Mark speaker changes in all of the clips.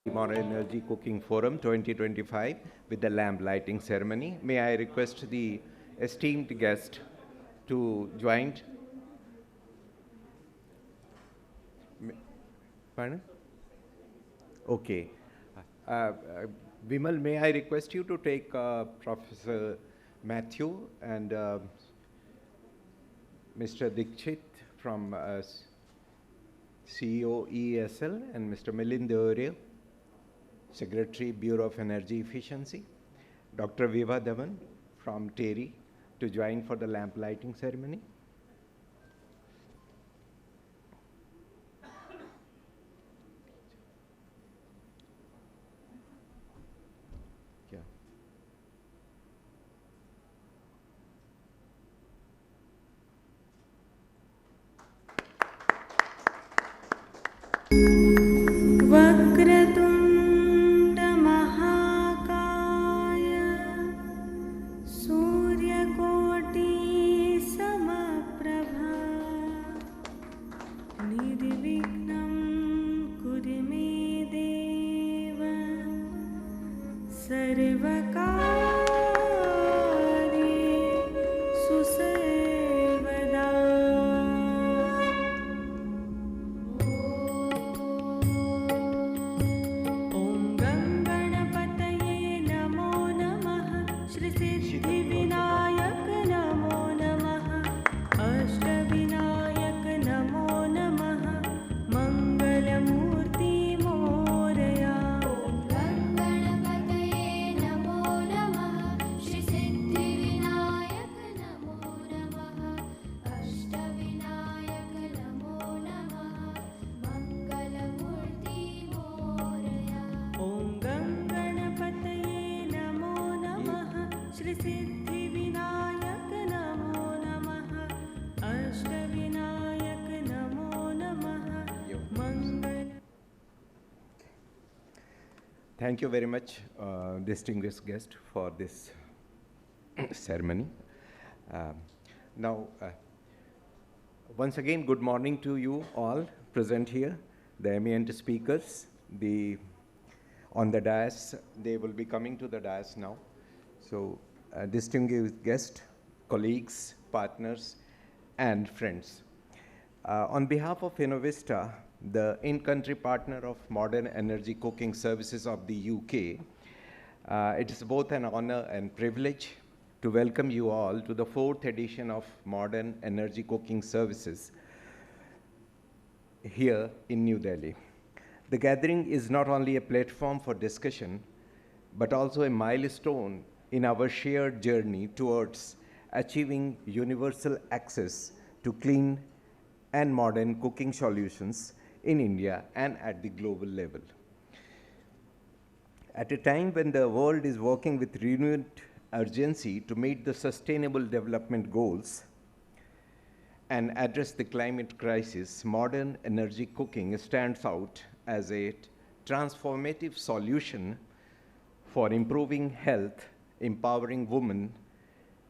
Speaker 1: Modern Energy Cooking Forum 2025 with the lamp lighting ceremony. May I request the esteemed guest to join? Pardon? Okay. Vimal, may I request you to take Professor Matthew and Mr. Dixit from CEO EESL and Mr. Milind Deore, Secretary, Bureau of Energy Efficiency, Dr. Vibha Dhawan from TERI to join for the lamp lighting ceremony. Yeah. Thank you very much, distinguished guest, for this ceremony. Now, once again, good morning to you all present here, the eminent speakers, on the dais. They will be coming to the dais now. So, distinguished guests, colleagues, partners, and friends. On behalf of Finovista, the in-country partner of Modern Energy Cooking Services of the UK, it is both an honor and privilege to welcome you all to the 4th edition of Modern Energy Cooking Services here in New Delhi. The gathering is not only a platform for discussion, but also a milestone in our shared journey towards achieving universal access to clean and modern cooking solutions in India and at the global level. At a time when the world is working with renewed urgency to meet the sustainable development goals and address the climate crisis, modern energy cooking stands out as a transformative solution for improving health, empowering women,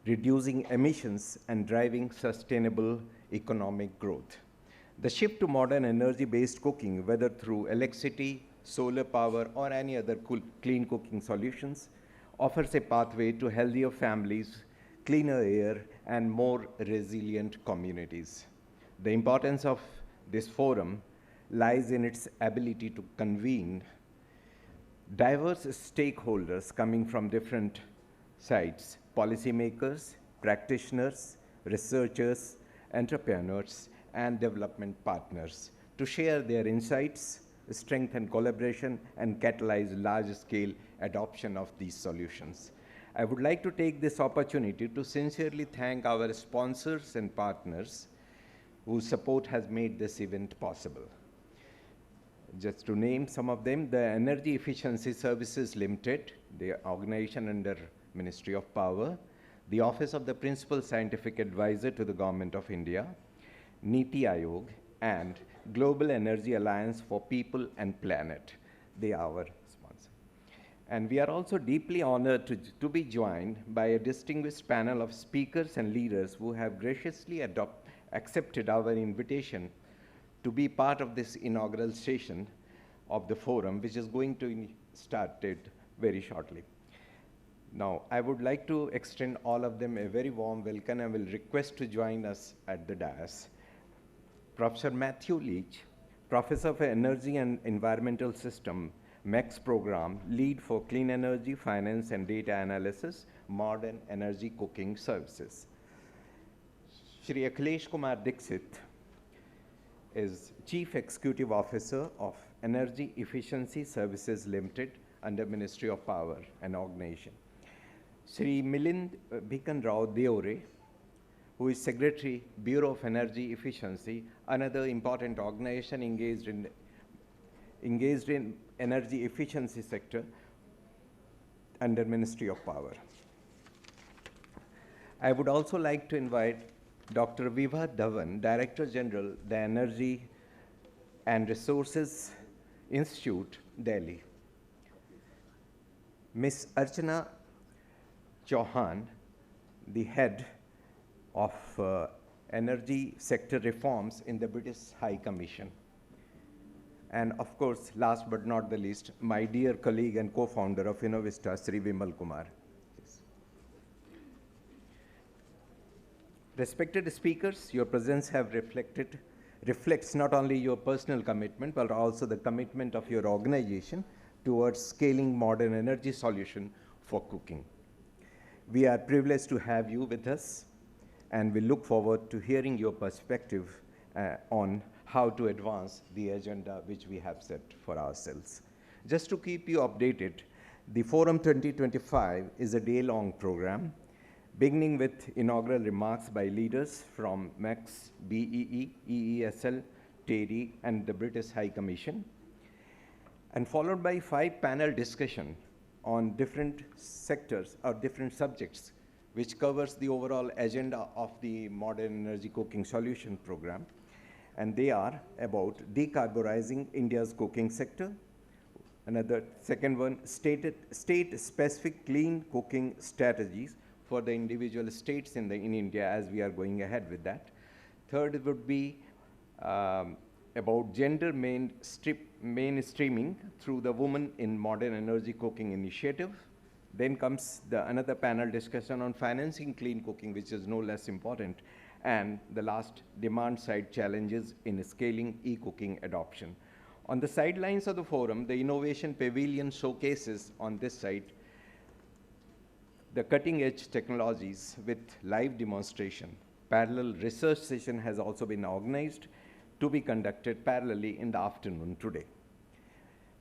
Speaker 1: reducing emissions, and driving sustainable economic growth. The shift to modern energy-based cooking, whether through electricity, solar power, or any other clean cooking solutions, offers a pathway to healthier families, cleaner air, and more resilient communities. The importance of this forum lies in its ability to convene diverse stakeholders coming from different sides: policymakers, practitioners, researchers, entrepreneurs, and development partners to share their insights, strengthen collaboration, and catalyze large-scale adoption of these solutions. I would like to take this opportunity to sincerely thank our sponsors and partners whose support has made this event possible. Just to name some of them, the Energy Efficiency Services Ltd, the organization under Ministry of Power, the Office of the Principal Scientific Advisor to the Government of India, NITI Aayog, and Global Energy Alliance for People and Planet. They are our sponsor. And we are also deeply honored to be joined by a distinguished panel of speakers and leaders who have graciously accepted our invitation to be part of this inaugural session of the forum, which is going to start it very shortly. Now, I would like to extend all of them a very warm welcome and will request to join us at the dais. Professor Matthew Leach, Professor of Energy and Environmental System, MECS Programme Lead for Clean Energy, Finance and Data Analysis, Modern Energy Cooking Services. Shri Akhilesh Dixit is Chief Executive Officer of Energy Efficiency Services Ltd under Ministry of Power and Organization. Shri Milind Deore, who is Secretary, Bureau of Energy Efficiency, another important organization engaged in energy efficiency sector under Ministry of Power. I would also like to invite Dr. Vibha Dhawan, Director General, the Energy and Resources Institute, Delhi. Ms. Archana Chauhan, the head of energy sector reforms in the British High Commission. And of course, last but not the least, my dear colleague and co-founder of Finovista, Shri Vimal Kumar. Yes. Respected speakers, your presence reflects not only your personal commitment, but also the commitment of your organization towards scaling modern energy solution for cooking. We are privileged to have you with us, and we look forward to hearing your perspective on how to advance the agenda which we have set for ourselves. Just to keep you updated, the Forum 2025 is a day-long program, beginning with inaugural remarks by leaders from MECS, BEE, EESL, TERI, and the British High Commission, and followed by 5 panel discussions on different sectors or different subjects, which covers the overall agenda of the Modern Energy Cooking Solution Program. And they are about decarbonizing India's cooking sector. Another second one, state-specific clean cooking strategies for the individual states in India, as we are going ahead with that. Third would be about gender mainstreaming through the Women in Modern Energy Cooking initiative. Then comes another panel discussion on financing clean cooking, which is no less important. And the last, demand-side challenges in scaling e-cooking adoption. On the sidelines of the forum, the Innovation Pavilion showcases on this side the cutting-edge technologies with live demonstration. Parallel research session has also been organized to be conducted parallelly in the afternoon today.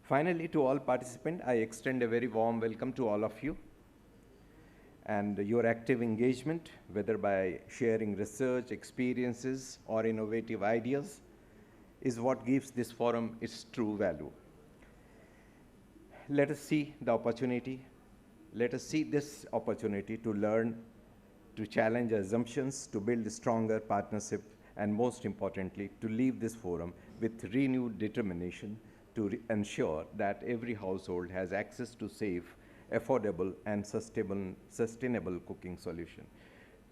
Speaker 1: Finally, to all participants, I extend a very warm welcome to all of you. And your active engagement, whether by sharing research, experiences, or innovative ideas, is what gives this forum its true value. Let us see the opportunity. Let us see this opportunity to learn, to challenge assumptions, to build a stronger partnership, and most importantly, to leave this forum with renewed determination to ensure that every household has access to safe, affordable, and sustainable cooking solution.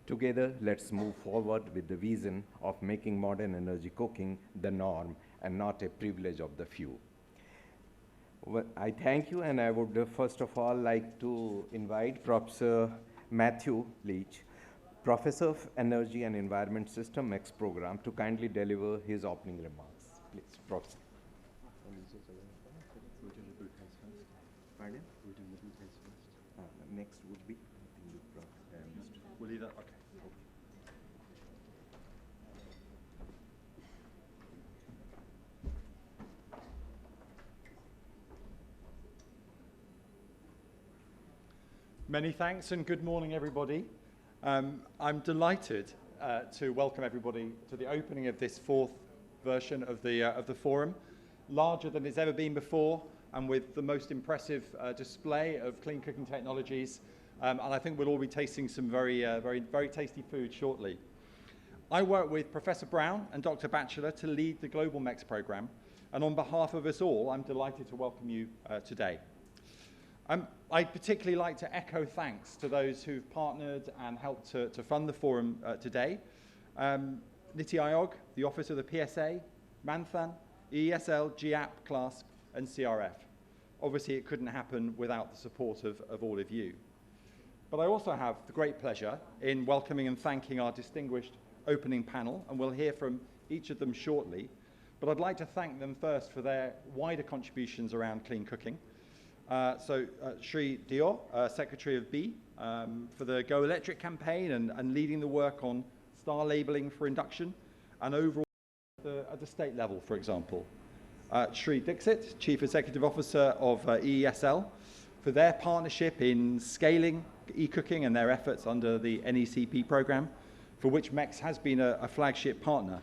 Speaker 1: Together, let's move forward with the vision of making modern energy cooking the norm and not a privilege of the few. Well, I thank you, and I would first of all like to invite Professor Matthew Leach, Professor of Energy and Environment System, MECS Programme, to kindly deliver his opening remarks. Please, Professor. Pardon? Next would be,
Speaker 2: we'll leave that, okay. Many thanks and good morning, everybody. I'm delighted to welcome everybody to the opening of this 4th version of the forum, larger than it's ever been before, and with the most impressive display of clean cooking technologies. And I think we'll all be tasting some very tasty food shortly. I work with Professor Brown and Dr. Batchelor to lead the global MECS program. And on behalf of us all, I'm delighted to welcome you today. I'd particularly like to echo thanks to those who've partnered and helped to fund the forum today. NITI Aayog, the Office of the PSA, Manthan, EESL, 𝐁𝐿𝐲 𝐄𝐿, CLASP, and CRF. Obviously, it couldn't happen without the support of all of you. But I also have the great pleasure in welcoming and thanking our distinguished opening panel, and we'll hear from each of them shortly. But I'd like to thank them first for their wider contributions around clean cooking. Shri Deore, Secretary of B, for the Go Electric campaign and leading the work on star labelling for induction and overall at the state level, for example. Shri Dixit, Chief Executive Officer of EESL, for their partnership in scaling eCooking and their efforts under the NECP programme, for which MECS has been a flagship partner,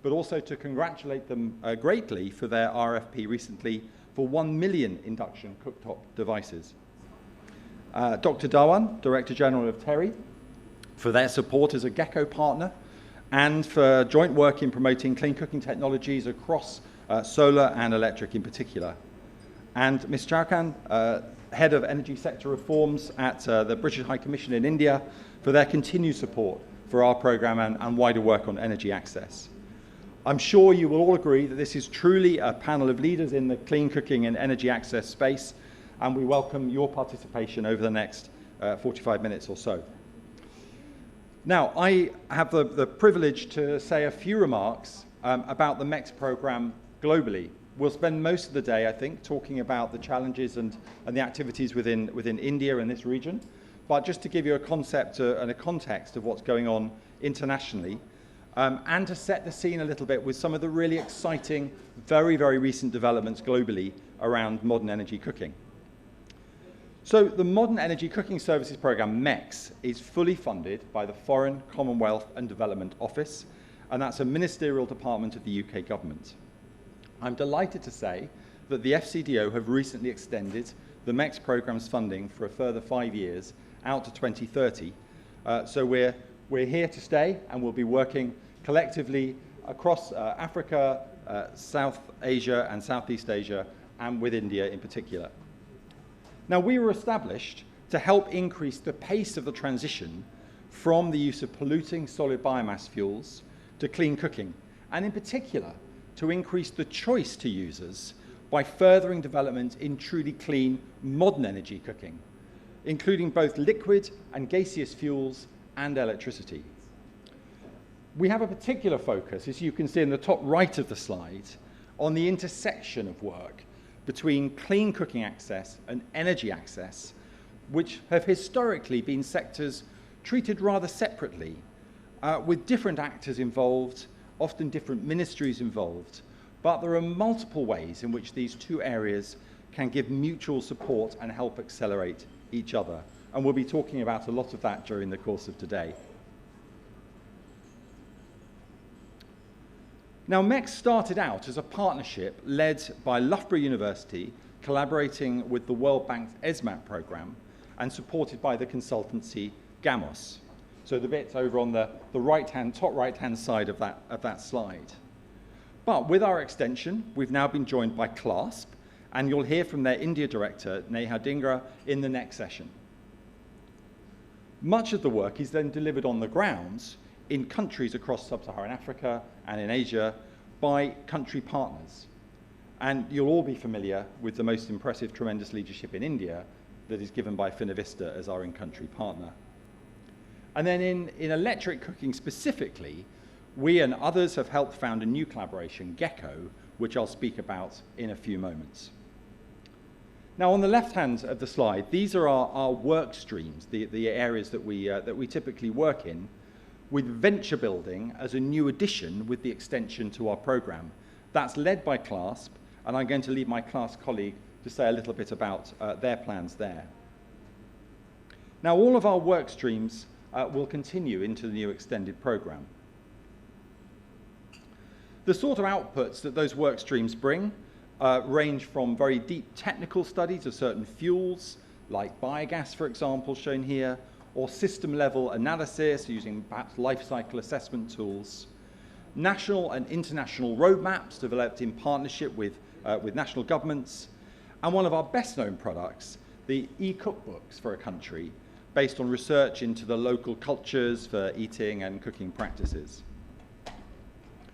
Speaker 2: but also to congratulate them greatly for their RFP recently for 1 million induction cooktop devices. Dr. Dhawan, Director General of TERI, for their support as a GECO partner and for joint work in promoting clean cooking technologies across solar and electric in particular. And Ms. Chauhan, Head of Energy Sector Reforms at the British High Commission in India, for their continued support for our programme and wider work on energy access. I'm sure you will all agree that this is truly a panel of leaders in the clean cooking and energy access space, and we welcome your participation over the next 45 minutes or so. Now, I have the privilege to say a few remarks about the MECS programme globally. We'll spend most of the day, I think, talking about the challenges and the activities within India and this region. But just to give you a concept and a context of what's going on internationally, and to set the scene a little bit with some of the really exciting, very, very recent developments globally around modern energy cooking. So the Modern Energy Cooking Services Programme, MECS, is fully funded by the Foreign, Commonwealth and Development Office, and that's a ministerial department of the UK government. I'm delighted to say that the FCDO have recently extended the MECS programme's funding for a further 5 years out to 2030. So we're here to stay, and we'll be working collectively across Africa, South Asia and Southeast Asia, and with India in particular. Now, we were established to help increase the pace of the transition from the use of polluting solid biomass fuels to clean cooking, and in particular, to increase the choice to users by furthering development in truly clean, modern energy cooking, including both liquid and gaseous fuels and electricity. We have a particular focus, as you can see in the top right of the slide, on the intersection of work between clean cooking access and energy access, which have historically been sectors treated rather separately, with different actors involved, often different ministries involved, but there are multiple ways in which these two areas can give mutual support and help accelerate each other. And we'll be talking about a lot of that during the course of today. Now, MECS started out as a partnership led by Loughborough University, collaborating with the World Bank's ESMAP programme and supported by the consultancy GAMOS. So the bit over on the top right-hand side of that slide. But with our extension, we've now been joined by CLASP, and you'll hear from their India director, Neha Dhingra, in the next session. Much of the work is then delivered on the ground in countries across sub-Saharan Africa and in Asia by country partners. And you'll all be familiar with the most impressive, tremendous leadership in India that is given by Finovista as our in-country partner. And then in electric cooking specifically, we and others have helped found a new collaboration, GECO, which I'll speak about in a few moments. Now, on the left hand of the slide, these are our work streams, the areas that we typically work in, with venture building as a new addition with the extension to our programme. That's led by CLASP, and I'm going to leave my CLASP colleague to say a little bit about their plans there. Now, all of our work streams will continue into the new extended programme. The sort of outputs that those work streams bring range from very deep technical studies of certain fuels, like biogas, for example, shown here, or system-level analysis using perhaps life cycle assessment tools, national and international roadmaps developed in partnership with national governments, and one of our best-known products, the e-cookbooks for a country, based on research into the local cultures for eating and cooking practices.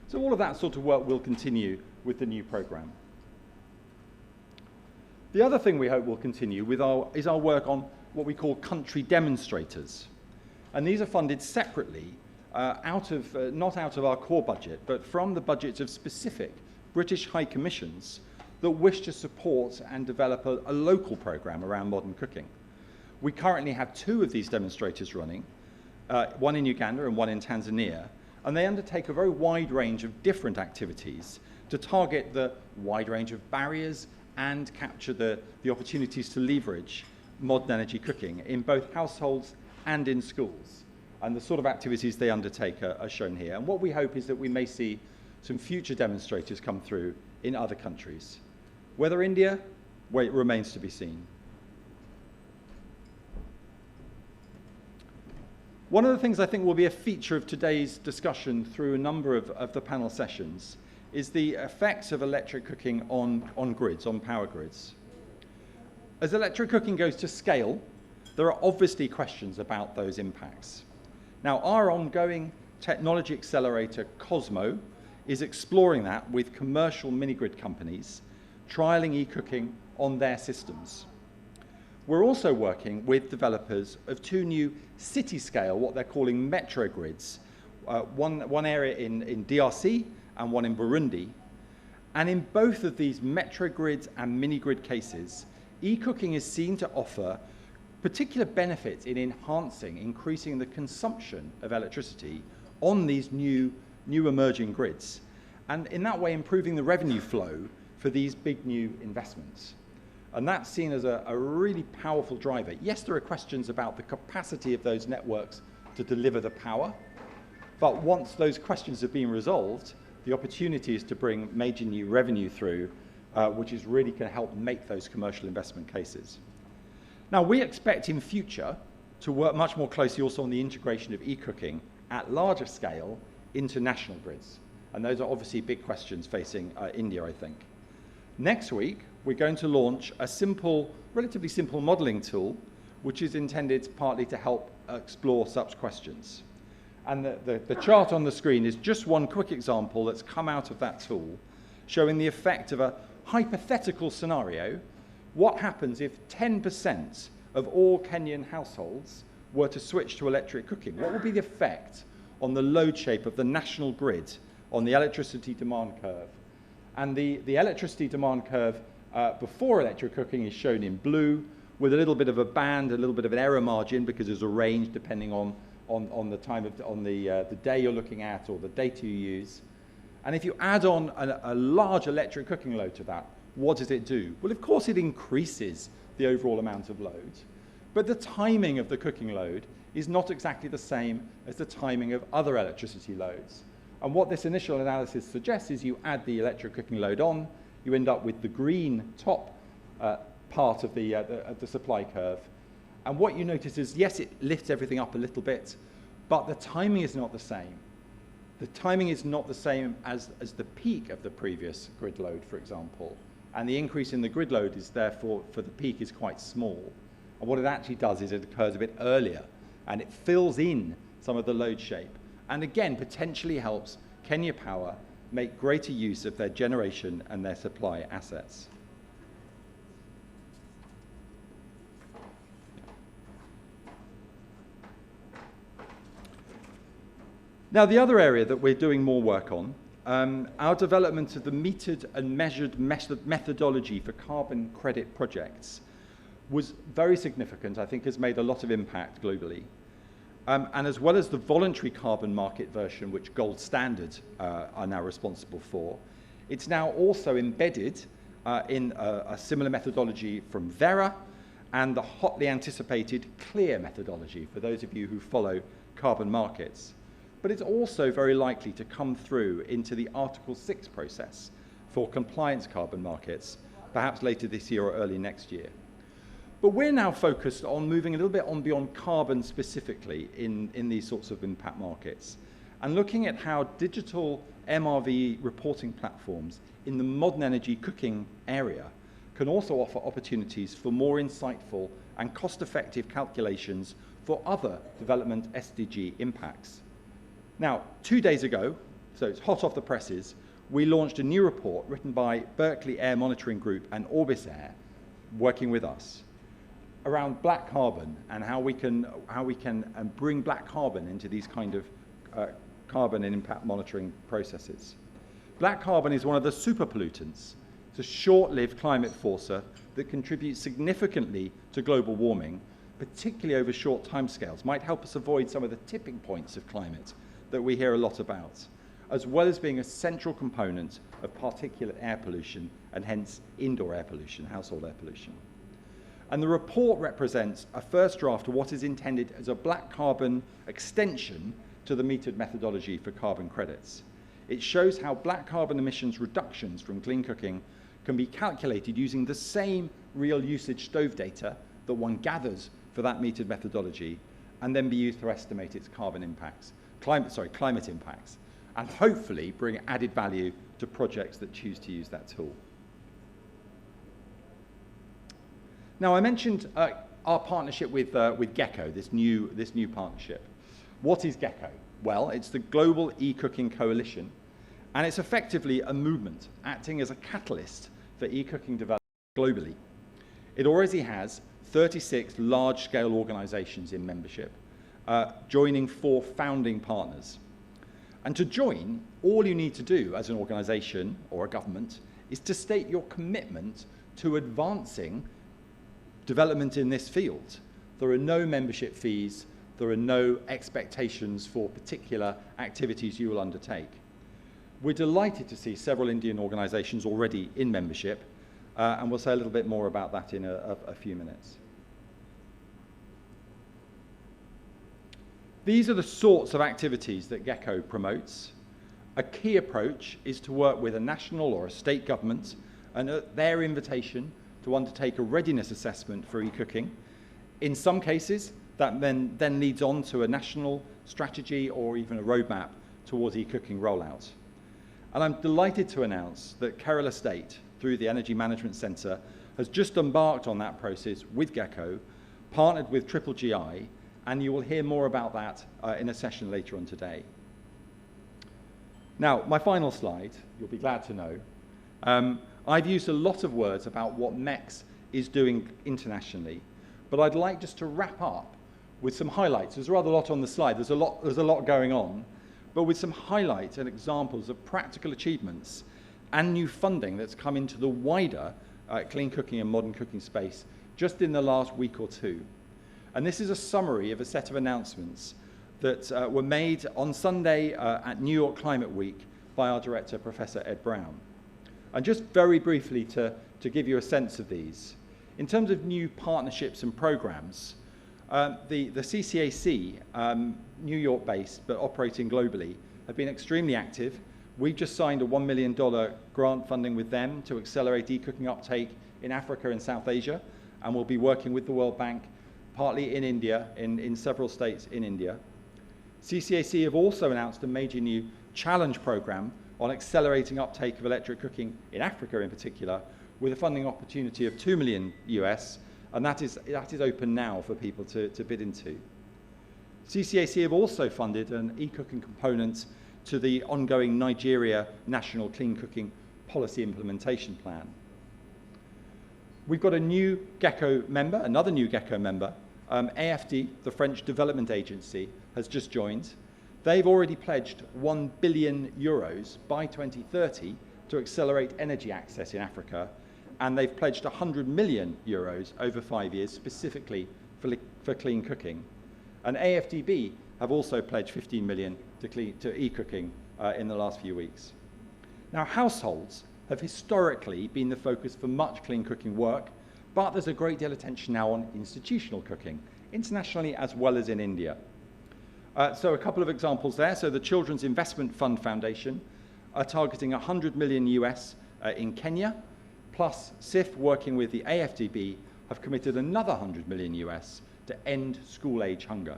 Speaker 2: So all of that sort of work will continue with the new programme. The other thing we hope will continue with is our work on what we call country demonstrators. And these are funded separately, not out of our core budget, but from the budgets of specific British High Commissions that wish to support and develop a local programme around modern cooking. We currently have 2 of these demonstrators running, one in Uganda and one in Tanzania, and they undertake a very wide range of different activities to target the wide range of barriers and capture the opportunities to leverage modern energy cooking in both households and in schools. And the sort of activities they undertake are shown here. And what we hope is that we may see some future demonstrators come through in other countries. Whether India, well, it remains to be seen. One of the things I think will be a feature of today's discussion through a number of the panel sessions is the effects of electric cooking on grids, on power grids. As electric cooking goes to scale, there are obviously questions about those impacts. Now, our ongoing technology accelerator, 𝐁𝐿Z𝐞𝐫, is exploring that with commercial mini-grid companies, trialling e-cooking on their systems. We're also working with developers of 2 new city-scale, what they're calling metro grids, one area in DRC and one in Burundi. And in both of these metro grids and mini-grid cases, e-cooking is seen to offer particular benefits in increasing the consumption of electricity on these new emerging grids, and in that way improving the revenue flow for these big new investments. And that's seen as a really powerful driver. Yes, there are questions about the capacity of those networks to deliver the power, but once those questions have been resolved, the opportunity is to bring major new revenue through, which is really going to help make those commercial investment cases. Now, we expect in future to work much more closely also on the integration of e-cooking at larger scale into national grids. And those are obviously big questions facing India, I think. Next week, we're going to launch a relatively simple modelling tool, which is intended partly to help explore such questions. And the chart on the screen is just one quick example that's come out of that tool, showing the effect of a hypothetical scenario. What happens if 10% of all Kenyan households were to switch to electric cooking? What would be the effect on the load shape of the national grid, on the electricity demand curve? And the electricity demand curve before electric cooking is shown in blue, with a little bit of a band, a little bit of an error margin, because there's a range depending on the time of the day you're looking at or the data you use. And if you add on a large electric cooking load to that, what does it do? Well, of course, it increases the overall amount of load, but the timing of the cooking load is not exactly the same as the timing of other electricity loads. And what this initial analysis suggests is you add the electric cooking load on, you end up with the green top part of the supply curve. And what you notice is, yes, it lifts everything up a little bit, but the timing is not the same. The timing is not the same as the peak of the previous grid load, for example. And the increase in the grid load is therefore, for the peak, is quite small. And what it actually does is it occurs a bit earlier, and it fills in some of the load shape. And again, potentially helps Kenya Power make greater use of their generation and their supply assets. Now, the other area that we're doing more work on, our development of the metered and measured methodology for carbon credit projects was very significant, I think has made a lot of impact globally. And as well as the voluntary carbon market version, which Gold Standard are now responsible for, it's now also embedded in a similar methodology from Verra and the hotly anticipated CLEAR methodology for those of you who follow carbon markets. But it's also very likely to come through into the Article 6 process for compliance carbon markets, perhaps later this year or early next year. But we're now focused on moving a little bit on beyond carbon specifically in these sorts of impact markets, and looking at how digital MRV reporting platforms in the modern energy cooking area can also offer opportunities for more insightful and cost-effective calculations for other development SDG impacts. Now, 2 days ago, so it's hot off the presses, we launched a new report written by Berkeley Air Monitoring Group and Orbis Air, working with us around black carbon and how we can bring black carbon into these kind of carbon and impact monitoring processes. Black carbon is one of the super pollutants. It's a short-lived climate forcer that contributes significantly to global warming, particularly over short timescales, might help us avoid some of the tipping points of climate that we hear a lot about, as well as being a central component of particulate air pollution and hence indoor air pollution, household air pollution. And the report represents a first draft of what is intended as a black carbon extension to the metered methodology for carbon credits. It shows how black carbon emissions reductions from clean cooking can be calculated using the same real usage stove data that one gathers for that metered methodology, and then be used to estimate its carbon impacts, climate impacts, and hopefully bring added value to projects that choose to use that tool. Now, I mentioned our partnership with GECO, this new partnership. What is GECO? Well, it's the Global eCooking Coalition, and it's effectively a movement acting as a catalyst for eCooking development globally. It already has 36 large-scale organizations in membership, joining 4 founding partners. And to join, all you need to do as an organization or a government is to state your commitment to advancing development in this field. There are no membership fees, there are no expectations for particular activities you will undertake. We're delighted to see several Indian organizations already in membership, and we'll say a little bit more about that in a few minutes. These are the sorts of activities that GECO promotes. A key approach is to work with a national or a state government and at their invitation to undertake a readiness assessment for e-cooking. In some cases, that then leads on to a national strategy or even a roadmap towards e-cooking rollout. And I'm delighted to announce that Kerala State, through the Energy Management Centre, has just embarked on that process with GECO, partnered with 𝐁𝐿GI, and you will hear more about that in a session later on today. Now, my final slide, you'll be glad to know. I've used a lot of words about what MECS is doing internationally, but I'd like just to wrap up with some highlights. There's rather a lot on the slide. There's a lot going on, but with some highlights and examples of practical achievements and new funding that's come into the wider clean cooking and modern cooking space just in the last week or two. And this is a summary of a set of announcements that were made on Sunday at New York Climate Week by our director, Professor Ed Brown. And just very briefly to give you a sense of these, in terms of new partnerships and programs, the CCAC, New York-based but operating globally, have been extremely active. We've just signed a $1 million grant funding with them to accelerate e-cooking uptake in Africa and South Asia, and we'll be working with the World Bank, partly in India, in several states in India. CCAC have also announced a major new challenge program on accelerating uptake of electric cooking in Africa in particular, with a funding opportunity of $2 million US, and that is open now for people to bid into. CCAC have also funded an e-cooking component to the ongoing Nigeria National Clean Cooking Policy Implementation Plan. We've got a new GECO member, another new GECO member, AFD, the French Development Agency, has just joined. They've already pledged €1 billion by 2030 to accelerate energy access in Africa, and they've pledged €100 million over 5 years specifically for clean cooking. And AFDB have also pledged 15 million to e-cooking in the last few weeks. Now, households have historically been the focus for much clean cooking work, but there's a great deal of attention now on institutional cooking, internationally as well as in India. So a couple of examples there. So the Children's Investment Fund Foundation are targeting $100 million in Kenya, plus CIF working with the AFDB have committed another $100 million to end school-age hunger.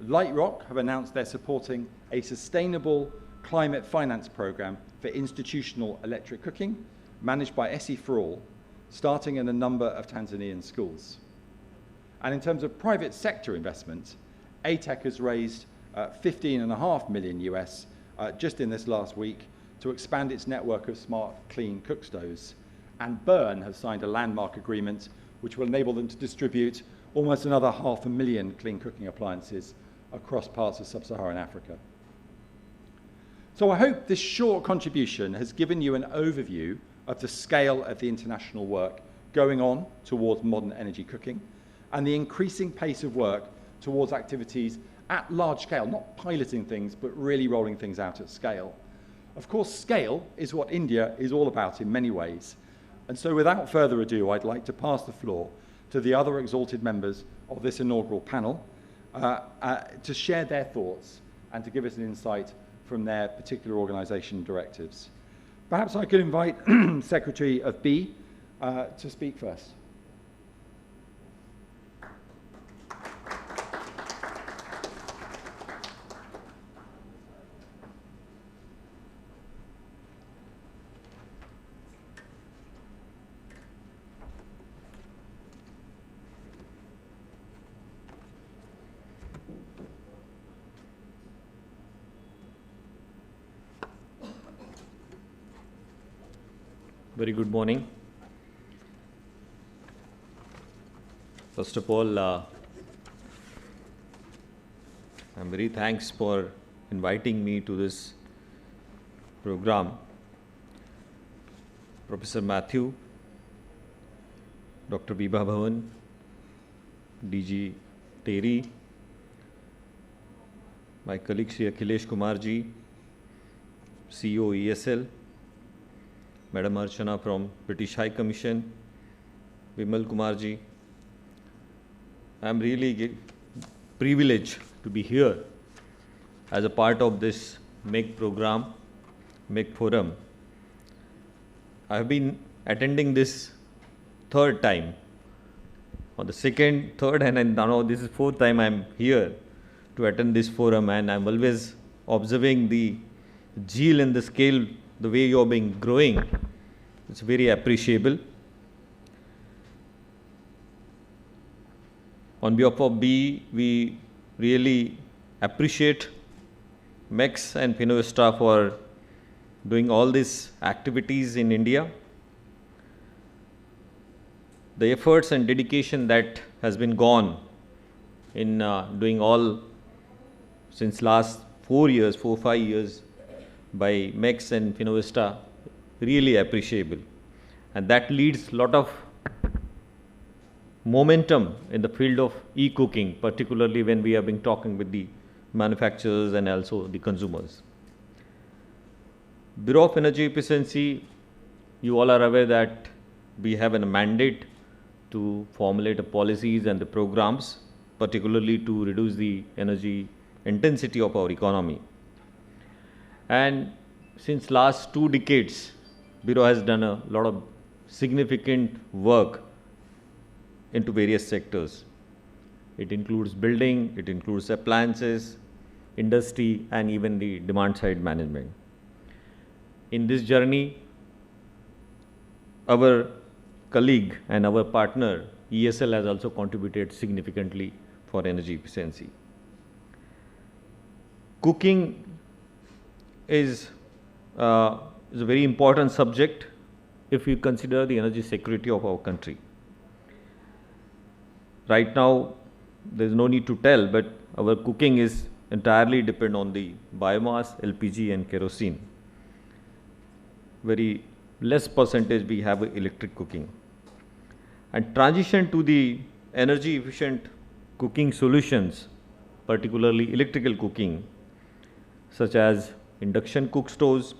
Speaker 2: Lightrock have announced they're supporting a sustainable climate finance program for institutional electric cooking, managed by SE for All, starting in a number of Tanzanian schools. And in terms of private sector investment, ATEC has raised $15.5 million just in this last week to expand its network of smart, clean cook stoves. and Bern have signed a landmark agreement which will enable them to distribute almost another 500,000 clean cooking appliances across parts of sub-Saharan Africa. So I hope this short contribution has given you an overview of the scale of the international work going on towards modern energy cooking and the increasing pace of work towards activities at large scale, not piloting things, but really rolling things out at scale. Of course, scale is what India is all about in many ways. And so without further ado, I'd like to pass the floor to the other exalted members of this inaugural panel to share their thoughts and to give us an insight from their particular organisation directives. Perhaps I could invite Secretary of B to speak first.
Speaker 3: Very good morning. First of all, I'm very thanks for inviting me to this program. Professor Matthew, Dr. Vibha Dhawan, DG TERI, my colleague Shri Akhilesh Dixit, CEO EESL, Madam Archana from British High Commission, 𝐊𝐮𝐚𝐿 I am really privileged to be here as a part of this MEC program, MEC forum. I have been attending this third time, or the second, third, and now this is fourth time I am here to attend this forum, and I am always observing the zeal and the scale, the way you are being growing. It's very appreciable. On behalf of B, we really appreciate MECS and Finovista for doing all these activities in India. The efforts and dedication that has been gone in doing all since last 4 years, 5 years by MECS and Finovista, really appreciable. And that leads a lot of momentum in the field of e-cooking, particularly when we have been talking with the manufacturers and also the consumers. Bureau of Energy Efficiency, you all are aware that we have a mandate to formulate the policies and the programs, particularly to reduce the energy intensity of our economy. And since last 2 decades, Bureau has done a lot of significant work into various sectors. It includes building, it includes appliances, industry, and even the demand side management. In this journey, our colleague and our partner EESL has also contributed significantly for energy efficiency. Cooking is a very important subject if you consider the energy security of our country. Right now, there is no need to tell, but our cooking is entirely dependent on the biomass, LPG and kerosene. Very less percentage we have electric cooking. And transition to the energy efficient cooking solutions, particularly electrical cooking, such as induction cook stoves,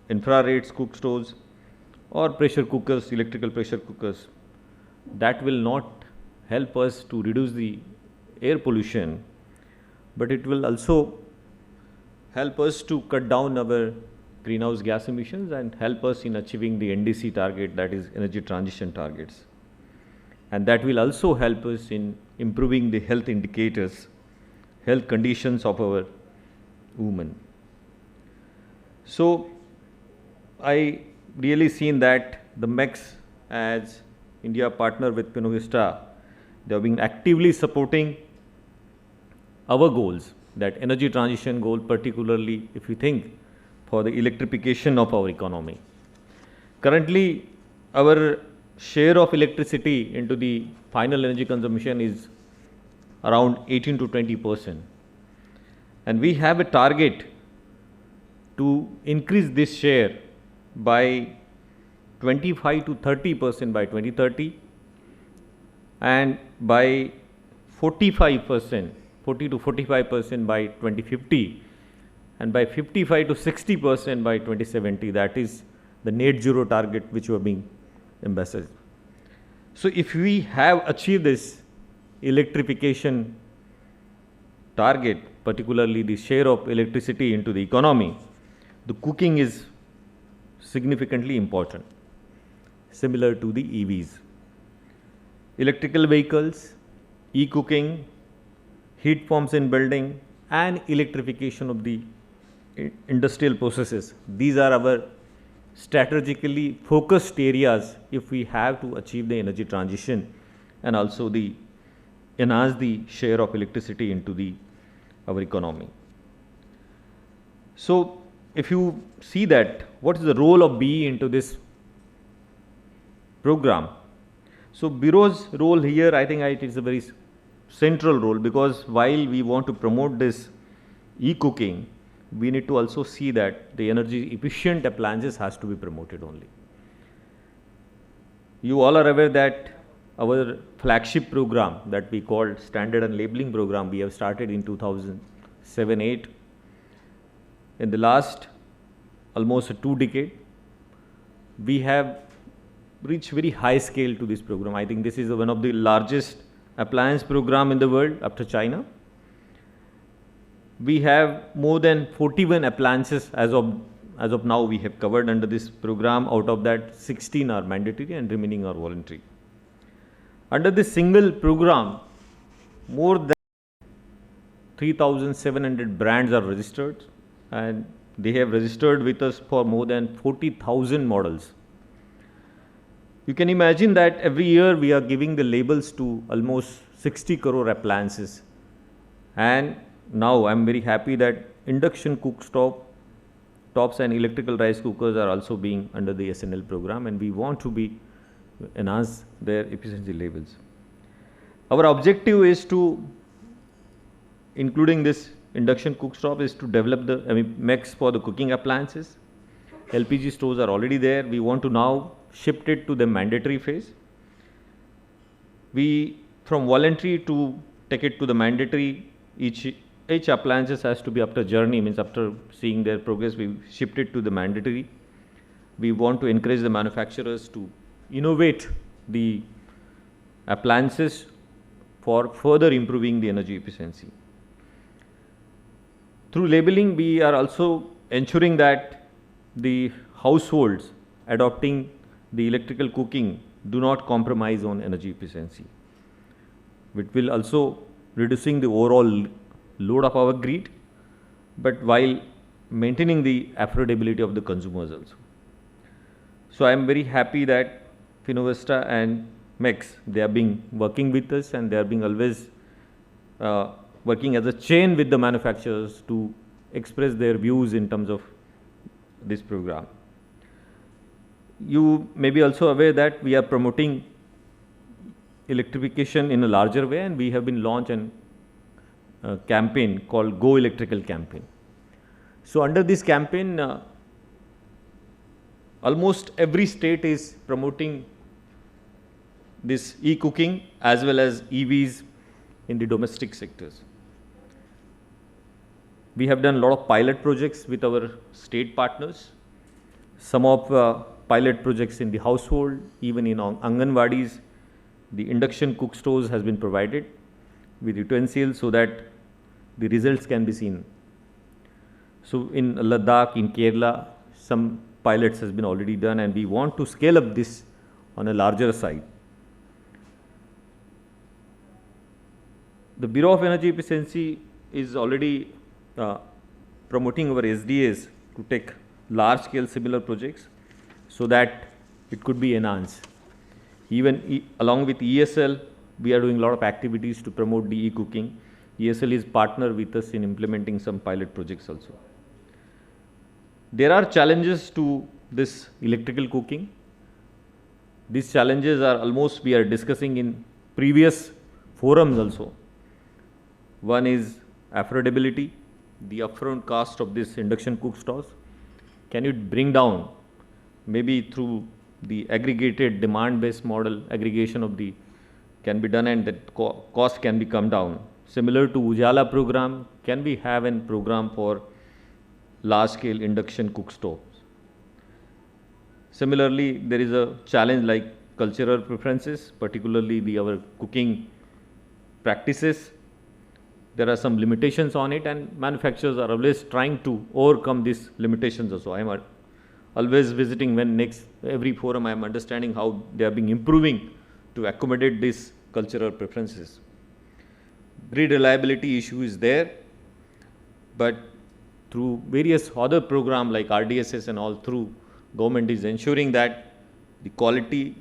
Speaker 3: infrared cook stoves, or pressure cookers, electrical pressure cookers, that will not help us to reduce the air pollution, but it will also help us to cut down our greenhouse gas emissions and help us in achieving the NDC target, that is energy transition targets. And that will also help us in improving the health indicators, health conditions of our women. So I really seen that the MECS, as India partner with Finovista, they have been actively supporting our goals, that energy transition goal, particularly if you think for the electrification of our economy. Currently, our share of electricity into the final energy consumption is around 18 to 20%. And we have a target to increase this share by 25 to 30% by 2030 and by 45%, 40 to 45% by 2050 and by 55 to 60% by 2070. That is the net zero target which we are being emphasized. So if we have achieved this electrification target, particularly the share of electricity into the economy, the cooking is significantly important, similar to the EVs. Electrical vehicles, e-cooking, heat pumps in building and electrification of the industrial processes. These are our strategically focused areas if we have to achieve the energy transition and also enhance the share of electricity into our economy. So if you see that, what is the role of BE into this program? So Bureau's role here, I think it is a very central role, because while we want to promote this e-cooking, we need to also see that the energy efficient appliances has to be promoted only. You all are aware that our flagship program that we called Standard and Labeling Program, we have started in 2007-8. In the last almost 2 decades, we have reached very high scale to this program. I think this is one of the largest appliance program in the world after China. We have more than 41 appliances as of now we have covered under this program. Out of that, 16 are mandatory and remaining are voluntary. Under this single program, more than 3,700 brands are registered, and they have registered with us for more than 40,000 models. You can imagine that every year we are giving the labels to almost 60 crore appliances. And now I am very happy that induction cooktops and electrical rice cookers are also being under the SNL program, and we want to enhance their efficiency levels. Our objective is to, including this induction cooktop, is to develop the MECS for the cooking appliances. LPG stores are already there. We want to now shift it to the mandatory phase. We, from voluntary to take it to the mandatory, each appliances has to be after journey, means after seeing their progress, we shift it to the mandatory. We want to encourage the manufacturers to innovate the appliances for further improving the energy efficiency. Through labeling, we are also ensuring that the households adopting the electrical cooking do not compromise on energy efficiency, which will also reducing the overall load of our grid, but while maintaining the affordability of the consumers also. So I am very happy that Finovista and MECS, they are working with us, and they are always working as a chain with the manufacturers to express their views in terms of this program. You may be also aware that we are promoting electrification in a larger way, and we have been launched a campaign called Go Electrical campaign. So under this campaign, almost every state is promoting this e-cooking as well as EVs in the domestic sectors. We have done a lot of pilot projects with our state partners. Some of pilot projects in the household, even in Anganwadis, the induction cook stores has been provided with utensils so that the results can be seen. So in Ladakh, in Kerala, some pilots has been already done, and we want to scale up this on a larger side. The Bureau of Energy Efficiency is already promoting our SDAs to take large scale similar projects so that it could be enhanced. Even along with EESL, we are doing a lot of activities to promote the e-cooking. EESL is partner with us in implementing some pilot projects also. There are challenges to this electrical cooking. These challenges are almost we are discussing in previous forums also. One is affordability, the upfront cost of this induction cook stoves. Can you bring down maybe through the aggregated demand-based model, aggregation of the can be done and that cost can be come down. Similar to Ujala program, can we have a program for large-scale induction cook stoves? Similarly, there is a challenge like cultural preferences, particularly our cooking practices. There are some limitations on it, and manufacturers are always trying to overcome these limitations also. I am always visiting every forum I am understanding how they are being improving to accommodate these cultural preferences. Grid reliability issue is there, but through various other programs like RDSS and all through, government is ensuring that the quality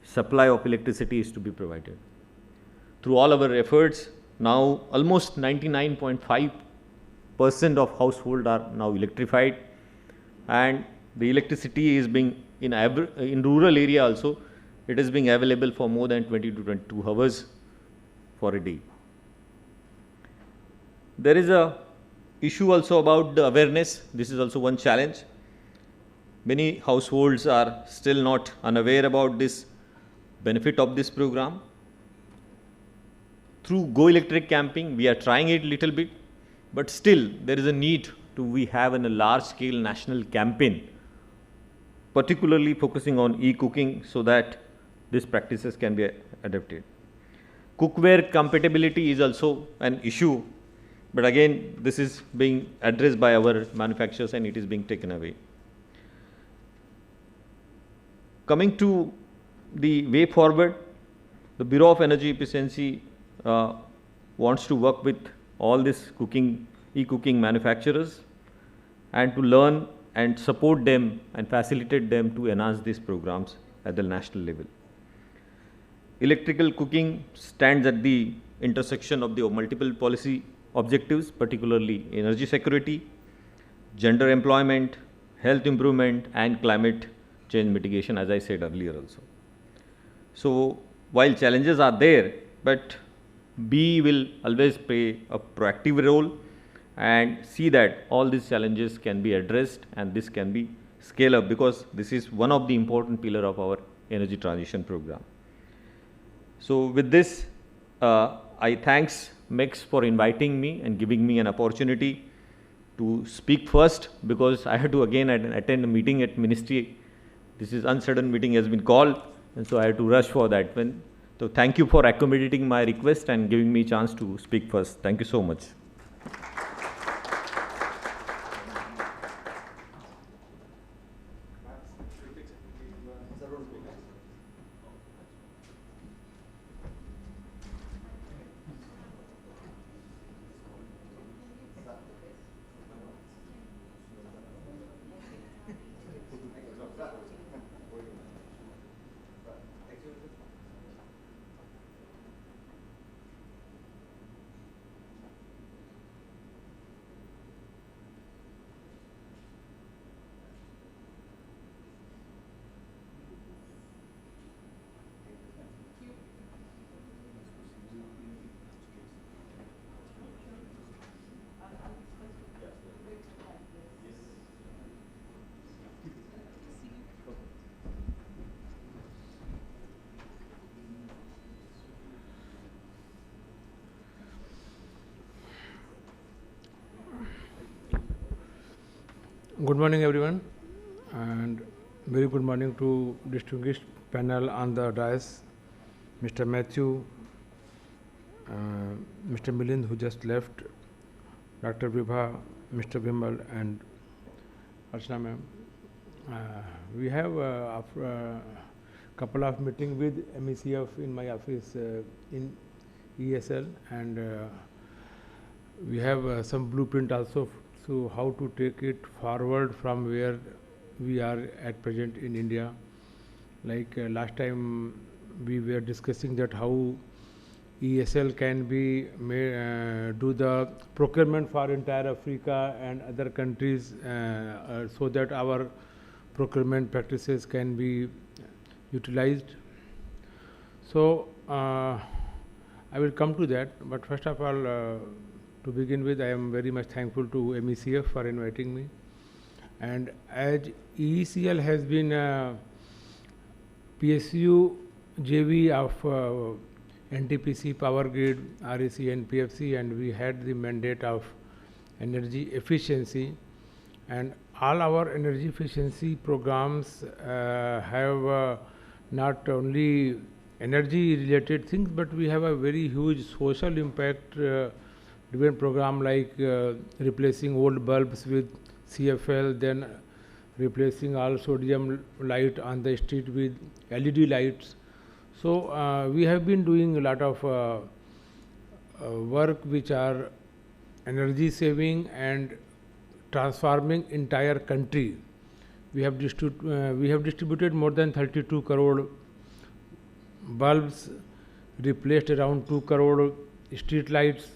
Speaker 3: supply of electricity is to be provided. Through all our efforts, now almost 99.5% of households are now electrified, and the electricity is being in rural area also, it is being available for more than 20 to 22 hours for a day. There is a issue also about the awareness. This is also one challenge. Many households are still not unaware about this benefit of this program. Through Go Electric camping, we are trying it little bit, but still there is a need to we have a large scale national campaign, particularly focusing on e-cooking so that these practices can be adapted. Cookware compatibility is also an issue, but again this is being addressed by our manufacturers and it is being taken away. Coming to the way forward, the Bureau of Energy Efficiency wants to work with all these e-cooking manufacturers and to learn and support them and facilitate them to enhance these programs at the national level. Electrical cooking stands at the intersection of the multiple policy objectives, particularly energy security, gender employment, health improvement, and climate change mitigation, as I said earlier also. So while challenges are there, but B will always play a proactive role and see that all these challenges can be addressed and this can be scaled up, because this is one of the important pillars of our energy transition program. So with this, I thanks MECS for inviting me and giving me an opportunity to speak first, because I had to again attend a meeting at ministry. This is uncertain meeting has been called, and so I had to rush for that. So thank you for accommodating my request and giving me a chance to speak first. Thank you so much.
Speaker 4: Good morning, everyone, and very good morning to distinguished panel on the dais, Mr. Matthew, Mr. Milind, who just left, Dr. Vibha, Mr. Vimal, and Archana ma'am. We have a couple of meetings with MECF in my office in EESL, and we have some blueprint also. So how to take it forward from where we are at present in India. Like last time we were discussing that how EESL can be do the procurement for entire Africa and other countries so that our procurement practices can be utilized. So I will come to that, but first of all, to begin with, I am very much thankful to MECF for inviting me. And as EESL has been PSU JV of NTPC, Power Grid, REC and PFC, and we had the mandate of energy efficiency, and all our energy efficiency programs have not only energy related things, but we have a very huge social impact driven program like replacing old bulbs with CFL, then replacing all sodium light on the street with LED lights. So we have been doing a lot of work which are energy saving and transforming entire country. We have distributed more than 32 crore bulbs, replaced around 2 crore street lights.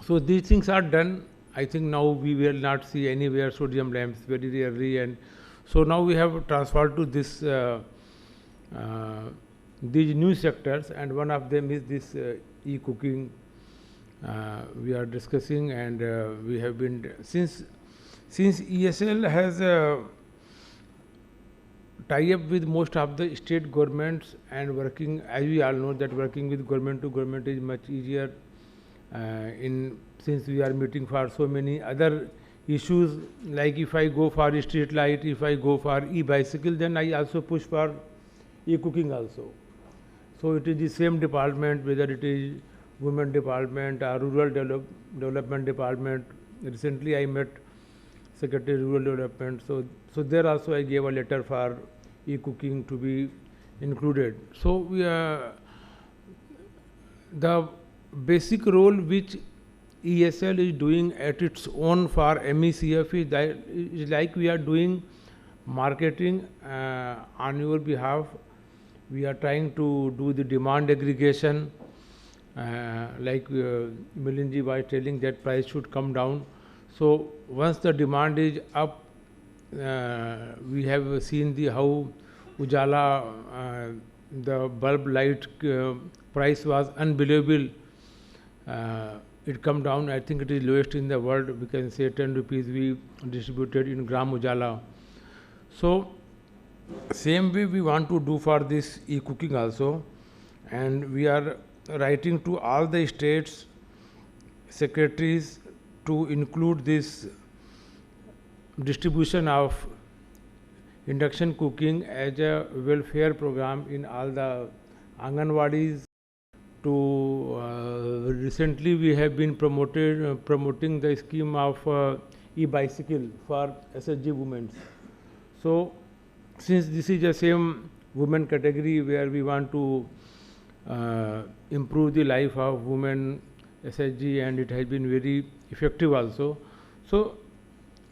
Speaker 4: So these things are done. I think now we will not see anywhere sodium lamps, very rarely, and so now we have transferred to this these new sectors, and one of them is this e-cooking we are discussing, and we have been since EESL has tie up with most of the state governments, and working, as we all know, that working with government to government is much easier since we are meeting for so many other issues, like if I go for street light, if I go for e-bicycle, then I also push for e-cooking also. So it is the same department, whether it is women department or rural development department. Recently I met Secretary Rural Development, so there also I gave a letter for e-cooking to be included. So we the basic role which EESL is doing at its own for MECF is like we are doing marketing on your behalf. We are trying to do the demand aggregation, like Milind was telling that price should come down. So once the demand is up, we have seen how Ujala, the bulb light price was unbelievable. It come down, I think it is lowest in the world. We can say 10 rupees we distributed in gram Ujala. So same way we want to do for this e-cooking also, and we are writing to all the states secretaries to include this distribution of induction cooking as a welfare program in all the Anganwadis. Recently we have been promoting the scheme of e-bicycle for SHG women. So since this is the same women category where we want to improve the life of women SHG, and it has been very effective also. So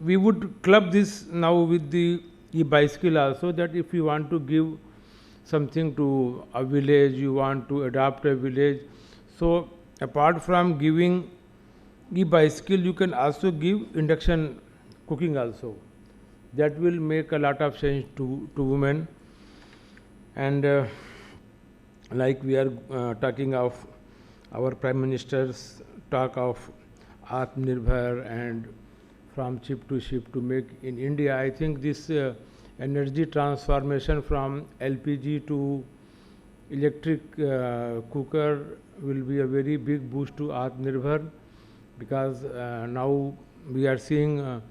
Speaker 4: we would club this now with the e-bicycle also, that if you want to give something to a village, you want to adopt a village, so apart from giving e-bicycle, you can also give induction cooking also. That will make a lot of sense to women. And like we are talking of our Prime Minister's talk of Atmanirbhar and from chip to ship to make in India, I think this energy transformation from LPG to electric cooker will be a very big boost to Atmanirbhar, because now we are seeing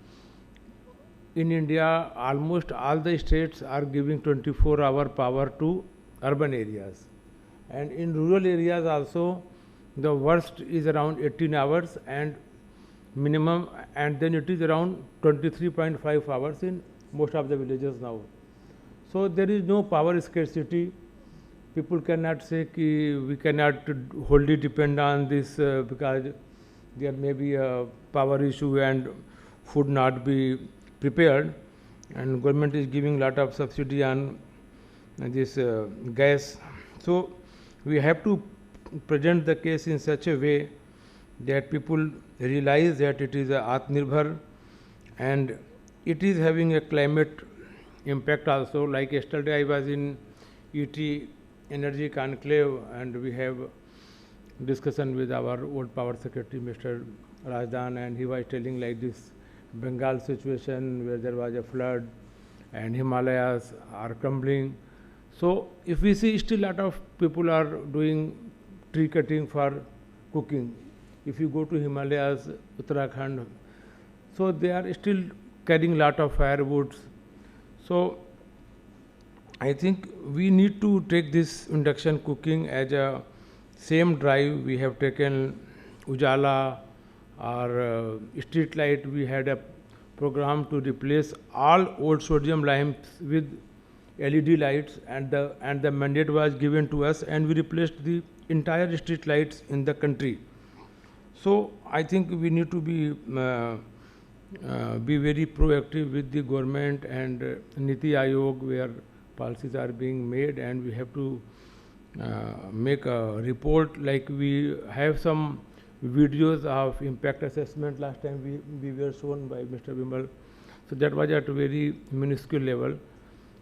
Speaker 4: in India almost all the states are giving 24-hour power to urban areas, and in rural areas also the worst is around 18 hours and minimum, and then it is around 23.5 hours in most of the villages now. So there is no power scarcity. People cannot say ki we cannot wholly depend on this because there may be a power issue and food not be prepared, and government is giving lot of subsidy on this gas. So we have to present the case in such a way that people realize that it is a Atmanirbhar and it is having a climate impact also. Like yesterday I was in ET Energy Conclave, and we have discussion with our old power secretary, Mr. Rajdan, and he was telling like this Bengal situation where there was a flood and Himalayas are crumbling. So if we see still a lot of people are doing tree cutting for cooking. If you go to Himalayas, Uttarakhand, so they are still carrying lot of firewoods. So I think we need to take this induction cooking as a same drive we have taken Ujala or street light. We had a program to replace all old sodium lamps with LED lights, and the mandate was given to us, and we replaced the entire street lights in the country. So I think we need to be very proactive with the government and NITI Aayog, where policies are being made, and we have to make a report. Like we have some videos of impact assessment. Last time we were shown by Mr. Vimal. So that was at a very minuscule level.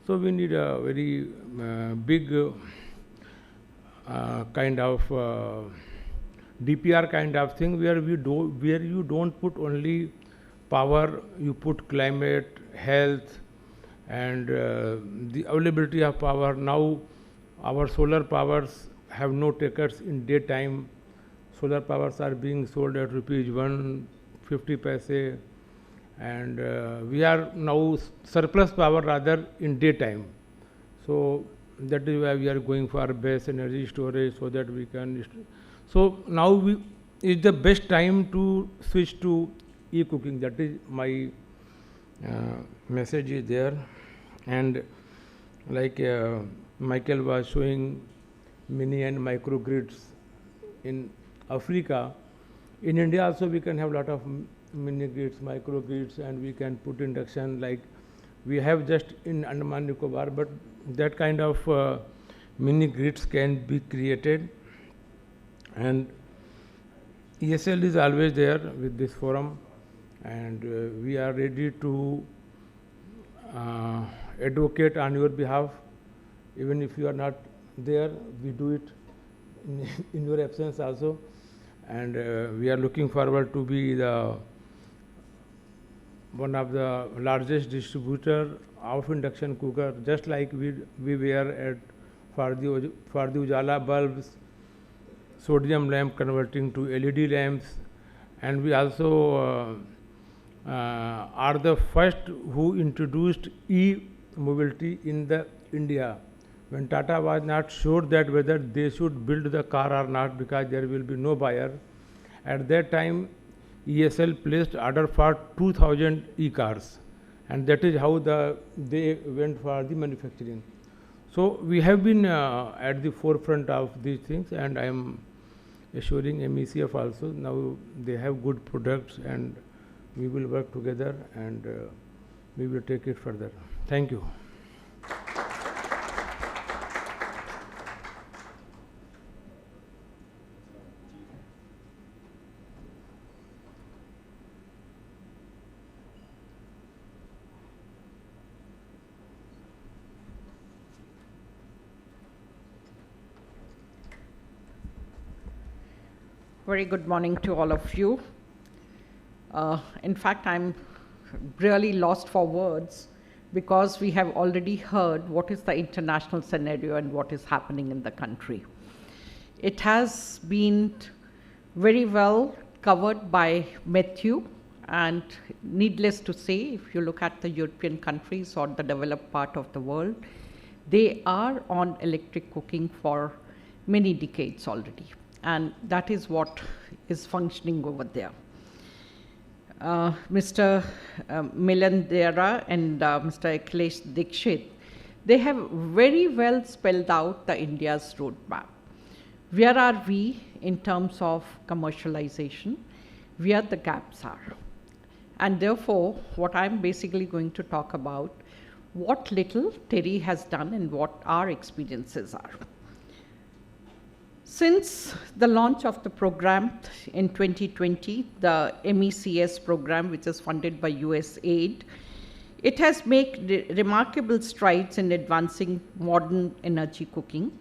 Speaker 4: So we need a very big kind of DPR kind of thing, where you don't put only power, you put climate, health, and the availability of power. Now our solar powers have no takers in daytime. Solar powers are being sold at rupees 150 paise, and we are now surplus power rather in daytime. So that is why we are going for base energy storage, so that we can. So now is the best time to switch to e-cooking. That is my message is there. And like Michael was showing mini and micro grids in Africa, in India also we can have a lot of mini grids, micro grids, and we can put induction like we have just in Andaman Nicobar, but that kind of mini grids can be created. And EESL is always there with this forum, and we are ready to advocate on your behalf. Even if you are not there, we do it in your absence also. And we are looking forward to be one of the largest distributor of induction cooker, just like we were for the Ujala bulbs, sodium lamp converting to LED lamps, and we also are the first who introduced e-mobility in India. When Tata was not sure that whether they should build the car or not, because there will be no buyer, at that time EESL placed order for 2,000 e-cars, and that is how they went for the manufacturing. So we have been at the forefront of these things, and I am assuring MECF also. Now they have good products, and we will work together, and we will take it further. Thank you.
Speaker 5: Very good morning to all of you. In fact, I'm really lost for words, because we have already heard what is the international scenario and what is happening in the country. It has been very well covered by Matthew, and needless to say, if you look at the European countries or the developed part of the world, they are on electric cooking for many decades already. And that is what is functioning over there. Mr. Milind Deore and Mr. Akhilesh Dixit, they have very well spelled out the India's roadmap. Where are we in terms of commercialization? Where the gaps are. And therefore, what I'm basically going to talk about, what little TERI has done and what our experiences are. Since the launch of the program in 2020, the MECS program, which is funded by USAID, It has made remarkable strides in advancing modern energy cooking,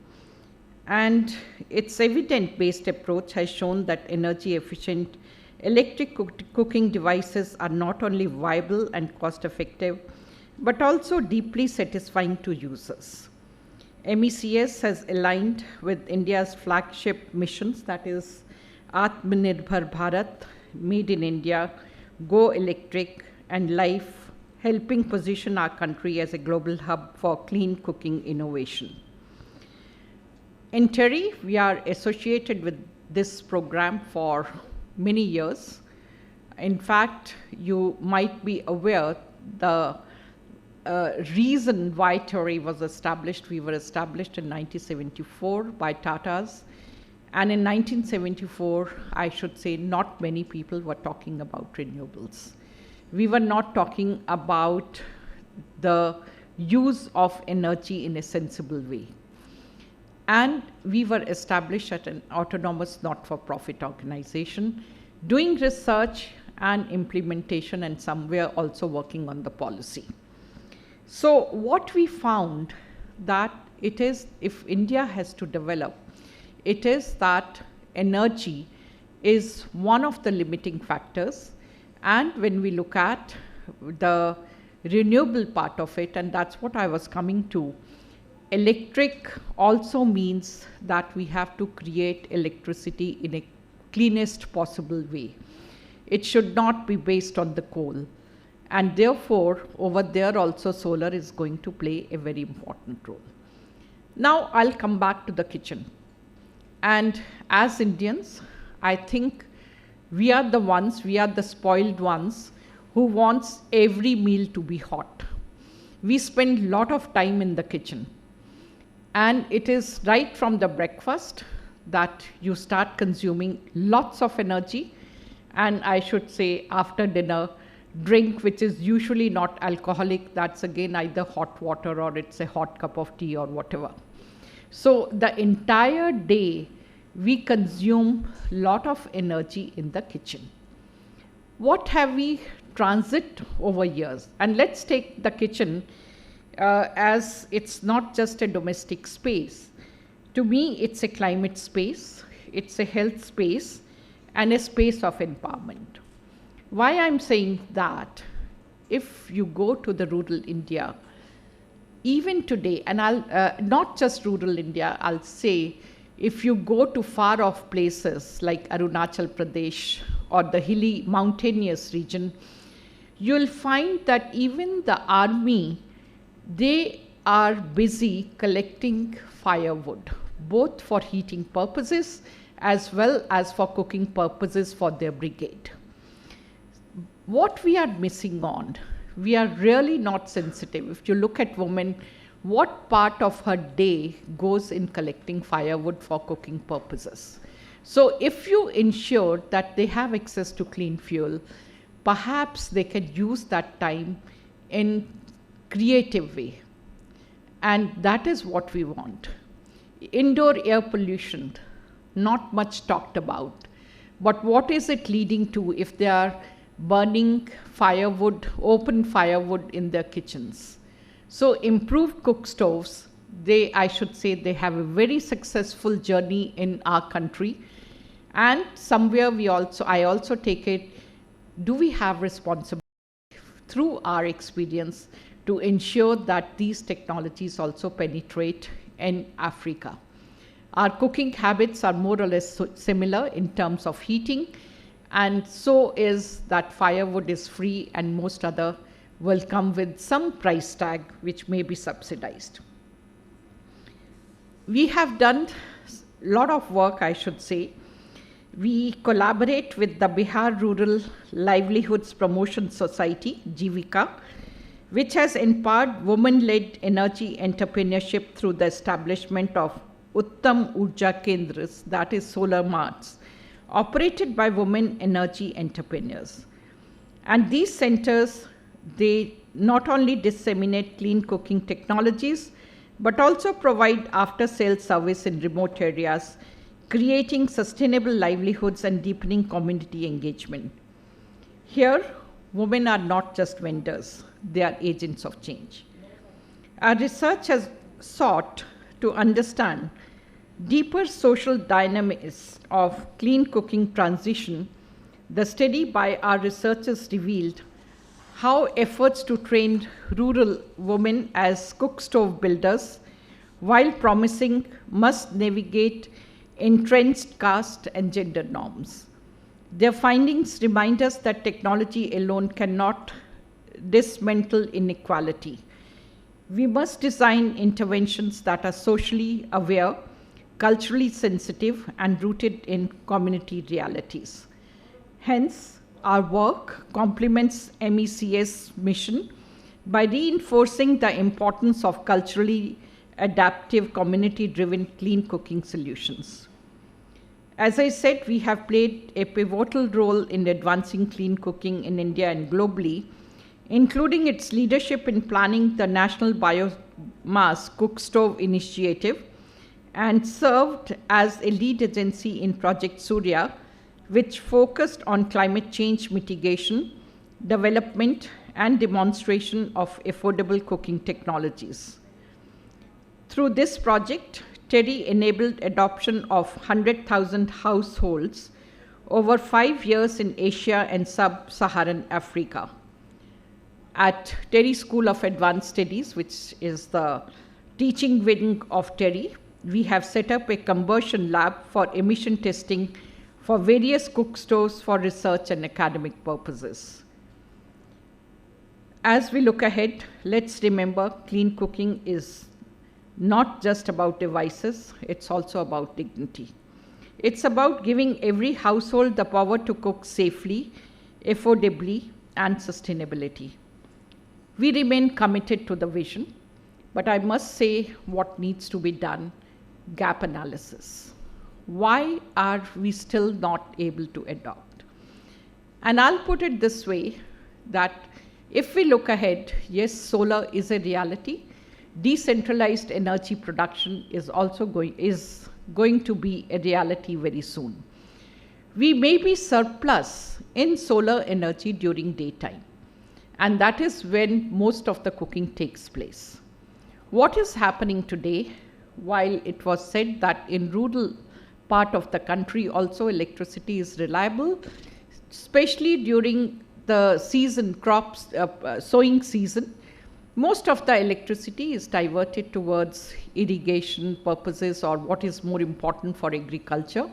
Speaker 5: and its evidence-based approach has shown that energy-efficient electric cooking devices are not only viable and cost-effective, but also deeply satisfying to users. MECS has aligned with India's flagship missions, that is Atmanirbhar Bharat, Made in India, Go Electric, and Life, helping position our country as a global hub for clean cooking innovation. In TERI, we are associated with this program for many years. In fact, you might be aware the reason why TERI was established. We were established in 1974 by Tatas, and in 1974, I should say, not many people were talking about renewables. We were not talking about the use of energy in a sensible way. And we were established at an autonomous not-for-profit organization, doing research and implementation, and somewhere also working on the policy. So what we found that it is, if India has to develop, it is that energy is one of the limiting factors. And when we look at the renewable part of it, and that's what I was coming to, electric also means that we have to create electricity in a cleanest possible way. It should not be based on the coal. And therefore, over there also solar is going to play a very important role. Now I'll come back to the kitchen. And as Indians, I think we are the spoiled ones who wants every meal to be hot. We spend a lot of time in the kitchen. And it is right from the breakfast that you start consuming lots of energy. And I should say after dinner, drink which is usually not alcoholic, that's again either hot water or it's a hot cup of tea or whatever. So the entire day we consume a lot of energy in the kitchen. What have we transit over years? And let's take the kitchen as it's not just a domestic space. To me, it's a climate space, it's a health space, and a space of empowerment. Why I'm saying that, if you go to the rural India, even today, and I'll not just rural India, I'll say if you go to far off places like Arunachal Pradesh or the hilly mountainous region, you'll find that even the army, they are busy collecting firewood, both for heating purposes as well as for cooking purposes for their brigade. What we are missing on, we are really not sensitive. If you look at women, what part of her day goes in collecting firewood for cooking purposes? So if you ensure that they have access to clean fuel, perhaps they can use that time in creative way. And that is what we want. Indoor air pollution, not much talked about. But what is it leading to if they are burning firewood, open firewood in their kitchens? So improved cook stoves, I should say they have a very successful journey in our country. And somewhere I also take it, do we have responsibility through our experience to ensure that these technologies also penetrate in Africa? Our cooking habits are more or less similar in terms of heating, and so is that firewood is free, and most other will come with some price tag which may be subsidized. We have done a lot of work, I should say. We collaborate with the Bihar Rural Livelihoods Promotion Society, Jivika, which has empowered women-led energy entrepreneurship through the establishment of Uttam Urja Kendras, that is solar marts, operated by women energy entrepreneurs. And these centers, they not only disseminate clean cooking technologies, but also provide after-sales service in remote areas, creating sustainable livelihoods and deepening community engagement. Here, women are not just vendors, they are agents of change. Our research has sought to understand deeper social dynamics of clean cooking transition. The study by our researchers revealed how efforts to train rural women as cook stove builders, while promising, must navigate entrenched caste and gender norms. Their findings remind us that technology alone cannot dismantle inequality. We must design interventions that are socially aware, culturally sensitive, and rooted in community realities. Hence, our work complements MECS mission by reinforcing the importance of culturally adaptive, community-driven clean cooking solutions. As I said, we have played a pivotal role in advancing clean cooking in India and globally, including its leadership in planning the National Biomass Cook Stove Initiative, and served as a lead agency in Project Surya, which focused on climate change mitigation, development, and demonstration of affordable cooking technologies. Through this project, TERI enabled adoption of 100,000 households over 5 years in Asia and sub-Saharan Africa. At TERI School of Advanced Studies, which is the teaching wing of TERI, we have set up a conversion lab for emission testing for various cook stoves for research and academic purposes. As we look ahead, let's remember clean cooking is not just about devices, it's also about dignity. It's about giving every household the power to cook safely, affordably, and sustainability. We remain committed to the vision, but I must say what needs to be done: gap analysis. Why are we still not able to adopt? And I'll put it this way, that if we look ahead, yes, solar is a reality. Decentralized energy production is also going to be a reality very soon. We may be surplus in solar energy during daytime, and that is when most of the cooking takes place. What is happening today, while it was said that in rural part of the country also electricity is reliable, especially during the season, sowing season, most of the electricity is diverted towards irrigation purposes or what is more important for agriculture.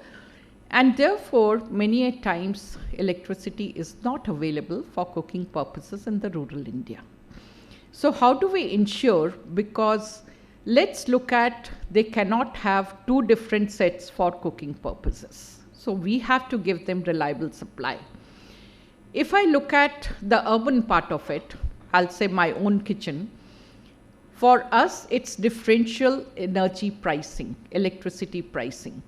Speaker 5: And therefore, many a times electricity is not available for cooking purposes in the rural India. So how do we ensure? Because let's look at, they cannot have two different sets for cooking purposes. So we have to give them reliable supply. If I look at the urban part of it, I'll say my own kitchen. For us, it's differential energy pricing, electricity pricing.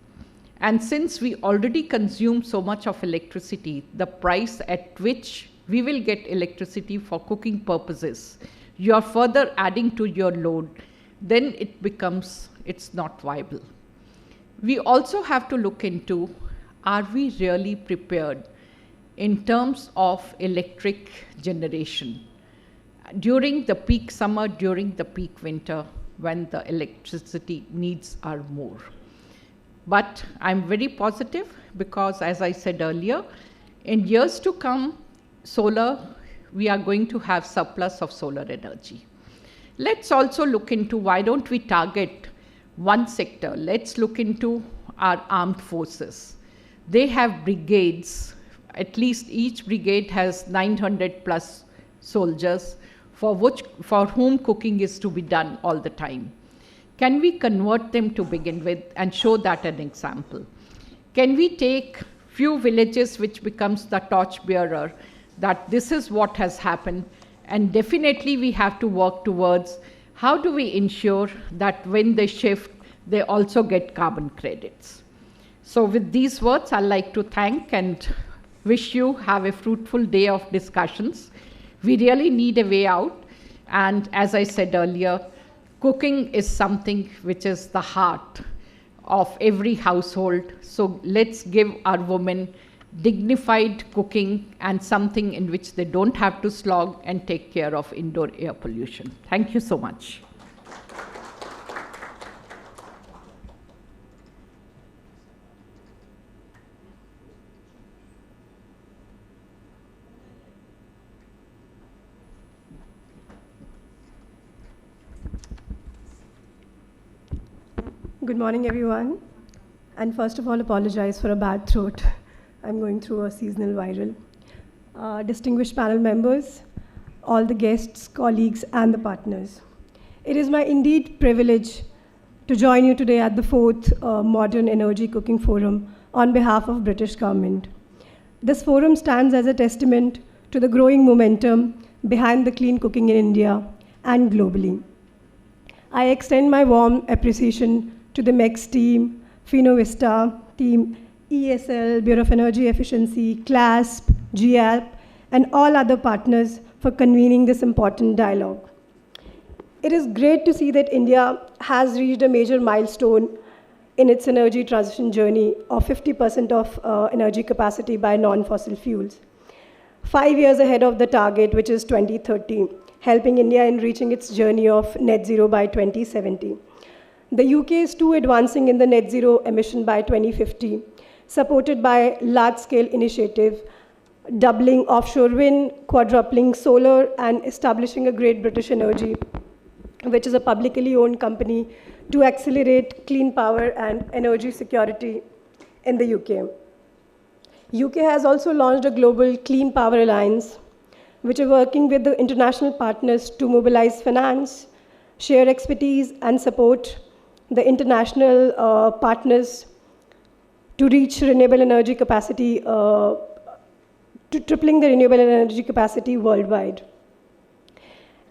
Speaker 5: And since we already consume so much of electricity, the price at which we will get electricity for cooking purposes, you are further adding to your load, then it's not viable. We also have to look into, are we really prepared in terms of electric generation during the peak summer, during the peak winter, when the electricity needs are more? But I'm very positive because, as I said earlier, in years to come, we are going to have surplus of solar energy. Let's also look into, why don't we target one sector? Let's look into our armed forces. They have brigades. At least each brigade has 900 plus soldiers for whom cooking is to be done all the time. Can we convert them to begin with and show that an example? Can we take few villages which becomes the torch bearer, that this is what has happened, and definitely we have to work towards how do we ensure that when they shift, they also get carbon credits. So with these words, I'd like to thank and wish you have a fruitful day of discussions. We really need a way out. And as I said earlier, cooking is something which is the heart of every household. So let's give our women dignified cooking and something in which they don't have to slog and take care of indoor air pollution. Thank you so much.
Speaker 6: Good morning, everyone. And first of all, apologize for a bad throat. I'm going through a seasonal viral. Distinguished panel members, all the guests, colleagues, and the partners. It is my indeed privilege to join you today at the 4th Modern Energy Cooking Forum on behalf of British government. This forum stands as a testament to the growing momentum behind the clean cooking in India and globally. I extend my warm appreciation to the MECS team, Finovista team, EESL, Bureau of Energy Efficiency, CLASP, 𝐁𝐿𝐲, and all other partners for convening this important dialogue. It is great to see that India has reached a major milestone in its energy transition journey of 50% of energy capacity by non-fossil fuels. 5 years ahead of the target, which is 2030, helping India in reaching its journey of net zero by 2070. The UK is too advancing in the net zero emission by 2050, supported by large-scale initiative, doubling offshore wind, quadrupling solar, and establishing a Great British Energy, which is a publicly owned company to accelerate clean power and energy security in the UK. UK has also launched a global Clean Power Alliance, which are working with the international partners to mobilize finance, share expertise, and support the international partners to reach renewable energy capacity, to tripling the renewable energy capacity worldwide.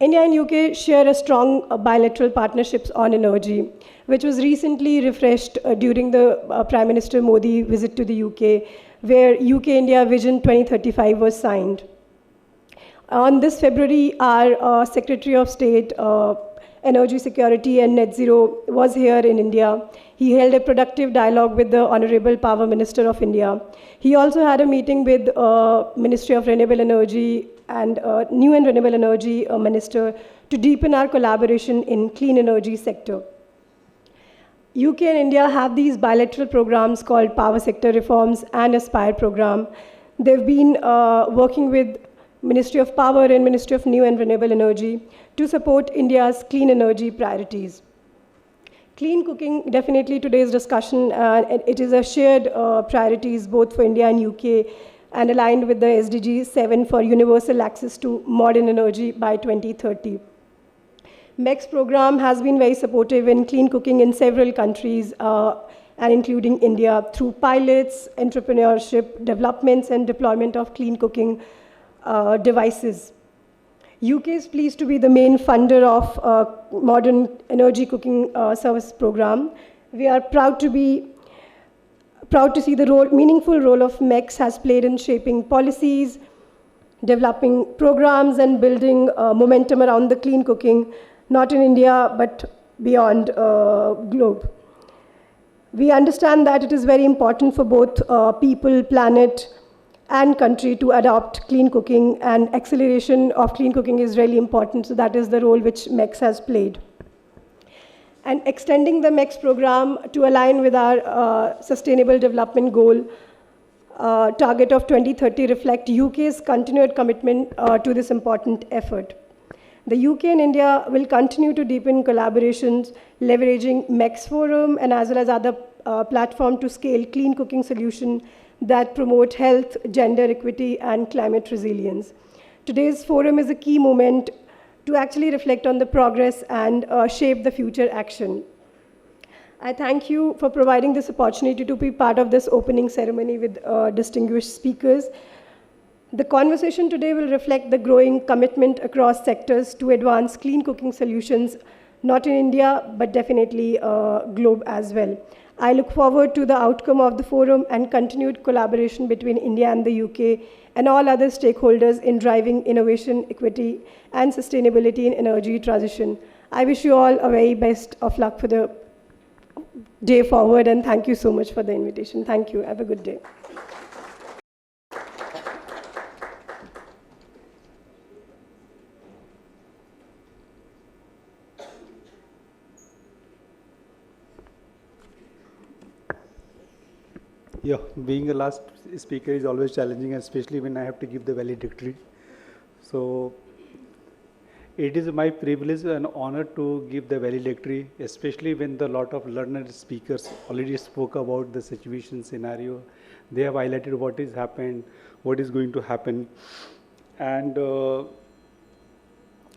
Speaker 6: India and UK share a strong bilateral partnerships on energy, which was recently refreshed during the Prime Minister Modi visit to the UK, where UK-India Vision 2035 was signed. On this February, our Secretary of State, Energy Security and Net Zero was here in India. He held a productive dialogue with the Honorable Power Minister of India. He also had a meeting with Ministry of Renewable Energy and New and Renewable Energy Minister to deepen our collaboration in clean energy sector. UK and India have these bilateral programs called Power Sector Reforms and Aspire program. They've been working with Ministry of Power and Ministry of New and Renewable Energy to support India's clean energy priorities. Clean cooking, definitely today's discussion, it is a shared priorities both for India and UK and aligned with the SDG 7 for universal access to modern energy by 2030. MECS program has been very supportive in clean cooking in several countries and including India through pilots, entrepreneurship, developments and deployment of clean cooking devices. UK is pleased to be the main funder of modern energy cooking service program. We are proud to see the meaningful role of MECS has played in shaping policies, developing programs, and building momentum around the clean cooking, not in India, but beyond globe. We understand that it is very important for both people, planet, and country to adopt clean cooking, and acceleration of clean cooking is really important. So that is the role which MECS has played. And extending the MECS program to align with our Sustainable Development Goal target of 2030 reflect UK's continued commitment to this important effort. The UK and India will continue to deepen collaborations, leveraging MECS Forum and as well as other platforms to scale clean cooking solutions that promote health, gender equity, and climate resilience. Today's forum is a key moment to actually reflect on the progress and shape the future action. I thank you for providing this opportunity to be part of this opening ceremony with distinguished speakers. The conversation today will reflect the growing commitment across sectors to advance clean cooking solutions, not in India, but definitely globe as well. I look forward to the outcome of the forum and continued collaboration between India and the UK and all other stakeholders in driving innovation, equity, and sustainability in energy transition. I wish you all a very best of luck for the day forward, and thank you so much for the invitation. Thank you. Have a good day.
Speaker 7: Yeah, being a last speaker is always challenging, especially when I have to give the valedictory. So it is my privilege and honor to give the valedictory, especially when the lot of learned speakers already spoke about the situation scenario. They have highlighted what has happened, what is going to happen. And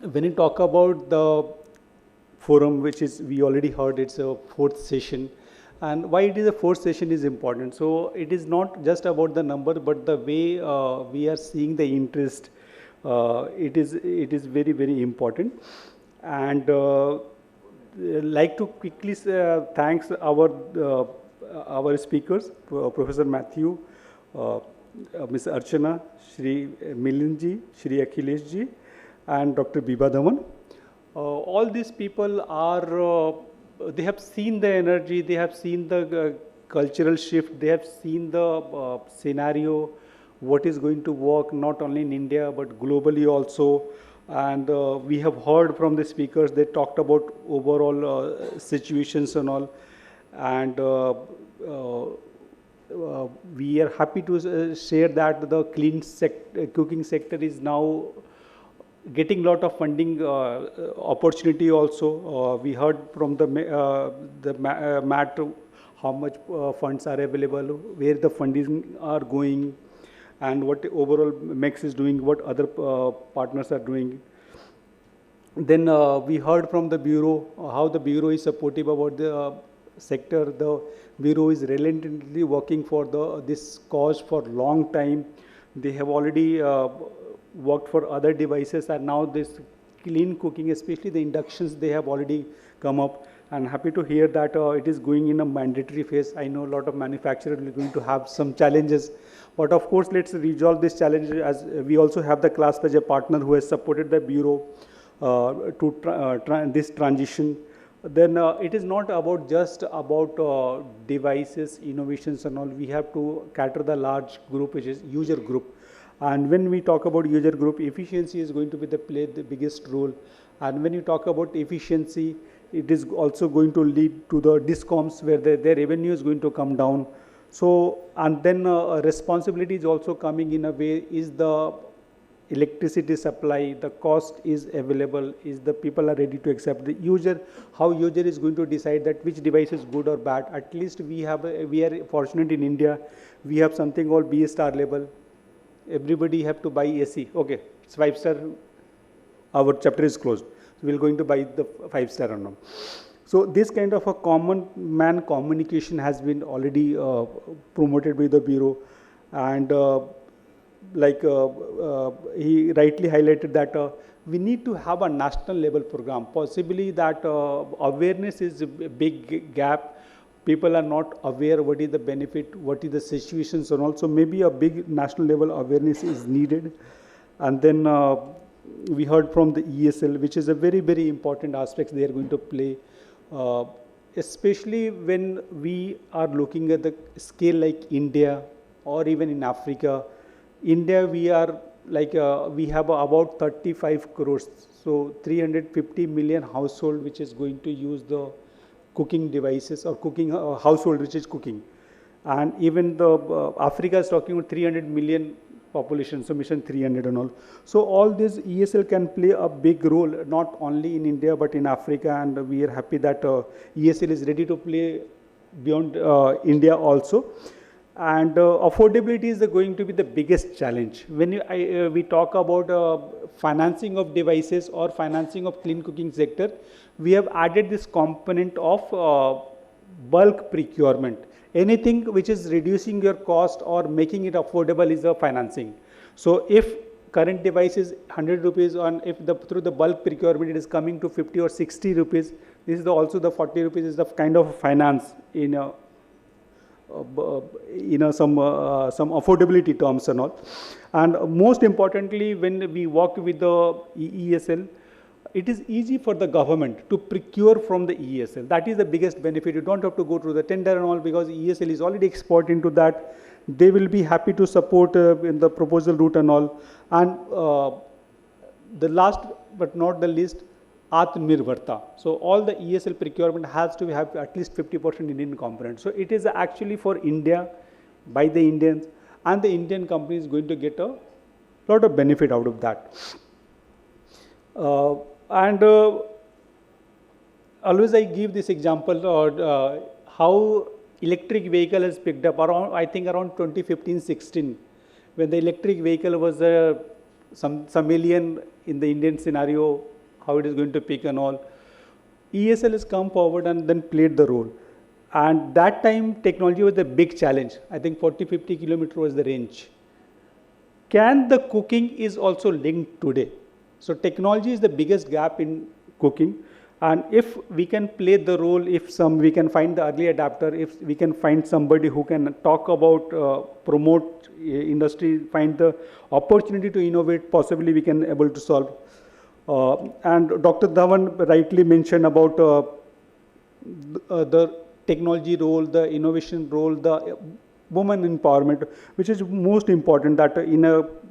Speaker 7: when you talk about the forum, which is, we already heard, it's a 4th session. And why it is a 4th session is important. So it is not just about the number, but the way we are seeing the interest. It is very, very important. And like to quickly thanks our speakers, Professor Matthew, Ms. Archana, Shri Milind Ji, Shri Akhilesh Ji, and Dr. Vibha Dhawan. All these people are, they have seen the energy, they have seen the cultural shift, they have seen the scenario, what is going to work not only in India but globally also. And we have heard from the speakers, they talked about overall situations and all. And we are happy to share that the clean cooking sector is now getting a lot of funding opportunity also. We heard from the MAT how much funds are available, where the funding are going, and what overall MECS is doing, what other partners are doing. Then we heard from the Bureau how the Bureau is supportive about the sector. The Bureau is relentlessly working for this cause for a long time. They have already worked for other devices, and now this clean cooking, especially the inductions, they have already come up. And happy to hear that it is going in a mandatory phase. I know a lot of manufacturers are going to have some challenges, but of course let's resolve this challenge, as we also have the CLASP as a partner who has supported the Bureau to this transition. Then it is not about just about devices, innovations and all. We have to cater the large group, which is user group. And when we talk about user group, efficiency is going to be play the biggest role. And when you talk about efficiency, it is also going to lead to the discoms, where their revenue is going to come down. So, and then responsibility is also coming in a way, is the electricity supply, the cost is available, is the people are ready to accept. The user, how user is going to decide that which device is good or bad. At least we are fortunate in India, we have something called B star label. Everybody have to buy AC. Okay, it's 5-star, our chapter is closed. So we're going to buy the 5-star or not. So this kind of a common man communication has been already promoted by the Bureau. And like he rightly highlighted that we need to have a national level program. Possibly that awareness is a big gap. People are not aware what is the benefit, what is the situations, and also maybe a big national level awareness is needed. And then we heard from the EESL, which is a very, very important aspect they are going to play, especially when we are looking at the scale like India or even in Africa. India, we are like, we have about 35 crores, so 350 million household which is going to use the cooking devices or cooking household which is cooking. And even the Africa is talking about 300 million population, so mission 300 and all. So all this EESL can play a big role, not only in India but in Africa, and we are happy that EESL is ready to play beyond India also. And affordability is going to be the biggest challenge. When we talk about financing of devices or financing of clean cooking sector, we have added this component of bulk procurement. Anything which is reducing your cost or making it affordable is a financing. So if current device is 100 rupees, and if through the bulk procurement it is coming to 50 or 60 rupees, this is also the 40 rupees is the kind of finance in some affordability terms and all. And most importantly, when we work with the EESL, it is easy for the government to procure from the EESL. That is the biggest benefit. You don't have to go through the tender and all, because EESL is already expert into that. They will be happy to support in the proposal route and all. And the last but not the least, Atmanirbharta. So all the EESL procurement has to have at least 50% Indian component. So it is actually for India. by the Indians, and the Indian company is going to get a lot of benefit out of that. Always I give this example how electric vehicle has picked up around, I think around 2015-16, when the electric vehicle was some alien in the Indian scenario, how it is going to pick and all. EESL has come forward and then played the role. And that time technology was a big challenge. I think 40-50 kilometer was the range. Can the cooking is also linked today? So technology is the biggest gap in cooking. And if we can play the role, if we can find the early adapter, if we can find somebody who can talk about, promote industry, find the opportunity to innovate, possibly we can able to solve. And Dr. Dhawan rightly mentioned about the technology role, the innovation role, the woman empowerment, which is most important, that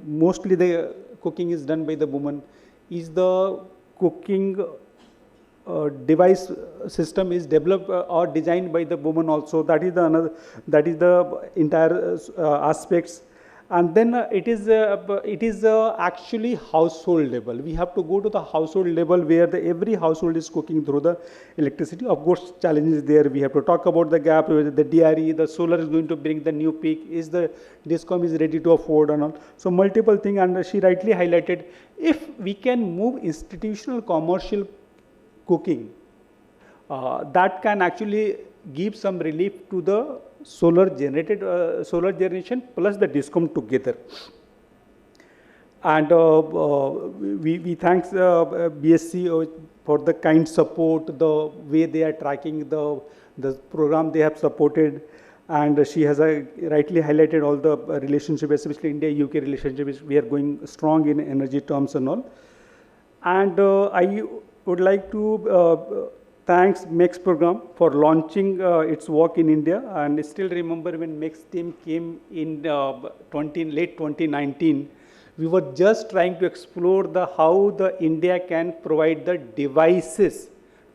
Speaker 7: mostly the cooking is done by the woman. Is the cooking device system is developed or designed by the woman also. That is the entire aspects. And then it is actually household level. We have to go to the household level where every household is cooking through the electricity. Of course, challenges there. We have to talk about the gap. The DRE, the solar is going to bring the new peak. Is the DISCOM is ready to afford and all. So multiple things. And she rightly highlighted, if we can move institutional commercial cooking, that can actually give some relief to the solar generation plus the DISCOM together. And we thank BSc for the kind support, the way they are tracking the program they have supported. And she has rightly highlighted all the relationship, especially India-UK relationship. We are going strong in energy terms and all. And I would like to thanks MECS program for launching its work in India. And I still remember when MECS team came in late 2019, we were just trying to explore how the India can provide the devices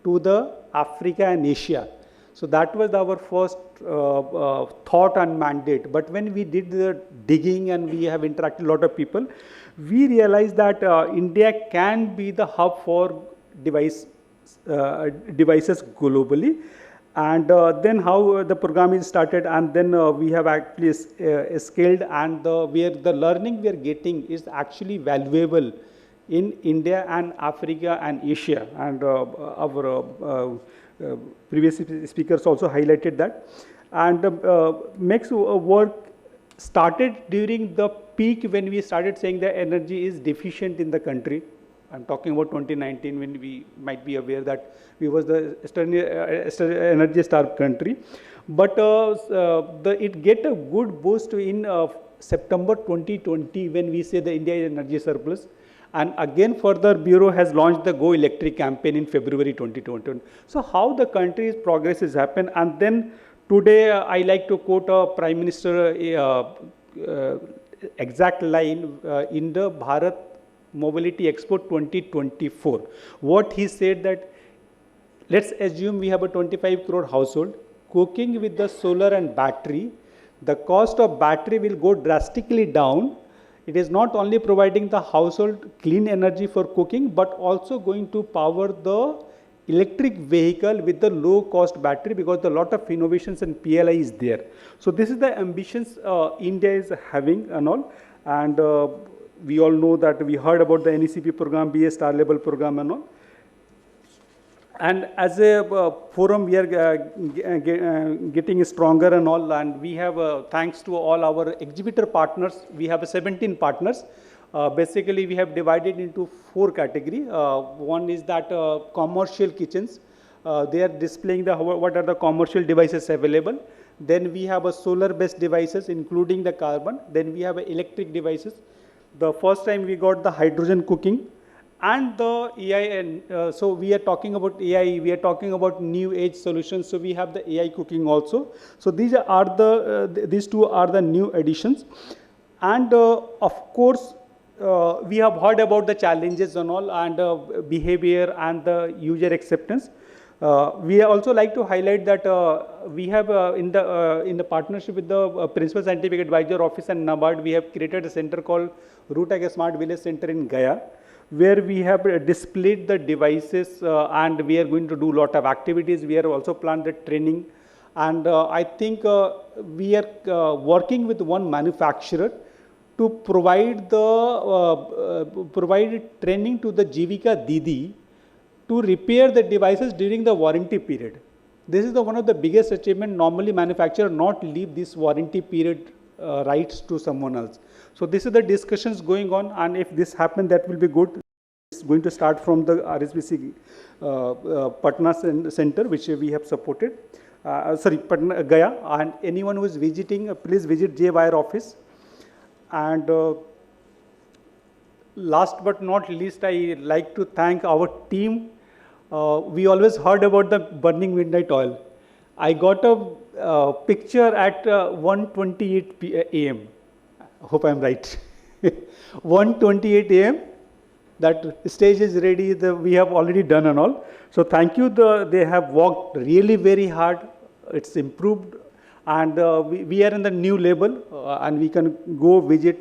Speaker 7: to the Africa and Asia. So that was our first thought and mandate. But when we did the digging and we have interacted with a lot of people, we realized that India can be the hub for devices globally. And then how the program is started, and then we have actually scaled, and where the learning we are getting is actually valuable in India and Africa and Asia. And our previous speakers also highlighted that. And MECS work started during the peak when we started saying that energy is deficient in the country. I'm talking about 2019, when we might be aware that we was the energy starved country. But it get a good boost in September 2020 when we say the India is energy surplus. And again further Bureau has launched the Go Electric campaign in February 2020. So how the country's progress has happened. And then today I like to quote a Prime Minister exact line in the Bharat Mobility Expo 2024. What he said that, let's assume we have a 25 crore household cooking with the solar and battery. The cost of battery will go drastically down. It is not only providing the household clean energy for cooking, but also going to power the electric vehicle with the low cost battery, because a lot of innovations and PLI is there. So this is the ambitions India is having and all. And we all know that we heard about the NECP program, BA Star Level program and all. And as a forum, we are getting stronger and all. And we have, thanks to all our exhibitor partners, we have 17 partners. Basically, we have divided into 4 categories. One is that commercial kitchens. They are displaying what are the commercial devices available. Then we have a solar-based devices, including the carbon. Then we have electric devices. The first time we got the hydrogen cooking and the AI. And so we are talking about AI. We are talking about new age solutions. So we have the AI cooking also. So these are these 2 are the new additions. And of course, we have heard about the challenges and all, and behavior and the user acceptance. We also like to highlight that we have in the partnership with the Principal Scientific Advisor Office and NABARD, we have created a center called RootAg Smart Village Center in Gaya, where we have displayed the devices and we are going to do a lot of activities. We are also planned the training, and I think we are working with one manufacturer to provide the provide training to the Jivika Didi to repair the devices during the warranty period. This is one of the biggest achievement. Normally manufacturer not leave this warranty period rights to someone else. So this is the discussions going on, and if this happen, that will be good. It's going to start from the RSBC Patna center, which we have supported. Patna, Gaya, and anyone who is visiting, please visit JWire office. And last but not least, I like to thank our team. We always heard about the burning midnight oil. I got a picture at 1:28 a.m. Hope I am right. 1:28 a.m. That stage is ready. We have already done and all. So thank you. They have worked really very hard. It's improved, and we are in the new label, and we can go visit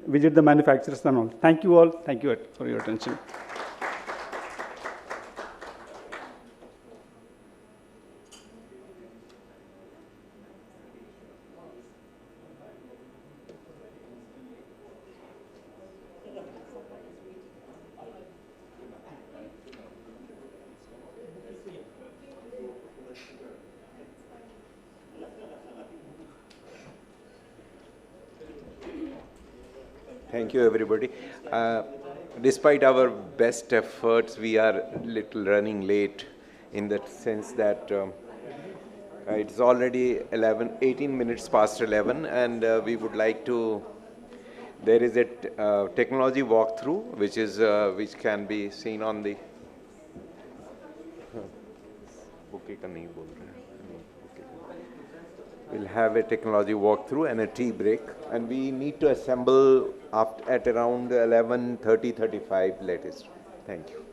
Speaker 7: the manufacturers and all. Thank you all. Thank you for your attention.
Speaker 1: Thank you, everybody. Despite our best efforts, we are a little running late in the sense that it's already 18 minutes past 11, and we would like to, there is a technology walkthrough, which can be seen on the, we'll have a technology walkthrough and a tea break, and we need to assemble at around 11:35 latest. Thank you.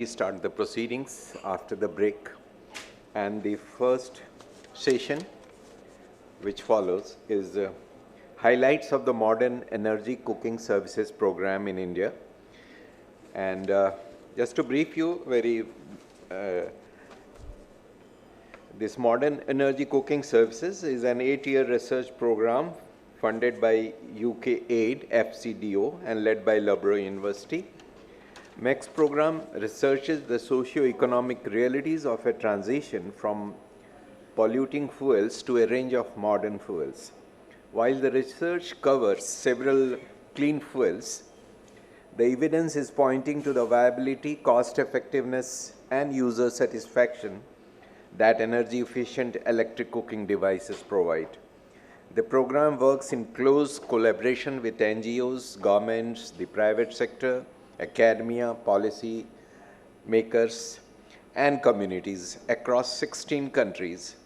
Speaker 1: We start the proceedings after the break, and the first session which follows is highlights of the modern energy cooking services program in India. And just to brief you very this modern energy cooking services is an 8-year research program funded by UK Aid, FCDO, and led by Loughborough University. MECS program researches the socio-economic realities of a transition from polluting fuels to a range of modern fuels. While the research covers several clean fuels, the evidence is pointing to the viability, cost effectiveness, and user satisfaction that energy-efficient electric cooking devices provide. The program works in close collaboration with NGOs, governments, the private sector, academia, policy makers, and communities across 16 countries.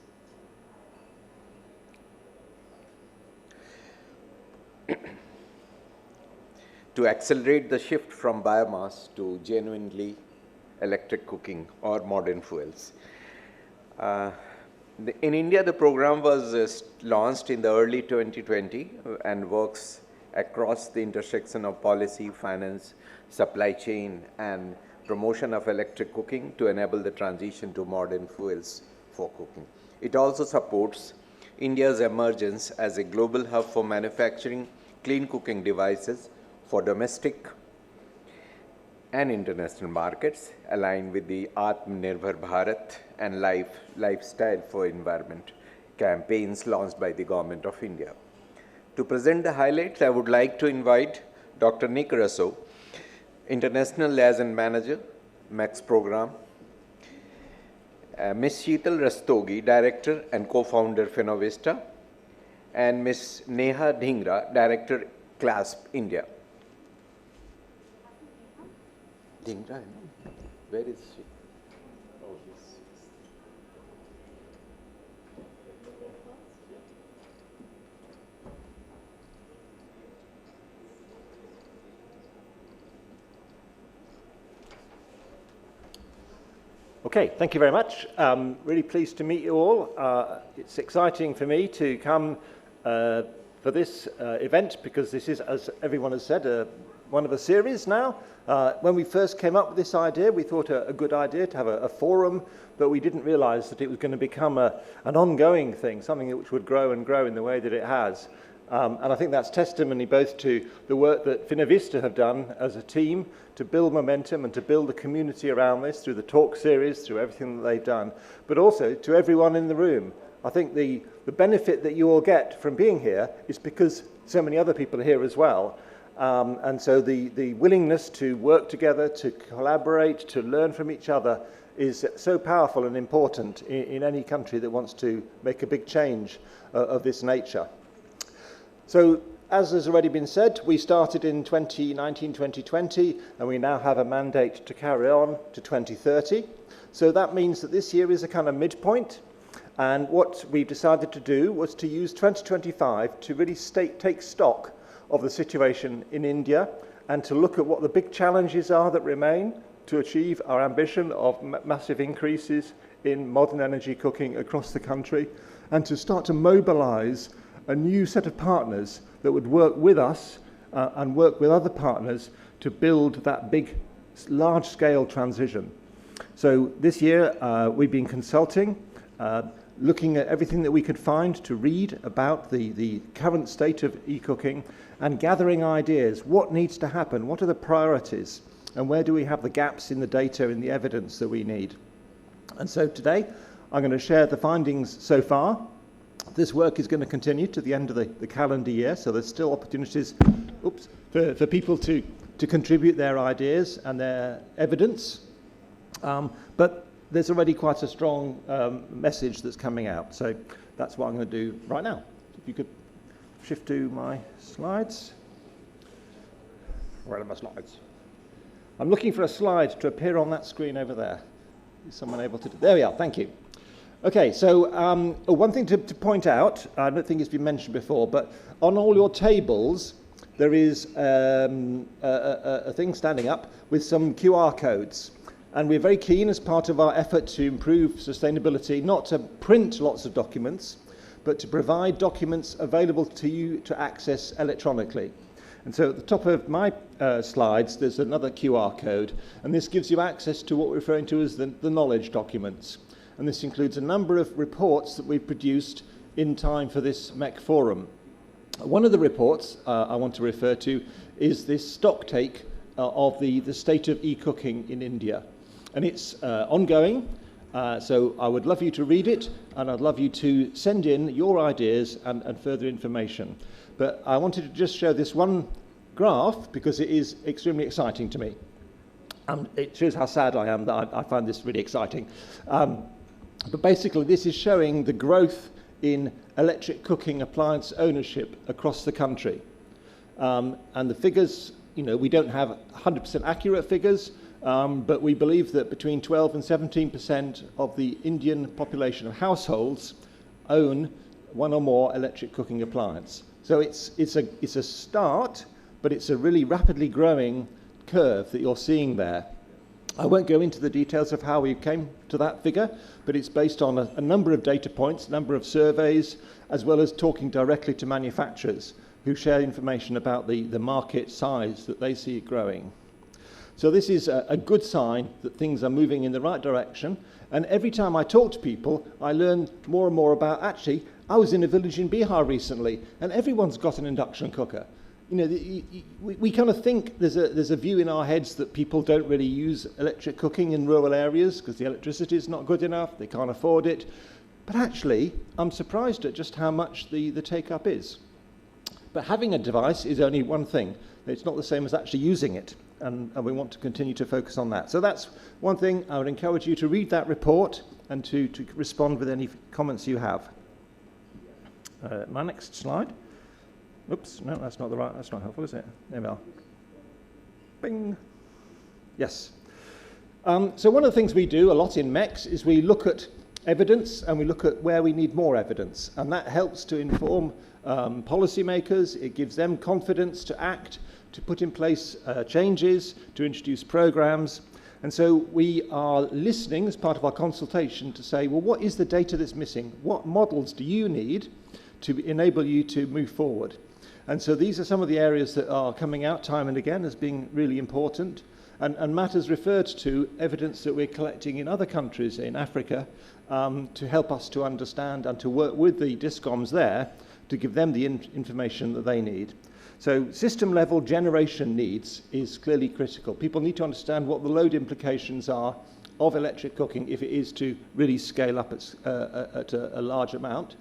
Speaker 1: To accelerate the shift from biomass to genuinely electric cooking or modern fuels. In India, the program was launched in the early 2020 and works across the intersection of policy, finance, supply chain, and promotion of electric cooking to enable the transition to modern fuels for cooking. It also supports India's emergence as a global hub for manufacturing clean cooking devices for domestic and international markets, aligned with the Atmanirbhar Bharat and lifestyle for environment campaigns launched by the Government of India. To present the highlights, I would like to invite Dr. Nick Russo, International Liaison Manager, MECS Programme, Ms. Sheetal Rastogi, Director and Co-Founder, Finovista, and Ms. Neha Dhingra, Director, CLASP, India. Dhingra, where is she? Oh, yes.
Speaker 8: Okay, thank you very much. Really pleased to meet you all. It's exciting for me to come for this event because this is, as everyone has said, one of a series now. When we first came up with this idea, we thought a good idea to have a forum, but we didn't realize that it was going to become an ongoing thing, something which would grow and grow in the way that it has. And I think that's testimony both to the work that Finovista have done as a team to build momentum and to build a community around this through the talk series, through everything that they've done, but also to everyone in the room. I think the benefit that you all get from being here is because so many other people are here as well. And so the willingness to work together, to collaborate, to learn from each other is so powerful and important in any country that wants to make a big change of this nature. So, as has already been said, we started in 2019-2020, and we now have a mandate to carry on to 2030. So that means that this year is a kind of midpoint, and what we've decided to do was to use 2025 to really take stock of the situation in India and to look at what the big challenges are that remain to achieve our ambition of massive increases in modern energy cooking across the country, and to start to mobilize a new set of partners that would work with us and work with other partners to build that big, large-scale transition. So this year we've been consulting, looking at everything that we could find to read about the current state of e-cooking and gathering ideas. What needs to happen? What are the priorities? And where do we have the gaps in the data and the evidence that we need? And so today I'm going to share the findings so far. This work is going to continue to the end of the calendar year, so there's still opportunities for people to contribute their ideas and their evidence. But there's already quite a strong message that's coming out, so that's what I'm going to do right now. If you could shift to my slides. Where are my slides? I'm looking for a slide to appear on that screen over there. Is someone able to do? There we are, thank you. Okay, so one thing to point out, I don't think it's been mentioned before, but on all your tables, there is a thing standing up with some QR codes. And we're very keen as part of our effort to improve sustainability, not to print lots of documents, but to provide documents available to you to access electronically. And so at the top of my slides, there's another QR code, and this gives you access to what we're referring to as the knowledge documents. And this includes a number of reports that we've produced in time for this MEC forum. One of the reports I want to refer to is this stocktake of the state of e-cooking in India. And it's ongoing, so I would love you to read it, and I'd love you to send in your ideas and further information. But I wanted to just show this one graph because it is extremely exciting to me. It shows how sad I am that I find this really exciting. But basically, this is showing the growth in electric cooking appliance ownership across the country. And the figures, we don't have 100% accurate figures, but we believe that between 12 and 17% of the Indian population of households own one or more electric cooking appliance. So it's a start, but it's a really rapidly growing curve that you're seeing there. I won't go into the details of how we came to that figure, but it's based on a number of data points, a number of surveys, as well as talking directly to manufacturers who share information about the market size that they see growing. So this is a good sign that things are moving in the right direction. And every time I talk to people, I learn more and more about, actually, I was in a village in Bihar recently, and everyone's got an induction cooker. We kind of think there's a view in our heads that people don't really use electric cooking in rural areas because the electricity is not good enough, they can't afford it. But actually, I'm surprised at just how much the take-up is. But having a device is only one thing. It's not the same as actually using it, and we want to continue to focus on that. So that's one thing. I would encourage you to read that report and to respond with any comments you have. My next slide. Oops, no, that's not helpful, is it? There we are. Bing. Yes. So one of the things we do a lot in MECS is we look at evidence and we look at where we need more evidence, and that helps to inform policymakers. It gives them confidence to act, to put in place changes, to introduce programs. And so we are listening as part of our consultation to say, well, what is the data that's missing? What models do you need to enable you to move forward? And so these are some of the areas that are coming out time and again as being really important. And Matt has referred to evidence that we're collecting in other countries in Africa to help us to understand and to work with the DISCOMs there to give them the information that they need. So system-level generation needs is clearly critical. People need to understand what the load implications are of electric cooking if it is to really scale up at a large amount.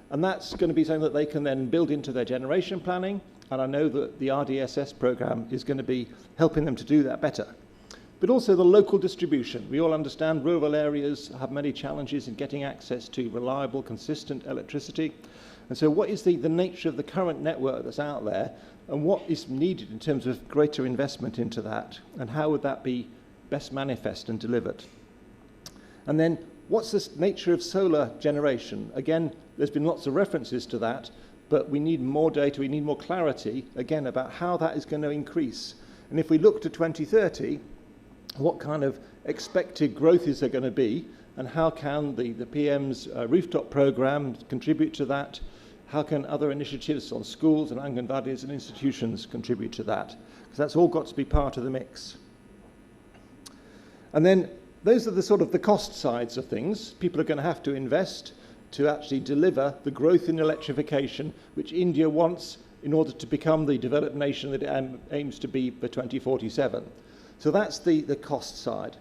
Speaker 8: And that's going to be something that they can then build into their generation planning. And I know that the RDSS program is going to be helping them to do that better. But also the local distribution. We all understand rural areas have many challenges in getting access to reliable, consistent electricity. And so what is the nature of the current network that's out there, and what is needed in terms of greater investment into that, and how would that be best manifest and delivered? And then what's the nature of solar generation? Again, there's been lots of references to that, but we need more data, we need more clarity, again, about how that is going to increase. And if we look to 2030, what kind of expected growth is there going to be, and how can the PM's rooftop program contribute to that? How can other initiatives on schools and Anganwadis and institutions contribute to that? Because that's all got to be part of the mix. And then those are the sort of the cost sides of things. People are going to have to invest to actually deliver the growth in electrification which India wants in order to become the developed nation that it aims to be by 2047. So that's the cost side.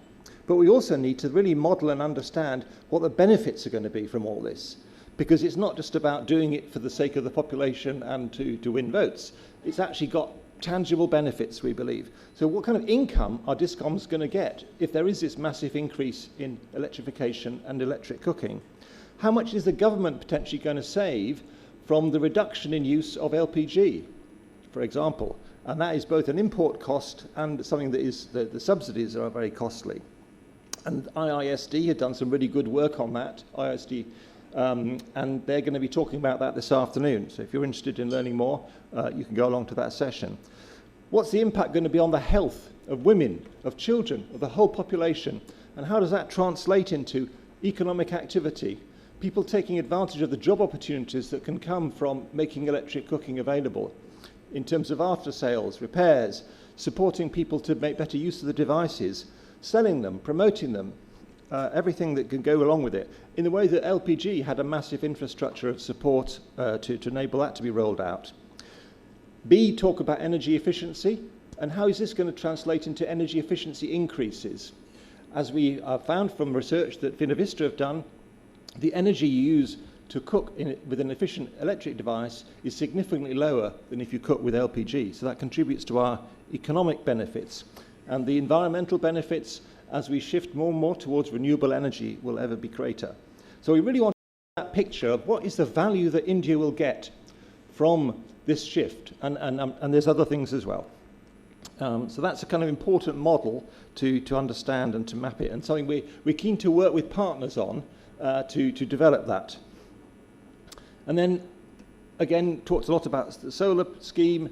Speaker 8: But we also need to really model and understand what the benefits are going to be from all this. Because it's not just about doing it for the sake of the population and to win votes. It's actually got tangible benefits, we believe. So what kind of income are DISCOMs going to get if there is this massive increase in electrification and electric cooking? How much is the government potentially going to save from the reduction in use of LPG, for example? And that is both an import cost and something that is, the subsidies are very costly. And IISD had done some really good work on that, IISD, and they're going to be talking about that this afternoon. So if you're interested in learning more, you can go along to that session. What's the impact going to be on the health of women, of children, of the whole population? And how does that translate into economic activity? People taking advantage of the job opportunities that can come from making electric cooking available in terms of after sales, repairs, supporting people to make better use of the devices, selling them, promoting them, everything that can go along with it, in the way that LPG had a massive infrastructure of support to enable that to be rolled out. B, talk about energy efficiency, and how is this going to translate into energy efficiency increases? As we found from research that Finovista have done, the energy you use to cook with an efficient electric device is significantly lower than if you cook with LPG. So that contributes to our economic benefits. And the environmental benefits, as we shift more and more towards renewable energy, will ever be greater. So we really want that picture of what is the value that India will get from this shift. And there's other things as well. So that's a kind of important model to understand and to map it, and something we're keen to work with partners on to develop that. And then, again, talked a lot about the solar scheme.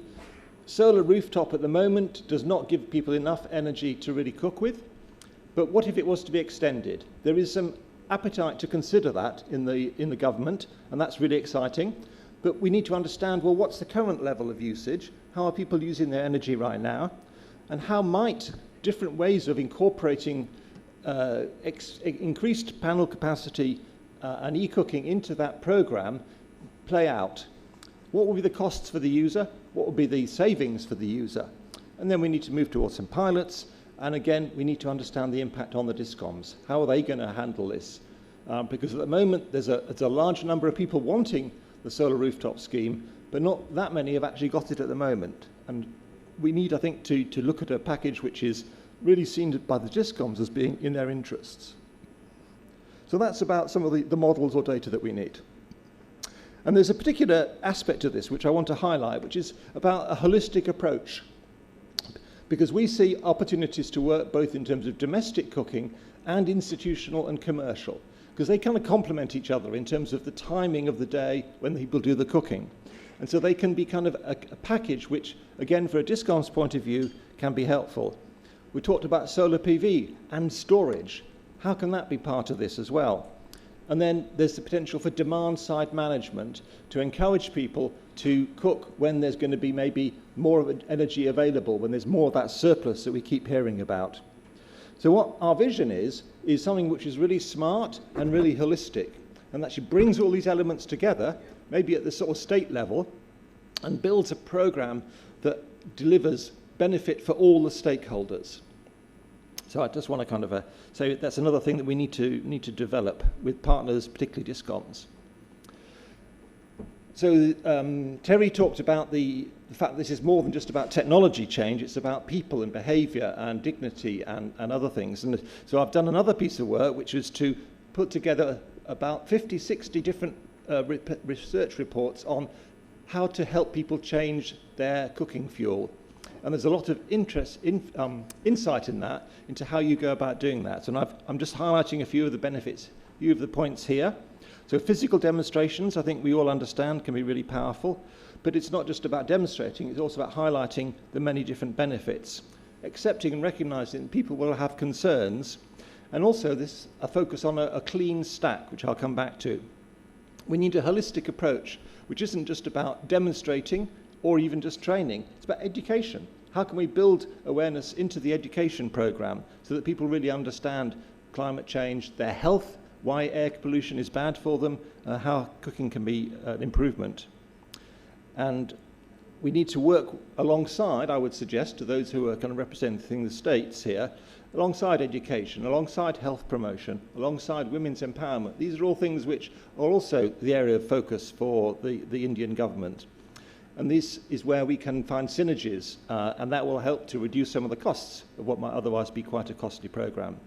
Speaker 8: Solar rooftop at the moment does not give people enough energy to really cook with. But what if it was to be extended? There is some appetite to consider that in the government, and that's really exciting. But we need to understand, well, what's the current level of usage? How are people using their energy right now? And how might different ways of incorporating increased panel capacity and e-cooking into that program play out? What will be the costs for the user? What will be the savings for the user? And then we need to move towards some pilots. And again, we need to understand the impact on the DISCOMs. How are they going to handle this? Because at the moment, there's a large number of people wanting the solar rooftop scheme, but not that many have actually got it at the moment. And we need, I think, to look at a package which is really seen by the DISCOMs as being in their interests. So that's about some of the models or data that we need. And there's a particular aspect of this which I want to highlight, which is about a holistic approach. Because we see opportunities to work both in terms of domestic cooking and institutional and commercial, because they kind of complement each other in terms of the timing of the day when people do the cooking. And so they can be kind of a package which, again, for a DISCOM's point of view, can be helpful. We talked about solar PV and storage. How can that be part of this as well? And then there's the potential for demand-side management to encourage people to cook when there's going to be maybe more of an energy available, when there's more of that surplus that we keep hearing about. So what our vision is something which is really smart and really holistic, and actually brings all these elements together, maybe at the sort of state level, and builds a program that delivers benefit for all the stakeholders. So I just want to kind of say that's another thing that we need to develop with partners, particularly DISCOMs. So TERI talked about the fact that this is more than just about technology change, it's about people and behaviour and dignity and other things. And so I've done another piece of work, which is to put together about 50, 60 different research reports on how to help people change their cooking fuel. And there's a lot of insight in that, into how you go about doing that. And I'm just highlighting a few of the benefits, a few of the points here. So physical demonstrations, I think we all understand, can be really powerful. But it's not just about demonstrating, it's also about highlighting the many different benefits. Accepting and recognising that people will have concerns. And also a focus on a clean stack, which I'll come back to. We need a holistic approach, which isn't just about demonstrating or even just training. It's about education. How can we build awareness into the education program so that people really understand climate change, their health, why air pollution is bad for them, how cooking can be an improvement. And we need to work alongside, I would suggest, to those who are kind of representing the states here, alongside education, alongside health promotion, alongside women's empowerment. These are all things which are also the area of focus for the Indian government. And this is where we can find synergies, and that will help to reduce some of the costs of what might otherwise be quite a costly program.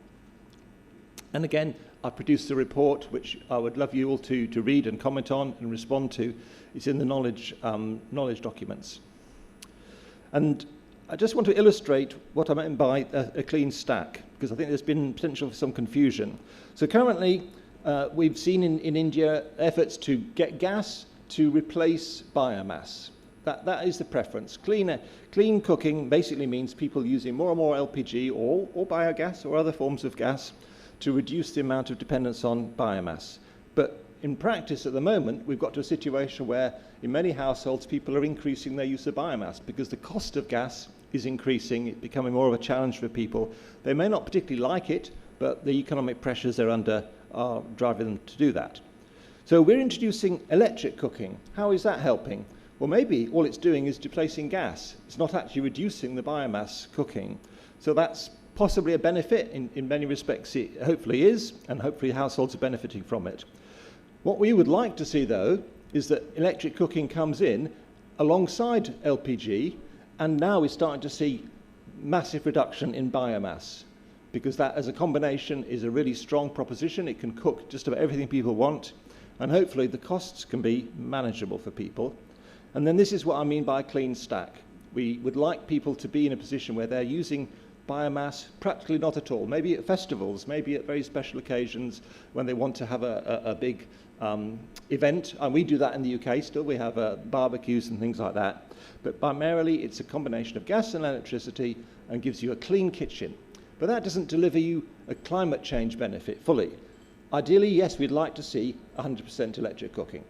Speaker 8: And again, I produced a report which I would love you all to read and comment on and respond to. It's in the knowledge documents. And I just want to illustrate what I meant by a clean stack, because I think there's been potential for some confusion. So currently, we've seen in India efforts to get gas to replace biomass. That is the preference. Clean cooking basically means people using more and more LPG or biogas or other forms of gas to reduce the amount of dependence on biomass. But in practice at the moment, we've got to a situation where in many households people are increasing their use of biomass because the cost of gas is increasing, it's becoming more of a challenge for people. They may not particularly like it, but the economic pressures they're under are driving them to do that. So we're introducing electric cooking. How is that helping? Well, maybe all it's doing is displacing gas. It's not actually reducing the biomass cooking. So that's possibly a benefit. In many respects it hopefully is, and hopefully households are benefiting from it. What we would like to see, though, is that electric cooking comes in alongside LPG, and now we're starting to see massive reduction in biomass, because that as a combination is a really strong proposition. It can cook just about everything people want, and hopefully the costs can be manageable for people. And then this is what I mean by a clean stack. We would like people to be in a position where they're using biomass practically not at all, maybe at festivals, maybe at very special occasions when they want to have a big event. And we do that in the UK still. We have barbecues and things like that. But primarily it's a combination of gas and electricity and gives you a clean kitchen. But that doesn't deliver you a climate change benefit fully. Ideally, yes, we'd like to see 100% electric cooking.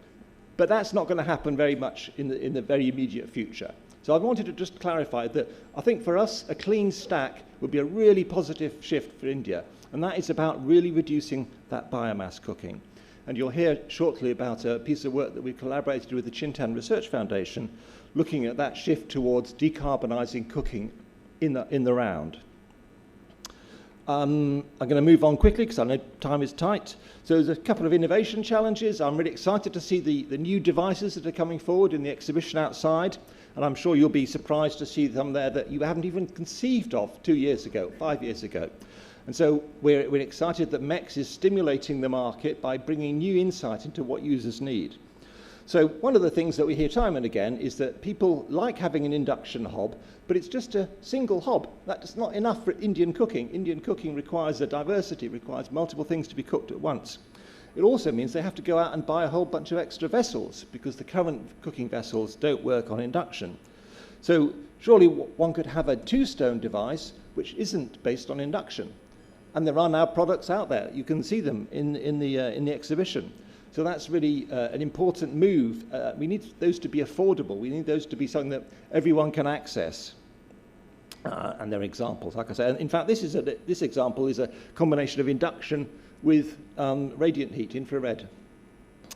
Speaker 8: But that's not going to happen very much in the very immediate future. So I wanted to just clarify that I think for us, a clean stack would be a really positive shift for India. And that is about really reducing that biomass cooking. And you'll hear shortly about a piece of work that we collaborated with the Chintan Research Foundation, looking at that shift towards decarbonising cooking in the round. I'm going to move on quickly because I know time is tight. So there's a couple of innovation challenges. I'm really excited to see the new devices that are coming forward in the exhibition outside. And I'm sure you'll be surprised to see them there that you haven't even conceived of 2 years ago, 5 years ago. And so we're excited that MECS is stimulating the market by bringing new insight into what users need. So one of the things that we hear time and again is that people like having an induction hob, but it's just a single hob. That's not enough for Indian cooking. Indian cooking requires a diversity, requires multiple things to be cooked at once. It also means they have to go out and buy a whole bunch of extra vessels because the current cooking vessels don't work on induction. So surely one could have a two-stone device which isn't based on induction. And there are now products out there. You can see them in the exhibition. So that's really an important move. We need those to be affordable. We need those to be something that everyone can access. And there are examples, like I said. In fact, this example is a combination of induction with radiant heat, infrared.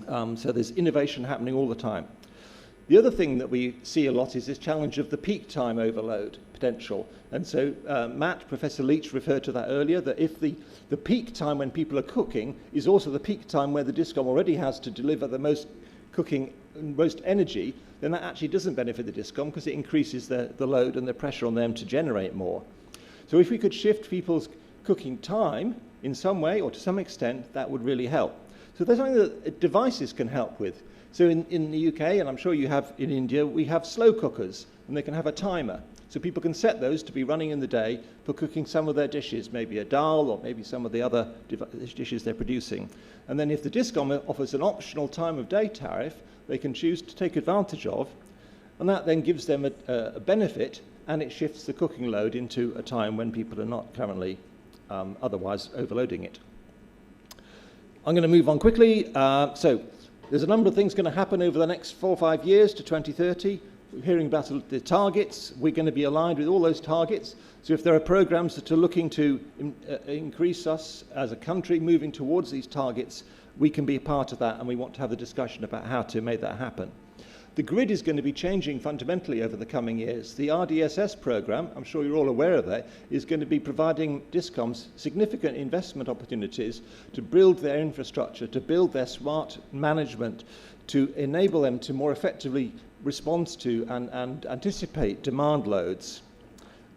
Speaker 8: So there's innovation happening all the time. The other thing that we see a lot is this challenge of the peak time overload potential. And so Professor Leach referred to that earlier, that if the peak time when people are cooking is also the peak time where the DISCOM already has to deliver the most cooking and most energy, then that actually doesn't benefit the DISCOM because it increases the load and the pressure on them to generate more. So if we could shift people's cooking time in some way or to some extent, that would really help. So there's something that devices can help with. So in the UK, and I'm sure you have in India, we have slow cookers, and they can have a timer. So people can set those to be running in the day for cooking some of their dishes, maybe a dal or maybe some of the other dishes they're producing. And then if the DISCOM offers an optional time of day tariff, they can choose to take advantage of, and that then gives them a benefit, and it shifts the cooking load into a time when people are not currently otherwise overloading it. I'm going to move on quickly. So there's a number of things going to happen over the next 4 or 5 years to 2030. We're hearing about the targets. We're going to be aligned with all those targets. So if there are programs that are looking to increase us as a country moving towards these targets, we can be a part of that, and we want to have the discussion about how to make that happen. The grid is going to be changing fundamentally over the coming years. The RDSS program, I'm sure you're all aware of that, is going to be providing DISCOMs significant investment opportunities to build their infrastructure, to build their smart management, to enable them to more effectively respond to and anticipate demand loads.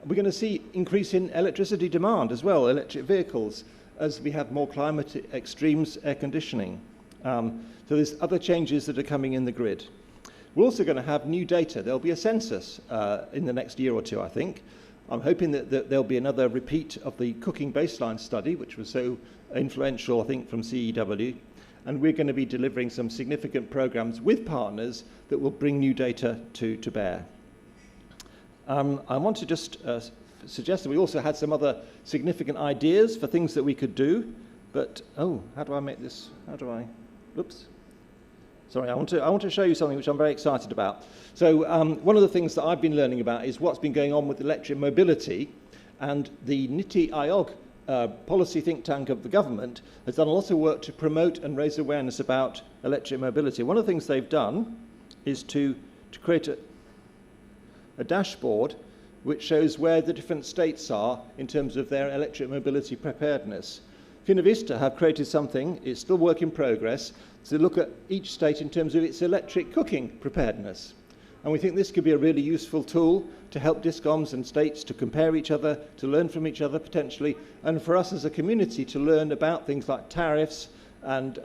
Speaker 8: We're going to see increase in electricity demand as well, electric vehicles, as we have more climate extremes, air conditioning. So there's other changes that are coming in the grid. We're also going to have new data. There'll be a census in the next year or two, I think. I'm hoping that there'll be another repeat of the cooking baseline study, which was so influential, I think, from CEW. And we're going to be delivering some significant programs with partners that will bring new data to bear. I want to just suggest that we also had some other significant ideas for things that we could do. But, oh, how do I make this? How do I? Oops. Sorry, I want to show you something which I'm very excited about. So one of the things that I've been learning about is what's been going on with electric mobility, and the NITI Aayog policy think tank of the government has done a lot of work to promote and raise awareness about electric mobility. One of the things they've done is to create a dashboard which shows where the different states are in terms of their electric mobility preparedness. Finovista have created something, it's still work in progress, to look at each state in terms of its electric cooking preparedness. And we think this could be a really useful tool to help DISCOMs and states to compare each other, to learn from each other potentially, and for us as a community to learn about things like tariffs and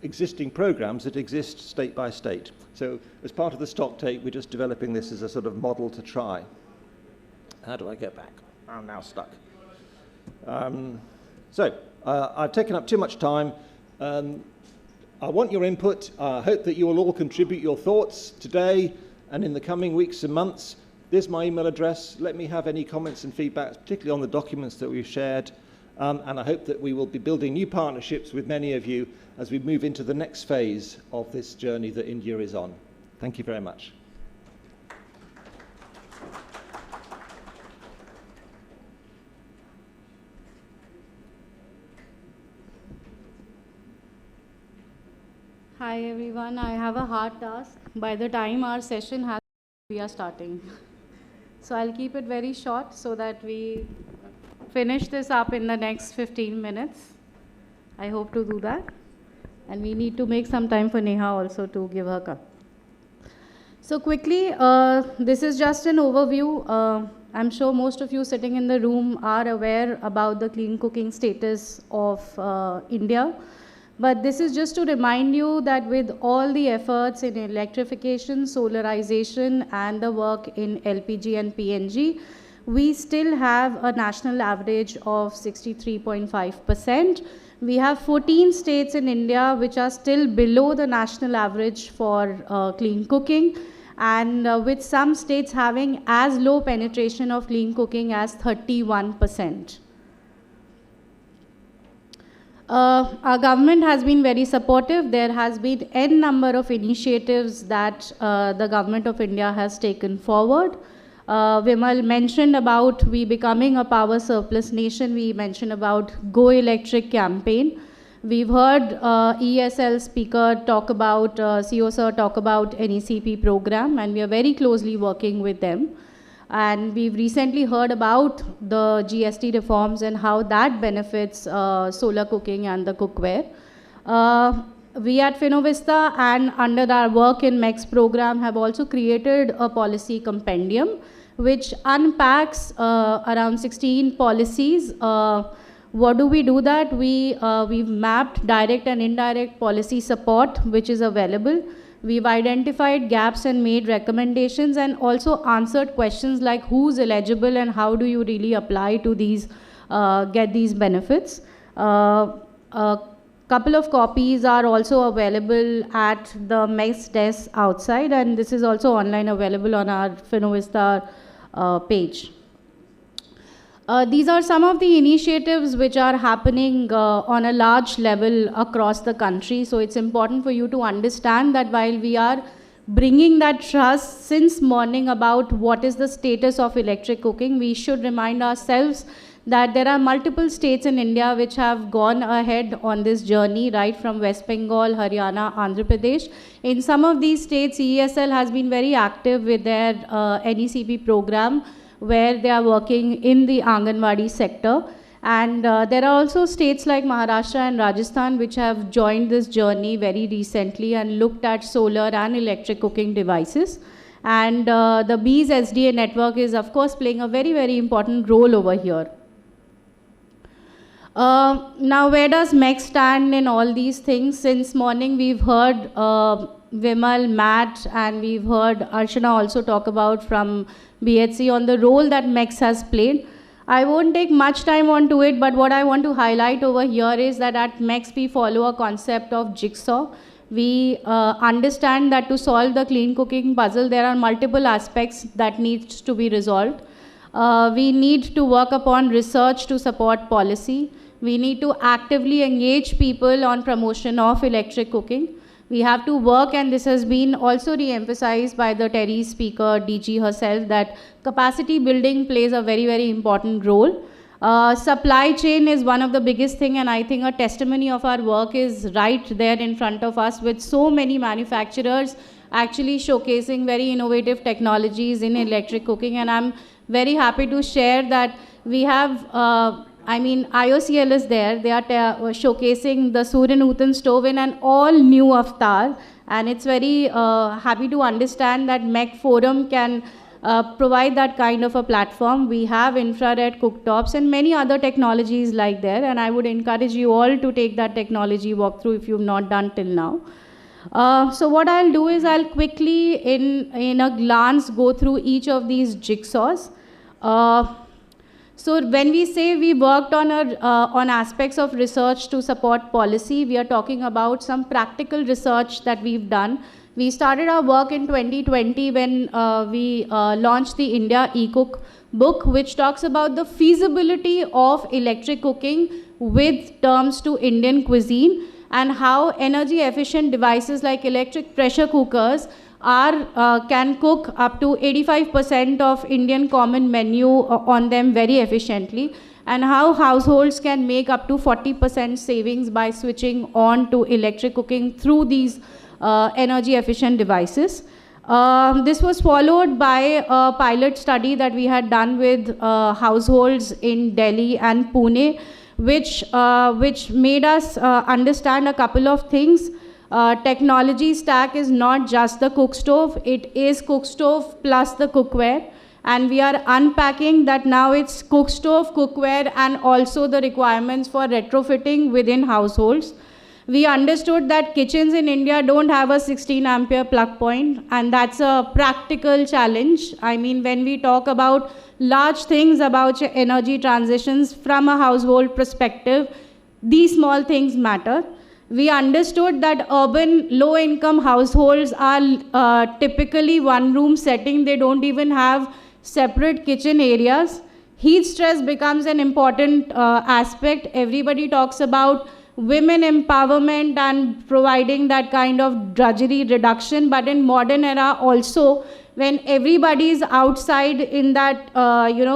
Speaker 8: existing programs that exist state by state. So as part of the stocktake, we're just developing this as a sort of model to try. How do I get back? I'm now stuck. I've taken up too much time. I want your input. I hope that you will all contribute your thoughts today and in the coming weeks and months. There's my email address. Let me have any comments and feedback, particularly on the documents that we've shared. And I hope that we will be building new partnerships with many of you as we move into the next phase of this journey that India is on. Thank you very much.
Speaker 9: Hi everyone, I have a hard task. By the time our session has, we are starting. So I'll keep it very short so that we finish this up in the next 15 minutes. I hope to do that. And we need to make some time for Neha also to give her cup. So quickly, this is just an overview. I'm sure most of you sitting in the room are aware about the clean cooking status of India. But this is just to remind you that with all the efforts in electrification, solarization, and the work in LPG and PNG, we still have a national average of 63.5%. We have 14 states in India which are still below the national average for clean cooking. and with some states having as low penetration of clean cooking as 31%. Our government has been very supportive. There has been n number of initiatives that the Government of India has taken forward. Vimal mentioned about we becoming a power surplus nation. We mentioned about Go Electric campaign. We've heard EESL speaker talk about, CEO sir talk about NECP program, and we are very closely working with them. And we've recently heard about the GST reforms and how that benefits solar cooking and the cookware. We at Finovista and under our work in MECS program have also created a policy compendium which unpacks around 16 policies. What do we do that? We've mapped direct and indirect policy support which is available. We've identified gaps and made recommendations and also answered questions like who's eligible and how do you really apply to these, get these benefits. Couple of copies are also available at the MECS desk outside, and this is also online available on our Finovista page. These are some of the initiatives which are happening on a large level across the country. So it's important for you to understand that while we are bringing that trust since morning about what is the status of electric cooking, we should remind ourselves that there are multiple states in India which have gone ahead on this journey, right from West Bengal, Haryana, Andhra Pradesh. In some of these states, EESL has been very active with their NECP program, where they are working in the Anganwadi sector. And there are also states like Maharashtra and Rajasthan which have joined this journey very recently and looked at solar and electric cooking devices. And the BEES SDA network is of course playing a very, very important role over here. Now where does MECS stand in all these things? Since morning we've heard Vimal, Matt, and we've heard Archana also talk about from BHC on the role that MECS has played. I won't take much time onto it, but what I want to highlight over here is that at MECS we follow a concept of jigsaw. We understand that to solve the clean cooking puzzle, there are multiple aspects that needs to be resolved. We need to work upon research to support policy. We need to actively engage people on promotion of electric cooking. We have to work, and this has been also re-emphasized by the TERI speaker, DG herself, that capacity building plays a very, very important role. Supply chain is one of the biggest thing, and I think a testimony of our work is right there in front of us with so many manufacturers actually showcasing very innovative technologies in electric cooking. And I'm very happy to share that we have IOCL is there. They are showcasing the Surya Nutan stove in an all-new avatar, and it's very happy to understand that MEC Forum can provide that kind of a platform. We have infrared cooktops and many other technologies like there, and I would encourage you all to take that technology walkthrough if you've not done till now. So what I'll do is I'll quickly, in a glance, go through each of these jigsaws. So when we say we worked on aspects of research to support policy, we are talking about some practical research that we've done. We started our work in 2020 when we launched the India eCook book, which talks about the feasibility of electric cooking with terms to Indian cuisine and how energy efficient devices like electric pressure cookers can cook up to 85% of Indian common menu on them very efficiently, and how households can make up to 40% savings by switching on to electric cooking through these energy efficient devices. This was followed by a pilot study that we had done with households in Delhi and Pune, which made us understand a couple of things. Technology stack is not just the cook stove, it is cook stove plus the cookware, and we are unpacking that now it's cook stove, cookware, and also the requirements for retrofitting within households. We understood that kitchens in India don't have a 16 ampere plug point, and that's a practical challenge. I mean, when we talk about large things about energy transitions from a household perspective, these small things matter. we understood that urban low-income households are typically one-room setting. They don't even have separate kitchen areas. Heat stress becomes an important aspect. Everybody talks about women empowerment and providing that kind of drudgery reduction, but in modern era also, when everybody is outside in that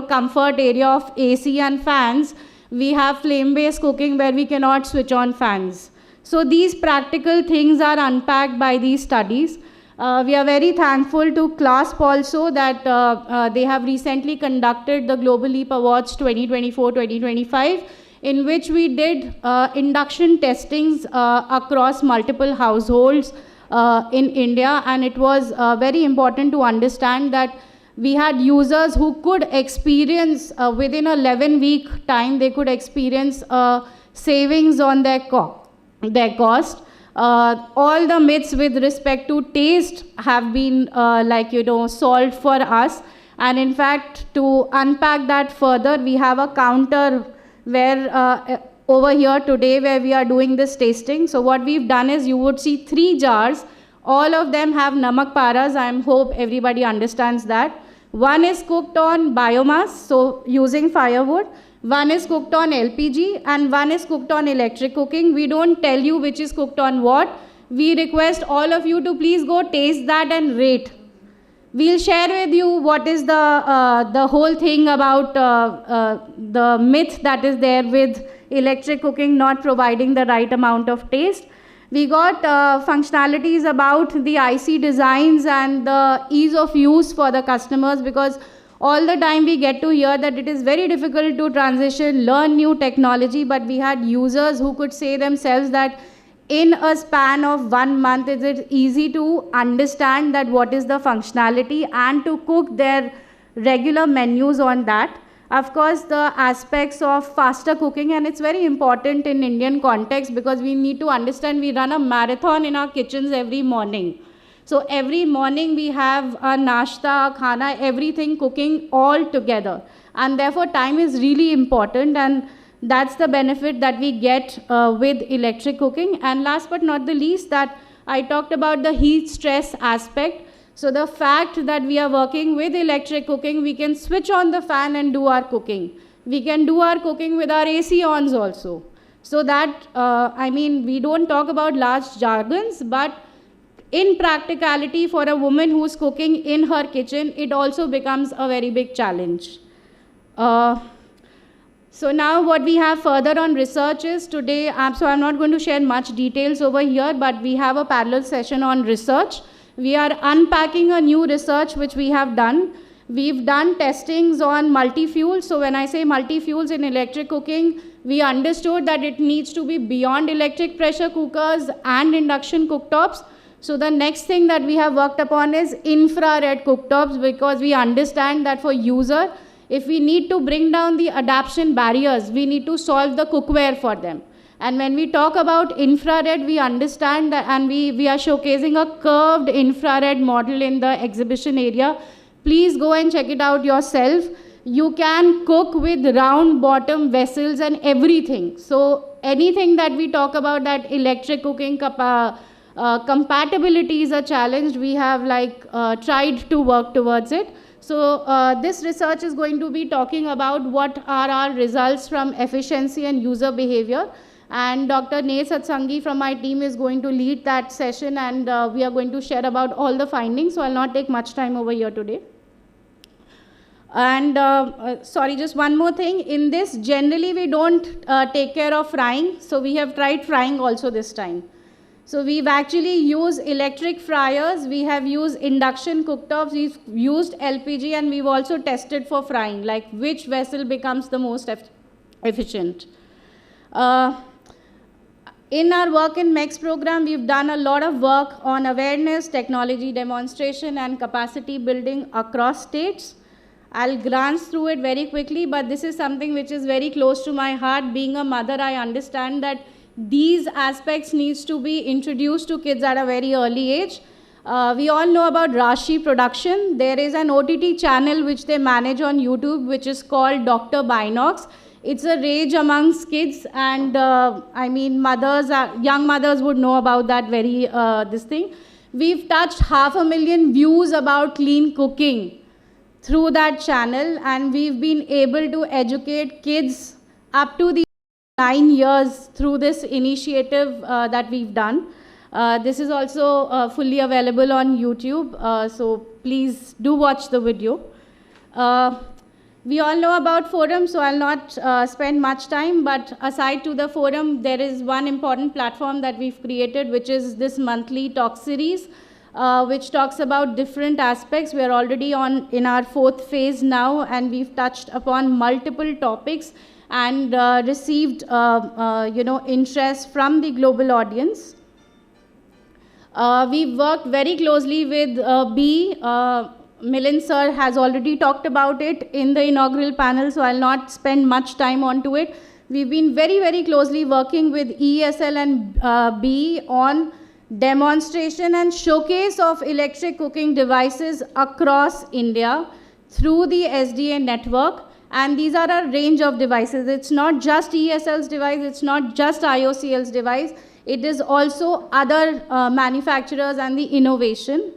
Speaker 9: comfort area of AC and fans, we have flame-based cooking where we cannot switch on fans. So these practical things are unpacked by these studies. We are very thankful to CLASP also that they have recently conducted the Global Leap Awards 2024-2025, in which we did induction testings across multiple households in India, and it was very important to understand that we had users who could experience within 11-week time, they could experience savings on their cost. All the myths with respect to taste have been solved for us, and in fact to unpack that further, we have a counter where over here today where we are doing this tasting. So what we've done is you would see 3 jars. All of them have namak paras. I hope everybody understands that. One is cooked on biomass, so using firewood. One is cooked on LPG and one is cooked on electric cooking. We don't tell you which is cooked on what. We request all of you to please go taste that and rate. We'll share with you what is the whole thing about the myth that is there with electric cooking not providing the right amount of taste. We got functionalities about the IC designs and the ease of use for the customers, because all the time we get to hear that it is very difficult to transition, learn new technology, but we had users who could say themselves that in a span of 1 month, is it easy to understand that what is the functionality and to cook their regular menus on that. Of course, the aspects of faster cooking, and it's very important in Indian context because we need to understand we run a marathon in our kitchens every morning. So every morning we have a nashta, khana, everything cooking all together. And therefore time is really important, and that's the benefit that we get with electric cooking. And last but not the least, that I talked about the heat stress aspect. So the fact that we are working with electric cooking, we can switch on the fan and do our cooking. We can do our cooking with our AC ons also. So that, we don't talk about large jargons, but in practicality for a woman who's cooking in her kitchen, it also becomes a very big challenge. So now what we have further on research is today, so I'm not going to share much details over here, but we have a parallel session on research. We are unpacking a new research which we have done. We've done testings on multi-fuels. So when I say multi-fuels in electric cooking, we understood that it needs to be beyond electric pressure cookers and induction cooktops. So the next thing that we have worked upon is infrared cooktops, because we understand that for user, if we need to bring down the adaptation barriers, we need to solve the cookware for them. And when we talk about infrared, we understand that, and we are showcasing a curved infrared model in the exhibition area. Please go and check it out yourself. You can cook with round bottom vessels and everything. So anything that we talk about that electric cooking compatibility is a challenge, we have tried to work towards it. So this research is going to be talking about what are our results from efficiency and user behavior. And Dr. Nate Satsangi from my team is going to lead that session, and we are going to share about all the findings. So I'll not take much time over here today. And sorry, just one more thing. In this, generally we don't take care of frying. So we have tried frying also this time. So we've actually used electric fryers, we have used induction cooktops, we've used LPG, and we've also tested for frying, like which vessel becomes the most efficient. In our work in MECS program, we've done a lot of work on awareness, technology demonstration, and capacity building across states. I'll glance through it very quickly, but this is something which is very close to my heart. Being a mother, I understand that these aspects needs to be introduced to kids at a very early age. We all know about Rashi Production. There is an OTT channel which they manage on YouTube, which is called Dr. Binox. it's a rage amongst kids, and I mean, mothers, young mothers would know about that very, this thing. We've touched 500,000 views about clean cooking through that channel, and we've been able to educate kids up to the 9 years through this initiative that we've done. This is also fully available on YouTube, so please do watch the video. We all know about forum, so I'll not spend much time, but aside to the forum, there is one important platform that we've created, which is this monthly talk series, which talks about different aspects. We are already in our 4th phase now, and we've touched upon multiple topics and received interest from the global audience. We've worked very closely with B. Milind sir has already talked about it in the inaugural panel, so I'll not spend much time onto it. We've been very, very closely working with EESL and B on demonstration and showcase of electric cooking devices across India through the SDA network. And these are a range of devices. It's not just EESL's device, it's not just IOCL's device, it is also other manufacturers and the innovation.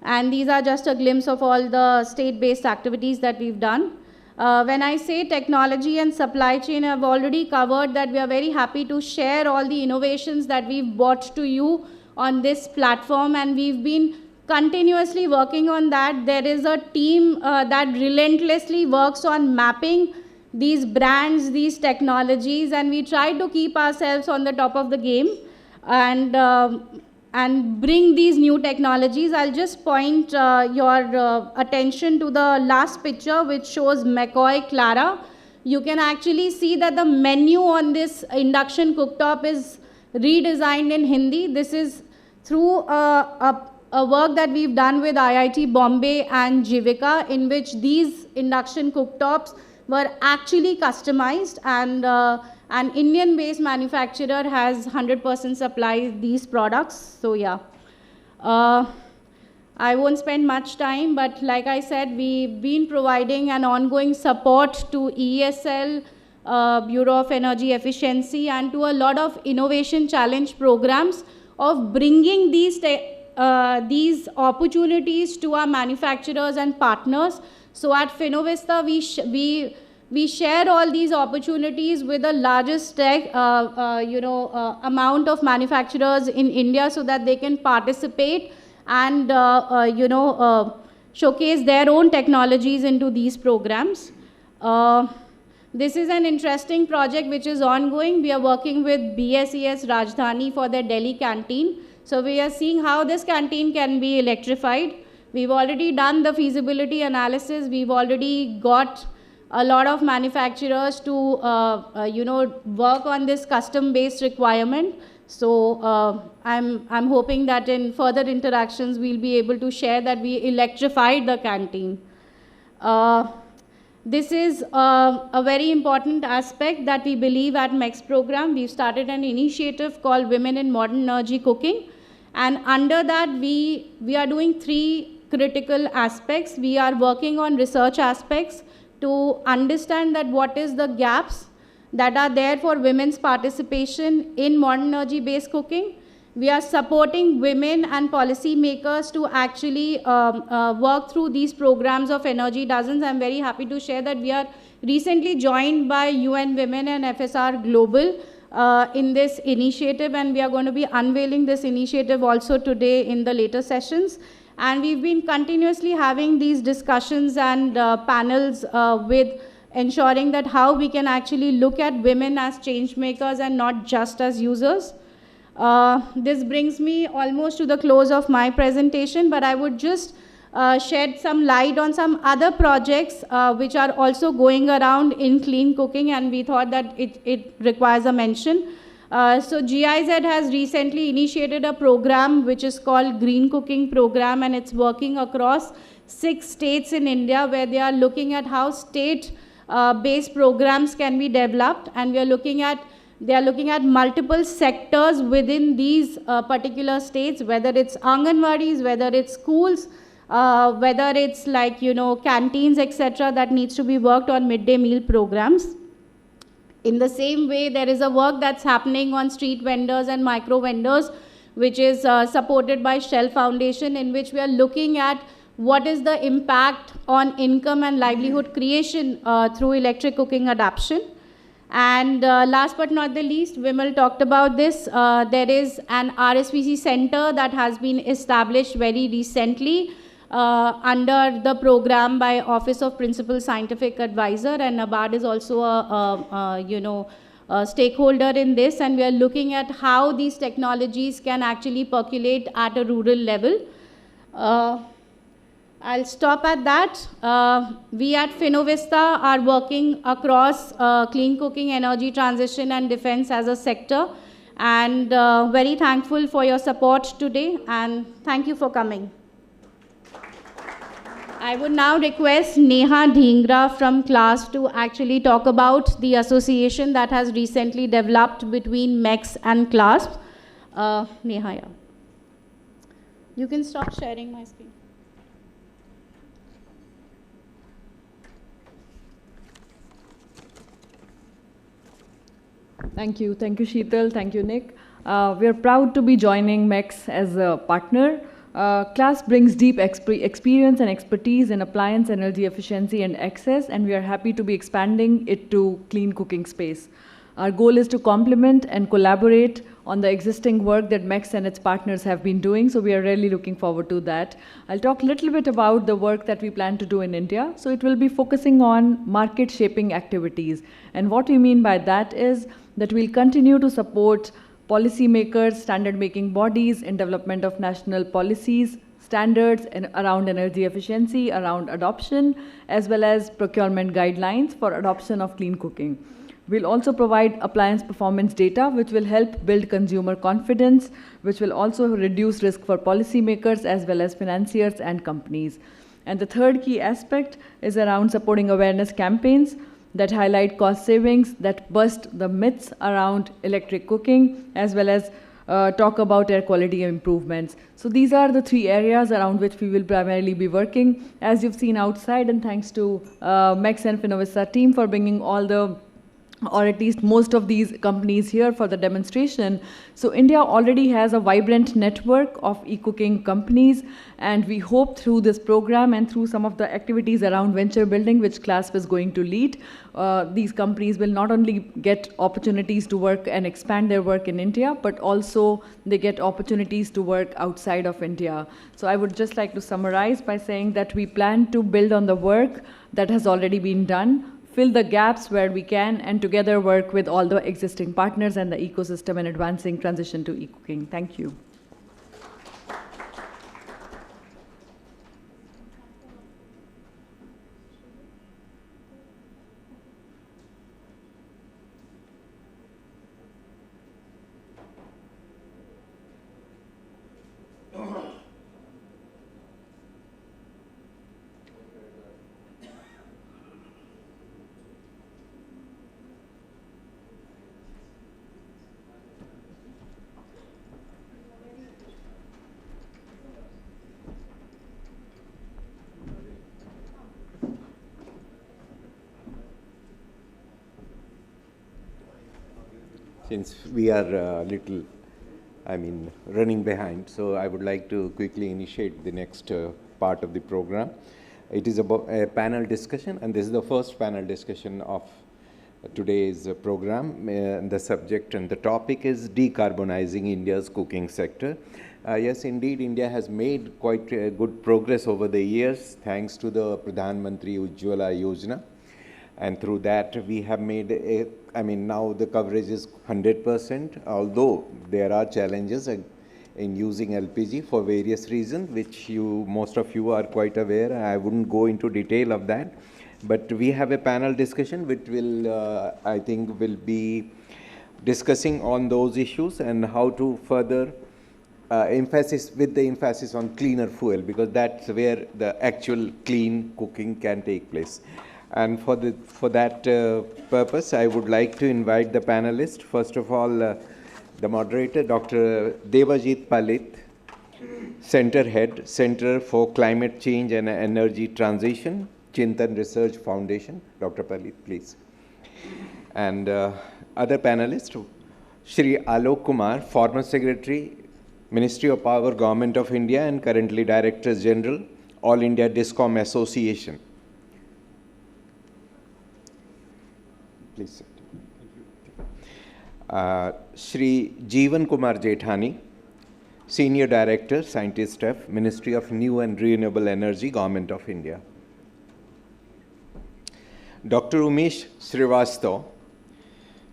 Speaker 9: And these are just a glimpse of all the state-based activities that we've done. When I say technology and supply chain, I've already covered that. We are very happy to share all the innovations that we've brought to you on this platform, and we've been continuously working on that. There is a team that relentlessly works on mapping these brands, these technologies, and we try to keep ourselves on the top of the game and bring these new technologies. I'll just point your attention to the last picture, which shows McCoy Clara. You can actually see that the menu on this induction cooktop is redesigned in Hindi. This is through a work that we've done with IIT Bombay and Jivika, in which these induction cooktops were actually customized, and an Indian-based manufacturer has 100% supply these products. So yeah, I won't spend much time, but like I said, we've been providing an ongoing support to EESL, Bureau of Energy Efficiency, and to a lot of innovation challenge programs of bringing these opportunities to our manufacturers and partners. So at Finovista, we share all these opportunities with the largest amount of manufacturers in India, so that they can participate and showcase their own technologies into these programs. This is an interesting project which is ongoing. We are working with BSES Rajdhani for their Delhi canteen. So we are seeing how this canteen can be electrified. We've already done the feasibility analysis. We've already got a lot of manufacturers to work on this custom-based requirement. So I'm hoping that in further interactions we'll be able to share that we electrified the canteen. This is a very important aspect that we believe at MECS program. We've started an initiative called Women in Modern Energy Cooking, and under that we are doing 3 critical aspects. We are working on research aspects to understand that what is the gaps that are there for women's participation in modern energy based cooking. We are supporting women and policy makers to actually work through these programs of energy dozens. I'm very happy to share that we are recently joined by UN Women and FSR Global in this initiative, and we are going to be unveiling this initiative also today in the later sessions. And we've been continuously having these discussions and panels with ensuring that how we can actually look at women as change makers and not just as users. This brings me almost to the close of my presentation, but I would just shed some light on some other projects which are also going around in clean cooking, and we thought that it requires a mention. So GIZ has recently initiated a program which is called Green Cooking Program, and it's working across 6 states in India, where they are looking at how state-based programs can be developed, and they are looking at multiple sectors within these particular states, whether it's Anganwadis, whether it's schools, whether it's like, canteens, etc., that needs to be worked on midday meal programs. In the same way, there is a work that's happening on street vendors and micro vendors, which is supported by Shell Foundation, in which we are looking at what is the impact on income and livelihood creation through electric cooking adoption. And last but not the least, Vimal talked about this. There is an RSPC center that has been established very recently under the program by Office of Principal Scientific Advisor, and NABARD is also a stakeholder in this, and we are looking at how these technologies can actually percolate at a rural level. I'll stop at that. We at Finovista are working across clean cooking, energy transition and defense as a sector, and very thankful for your support today, and thank you for coming. I would now request Neha Dhingra from CLASP to actually talk about the association that has recently developed between MECS and CLASP. Neha, yeah. You can stop sharing my screen.
Speaker 10: Thank you, Sheetal, thank you, Nick. We are proud to be joining MECS as a partner. CLASP brings deep experience and expertise in appliance energy efficiency and access, and we are happy to be expanding it to clean cooking space. Our goal is to complement and collaborate on the existing work that MECS and its partners have been doing, so we are really looking forward to that. I'll talk a little bit about the work that we plan to do in India. So it will be focusing on market shaping activities. And what we mean by that is that we'll continue to support policymakers, standard-making bodies in development of national policies, standards around energy efficiency, around adoption, as well as procurement guidelines for adoption of clean cooking. We'll also provide appliance performance data, which will help build consumer confidence, which will also reduce risk for policymakers as well as financiers and companies. And the third key aspect is around supporting awareness campaigns that highlight cost savings, that bust the myths around electric cooking, as well as talk about air quality improvements. So these are the three areas around which we will primarily be working. As you've seen outside, and thanks to MECS and Finovista team for bringing all the, or at least most of these companies here for the demonstration. So India already has a vibrant network of e-cooking companies, and we hope through this program and through some of the activities around venture building, which CLASP is going to lead, these companies will not only get opportunities to work and expand their work in India, but also they get opportunities to work outside of India. So I would just like to summarize by saying that we plan to build on the work that has already been done, fill the gaps where we can, and together work with all the existing partners and the ecosystem in advancing transition to e-cooking. Thank you.
Speaker 1: Since we are running behind, so I would like to quickly initiate the next part of the program. It is about a panel discussion, and this is the first panel discussion of today's program. The subject and the topic is decarbonizing India's cooking sector. Yes, indeed, India has made quite good progress over the years, thanks to the Pradhan Mantri Ujjwala Yojana. And through that, we have made now the coverage is 100%, although there are challenges in using LPG for various reasons, which most of you are quite aware. I wouldn't go into detail of that. But we have a panel discussion which will, I think, will be discussing on those issues and how to further emphasis on cleaner fuel, because that's where the actual clean cooking can take place. And for that purpose, I would like to invite the panelists. First of all, the moderator, Dr. Devajit Palit, Center Head, Center for Climate Change and Energy Transition, Chintan Research Foundation. Dr. Palit, please. And other panelists, Shri Alok Kumar, former Secretary, Ministry of Power, Government of India, and currently Director General, All India Discom Association. Please sit. Shri Jeevan Kumar Jethani, Senior Director, Scientist Staff, Ministry of New and Renewable Energy, Government of India. Dr. Umesh Srivastava,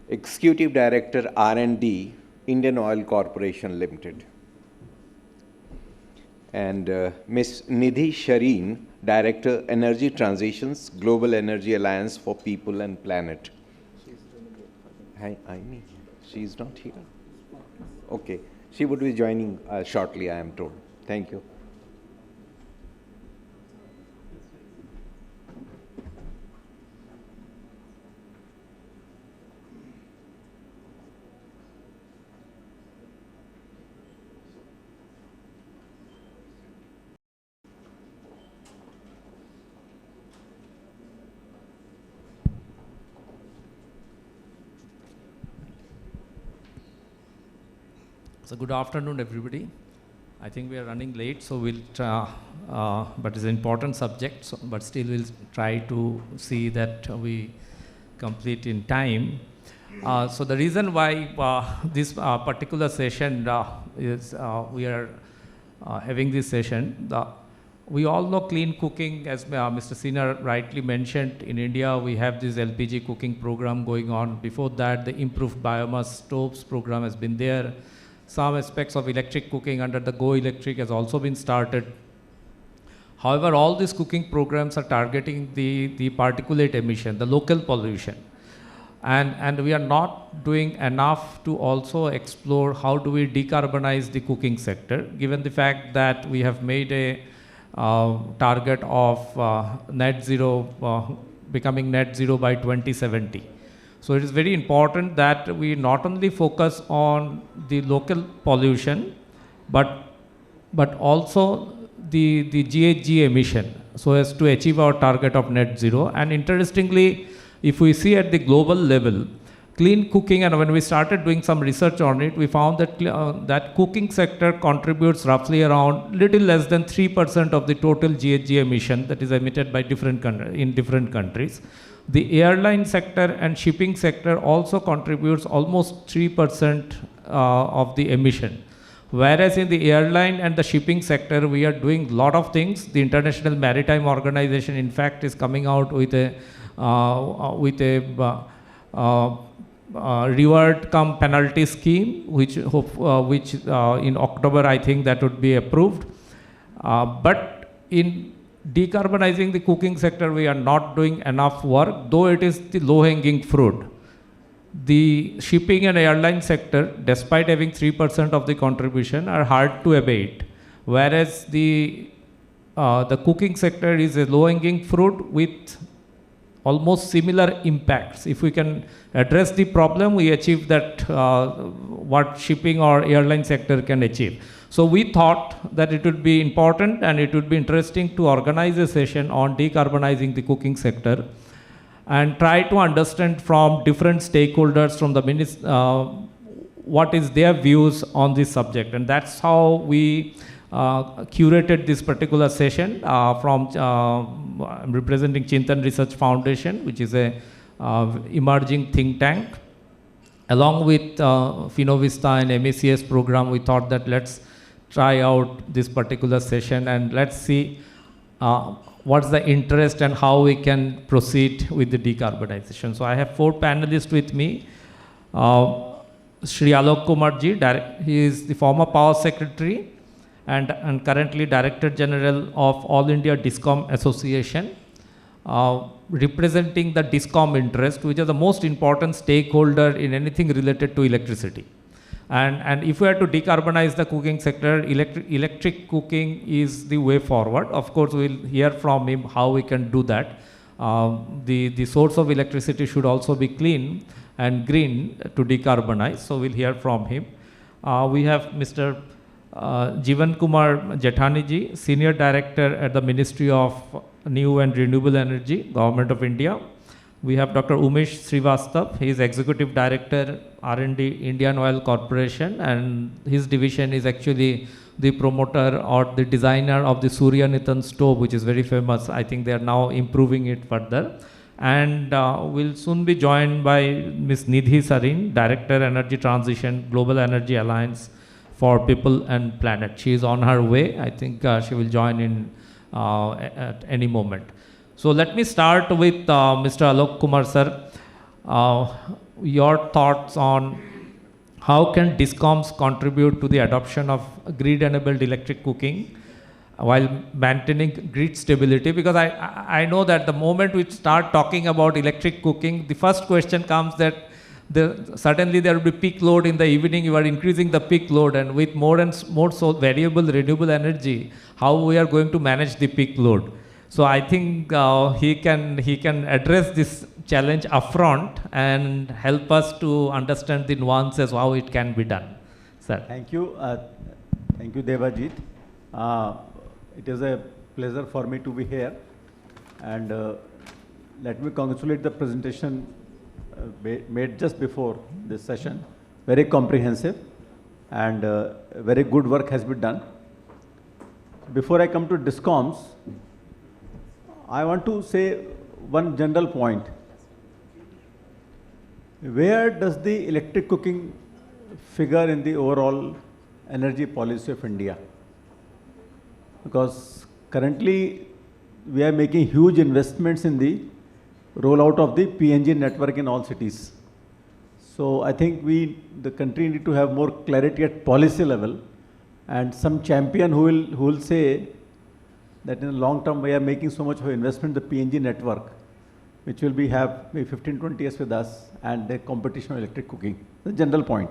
Speaker 1: Executive Director, R&D, Indian Oil Corporation Limited. And Ms. Nidhi Shareen, Director, Energy Transitions, Global Energy Alliance for People and Planet. Hi, Aini. She's not here. Okay. She would be joining shortly, I am told. Thank you.
Speaker 11: So good afternoon, everybody. I think we are running late, so we'll but it's an important subject, so, but still we'll try to see that we complete in time. So the reason why this particular session is we are having this session, we all know clean cooking, as Mr. Sina rightly mentioned. In India, we have this LPG cooking program going on. Before that, the improved biomass stoves program has been there. Some aspects of electric cooking under the Go Electric has also been started. However, all these cooking programs are targeting the particulate emission, the local pollution. And we are not doing enough to also explore how do we decarbonize the cooking sector, given the fact that we have made a target of net zero, becoming net zero by 2070. So it is very important that we not only focus on the local pollution, but also the GHG emission, so as to achieve our target of net zero. And interestingly, if we see at the global level, clean cooking, and when we started doing some research on it, we found that that cooking sector contributes roughly around little less than 3% of the total GHG emission that is emitted by different countries. The airline sector and shipping sector also contributes almost 3% of the emission. Whereas in the airline and the shipping sector, we are doing a lot of things. The International Maritime Organization, in fact, is coming out with a reward cum penalty scheme, which in October, I think that would be approved. But in decarbonizing the cooking sector, we are not doing enough work, though it is the low-hanging fruit. The shipping and airline sector, despite having 3% of the contribution, are hard to abate, whereas the cooking sector is a low-hanging fruit with almost similar impacts. If we can address the problem, we achieve that what shipping or airline sector can achieve. So we thought that it would be important and it would be interesting to organize a session on decarbonizing the cooking sector and try to understand from different stakeholders from the what is their views on this subject. And that's how we curated this particular session I'm representing Chintan Research Foundation, which is a emerging think tank. Along with Finovista and MECS program, we thought that let's try out this particular session and let's see what's the interest and how we can proceed with the decarbonization. So I have 4 panelists with me. Shri Alok Kumarji, he is the former Power Secretary and currently Director General of All India Discom Association, representing the Discom interest, which is the most important stakeholder in anything related to electricity. And if we are to decarbonize the cooking sector, electric cooking is the way forward. Of course, we'll hear from him how we can do that. The source of electricity should also be clean and green to decarbonize. So we'll hear from him. We have Mr. Jeevan Kumar Jethaniji, Senior Director at the Ministry of New and Renewable Energy, Government of India. We have Dr. Umesh Srivastav. He is Executive Director, R&D, Indian Oil Corporation, and his division is actually the promoter or the designer of the Surya Nitan stove, which is very famous. I think they are now improving it further. And we'll soon be joined by Ms. Nidhi Sarin, Director, Energy Transition, Global Energy Alliance for People and Planet. She is on her way. I think she will join in at any moment. So let me start with Mr. Alok Kumar sir. Your thoughts on how can DISCOMs contribute to the adoption of grid-enabled electric cooking while maintaining grid stability? Because I know that the moment we start talking about electric cooking, the first question comes that suddenly there will be peak load in the evening. You are increasing the peak load, and with more and more so variable renewable energy, how we are going to manage the peak load? So I think he can address this challenge upfront and help us to understand the nuances how it can be done. Sir.
Speaker 12: Thank you, Devajit. It is a pleasure for me to be here, and let me congratulate the presentation made just before this session. Very comprehensive, and very good work has been done. Before I come to DISCOMs, I want to say one general point. Where does the electric cooking figure in the overall energy policy of India? Because currently we are making huge investments in the rollout of the PNG network in all cities. So I think the country need to have more clarity at policy level, and some champion who will say that in the long term we are making so much of investment in the PNG network, which will have maybe 15-20 years with us, and the competition of electric cooking. The general point.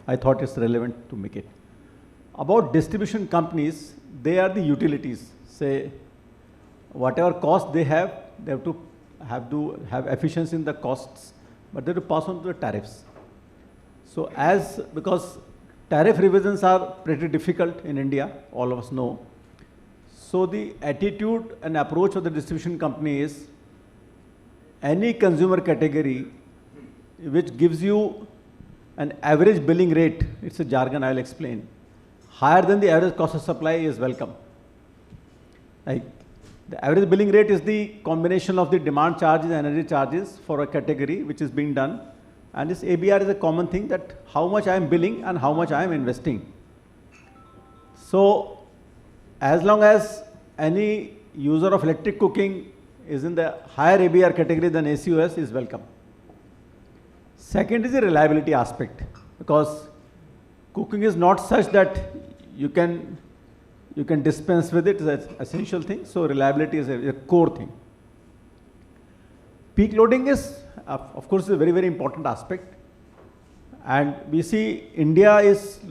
Speaker 12: I thought it's relevant to make it. About distribution companies, they are the utilities. Say, whatever cost they have to have efficiency in the costs, but they have to pass on to the tariffs. So because tariff revisions are pretty difficult in India, all of us know. So the attitude and approach of the distribution company is any consumer category which gives you an average billing rate, it's a jargon I will explain, higher than the average cost of supply is welcome. Like the average billing rate is the combination of the demand charges and energy charges for a category which is being done, and this ABR is a common thing, that how much I am billing and how much I am investing. So as long as any user of electric cooking is in the higher ABR category than ACOS, is welcome. Second is the reliability aspect, because cooking is not such that you can dispense with it, it's an essential thing. So reliability is a core thing. Peak loading is, of course, a very, very important aspect. And we see India is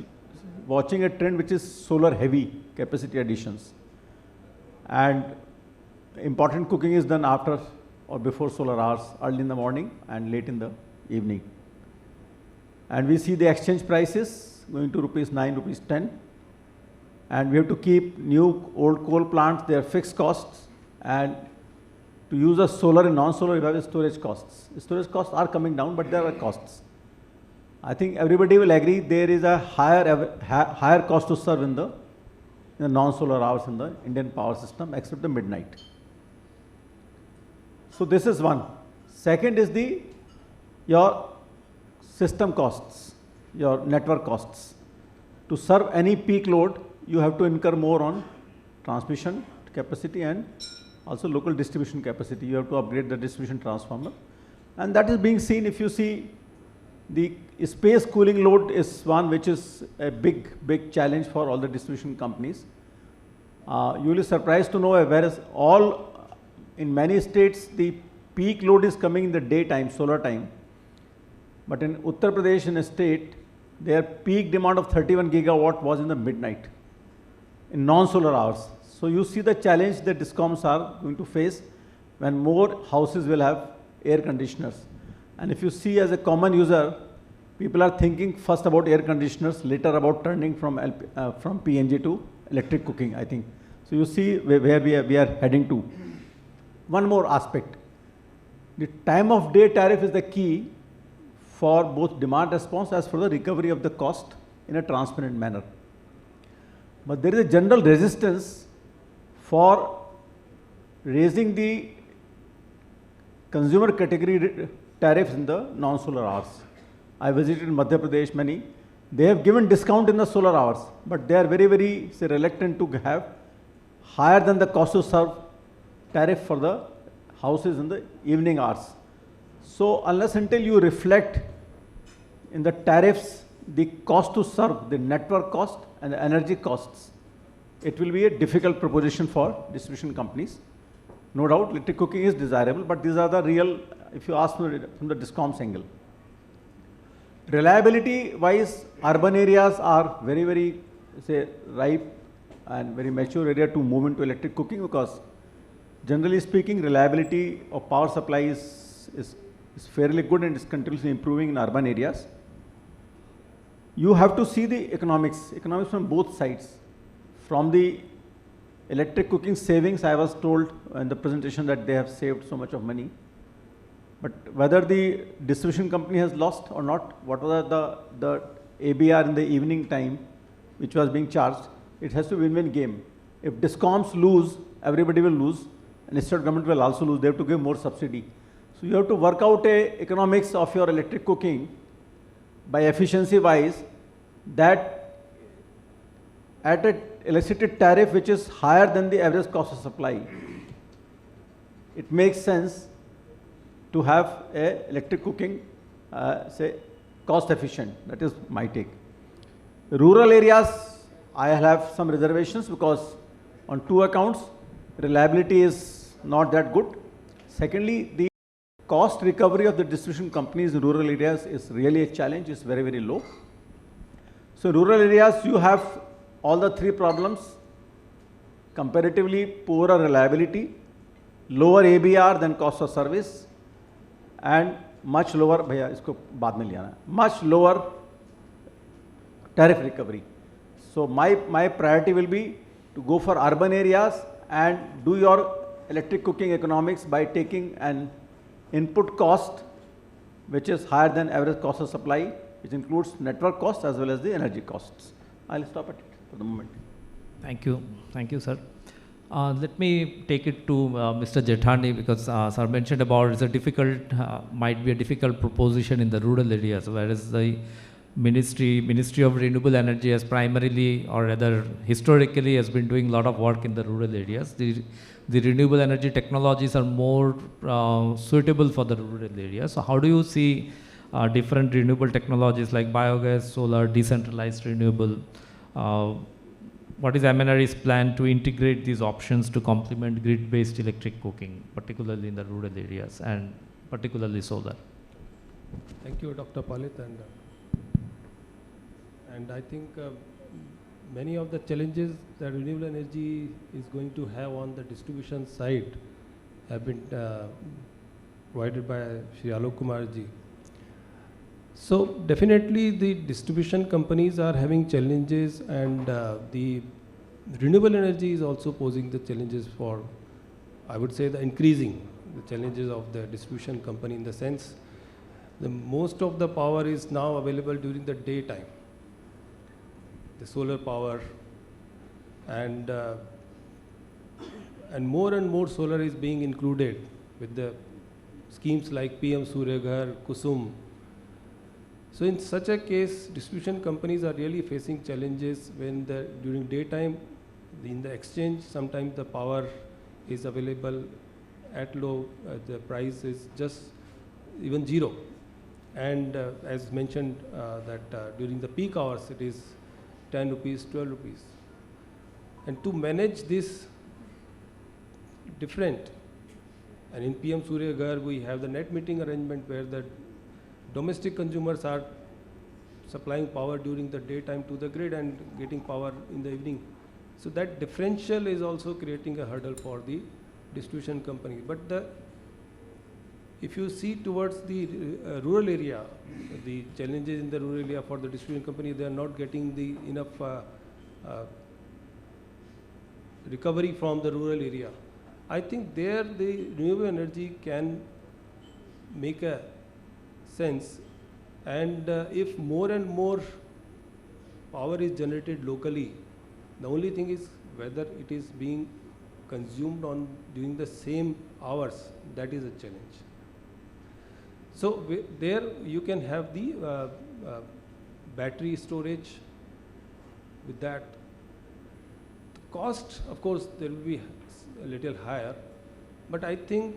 Speaker 12: watching a trend which is solar heavy capacity additions. And important cooking is done after or before solar hours, early in the morning and late in the evening. And we see the exchange prices going to ₹9, ₹10. And we have to keep new old coal plants, their fixed costs, and to use a solar and non-solar, we have storage costs. Storage costs are coming down, but there are costs. I think everybody will agree there is a higher cost to serve in the non-solar hours in the Indian power system, except the midnight. So this is one. Second is your system costs, your network costs. To serve any peak load, you have to incur more on transmission capacity and also local distribution capacity. You have to upgrade the distribution transformer. And that is being seen. If you see, the space cooling load is one which is a big challenge for all the distribution companies. You will be surprised to know, whereas in many states the peak load is coming in the daytime, solar time. But in Uttar Pradesh, in a state, their peak demand of 31 gigawatt was in the midnight, in non-solar hours. So you see the challenge that DISCOMs are going to face when more houses will have air conditioners. And if you see as a common user, people are thinking first about air conditioners, later about turning from PNG to electric cooking, I think. So you see where we are heading to. One more aspect. The time of day tariff is the key for both demand response as for the recovery of the cost in a transparent manner. But there is a general resistance for raising the consumer category tariffs in the non-solar hours. I visited Madhya Pradesh, many. They have given discount in the solar hours, but they are very, very reluctant to have higher than the cost to serve tariff for the houses in the evening hours. So unless until you reflect in the tariffs the cost to serve, the network cost and the energy costs, it will be a difficult proposition for distribution companies. No doubt electric cooking is desirable, but these are the real, if you ask from the DISCOM's angle. Reliability wise, urban areas are very, very ripe and very mature area to move into electric cooking, because generally speaking, reliability of power supply is fairly good and is continuously improving in urban areas. You have to see the economics from both sides. From the electric cooking savings, I was told in the presentation that they have saved so much of money. But whether the distribution company has lost or not, what was the ABR in the evening time which was being charged, it has to be win-win game. If DISCOMs lose, everybody will lose, and state government will also lose. They have to give more subsidy. So you have to work out a economics of your electric cooking by efficiency wise, that at an electricity tariff which is higher than the average cost of supply, it makes sense to have a electric cooking, say, cost efficient. That is my take. Rural areas, I have some reservations, because on two accounts, reliability is not that good. Secondly, the cost recovery of the distribution companies in rural areas is really a challenge, it's very, very low. So rural areas, you have all the three problems: comparatively poorer reliability, lower ABR than cost of service, and much lower, much lower tariff recovery. So my priority will be to go for urban areas and do your electric cooking economics by taking an input cost which is higher than average cost of supply, which includes network costs as well as the energy costs. I'll stop at it for the moment.
Speaker 11: Thank you, sir. Let me take it to Mr. Jethani, because sir mentioned about it's a difficult, might be a difficult proposition in the rural areas, whereas the Ministry of Renewable Energy has primarily, or rather historically, has been doing a lot of work in the rural areas. The renewable energy technologies are more suitable for the rural areas. So how do you see different renewable technologies like biogas, solar, decentralized renewable? What is MNRE's plan to integrate these options to complement grid-based electric cooking, particularly in the rural areas and particularly solar?
Speaker 13: Thank you, Dr. Palit. And I think many of the challenges that renewable energy is going to have on the distribution side have been provided by Shri 𝐊𝐿𝐿𝐼. So definitely the distribution companies are having challenges, and the renewable energy is also posing the challenges for, I would say, the increasing the challenges of the distribution company, in the sense the most of the power is now available during the daytime, the solar power, and more and more solar is being included with the schemes like PM Surya Ghar, Kusum. So in such a case, distribution companies are really facing challenges when during daytime, in the exchange, sometimes the power is available at low, the price is just even zero. And as mentioned, that during the peak hours, it is 10 rupees, 12 rupees. And to manage this different, and in PM Surya Ghar, we have the net metering arrangement where the domestic consumers are supplying power during the daytime to the grid and getting power in the evening. So that differential is also creating a hurdle for the distribution company. But the if you see towards the rural area, the challenges in the rural area for the distribution company, they are not getting the enough recovery from the rural area. I think there the renewable energy can make a sense, and if more and more power is generated locally, the only thing is whether it is being consumed on during the same hours, that is a challenge. So there you can have the battery storage. With that, the cost, of course, there will be a little higher, but I think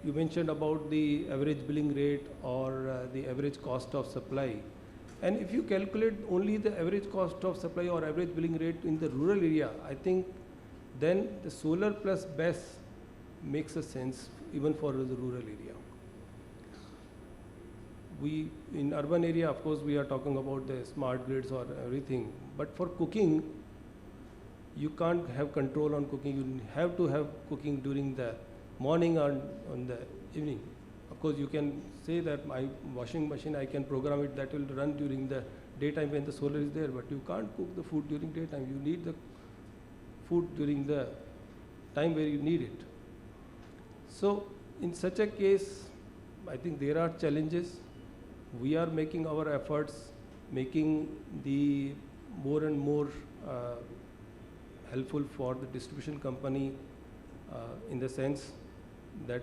Speaker 13: you mentioned about the average billing rate or the average cost of supply. And if you calculate only the average cost of supply or average billing rate in the rural area, I think then the solar plus BESS makes a sense even for the rural area. We, in urban area, of course, we are talking about the smart grids or everything, but for cooking, you can't have control on cooking. You have to have cooking during the morning or on the evening. Of course, you can say that my washing machine, I can program it that will run during the daytime when the solar is there, but you can't cook the food during daytime. You need the food during the time where you need it. So in such a case, I think there are challenges. We are making our efforts, making the more and more helpful for the distribution company in the sense that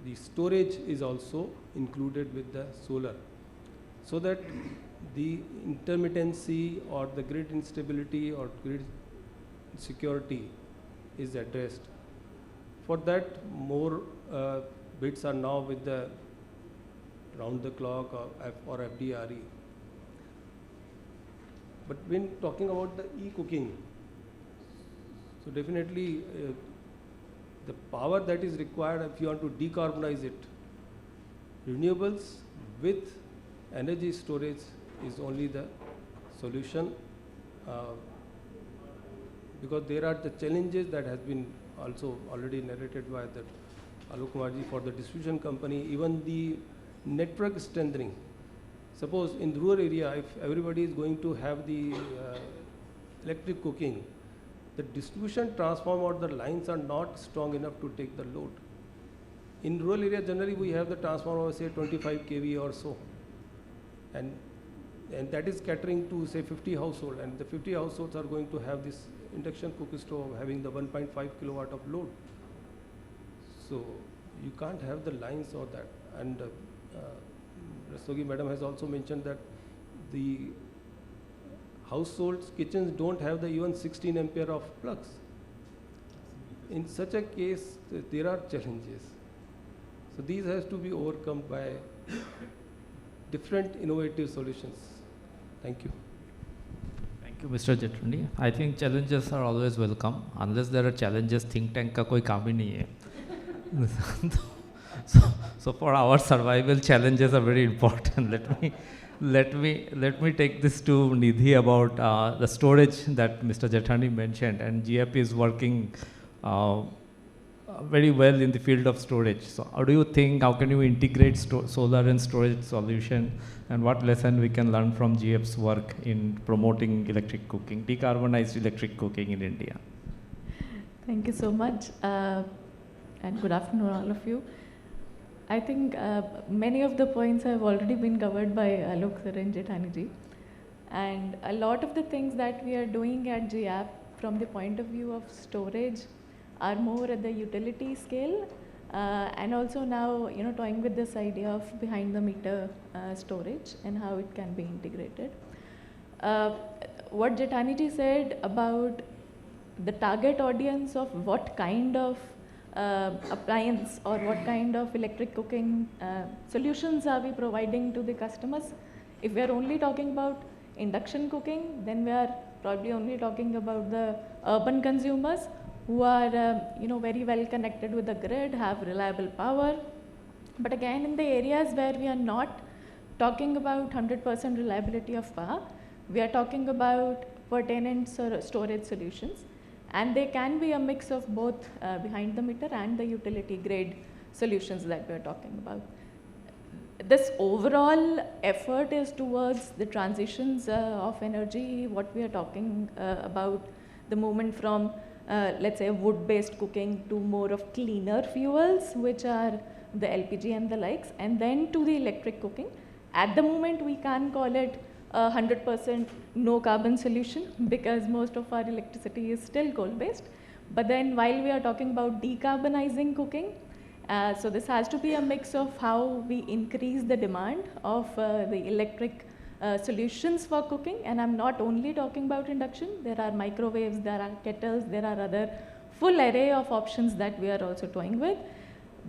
Speaker 13: the storage is also included with the solar, so that the intermittency or the grid instability or grid security is addressed. For that, more bids are now with the round the clock or FDRE. But when talking about the e-cooking, so definitely the power that is required if you want to decarbonize it, renewables with energy storage is only the solution, because there are the challenges that has been also already narrated by the Alok Kumarji for the distribution company, even the network strengthening. Suppose in the rural area, if everybody is going to have the electric cooking, the distribution transformer or the lines are not strong enough to take the load. In rural area, generally we have the transformer, say 25 kV or so, and that is catering to say 50 households, and the 50 households are going to have this induction cooking stove having the 1.5 kilowatt of load. So you can't have the lines or that. And Rastogi madam has also mentioned that the households, kitchens don't have the even 16 ampere of plugs. In such a case, there are challenges. So these has to be overcome by different innovative solutions. Thank you.
Speaker 11: Thank you, Mr. Jetrundi. I think challenges are always welcome. Unless there are challenges, think tank ka koi kaam hi nahi hai. So for our survival, challenges are very important. Let me take this to Nidhi about the storage that Mr. Jetrundi mentioned, and GF is working very well in the field of storage. So how do you think, how can you integrate solar and storage solution, and what lesson we can learn from GF's work in promoting electric cooking, decarbonized electric cooking in India?
Speaker 14: Thank you so much, and good afternoon all of you. I think many of the points have already been covered by Alok sir and Jetani ji, and a lot of the things that we are doing at GF from the point of view of storage are more at the utility scale, and also now toying with this idea of behind the meter storage and how it can be integrated. What Jetani ji said about the target audience of what kind of appliance or what kind of electric cooking solutions are we providing to the customers. If we are only talking about induction cooking, then we are probably only talking about the urban consumers who are very well connected with the grid, have reliable power. But again, in the areas where we are not talking about 100% reliability of power, we are talking about pertinent storage solutions. And they can be a mix of both behind the meter and the utility grade solutions that we're talking about. This overall effort is towards the transitions of energy, what we are talking about, the movement from, let's say, wood-based cooking to more of cleaner fuels, which are the LPG and the likes, and then to the electric cooking. At the moment, we can't call it a 100% no carbon solution because most of our electricity is still coal-based. But then while we are talking about decarbonizing cooking, so this has to be a mix of how we increase the demand of the electric solutions for cooking. And I'm not only talking about induction, there are microwaves, there are kettles, there are other full array of options that we are also toying with.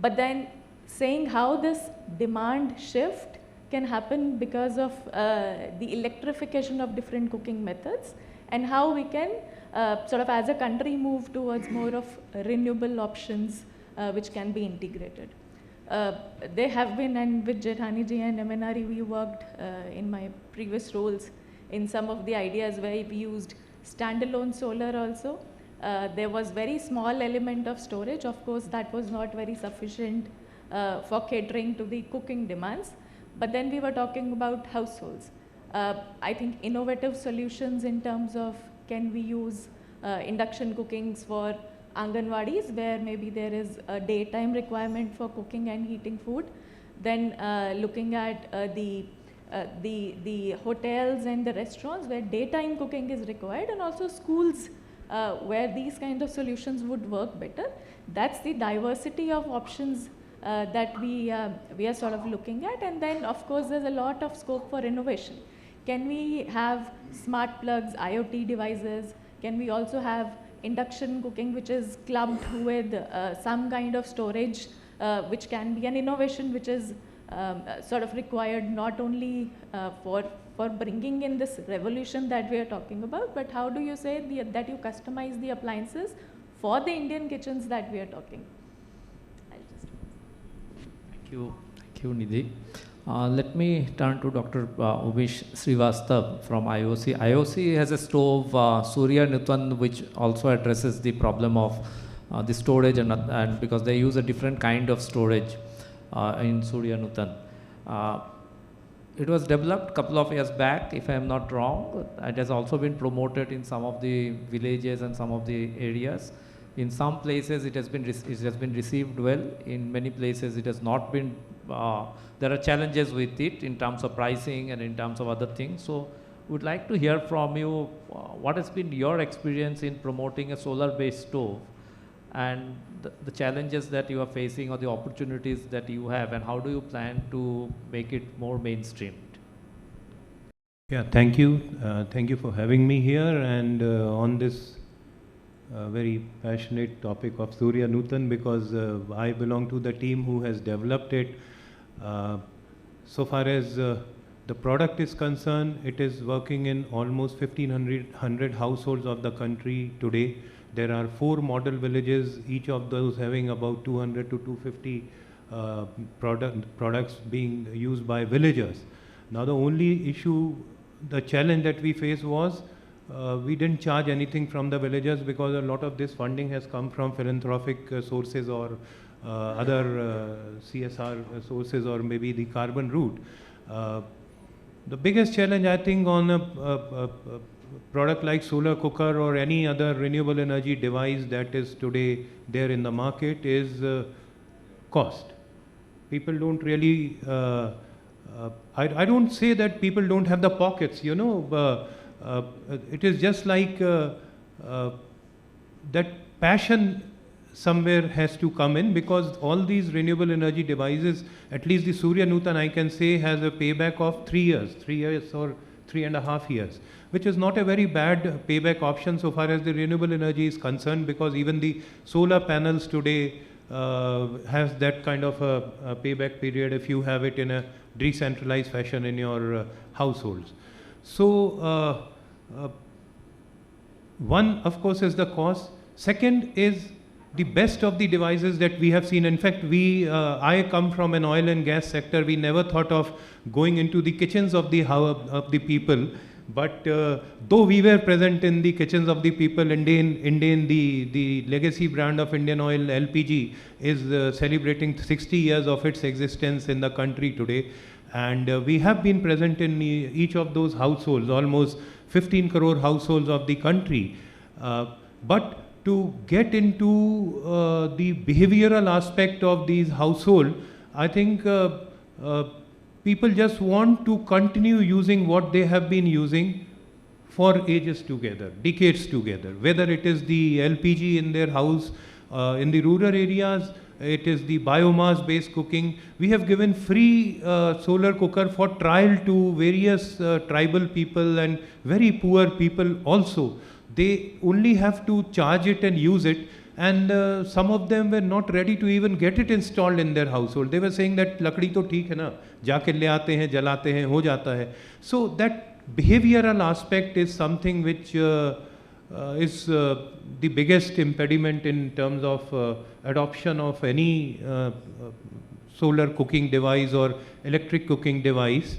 Speaker 14: But then saying how this demand shift can happen because of the electrification of different cooking methods and how we can sort of as a country move towards more of renewable options which can be integrated. They have been, and with Jethani ji and MNRE, we worked in my previous roles in some of the ideas where we used standalone solar also. There was very small element of storage. Of course, that was not very sufficient for catering to the cooking demands. But then we were talking about households. I think innovative solutions in terms of can we use induction cookings for Anganwadis where maybe there is a daytime requirement for cooking and heating food. Then looking at the hotels and the restaurants where daytime cooking is required, and also schools where these kind of solutions would work better. That's the diversity of options that we are sort of looking at. And then of course there's a lot of scope for innovation. Can we have smart plugs, IoT devices? Can we also have induction cooking which is clubbed with some kind of storage which can be an innovation which is sort of required not only for bringing in this revolution that we are talking about, but how do you say that you customize the appliances for the Indian kitchens that we are talking?
Speaker 11: Thank you, Nidhi. Let me turn to Dr. Umesh Srivastava from IOC. IOC has a stove, Surya Nutan, which also addresses the problem of the storage, and because they use a different kind of storage in Surya Nutan. It was developed a couple of years back, if I am not wrong. It has also been promoted in some of the villages and some of the areas. In some places it has been received well. In many places it has not been. There are challenges with it in terms of pricing and in terms of other things. So would like to hear from you what has been your experience in promoting a solar-based stove, and the challenges that you are facing or the opportunities that you have, and how do you plan to make it more mainstreamed?
Speaker 15: Yeah, thank you. Thank you for having me here and on this very passionate topic of Surya Nutan, because I belong to the team who has developed it. So far as the product is concerned, it is working in almost 1,500 households of the country today. There are 4 model villages, each of those having about 200 to 250 products being used by villagers. Now the only issue, the challenge that we faced was we didn't charge anything from the villagers because a lot of this funding has come from philanthropic sources or other CSR sources, or maybe the carbon route. The biggest challenge, I think, on a product like solar cooker or any other renewable energy device that is today there in the market is cost. People don't really, I don't say that people don't have the pockets, you know, it is just like that passion somewhere has to come in, because all these renewable energy devices, at least the Surya Nutan I can say has a payback of 3 years or 3.5 years, which is not a very bad payback option so far as the renewable energy is concerned, because even the solar panels today has that kind of a payback period if you have it in a decentralized fashion in your households. So one, of course, is the cost. Second is the best of the devices that we have seen. In fact, I come from an oil and gas sector. We never thought of going into the kitchens of the people. But though we were present in the kitchens of the people, Indian, the legacy brand of Indian Oil, LPG, is celebrating 60 years of its existence in the country today. And we have been present in each of those households, almost 15 crore households of the country. But to get into the behavioral aspect of these households, I think people just want to continue using what they have been using for ages together, decades together. Whether it is the LPG in their house, in the rural areas, it is the biomass based cooking. We have given free solar cooker for trial to various tribal people and very poor people also. They only have to charge it and use it. And some of them were not ready to even get it installed in their household. They were saying that lakdi to theek hai na, jaake le aate hain, jalate hain, ho jata hai. So that behavioral aspect is something which is the biggest impediment in terms of adoption of any solar cooking device or electric cooking device.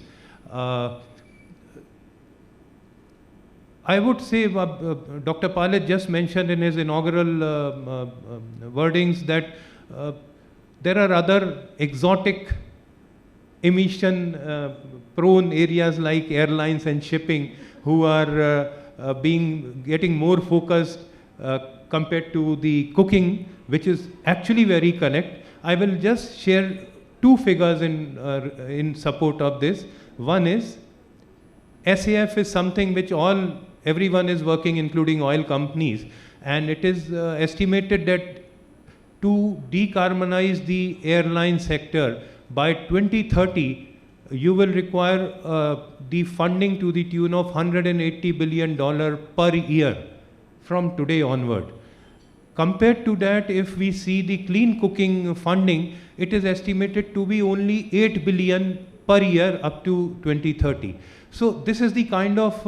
Speaker 15: I would say Dr. Palit just mentioned in his inaugural wordings that there are other exotic emission prone areas like airlines and shipping who are getting more focused compared to the cooking, which is actually very correct. I will just share two figures in support of this. One is SAF is something which everyone is working, including oil companies, and it is estimated that to decarbonize the airline sector by 2030, you will require the funding to the tune of $180 billion per year from today onward. Compared to that, if we see the clean cooking funding, it is estimated to be only 8 billion per year up to 2030. So this is the kind of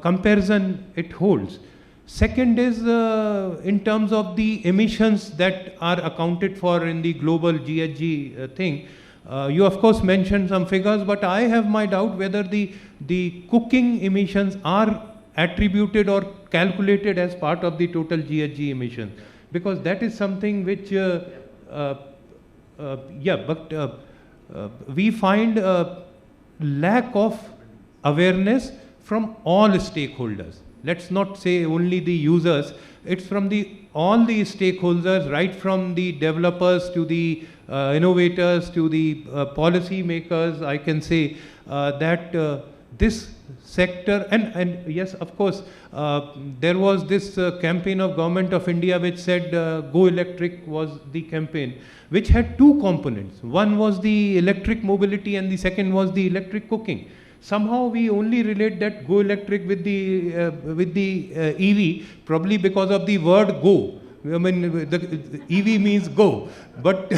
Speaker 15: comparison it holds. Second is in terms of the emissions that are accounted for in the global GHG thing. You of course mentioned some figures, but I have my doubt whether the cooking emissions are attributed or calculated as part of the total GHG emission, because that is something which we find lack of awareness from all stakeholders. Let's not say only the users, it's from all the stakeholders, right from the developers to the innovators to the policy makers. I can say that this sector, and yes, of course, there was this campaign of Govt of India which said Go Electric was the campaign, which had two components. One was the electric mobility and the second was the electric cooking. Somehow we only relate that Go Electric with the EV, probably because of the word go. I mean, the EV means go, but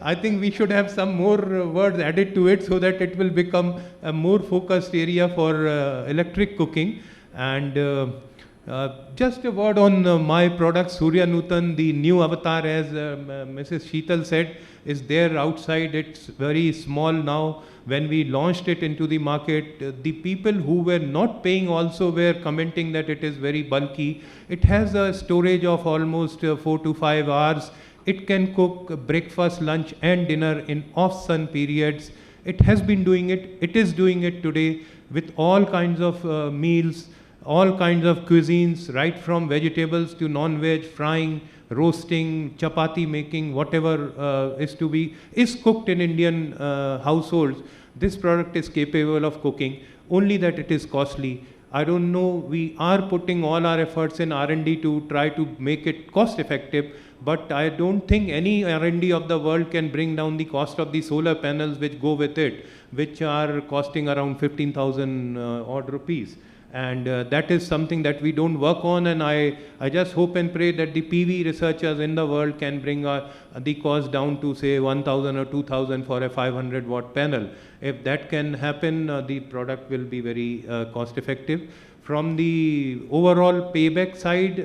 Speaker 15: I think we should have some more words added to it so that it will become a more focused area for electric cooking. And just a word on my product, Surya Nutan, the new avatar, as Mrs. Sheetal said, is there outside. It's very small now. When we launched it into the market, the people who were not paying also were commenting that it is very bulky. It has a storage of almost 4 to 5 hours. It can cook breakfast, lunch and dinner in off-sun periods. It has been doing it. It is doing it today with all kinds of meals, all kinds of cuisines, right from vegetables to non-veg, frying, roasting, chapati making, whatever is cooked in Indian households. This product is capable of cooking, only that it is costly. I don't know, we are putting all our efforts in R&D to try to make it cost effective, but I don't think any R&D of the world can bring down the cost of the solar panels which go with it, which are costing around 15,000 odd rupees. And that is something that we don't work on, and I just hope and pray that the PV researchers in the world can bring the cost down to say 1,000 or 2,000 for a 500 watt panel. If that can happen, the product will be very cost effective. From the overall payback side,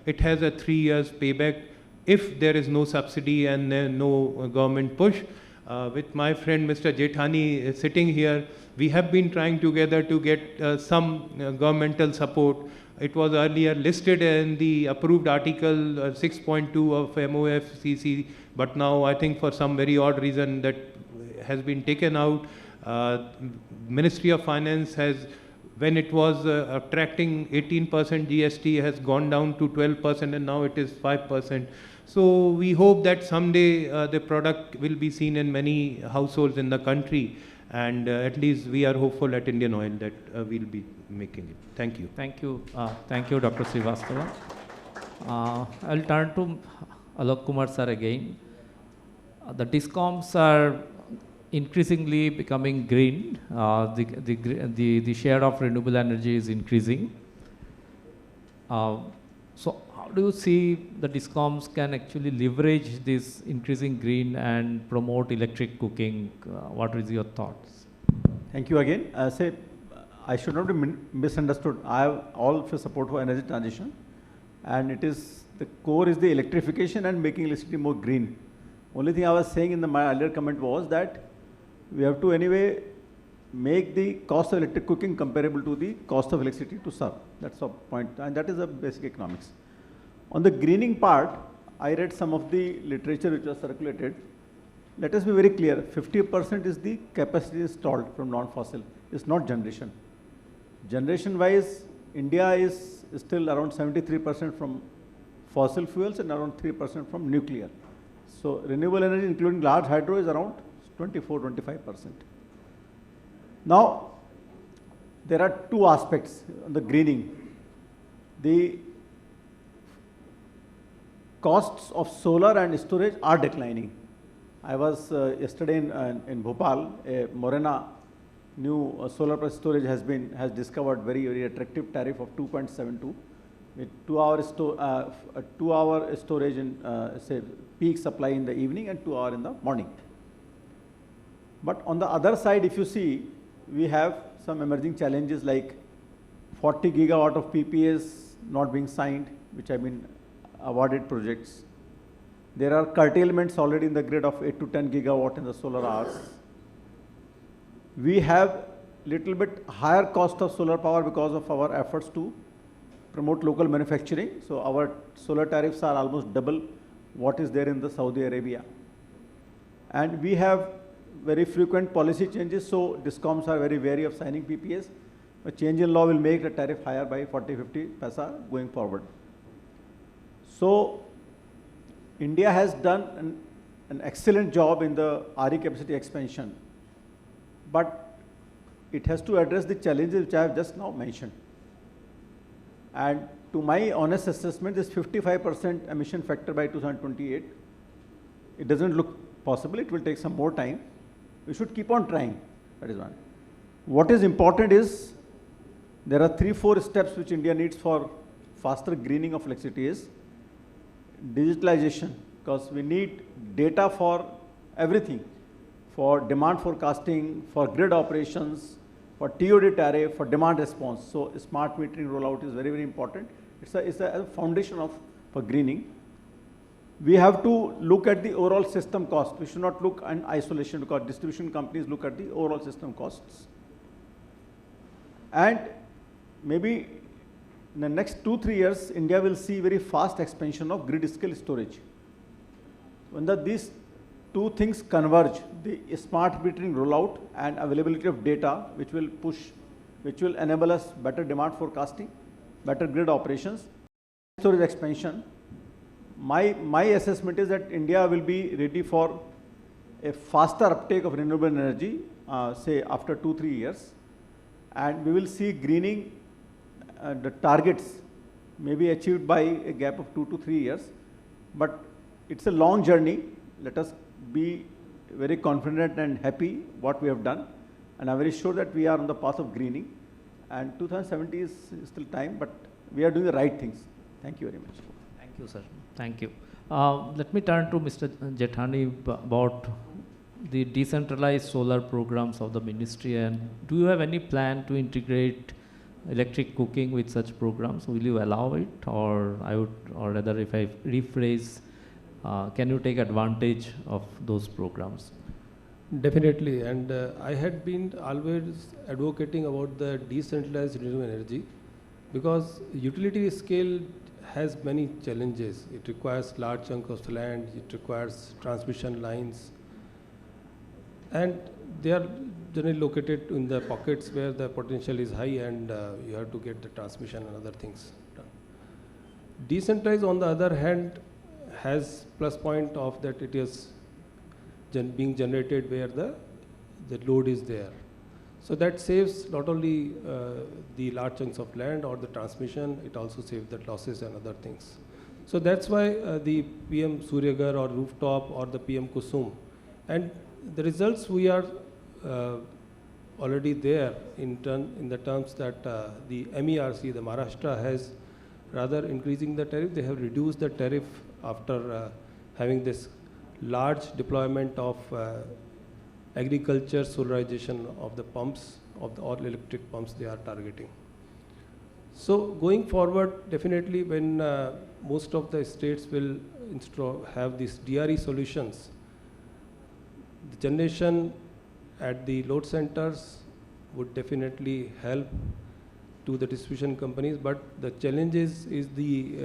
Speaker 15: it has a 3 years payback if there is no subsidy and no government push. with my friend Mr. Jethani sitting here, we have been trying together to get some governmental support. It was earlier listed in the approved article 6.2 of MOFCC, but now I think for some very odd reason that has been taken out. Ministry of Finance has, when it was attracting 18% GST, has gone down to 12% and now it is 5%. So we hope that someday the product will be seen in many households in the country, and at least we are hopeful at Indian Oil that we'll be making it. Thank you.
Speaker 11: Thank you. Thank you, Dr. Srivastava. I'll turn to Alok Kumar sir again. The DISCOMs are increasingly becoming green. The share of renewable energy is increasing. So how do you see the DISCOMs can actually leverage this increasing green and promote electric cooking? What is your thoughts?
Speaker 12: Thank you again. I should not be misunderstood. I have all for support for energy transition, and it is the core is the electrification and making electricity more green. Only thing I was saying in my earlier comment was that we have to anyway make the cost of electric cooking comparable to the cost of electricity to serve. That's the point, and that is the basic economics. On the greening part, I read some of the literature which was circulated. Let us be very clear, 50% is the capacity installed from non-fossil, it's not generation. Generation-wise, India is still around 73% from fossil fuels and around 3% from nuclear. So renewable energy, including large hydro, is around 24-25%. Now, there are two aspects on the greening. The costs of solar and storage are declining. I was yesterday in Bhopal, Morena new solar plus storage has discovered very attractive tariff of 2.72 with 2 hour storage in say peak supply in the evening and 2 hour in the morning. But on the other side, if you see, we have some emerging challenges like 40 gigawatt of PPAs not being signed, which have been awarded projects. There are curtailments already in the grid of 8 to 10 gigawatt in the solar hours. We have little bit higher cost of solar power because of our efforts to promote local manufacturing. So our solar tariffs are almost double what is there in the Saudi Arabia. And we have very frequent policy changes, so DISCOMs are very wary of signing PPAs. A change in law will make the tariff higher by 40-50 paisa going forward. So India has done an excellent job in the RE capacity expansion, but it has to address the challenges which I have just now mentioned. And to my honest assessment, this 55% emission factor by 2028, it doesn't look possible. It will take some more time. We should keep on trying. That is one. What is important is there are 3-4 steps which India needs for faster greening of electricity is digitalization, because we need data for everything, for demand forecasting, for grid operations, for TOD tariff, for demand response. So smart metering rollout is very important. It's a foundation for greening. We have to look at the overall system cost. We should not look in isolation, because distribution companies look at the overall system costs. And maybe in the next 2-3 years, India will see very fast expansion of grid scale storage. When these two things converge, the smart metering rollout and availability of data, which will enable us better demand forecasting, better grid operations, storage expansion. My assessment is that India will be ready for a faster uptake of renewable energy, say after 2-3 years, and we will see greening the targets may be achieved by a gap of 2 to 3 years, but it's a long journey. Let us be very confident and happy what we have done, and I'm very sure that we are on the path of greening, and 2070 is still time, but we are doing the right things. Thank you very much.
Speaker 11: Thank you, sir. Thank you. Let me turn to Mr. Jethani about the decentralized solar programs of the ministry, and do you have any plan to integrate electric cooking with such programs? Will you allow it, or rather, if I rephrase, can you take advantage of those programs?
Speaker 13: Definitely, and I had been always advocating about the decentralized renewable energy because utility scale has many challenges. It requires large chunk of land, it requires transmission lines, and they are generally located in the pockets where the potential is high and you have to get the transmission and other things done. Decentralized, on the other hand, has plus point of that it is being generated where the load is there. So that saves not only the large chunks of land or the transmission, it also saves the losses and other things. So that's why the PM Suryaghar or rooftop or the PM Kusum, and the results we are already there in the terms that the MERC, the Maharashtra, has rather increasing the tariff. They have reduced the tariff after having this large deployment of agriculture solarization of the pumps, of the all electric pumps they are targeting. So going forward, definitely when most of the states will have these DRE solutions, the generation at the load centers would definitely help to the distribution companies, but the challenge is the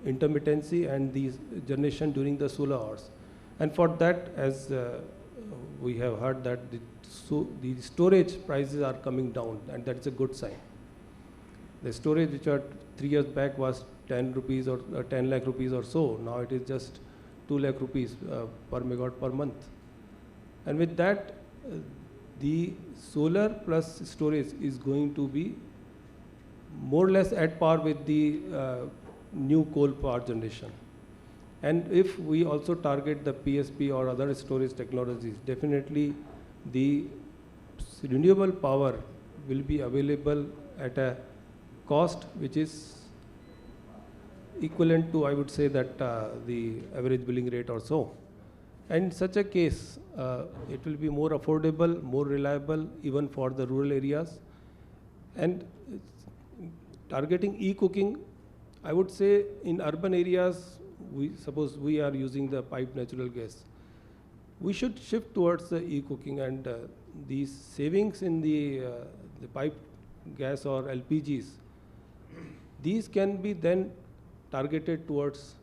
Speaker 13: intermittency and the generation during the solar hours. And for that, as we have heard that the storage prices are coming down, and that's a good sign. The storage, which 3 years back was 10 rupees or 10 lakh rupees or so, now it is just 2 lakh rupees per megawatt per month. And with that, the solar plus storage is going to be more or less at par with the new coal power generation. And if we also target the PSP or other storage technologies, definitely the renewable power will be available at a cost which is equivalent to, I would say, that the average billing rate or so. And in such a case, it will be more affordable, more reliable, even for the rural areas. And targeting e-cooking, I would say in urban areas, suppose we are using the piped natural gas, we should shift towards the e-cooking, and these savings in the piped gas or LPGs, these can be then targeted towards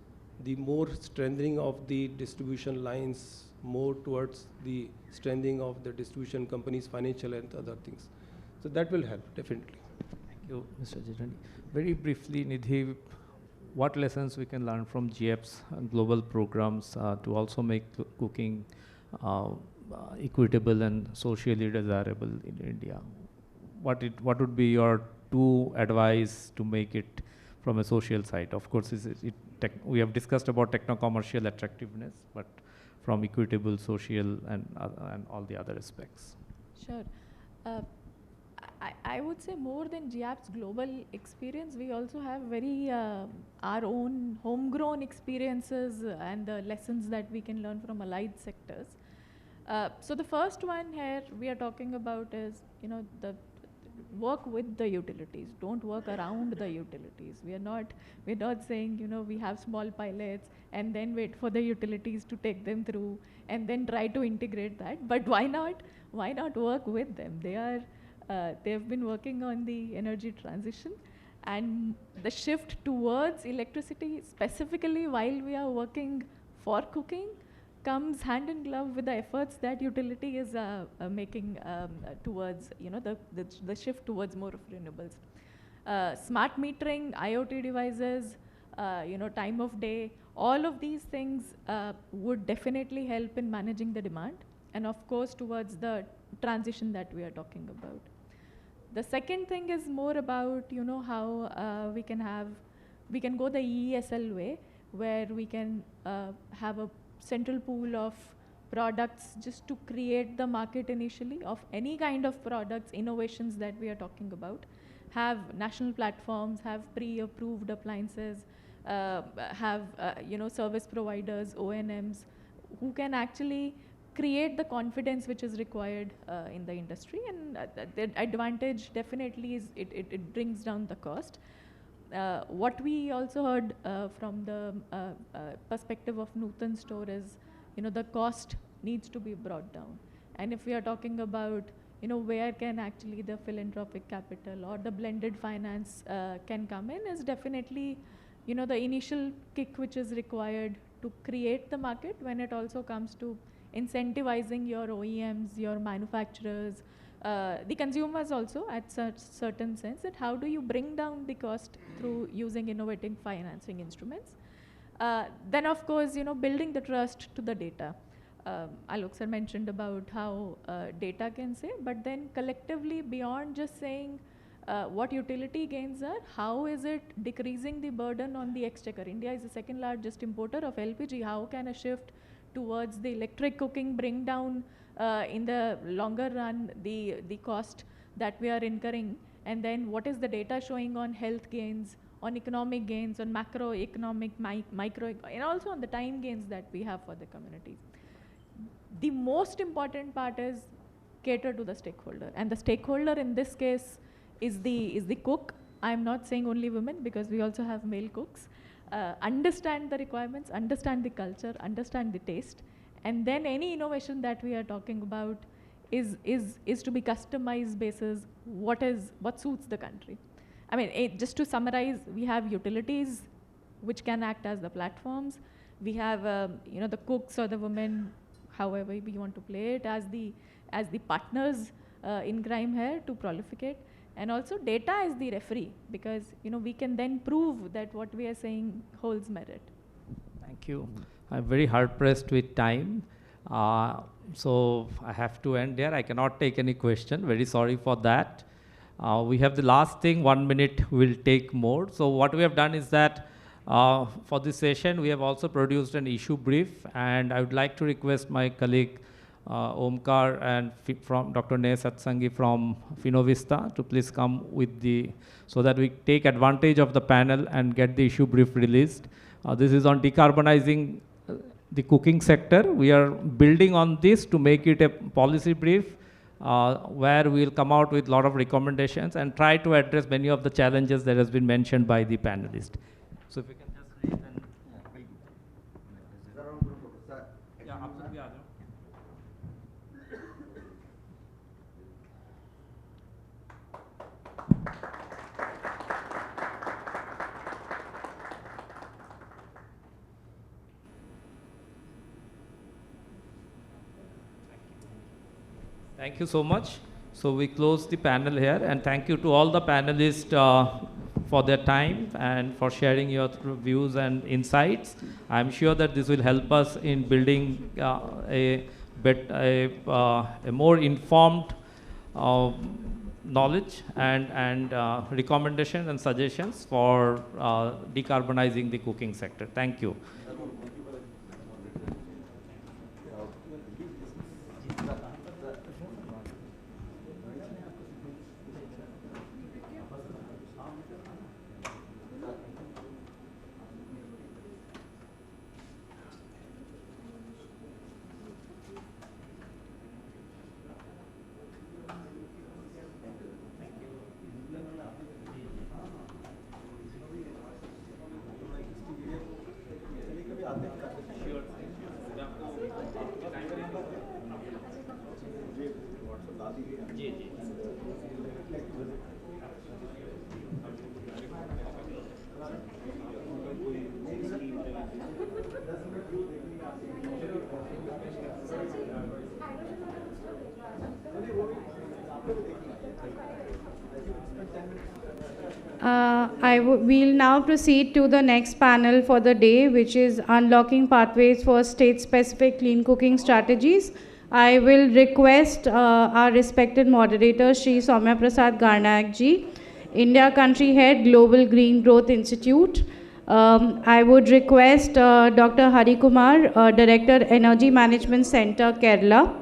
Speaker 13: the more strengthening of the distribution lines, more towards the strengthening of the distribution companies' financial and other things. So that will help, definitely.
Speaker 11: Thank you, Mr. Chitani. Very briefly, Nidhi, what lessons we can learn from GF's global programs to also make cooking equitable and socially desirable in India? What would be your advice to make it from a social side? Of course, we have discussed about techno-commercial attractiveness, but from equitable, social, and all the other aspects.
Speaker 14: Sure. I would say more than GAP's global experience, we also have very our own homegrown experiences and the lessons that we can learn from allied sectors. So the first one here we are talking about is, the work with the utilities. Don't work around the utilities. We're not saying, we have small pilots and then wait for the utilities to take them through and then try to integrate that. But why not work with them? They've been working on the energy transition, and the shift towards electricity, specifically while we are working for cooking, comes hand in glove with the efforts that utility is making towards, the shift towards more of renewables. Smart metering, IoT devices, time of day, all of these things would definitely help in managing the demand, and of course towards the transition that we are talking about. The second thing is more about, how we can go the EESL way, where we can have a central pool of products just to create the market initially of any kind of products, innovations that we are talking about, have national platforms, have pre-approved appliances, have service providers, O&Ms, who can actually create the confidence which is required in the industry. And the advantage definitely is it brings down the cost. What we also heard from the perspective of Nutan store is, the cost needs to be brought down. And if we are talking about, where can actually the philanthropic capital or the blended finance can come in, is definitely, the initial kick which is required to create the market, when it also comes to incentivizing your OEMs, your manufacturers, the consumers also at certain sense, that how do you bring down the cost through using innovative financing instruments. Then of course, building the trust to the data. Alok sir mentioned about how data can say, but then collectively beyond just saying what utility gains are, how is it decreasing the burden on the exchequer? India is the second largest importer of LPG. How can a shift towards the electric cooking bring down in the longer run the cost that we are incurring? And then what is the data showing on health gains, on economic gains, on macroeconomic, micro, and also on the time gains that we have for the communities. The most important part is cater to the stakeholder, and the stakeholder in this case is the cook. I'm not saying only women, because we also have male cooks. Understand the requirements, understand the culture, understand the taste, and then any innovation that we are talking about is to be customized basis what suits the country. I mean, just to summarize, we have utilities which can act as the platforms. We have the cooks or the women, however we want to play it, as the partners in crime here to proliferate. And also data is the referee, because we can then prove that what we are saying holds merit.
Speaker 11: Thank you. I'm very hard pressed with time, so I have to end there. I cannot take any question. Very sorry for that. We have the last thing, 1 minute. We'll take more. So what we have done is that for this session, we have also produced an issue brief, and I would like to request my colleague 𝐤𝐚𝐤 and from Dr. 𝐁𝐮𝐫𝐞𝐫 from Finovista to please come with so that we take advantage of the panel and get the issue brief released. This is on decarbonizing the cooking sector. We are building on this to make it a policy brief where we'll come out with a lot of recommendations and try to address many of the challenges that has been mentioned by the panelists. So if we can just read and yeah, absolutely. Thank you so much. So we close the panel here, and thank you to all the panelists for their time and for sharing your views and insights. I'm sure that this will help us in building a more informed knowledge and recommendations and suggestions for decarbonizing the cooking sector. Thank you.
Speaker 16: We'll now proceed to the next panel for the day, which is Unlocking Pathways for State-Specific Clean Cooking Strategies. I will request our respected moderator, Shri Soumya Prasad Garnayak-ji, India Country Head, Global Green Growth Institute. I would request Dr. Hari Kumar, Director, Energy Management Center, Kerala.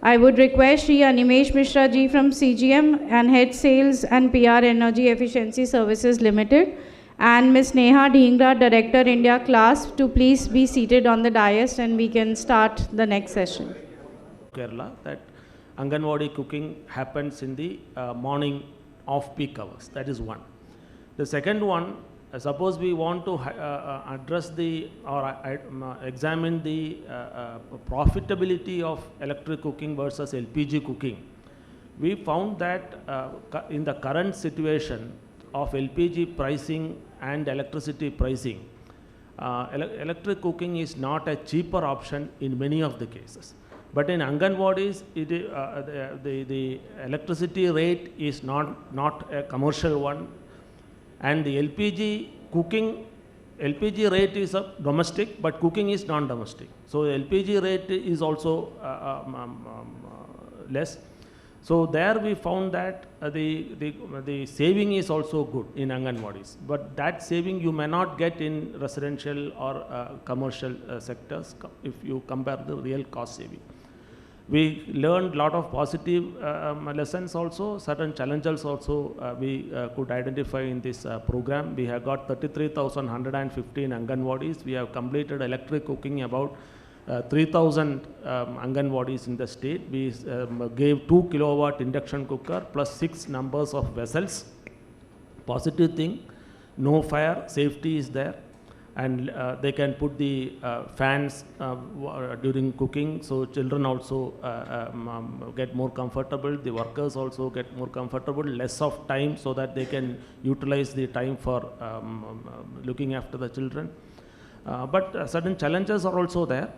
Speaker 16: I would request Shri Animesh Mishra ji from CGM and Head Sales and PR Energy Efficiency Services Limited, and Ms. Neha Dhingra, Director, India CLASP, to please be seated on the dais and we can start the next session.
Speaker 17: Kerala, that Anganwadi cooking happens in the morning off-peak hours. That is one. The second one, suppose we want to address the or examine the profitability of electric cooking versus LPG cooking, we found that in the current situation of LPG pricing and electricity pricing, electric cooking is not a cheaper option in many of the cases. But in Anganwadis, the electricity rate is not a commercial one, and the LPG rate is a domestic, but cooking is non-domestic. So the LPG rate is also less. So there we found that the saving is also good in Anganwadis, but that saving you may not get in residential or commercial sectors if you compare the real cost saving. We learned a lot of positive lessons also, certain challenges also we could identify in this program. We have got 33,115 Anganwadis. We have completed electric cooking about 3,000 Anganwadis in the state. We gave 2 kilowatt induction cooker plus 6 numbers of vessels. Positive thing, no fire, safety is there, and they can put the fans during cooking, so children also get more comfortable, the workers also get more comfortable, less of time so that they can utilize the time for looking after the children. But certain challenges are also there.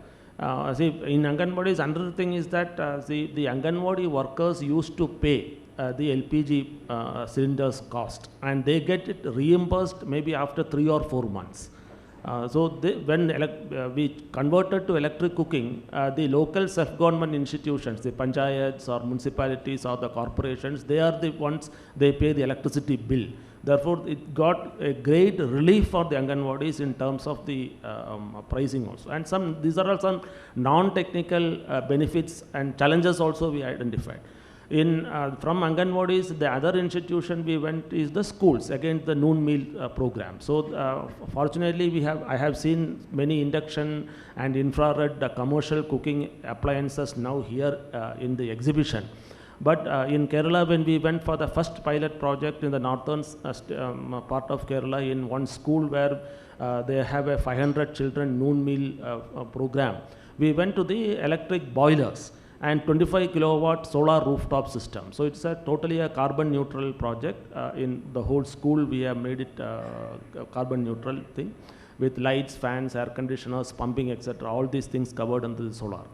Speaker 17: See, in Anganwadis, another thing is that the Anganwadi workers used to pay the LPG cylinders cost, and they get it reimbursed maybe after 3 or 4 months. So when we converted to electric cooking, the local self-government institutions, the panchayats or municipalities or the corporations, they are the ones, they pay the electricity bill. Therefore, it got a great relief for the Anganwadis in terms of the pricing also. And these are all some non-technical benefits and challenges also we identified. From Anganwadis, the other institution we went is the schools, again the noon meal program. So fortunately I have seen many induction and infrared commercial cooking appliances now here in the exhibition. But in Kerala, when we went for the first pilot project in the northern part of Kerala, in one school where they have a 500 children noon meal program, we went to the electric boilers and 25 kilowatt solar rooftop system. So it's totally a carbon neutral project. In the whole school, we have made it a carbon neutral thing with lights, fans, air conditioners, pumping, etc. All these things covered under the solar.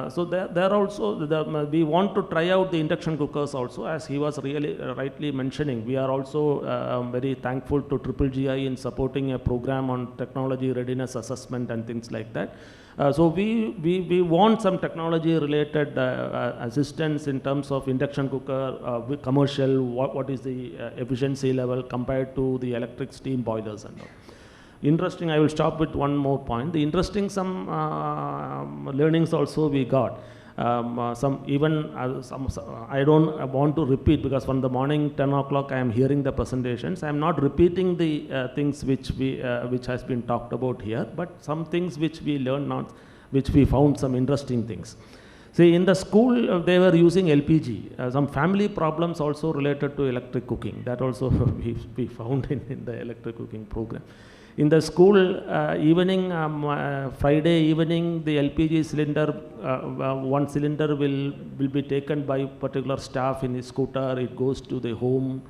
Speaker 17: So there also, we want to try out the induction cookers also, as he was really rightly mentioning. We are also very thankful to GGI in supporting a program on technology readiness assessment and things like that. So we want some technology related assistance in terms of induction cooker, commercial, what is the efficiency level compared to the electric steam boilers and all. Interesting, I will stop with one more point. The interesting some learnings also we got. I don't want to repeat, because from the morning 10 o'clock I am hearing the presentations. I am not repeating the things which has been talked about here, but some things which we learned, which we found some interesting things. See, in the school they were using LPG. Some family problems also related to electric cooking. That also we found in the electric cooking program. In the school evening, Friday evening, the LPG cylinder, one cylinder will be taken by particular staff in a scooter. It goes to the home.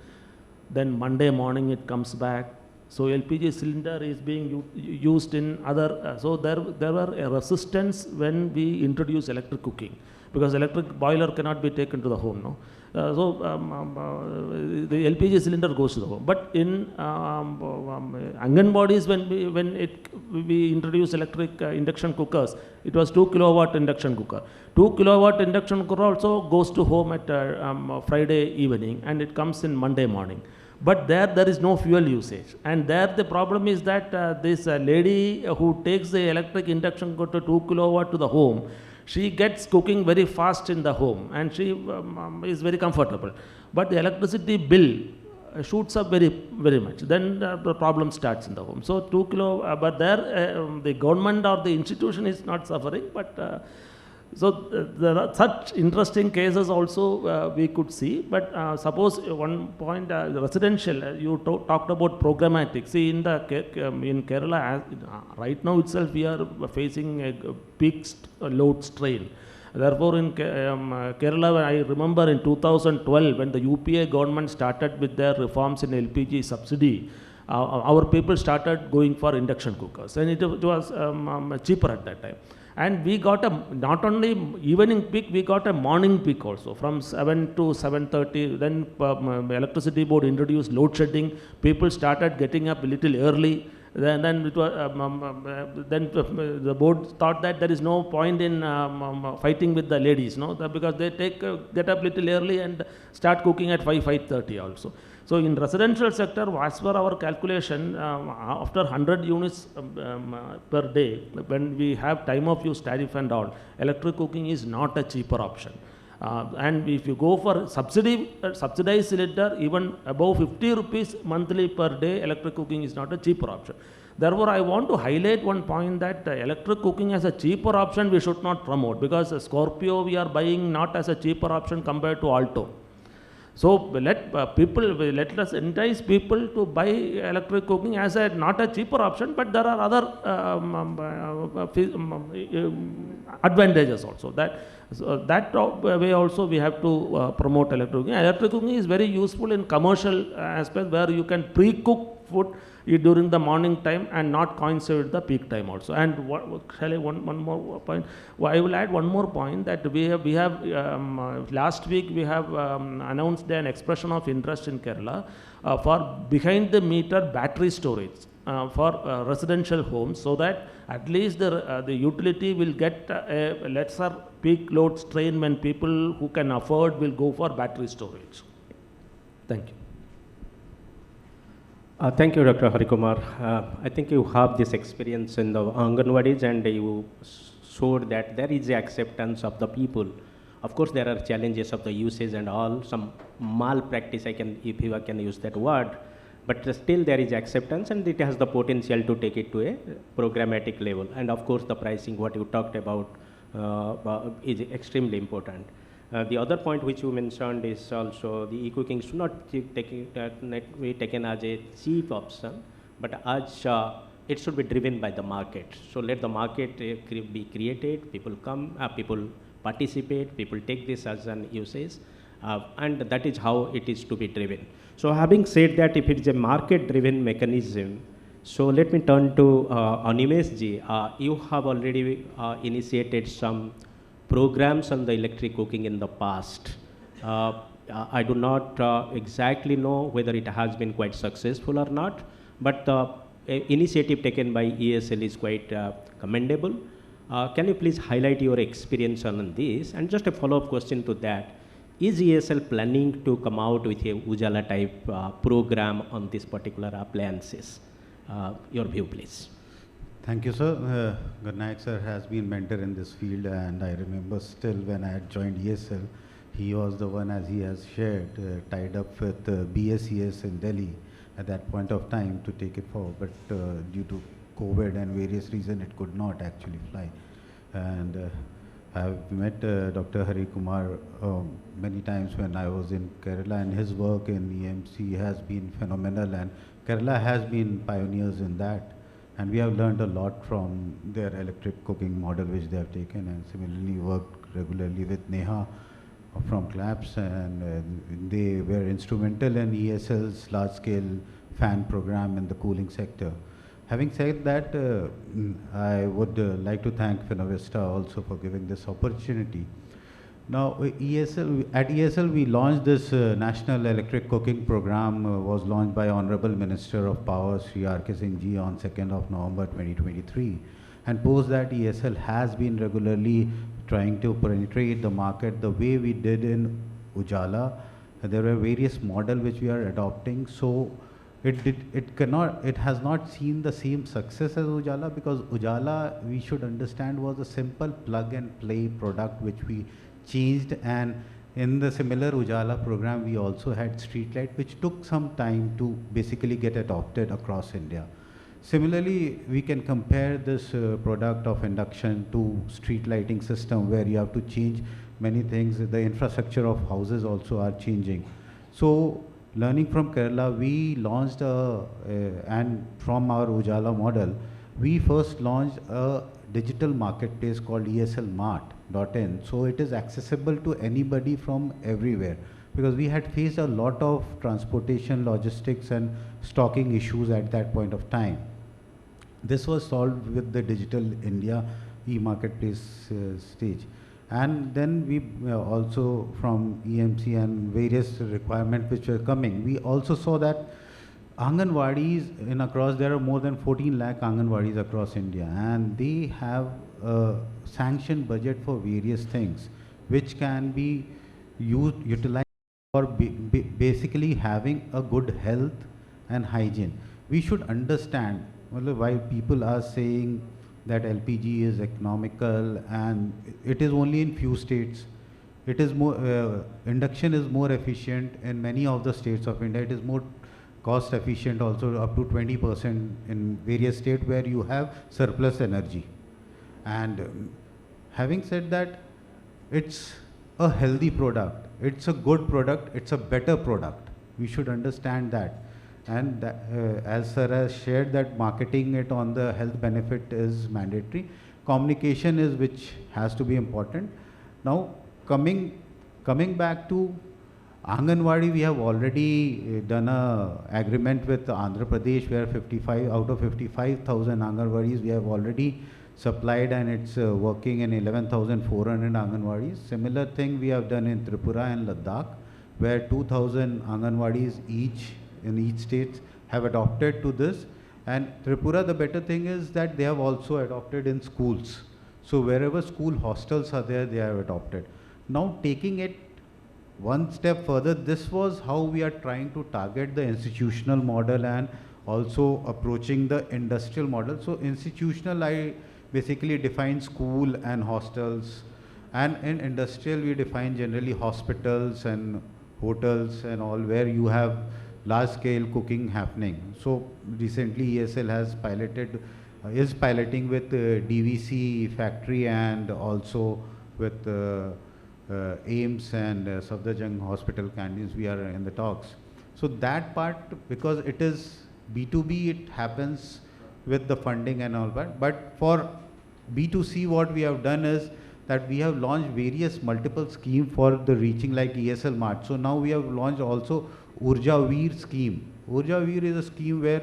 Speaker 17: Then Monday morning it comes back. So LPG cylinder is being used in other. So there were a resistance when we introduced electric cooking, because electric boiler cannot be taken to the home. No. The LPG cylinder goes to the home. But in Anganwadis, when we introduced electric induction cookers, it was 2 kilowatt induction cooker. 2 kilowatt induction cooker also goes to home at Friday evening, and it comes in Monday morning. But there is no fuel usage, and there the problem is that this lady who takes the electric induction cooker 2 kilowatt to the home, she gets cooking very fast in the home, and she is very comfortable. But the electricity bill shoots up very much. Then the problem starts in the home. So 2 kilo, but there the government or the institution is not suffering, but So there are such interesting cases also we could see. But suppose one point, residential, you talked about programmatic. See, in Kerala, right now itself, we are facing a peak load strain. Therefore, in Kerala, I remember in 2012, when the UPA government started with their reforms in LPG subsidy, our people started going for induction cookers, and it was cheaper at that time. And we got not only evening peak, we got a morning peak also, from 7 to 7:30. Then electricity board introduced load shedding. People started getting up a little early. Then it was, then the board thought that there is no point in fighting with the ladies, no, because they get up little early and start cooking at 5:30 also. So in residential sector, as per our calculation, after 100 units per day, when we have time of use tariff and all, electric cooking is not a cheaper option. And if you go for subsidized cylinder, even above 50 rupees monthly per day, electric cooking is not a cheaper option. Therefore, I want to highlight one point that electric cooking as a cheaper option we should not promote, because Scorpio we are buying not as a cheaper option compared to Alto. So let us entice people to buy electric cooking as not a cheaper option, but there are other advantages also. That way also we have to promote electric cooking. Electric cooking is very useful in commercial aspect, where you can pre-cook food during the morning time and not coincide with the peak time also. And one more point. I will add one more point, that we have last week we have announced an expression of interest in Kerala for behind the meter battery storage for residential homes, so that at least the utility will get a lesser peak load strain when people who can afford will go for battery storage. Thank you.
Speaker 18: Thank you, Dr. Harikumar. I think you have this experience in the Anganwadis, and you showed that there is acceptance of the people. Of course, there are challenges of the usage and all, some malpractice, if I can use that word, but still there is acceptance, and it has the potential to take it to a programmatic level. And of course, the pricing, what you talked about, is extremely important. The other point which you mentioned is also the e-cooking should not be taken as a cheap option, but as it should be driven by the market. So let the market be created, people come, people participate, people take this as an usage, and that is how it is to be driven. So having said that, if it is a market-driven mechanism, so let me turn to Animeshji. You have already initiated some programs on the electric cooking in the past. I do not exactly know whether it has been quite successful or not, but the initiative taken by EESL is quite commendable. Can you please highlight your experience on this? And just a follow-up question to that, is EESL planning to come out with a Ujala type program on this particular appliances? Your view, please.
Speaker 19: Thank you, sir. 𝐁𝐿 sir has been mentor in this field, and I remember still when I had joined EESL, he was the one, as he has shared, tied up with BSES in Delhi at that point of time to take it forward, but due to COVID and various reasons, it could not actually fly. And I've met Dr. Harikumar many times when I was in Kerala, and his work in EMC has been phenomenal, and Kerala has been pioneers in that. And we have learned a lot from their electric cooking model which they have taken, and similarly worked regularly with Neha from CLASP, and they were instrumental in EESL's large-scale fan program in the cooling sector. Having said that, I would like to thank Finovista also for giving this opportunity. Now, at EESL, we launched this National Electric Cooking Program, was launched by Honorable Minister of Power, Shri 𝐿𝐻𝐿𝐻𝐿𝐻𝐿 on 2nd of November 2023. And post that, EESL has been regularly trying to penetrate the market the way we did in Ujala. There are various models which we are adopting. So it has not seen the same success as Ujala, because Ujala, we should understand, was a simple plug and play product which we changed, and in the similar Ujala program we also had street light, which took some time to basically get adopted across India. Similarly, we can compare this product of induction to street lighting system, where you have to change many things. The infrastructure of houses also are changing. So learning from Kerala, we launched and from our Ujala model, we first launched a digital marketplace called EESL.in. So it is accessible to anybody from everywhere, because we had faced a lot of transportation, logistics and stocking issues at that point of time. This was solved with the Digital India e-marketplace stage. And then we also, from EMC and various requirements which were coming, we also saw that Anganwadis across, there are more than 14 lakh Anganwadis across India, and they have a sanctioned budget for various things which can be utilized for basically having a good health and hygiene. We should understand why people are saying that LPG is economical, and it is only in few states. It is more, induction is more efficient in many of the states of India. It is more cost efficient also, up to 20% in various states where you have surplus energy. And having said that, it's a healthy product. It's a good product. It's a better product. We should understand that. And as Sir has shared, that marketing it on the health benefit is mandatory. Communication is which has to be important. Now coming back to Anganwadi, we have already done a agreement with Andhra Pradesh, where 55 out of 55,000 Anganwadis we have already supplied, and it's working in 11,400 Anganwadis. Similar thing we have done in Tripura and Ladakh, where 2,000 Anganwadis each in each state have adopted to this. And Tripura, the better thing is that they have also adopted in schools. So wherever school hostels are there, they have adopted. Now taking it one step further, this was how we are trying to target the institutional model and also approaching the industrial model. So institutional, I basically define school and hostels, and in industrial we define generally hospitals and hotels and all, where you have large scale cooking happening. So recently EESL has is piloting with DVC factory, and also with AIMS and Safdarjung hospital canteens. We are in the talks. So that part, because it is B2B, it happens with the funding and all that. But for B2C, what we have done is that we have launched various multiple schemes for the reaching, like EESL Mart. So now we have launched also 𝐊𝐻𝐿𝐻𝐢𝐤 scheme. 𝐊𝐻𝐿𝐻𝐢𝐤 is a scheme where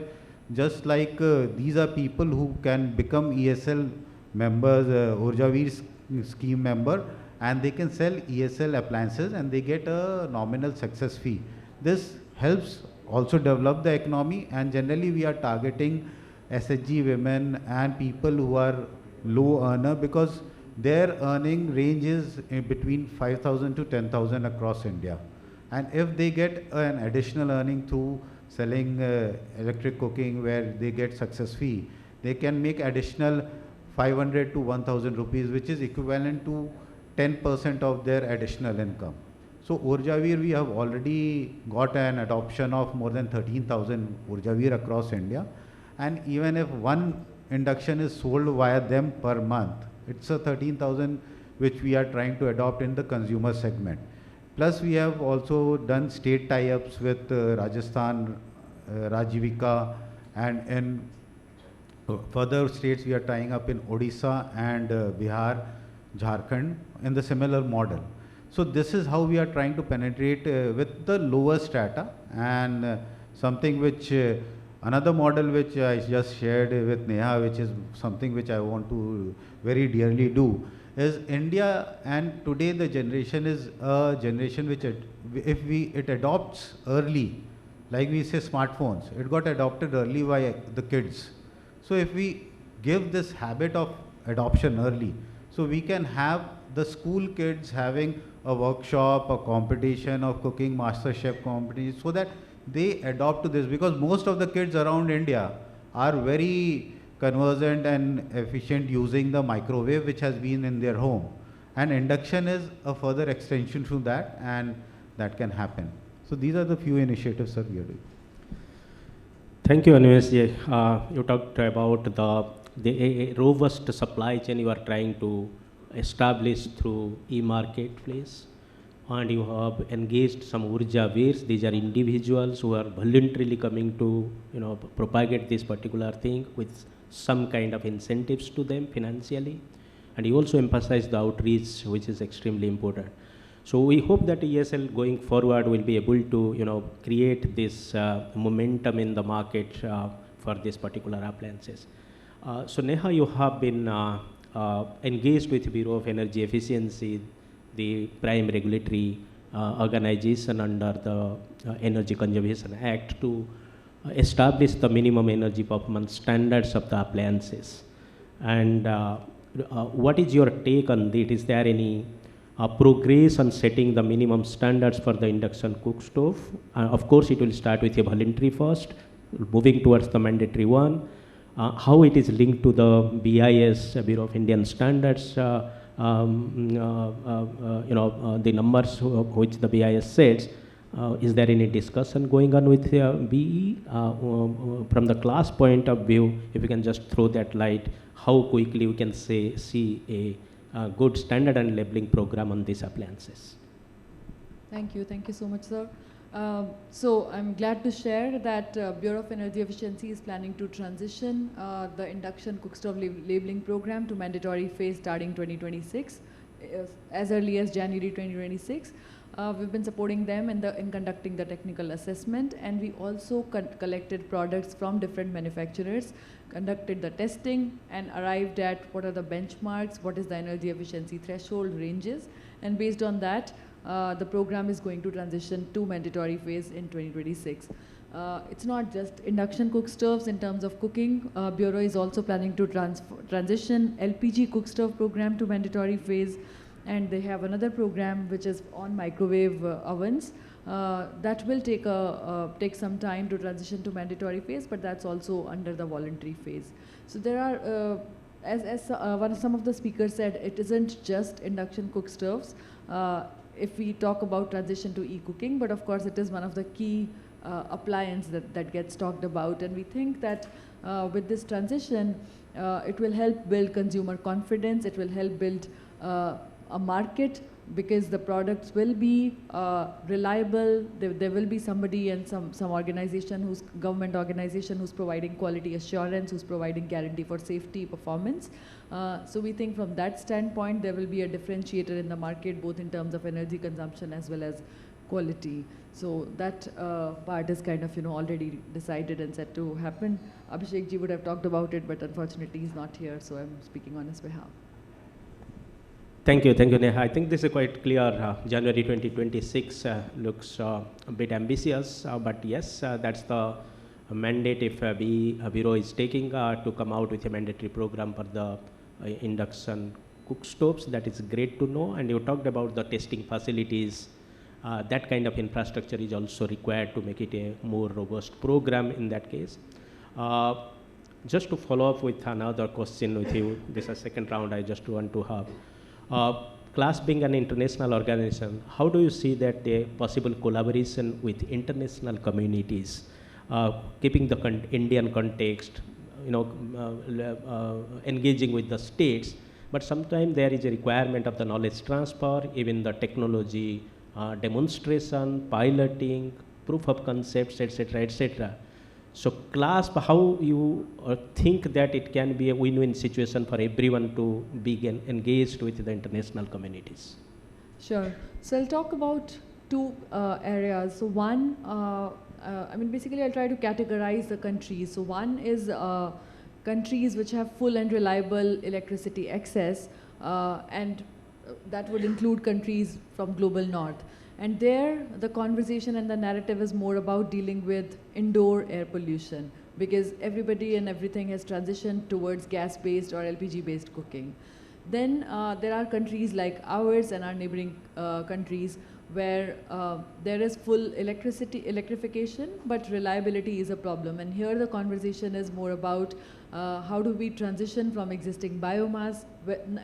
Speaker 19: just like these are people who can become EESL members, 𝐊𝐻𝐿𝐻𝐢𝐤 scheme member, and they can sell EESL appliances and they get a nominal success fee. This helps also develop the economy, and generally we are targeting SHG women and people who are low earner, because their earning range is between 5,000 to 10,000 across India. And if they get an additional earning through selling electric cooking, where they get success fee, they can make additional 500 to 1,000 rupees, which is equivalent to 10% of their additional income. So 𝐊𝐻𝐿𝐻𝐢𝐤, we have already got an adoption of more than 13,000 𝐊𝐻𝐿𝐻𝐢𝐤 across India. And even if one induction is sold via them per month, it's a 13,000 which we are trying to adopt in the consumer segment. Plus we have also done state tie-ups with Rajasthan, Rajivika, and in further states we are tying up in Odisha and Bihar, Jharkhand in the similar model. So this is how we are trying to penetrate with the lower strata, and something which another model which I just shared with Neha, which is something which I want to very dearly do, is India, and today the generation is a generation which if it adopts early, like we say smartphones, it got adopted early by the kids. So if we give this habit of adoption early, so we can have the school kids having a workshop, a competition of cooking, master chef competition, so that they adopt to this, because most of the kids around India are very conversant and efficient using the microwave which has been in their home, and induction is a further extension to that, and that can happen. So these are the few initiatives that we are doing.
Speaker 18: Thank you, Anish. You talked about the robust supply chain you are trying to establish through e-marketplace, and you have engaged some Urja Veers. These are individuals who are voluntarily coming to propagate this particular thing with some kind of incentives to them financially, and you also emphasize the outreach, which is extremely important. So we hope that EESL going forward will be able to create this momentum in the market for this particular appliances. So Neha, you have been engaged with Bureau of Energy Efficiency, the prime regulatory organization under the Energy Conservation Act, to establish the minimum energy performance standards of the appliances. And what is your take on it? Is there any progress on setting the minimum standards for the induction cook stove? Of course, it will start with a voluntary first, moving towards the mandatory one. How it is linked to the BIS, Bureau of Indian Standards, the numbers which the BIS sets. Is there any discussion going on with BE? From the class point of view, if you can just throw that light, how quickly we can see a good standard and labeling program on these appliances.
Speaker 10: Thank you so much, sir. So I'm glad to share that Bureau of Energy Efficiency is planning to transition the induction cookstove labeling program to mandatory phase starting 2026, as early as January 2026. We've been supporting them in conducting the technical assessment, and we also collected products from different manufacturers, conducted the testing, and arrived at what are the benchmarks, what is the energy efficiency threshold ranges, and based on that, the program is going to transition to mandatory phase in 2026. It's not just induction cook stoves in terms of cooking. Bureau is also planning to transition LPG cook stove program to mandatory phase, and they have another program which is on microwave ovens. That will take some time to transition to mandatory phase, but that's also under the voluntary phase. So there are, as some of the speakers said, it isn't just induction cook stoves. If we talk about transition to e-cooking, but of course it is one of the key appliance that gets talked about, and we think that with this transition, it will help build consumer confidence, it will help build a market, because the products will be reliable. There will be somebody and some organization, government organization, who's providing quality assurance, who's providing guarantee for safety, performance. So we think from that standpoint, there will be a differentiator in the market, both in terms of energy consumption as well as quality. So that part is kind of already decided and set to happen. Abhishek ji would have talked about it, but unfortunately he's not here, so I'm speaking on his behalf.
Speaker 18: Thank you, Neha. I think this is quite clear. January 2026 looks a bit ambitious, but yes, that's the mandate if Bureau is taking to come out with a mandatory program for the induction cook stoves. That is great to know. And you talked about the testing facilities. That kind of infrastructure is also required to make it a more robust program in that case. Just to follow up with another question with you, this is a second round I just want to have. CLASP being an international organization, how do you see that the possible collaboration with international communities, keeping the Indian context, engaging with the states, but sometimes there is a requirement of the knowledge transfer, even the technology demonstration, piloting, proof of concepts, etc., etc. So CLASP, how you think that it can be a win-win situation for everyone to be engaged with the international communities?
Speaker 10: Sure. So I'll talk about two areas. So one, basically I'll try to categorize the countries. So one is countries which have full and reliable electricity access, and that would include countries from global north. And there, the conversation and the narrative is more about dealing with indoor air pollution, because everybody and everything has transitioned towards gas-based or LPG-based cooking. Then there are countries like ours and our neighboring countries where there is full electrification, but reliability is a problem. And here the conversation is more about how do we transition from existing biomass,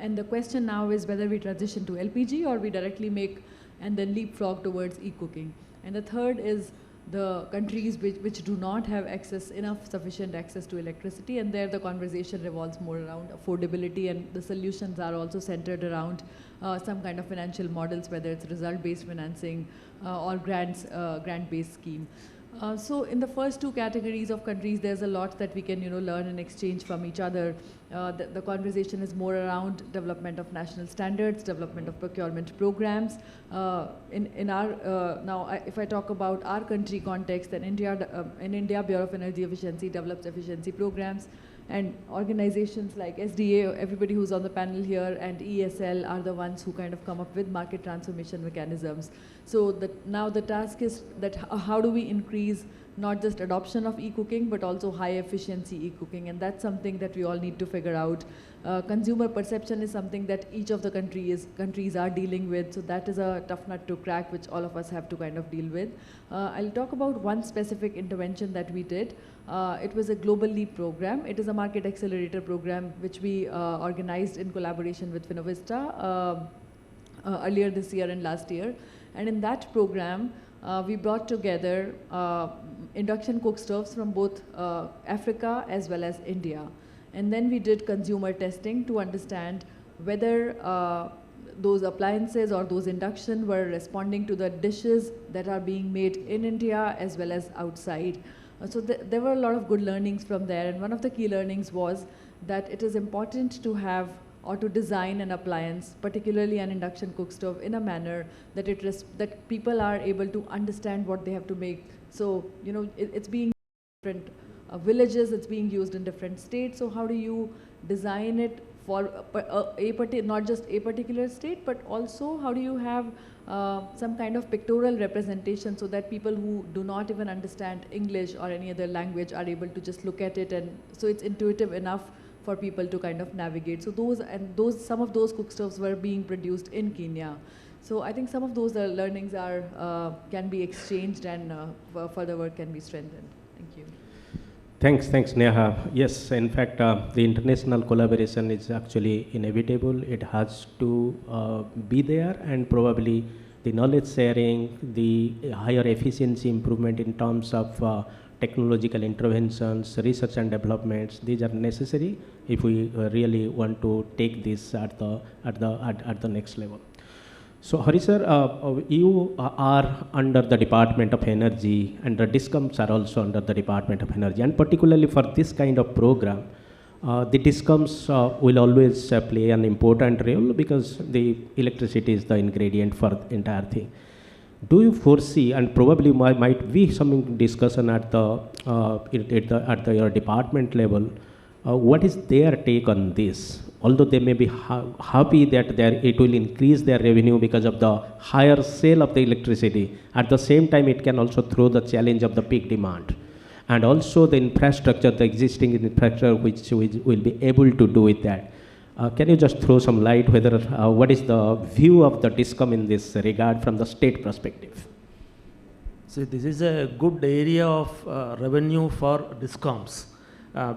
Speaker 10: and the question now is whether we transition to LPG or we directly make and then leapfrog towards e-cooking. And the third is the countries which do not have sufficient access to electricity, and there the conversation revolves more around affordability, and the solutions are also centered around some kind of financial models, whether it's result-based financing or grant-based scheme. So in the first two categories of countries, there's a lot that we can learn and exchange from each other. The conversation is more around development of national standards, development of procurement programs. If I talk about our country context, then in India, Bureau of Energy Efficiency develops efficiency programs, and organizations like SDA, everybody who's on the panel here, and EESL are the ones who kind of come up with market transformation mechanisms. So now the task is that how do we increase not just adoption of e-cooking, but also high efficiency e-cooking, and that's something that we all need to figure out. Consumer perception is something that each of the countries are dealing with, so that is a tough nut to crack, which all of us have to kind of deal with. I'll talk about one specific intervention that we did. It was a Global Leap program. It is a market accelerator program which we organized in collaboration with Finovista earlier this year and last year. And in that program, we brought together induction cook stoves from both Africa as well as India. And then we did consumer testing to understand whether those appliances or those induction were responding to the dishes that are being made in India as well as outside. So there were a lot of good learnings from there, and one of the key learnings was that it is important to have or to design an appliance, particularly an induction cook stove, in a manner that that people are able to understand what they have to make. So it's being different villages, it's being used in different states. So how do you design it for not just a particular state, but also how do you have some kind of pictorial representation so that people who do not even understand English or any other language are able to just look at it, and so it's intuitive enough for people to kind of navigate. So some of those cook stoves were being produced in Kenya. So I think some of those learnings can be exchanged, and further work can be strengthened. Thank you.
Speaker 18: Thanks Neha. Yes, in fact, the international collaboration is actually inevitable. It has to be there, and probably the knowledge sharing, the higher efficiency improvement in terms of technological interventions, research and developments, these are necessary if we really want to take this at the next level. So Hari sir, you are under the Department of Energy, and the DISCOMs are also under the Department of Energy, and particularly for this kind of program, the DISCOMs will always play an important role because the electricity is the ingredient for the entire thing. Do you foresee, and probably might be some discussion at your department level, what is their take on this? Although they may be happy that it will increase their revenue because of the higher sale of the electricity, at the same time it can also throw the challenge of the peak demand. And also the infrastructure, the existing infrastructure which will be able to do with that. Can you just throw some light whether what is the view of the DISCOM in this regard from the state perspective?
Speaker 17: See, this is a good area of revenue for DISCOMs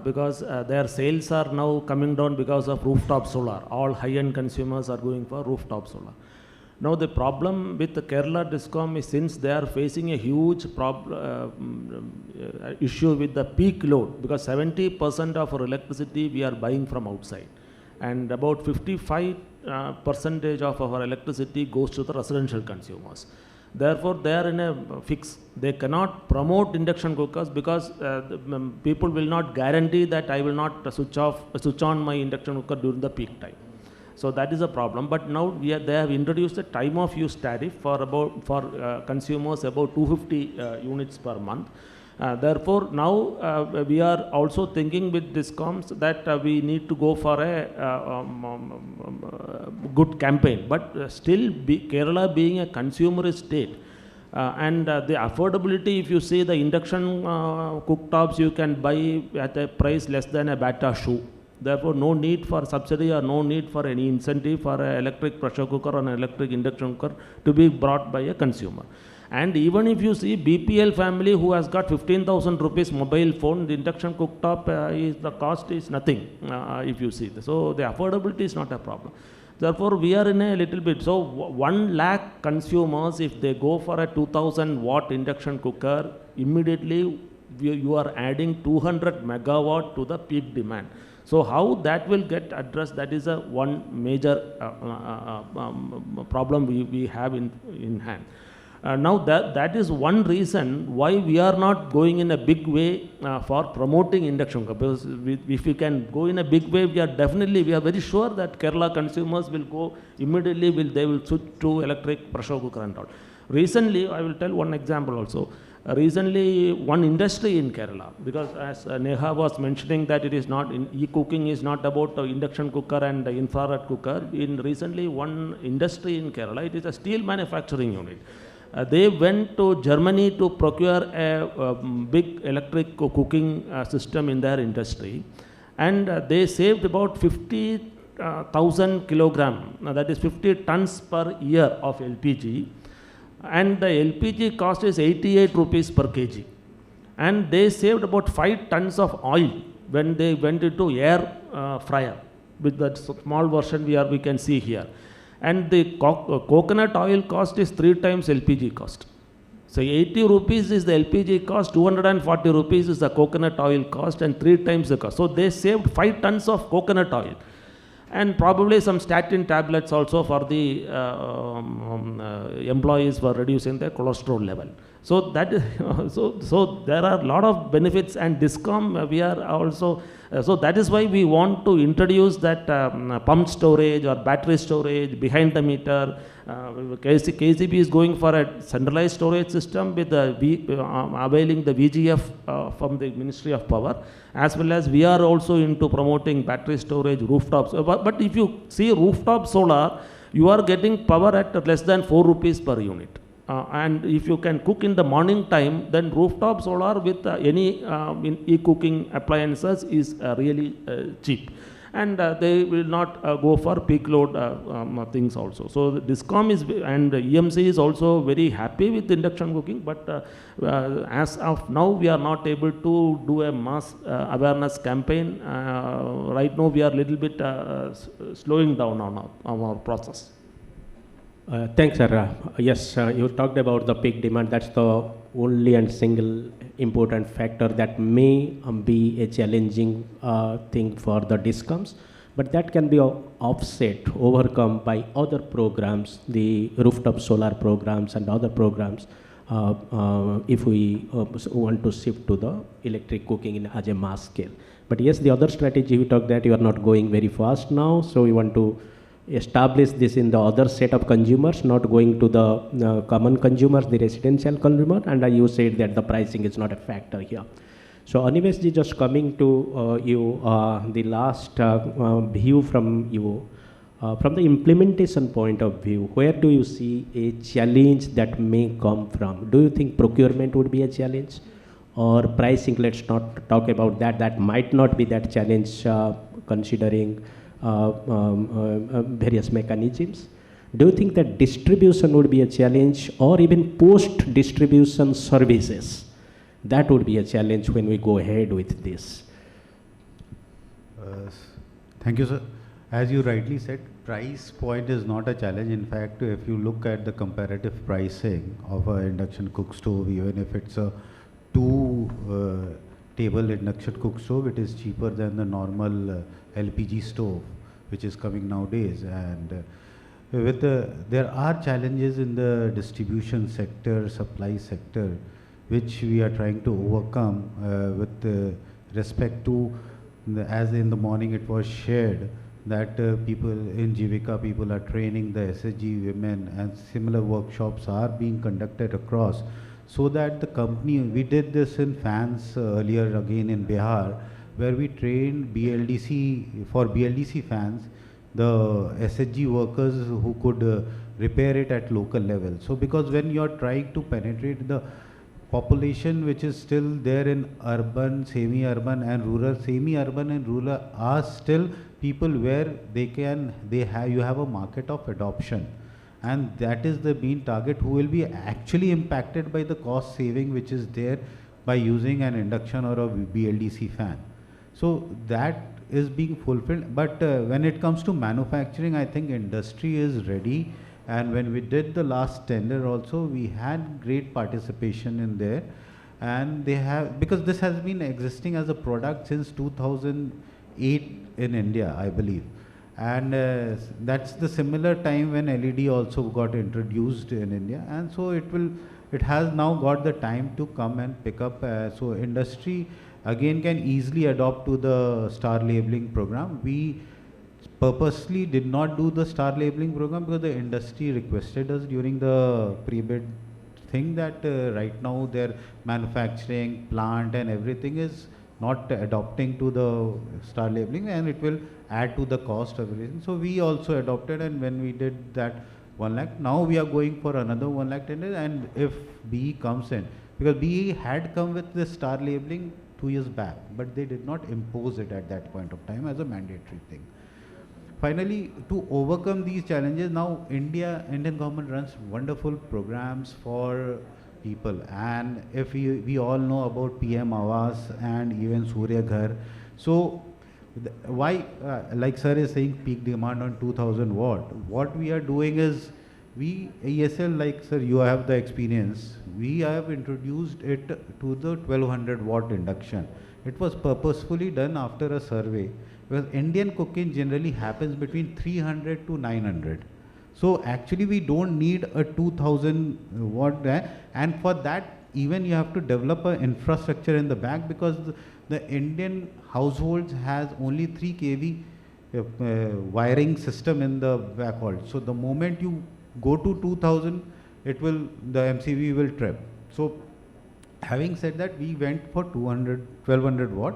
Speaker 17: because their sales are now coming down because of rooftop solar. All high-end consumers are going for rooftop solar. Now the problem with the Kerala DISCOM is, since they are facing a huge issue with the peak load, because 70% of our electricity we are buying from outside, and about 55% of our electricity goes to the residential consumers. Therefore, they are in a fix. They cannot promote induction cookers because people will not guarantee that I will not switch on my induction cooker during the peak time. So that is a problem. But now they have introduced a time of use tariff for consumers about 250 units per month. Therefore, now we are also thinking with DISCOMs that we need to go for a good campaign. But still, Kerala being a consumerist state, and the affordability, if you see the induction cooktops, you can buy at a price less than a Bata shoe. Therefore, no need for subsidy or no need for any incentive for an electric pressure cooker or an electric induction cooker to be brought by a consumer. And even if you see BPL family who has got 15,000 rupees mobile phone, the induction cooktop, the cost is nothing if you see. So the affordability is not a problem. Therefore, we are in a little bit. So 1 lakh consumers, if they go for a 2000 watt induction cooker, immediately you are adding 200 megawatt to the peak demand. So how that will get addressed, that is a one major problem we have in hand. Now that is one reason why we are not going in a big way for promoting induction cooker. Because if we can go in a big way, we are very sure that Kerala consumers will go immediately, they will switch to electric pressure cooker and all. Recently, I will tell one example also. Recently, one industry in Kerala, because as Neha was mentioning that it is not, e-cooking is not about induction cooker and infrared cooker. Recently, one industry in Kerala, it is a steel manufacturing unit. They went to Germany to procure a big electric cooking system in their industry, and they saved about 50,000 kilogram, that is 50 tons per year of LPG, and the LPG cost is 88 rupees per kg, and they saved about 5 tons of oil when they went into air fryer with that small version we can see here. And the coconut oil cost is 3 times LPG cost. So 80 rupees is the LPG cost, 240 rupees is the coconut oil cost, and 3 times the cost. So they saved 5 tons of coconut oil, and probably some statin tablets also for the employees for reducing their cholesterol level. So that is so there are a lot of benefits, and DISCOM we are also. So that is why we want to introduce that pump storage or battery storage behind the meter. KCB is going for a centralized storage system with availing the VGF from the Ministry of Power, as well as we are also into promoting battery storage, rooftops. But if you see rooftop solar, you are getting power at less than 4 rupees per unit. And if you can cook in the morning time, then rooftop solar with any e-cooking appliances is really cheap. And they will not go for peak load things also. So the DISCOM is, and EMC is also very happy with induction cooking, but as of now, we are not able to do a mass awareness campaign. Right now, we are a little bit slowing down on our process.
Speaker 18: Thanks, sir. Yes, you talked about the peak demand. That's the only and single important factor that may be a challenging thing for the DISCOMs, but that can be offset, overcome by other programs, the rooftop solar programs and other programs, if we want to shift to the electric cooking as a mass scale. But yes, the other strategy we talked that you are not going very fast now, so we want to establish this in the other set of consumers, not going to the common consumers, the residential consumer, and you said that the pricing is not a factor here. So Anivesh ji, just coming to you, the last view from you, from the implementation point of view, where do you see a challenge that may come from? Do you think procurement would be a challenge, or pricing? Let's not talk about that. That might not be that challenge considering various mechanisms. Do you think that distribution would be a challenge, or even post-distribution services? That would be a challenge when we go ahead with this.
Speaker 19: Thank you, sir. As you rightly said, price point is not a challenge. In fact, if you look at the comparative pricing of an induction cook stove, even if it's a table induction cook stove, it is cheaper than the normal LPG stove which is coming nowadays. And there are challenges in the distribution sector, supply sector, which we are trying to overcome with respect to, as in the morning it was shared, that people in Jivika, people are training the SSG women, and similar workshops are being conducted across, so that the company, we did this in fans earlier again in Bihar, where we trained BLDC, for BLDC fans, the SSG workers who could repair it at local level. So because when you are trying to penetrate the population which is still there in urban, semi-urban and rural, semi-urban and rural are still people where you have a market of adoption, and that is the main target, who will be actually impacted by the cost saving which is there by using an induction or a BLDC fan. So that is being fulfilled. But when it comes to manufacturing, I think industry is ready. And when we did the last tender also, we had great participation in there. And they have, because this has been existing as a product since 2008 in India, I believe. And that's the similar time when LED also got introduced in India. And so it has now got the time to come and pick up. So industry again can easily adopt to the star labeling program. We purposely did not do the star labeling program because the industry requested us during the pre-bid thing that right now their manufacturing plant and everything is not adopting to the star labeling, and it will add to the cost of everything. So we also adopted, and when we did that 1 lakh, now we are going for another 1 lakh tender. And if BE comes in, because BE had come with the star labeling 2 years back, but they did not impose it at that point of time as a mandatory thing. Finally, to overcome these challenges, now Indian government runs wonderful programs for people. And if we all know about PM Awas and even Surya Ghar. So why, like sir is saying, peak demand on 2000 watt. What we are doing is, we EESL, like sir, you have the experience, we have introduced it to the 1200 watt induction. It was purposefully done after a survey, because Indian cooking generally happens between 300 to 900. So actually we don't need a 2000 watt, and for that even you have to develop an infrastructure in the back, because the Indian households has only 3 kV wiring system in the backhaul. So the moment you go to 2000, the MCV will trip. So having said that, we went for 1200 watt,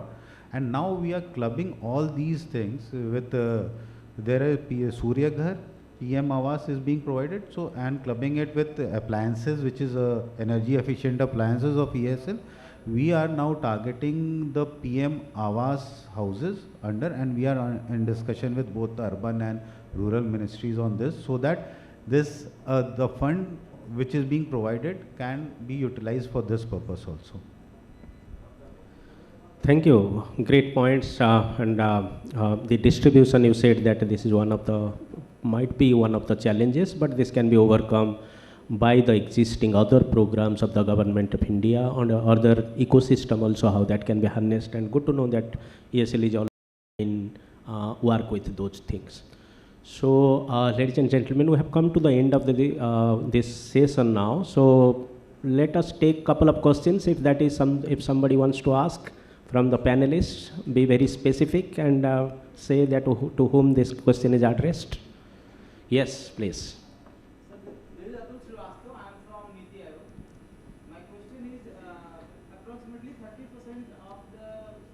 Speaker 19: and now we are clubbing all these things with there is Surya Ghar, PM Awas is being provided, so, and clubbing it with appliances, which is energy efficient appliances of EESL. We are now targeting the PM Awas houses under, and we are in discussion with both the urban and rural ministries on this, so that this the fund which is being provided can be utilized for this purpose also.
Speaker 18: Thank you. Great points. And the distribution, you said that this is might be one of the challenges, but this can be overcome by the existing other programs of the Government of India and other ecosystem also, how that can be harnessed. And good to know that EESL is already in work with those things. So, ladies and gentlemen, we have come to the end of this session now. So, let us take a couple of questions. If that is if somebody wants to ask from the panelists, be very specific and say that to whom this question is addressed. Yes, please.
Speaker 20: This is I am from NITI Aayog. My question is, approximately 30% of the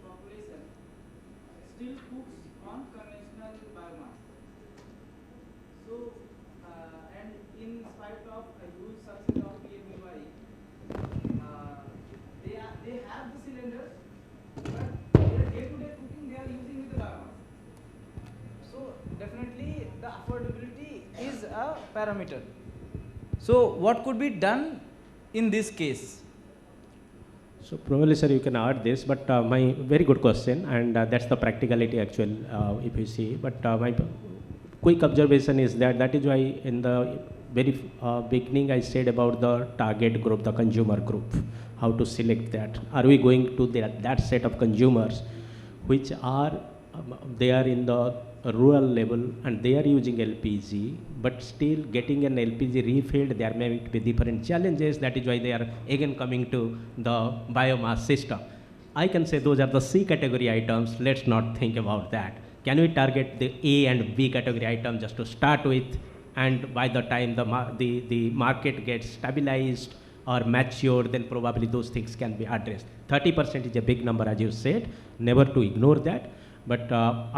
Speaker 20: population still cooks on conventional biomass. So, and in spite of a huge success of PMUI, they have the cylinders, but their day-to-day cooking they are using with the biomass. So, definitely the affordability is a parameter. So, what could be done in this case?
Speaker 18: So probably, sir, you can add this, but my very good question, and that's the practicality actual, if you see. But my quick observation is that is why in the very beginning I said about the target group, the consumer group, how to select that. Are we going to that set of consumers which are, they are in the rural level and they are using LPG, but still getting an LPG refilled, there may be different challenges. That is why they are again coming to the biomass system. I can say those are the C category items. Let's not think about that. Can we target the A and B category items just to start with, and by the time the market gets stabilized or matured, then probably those things can be addressed. 30% is a big number, as you said, never to ignore that. But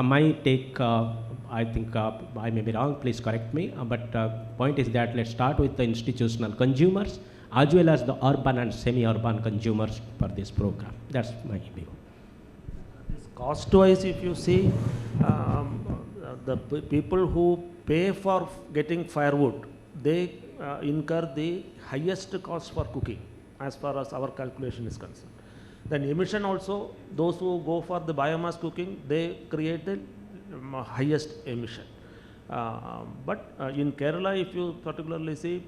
Speaker 18: my take, I think I may be wrong, please correct me, but point is that let's start with the institutional consumers as well as the urban and semi-urban consumers for this program. That's my view.
Speaker 17: Cost-wise, if you see, the people who pay for getting firewood, they incur the highest cost for cooking as far as our calculation is concerned. Then emission also, those who go for the biomass cooking, they create the highest emission. But in Kerala, if you particularly see,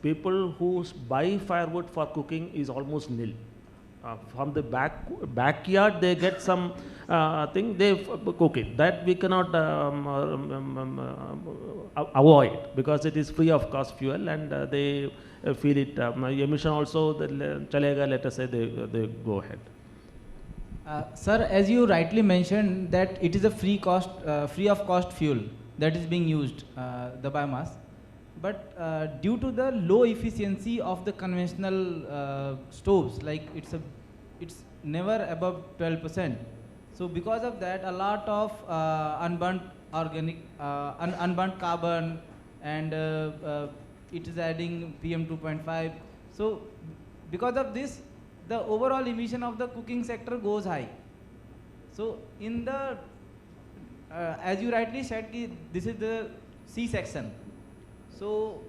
Speaker 17: people who buy firewood for cooking is almost nil. From the backyard, they get some thing, they cook it. That we cannot avoid because it is free of cost fuel, and they feel it. Emission also, chalega, let us say, they go ahead.
Speaker 20: Sir, as you rightly mentioned that it is a free of cost fuel that is being used, the biomass. But due to the low efficiency of the conventional stoves, like it's never above 12%. So because of that, a lot of unburnt carbon, and it is adding PM 2.5. So because of this, the overall emission of the cooking sector goes high. So in the, as you rightly said, this is the C section. So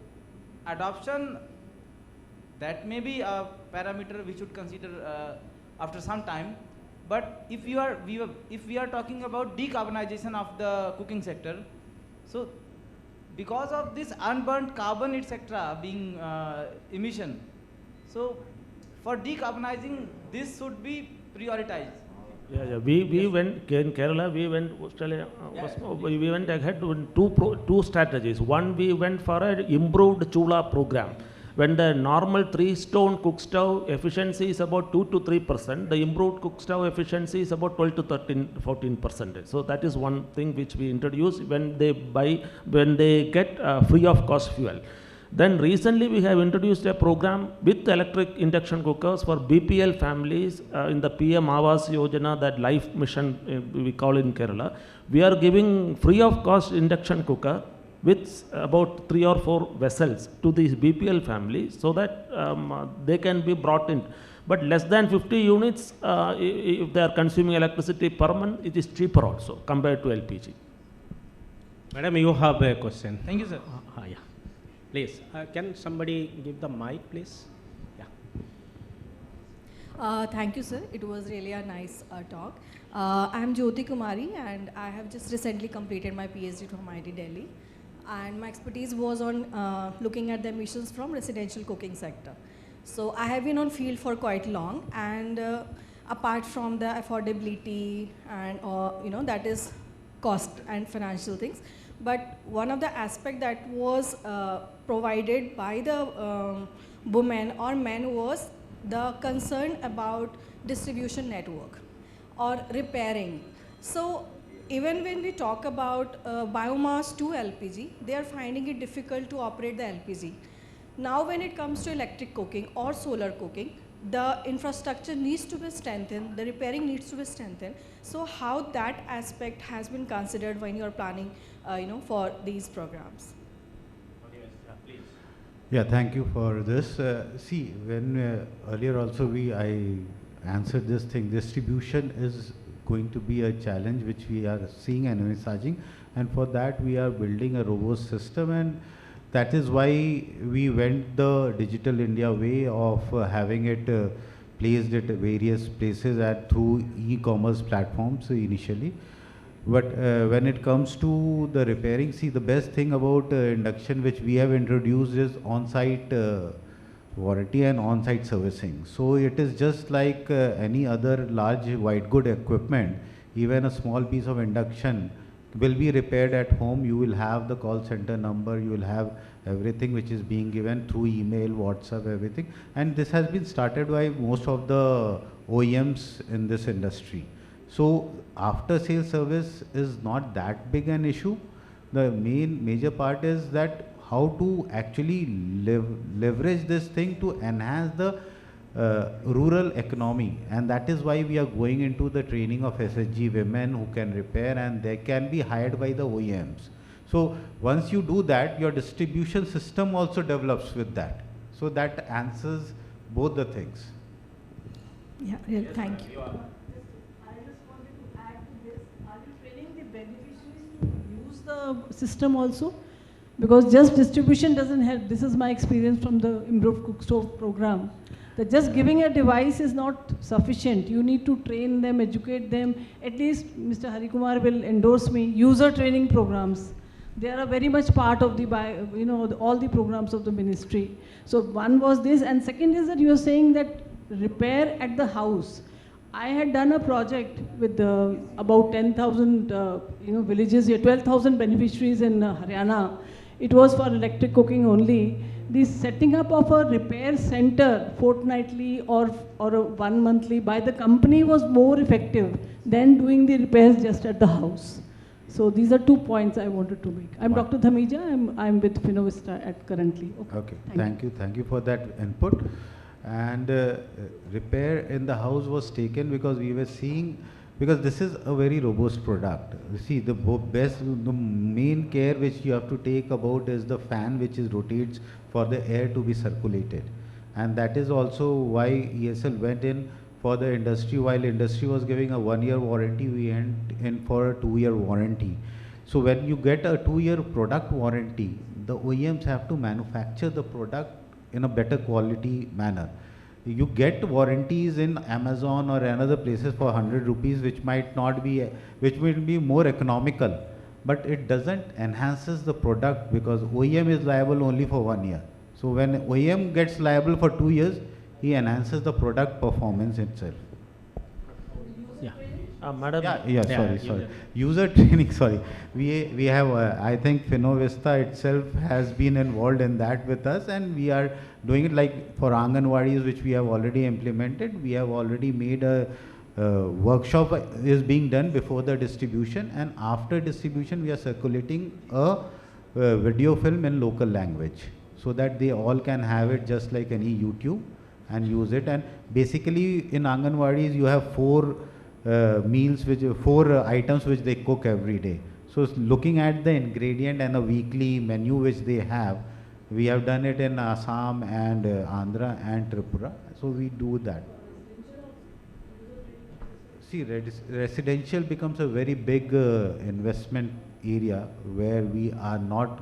Speaker 20: adoption, that may be a parameter we should consider after some time. But if we are talking about decarbonization of the cooking sector, so because of this unburnt carbon, etc., being emission, so for decarbonizing, this should be prioritized.
Speaker 17: Yeah. We went in Kerala. We went Australia. We went ahead with two strategies. One, we went for an improved chula program. When the normal 3-stone cook stove efficiency is about 2 to 3%, the improved cook stove efficiency is about 12 to 14%. So that is one thing which we introduce when they get free of cost fuel. Then recently we have introduced a program with electric induction cookers for BPL families in the PM Awas Yojana, that life mission we call in Kerala. We are giving free of cost induction cooker with about 3 or 4 vessels to these BPL families, so that they can be brought in. But less than 50 units, if they are consuming electricity per month, it is cheaper also compared to LPG.
Speaker 18: Madam, you have a question.
Speaker 20: Thank you, sir.
Speaker 18: Yeah. Please, can somebody give the mic, please? Yeah.
Speaker 21: Thank you, sir. It was really a nice talk. I'm Jyoti Kumari, and I have just recently completed my PhD from IIT Delhi. And my expertise was on looking at the emissions from residential cooking sector. So I have been on field for quite long, and apart from the affordability and that is cost and financial things, but one of the aspects that was provided by the women or men was the concern about distribution network or repairing. So even when we talk about biomass to LPG, they are finding it difficult to operate the LPG. Now when it comes to electric cooking or solar cooking, the infrastructure needs to be strengthened, the repairing needs to be strengthened. So how that aspect has been considered when you are planning for these programs?
Speaker 19: Yeah, thank you for this. See, when earlier also I answered this thing, distribution is going to be a challenge which we are seeing and envisaging, and for that we are building a robust system, and that is why we went the Digital India way of having it placed at various places through e-commerce platforms initially. But when it comes to the repairing, see, the best thing about induction which we have introduced is on-site warranty and on-site servicing. So it is just like any other large white good equipment. Even a small piece of induction will be repaired at home. You will have the call center number, you will have everything which is being given through email, WhatsApp, everything. And this has been started by most of the OEMs in this industry. So after sales service is not that big an issue. The major part is that how to actually leverage this thing to enhance the rural economy, and that is why we are going into the training of SHG women who can repair, and they can be hired by the OEMs. So once you do that, your distribution system also develops with that. So that answers both the things.
Speaker 21: Yeah, thank you.
Speaker 22: I just wanted to add to this. Are you training the beneficiaries to use the system also? Because just distribution doesn't help. This is my experience from the Improved Cook Stove program. That just giving a device is not sufficient. You need to train them, educate them. At least Mr. Harikumar will endorse me, user training programs. They are very much part of the, all the programs of the ministry. So one was this, and second is that you are saying that repair at the house. I had done a project with about 10,000 villages here, 12,000 beneficiaries in Haryana. It was for electric cooking only. The setting up of a repair center fortnightly or a 1 monthly by the company was more effective than doing the repairs just at the house. So these are 2 points I wanted to make. I'm Dr. 𝐊𝐿𝐺𝐻. I'm with Finovista at currently.
Speaker 19: Okay. Thank you. Thank you for that input. And repair in the house was taken because we were seeing, because this is a very robust product. You see, the main care which you have to take about is the fan which is rotates for the air to be circulated. And that is also why EESL went in for the industry. While industry was giving a 1-year warranty, we went in for a 2-year warranty. So when you get a 2-year product warranty, the OEMs have to manufacture the product in a better quality manner. You get warranties in Amazon or another places for 100 rupees, which might not be, which will be more economical, but it doesn't enhances the product because OEM is liable only for 1 year. So when OEM gets liable for 2 years, he enhances the product performance itself.
Speaker 17: Madam.
Speaker 19: Sorry. User training, sorry. We have, I think Finovista itself has been involved in that with us, and we are doing it like for Anganwadis, which we have already implemented. We have already made a workshop is being done before the distribution, and after distribution we are circulating a video film in local language so that they all can have it just like any YouTube and use it. And basically in Anganwadis you have 4 meals, which 4 items which they cook every day. So looking at the ingredient and a weekly menu which they have, we have done it in Assam and Andhra and Tripura. So we do that. See, residential becomes a very big investment area where we are not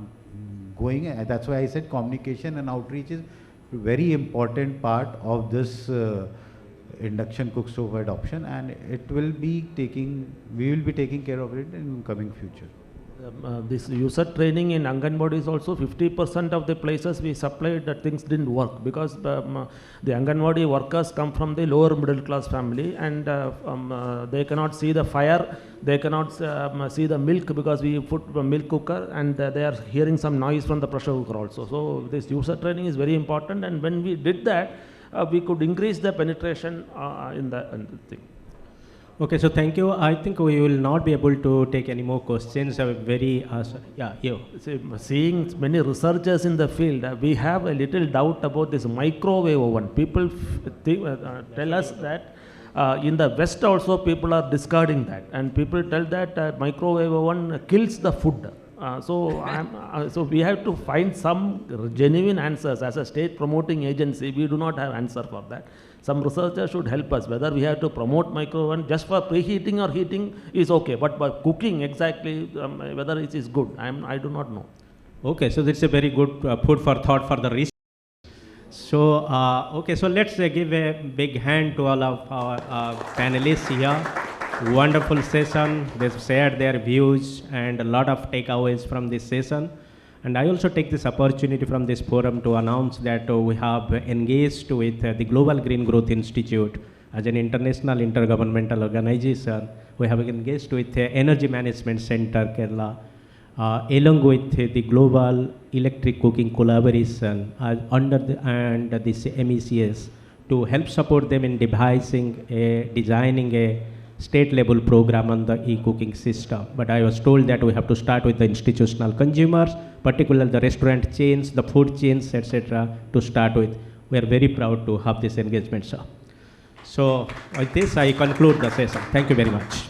Speaker 19: going. That's why I said communication and outreach is a very important part of this induction cook stove adoption, and it will be we will be taking care of it in coming future.
Speaker 17: This user training in Anganwadi is also 50% of the places we supplied that things didn't work because the Anganwadi workers come from the lower middle class family, and they cannot see the fire, they cannot see the milk because we put a milk cooker, and they are hearing some noise from the pressure cooker also. So this user training is very important, and when we did that, we could increase the penetration in the thing.
Speaker 18: Okay, so thank you. I think we will not be able to take any more questions.
Speaker 17: Seeing many researchers in the field, we have a little doubt about this microwave oven. People tell us that in the West also people are discarding that, and people tell that microwave oven kills the food. So we have to find some genuine answers. As a state promoting agency, we do not have answer for that. Some researchers should help us. Whether we have to promote microwave oven just for preheating or heating is okay, but by cooking exactly whether it is good, I do not know.
Speaker 18: Okay, so that's a very good food for thought for the research. So okay, so let's give a big hand to all of our panelists here. Wonderful session. They've shared their views and a lot of takeaways from this session. And I also take this opportunity from this forum to announce that we have engaged with the Global Green Growth Institute as an international intergovernmental organization. We have engaged with Energy Management Center, Kerala, along with the Global Electric Cooking Collaboration under this MECS to help support them in designing a state-level program on the e-cooking system. But I was told that we have to start with the institutional consumers, particularly the restaurant chains, the food chains, etc. to start with. We are very proud to have this engagement, sir. So with this, I conclude the session. Thank you very much.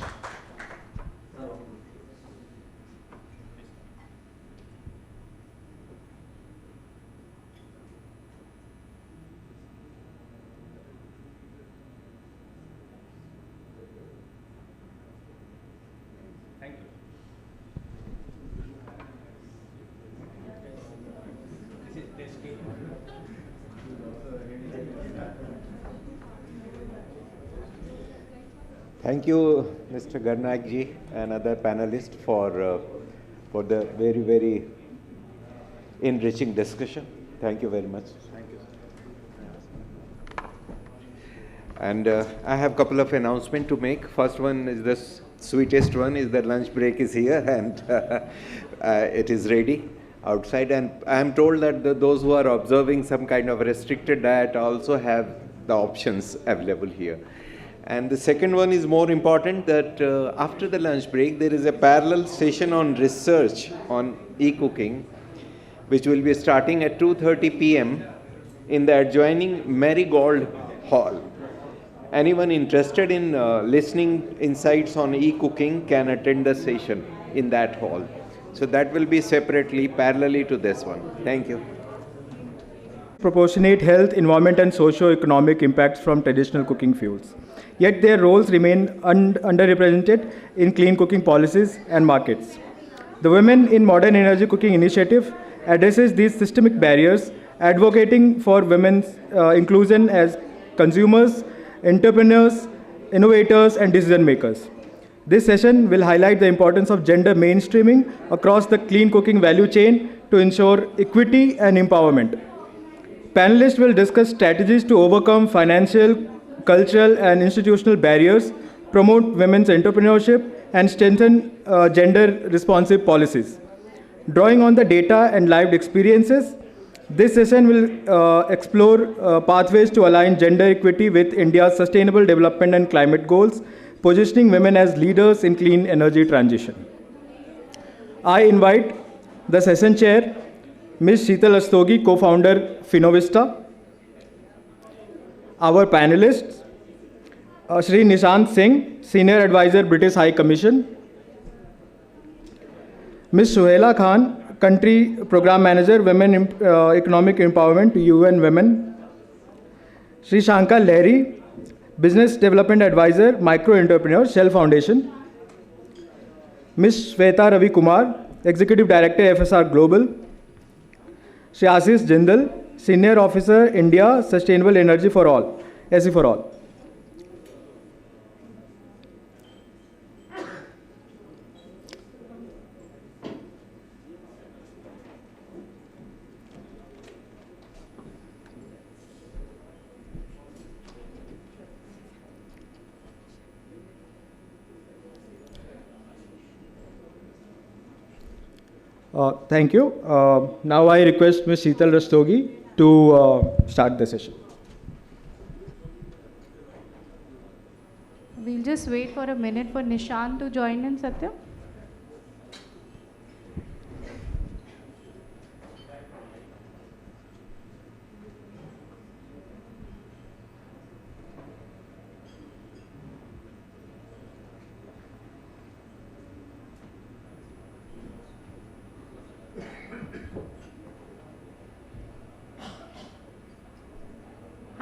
Speaker 1: Thank you, Mr. �𝐿𝐮𝐸g and other panelists for the very, very enriching discussion. Thank you very much. Thank you. And I have a couple of announcements to make. First one is the sweetest one, is the lunch break is here and it is ready outside. And I am told that those who are observing some kind of restricted diet also have the options available here. And the second one is more important, that after the lunch break, there is a parallel session on research on e-cooking, which will be starting at 2:30 p.m. in the adjoining Marigold Hall. Anyone interested in listening insights on e-cooking can attend the session in that hall. So that will be separately, parallelly to this one. Thank you.
Speaker 2: Proportionate health, environment and socio-economic impacts from traditional cooking fuels. Yet their roles remain underrepresented in clean cooking policies and markets. The Women in Modern Energy Cooking initiative addresses these systemic barriers, advocating for women's inclusion as consumers, entrepreneurs, innovators and decision makers. This session will highlight the importance of gender mainstreaming across the clean cooking value chain to ensure equity and empowerment. Panelists will discuss strategies to overcome financial, cultural and institutional barriers, promote women's entrepreneurship and strengthen gender-responsive policies. Drawing on the data and lived experiences, this session will explore pathways to align gender equity with India's sustainable development and climate goals, positioning women as leaders in clean energy transition. I invite the session chair, Ms. Shrital Rastogi, co-founder Finovista. Our panelists, Shri Nishant Singh, Senior Advisor, British High Commission. Ms. Suhaila Khan, Country Program Manager, Women Economic Empowerment, UN Women. Shri Shankar Lahiri, Business Development Advisor, Micro Entrepreneur, Shell Foundation. Ms. Shweta Ravi Kumar, Executive Director, FSR Global. Shri Ashish Jindal, Senior Officer, India, Sustainable Energy for All, SE for All. Thank you. Now I request Ms. Shrital Rastogi to start the session.
Speaker 16: We'll just wait for a minute for Nishant to join in, Satya.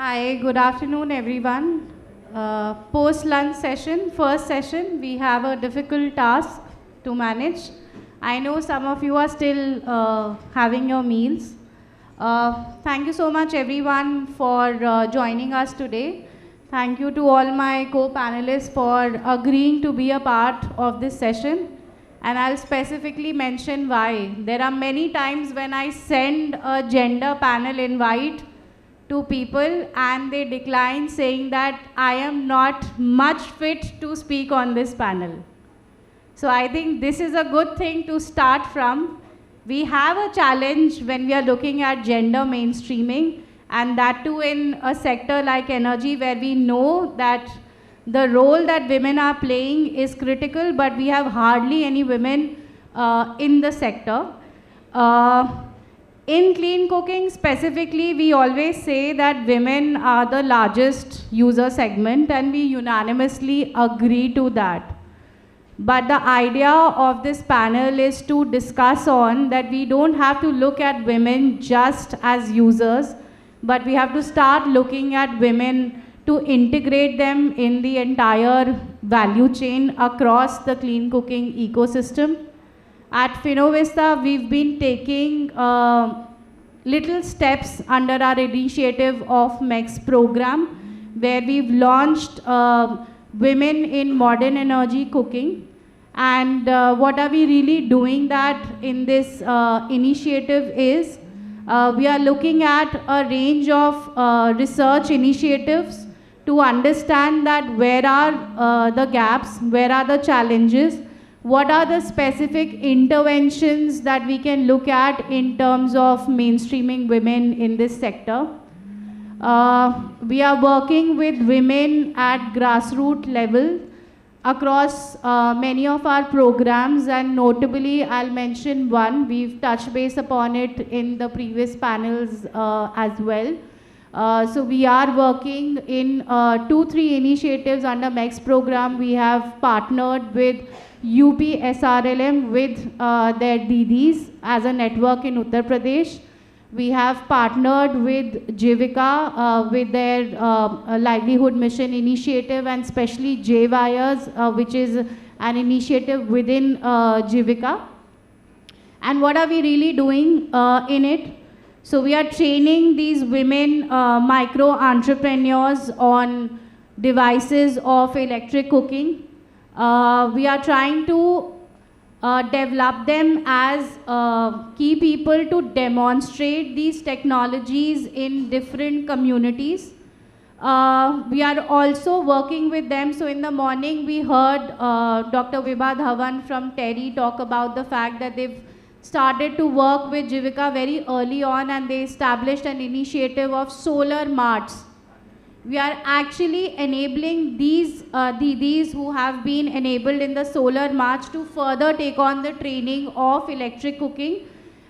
Speaker 16: Hi, good afternoon, everyone. Post-lunch session, first session, we have a difficult task to manage. I know some of you are still having your meals. Thank you so much, everyone, for joining us today. Thank you to all my co-panelists for agreeing to be a part of this session. And I'll specifically mention why. There are many times when I send a gender panel invite to people and they decline, saying that I am not much fit to speak on this panel. So I think this is a good thing to start from. We have a challenge when we are looking at gender mainstreaming, and that too in a sector like energy, where we know that the role that women are playing is critical, but we have hardly any women in the sector. In clean cooking specifically, we always say that women are the largest user segment, and we unanimously agree to that. But the idea of this panel is to discuss on that we don't have to look at women just as users, but we have to start looking at women to integrate them in the entire value chain across the clean cooking ecosystem. At Finovista, we've been taking little steps under our initiative of MECS program, where we've launched women in modern energy cooking. And what are we really doing that in this initiative is, we are looking at a range of research initiatives to understand that where are the gaps, where are the challenges, what are the specific interventions that we can look at in terms of mainstreaming women in this sector. We are working with women at grassroots level across many of our programs, and notably I'll mention one. We've touched base upon it in the previous panels as well. So we are working in 2-3 initiatives under MECS program. We have partnered with UP SRLM with their Didis as a network in Uttar Pradesh. We have partnered with Jivika with their livelihood mission initiative, and especially 𝐁𝐻, which is an initiative within Jivika. And what are we really doing in it? So we are training these women micro entrepreneurs on devices of electric cooking. We are trying to develop them as key people to demonstrate these technologies in different communities. We are also working with them. So in the morning we heard Dr. Vibha Dhawan from TERI talk about the fact that they've started to work with Jivika very early on, and they established an initiative of solar marts. We are actually enabling these Didis who have been enabled in the solar march to further take on the training of electric cooking,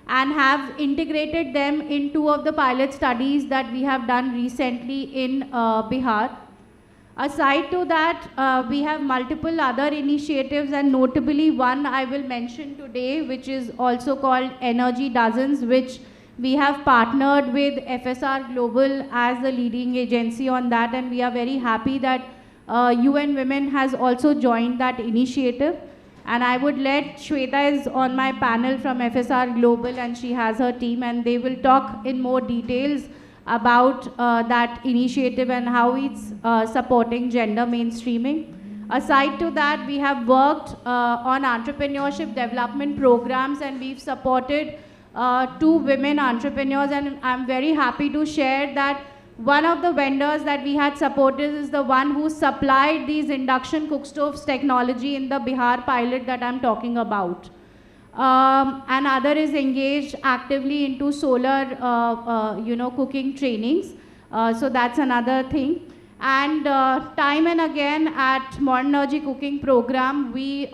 Speaker 16: and have integrated them in 2 of the pilot studies that we have done recently in Bihar. Aside to that, we have multiple other initiatives, and notably one I will mention today, which is also called Energy Dozens, which we have partnered with FSR Global as the leading agency on that, and we are very happy that UN Women has also joined that initiative. And I would let Shweta is on my panel from FSR Global, and she has her team, and they will talk in more details about that initiative and how it's supporting gender mainstreaming. Aside to that, we have worked on entrepreneurship development programs, and we've supported 2 women entrepreneurs, and I'm very happy to share that one of the vendors that we had supported is the one who supplied these induction cook stoves technology in the Bihar pilot that I'm talking about. And other is engaged actively into solar, cooking trainings. So that's another thing. And time and again at Modern Energy Cooking Program, we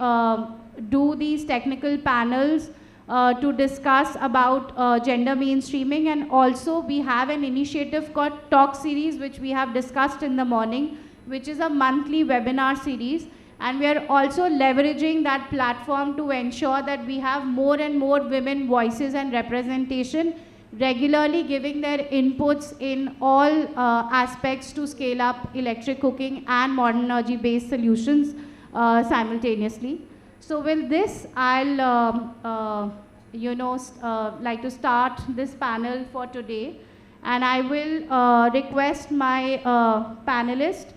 Speaker 16: do these technical panels to discuss about gender mainstreaming, and also we have an initiative called Talk Series, which we have discussed in the morning, which is a monthly webinar series. And we are also leveraging that platform to ensure that we have more and more women voices and representation, regularly giving their inputs in all aspects to scale up electric cooking and modern energy based solutions simultaneously. So with this, I'll like to start this panel for today, and I will request my panelists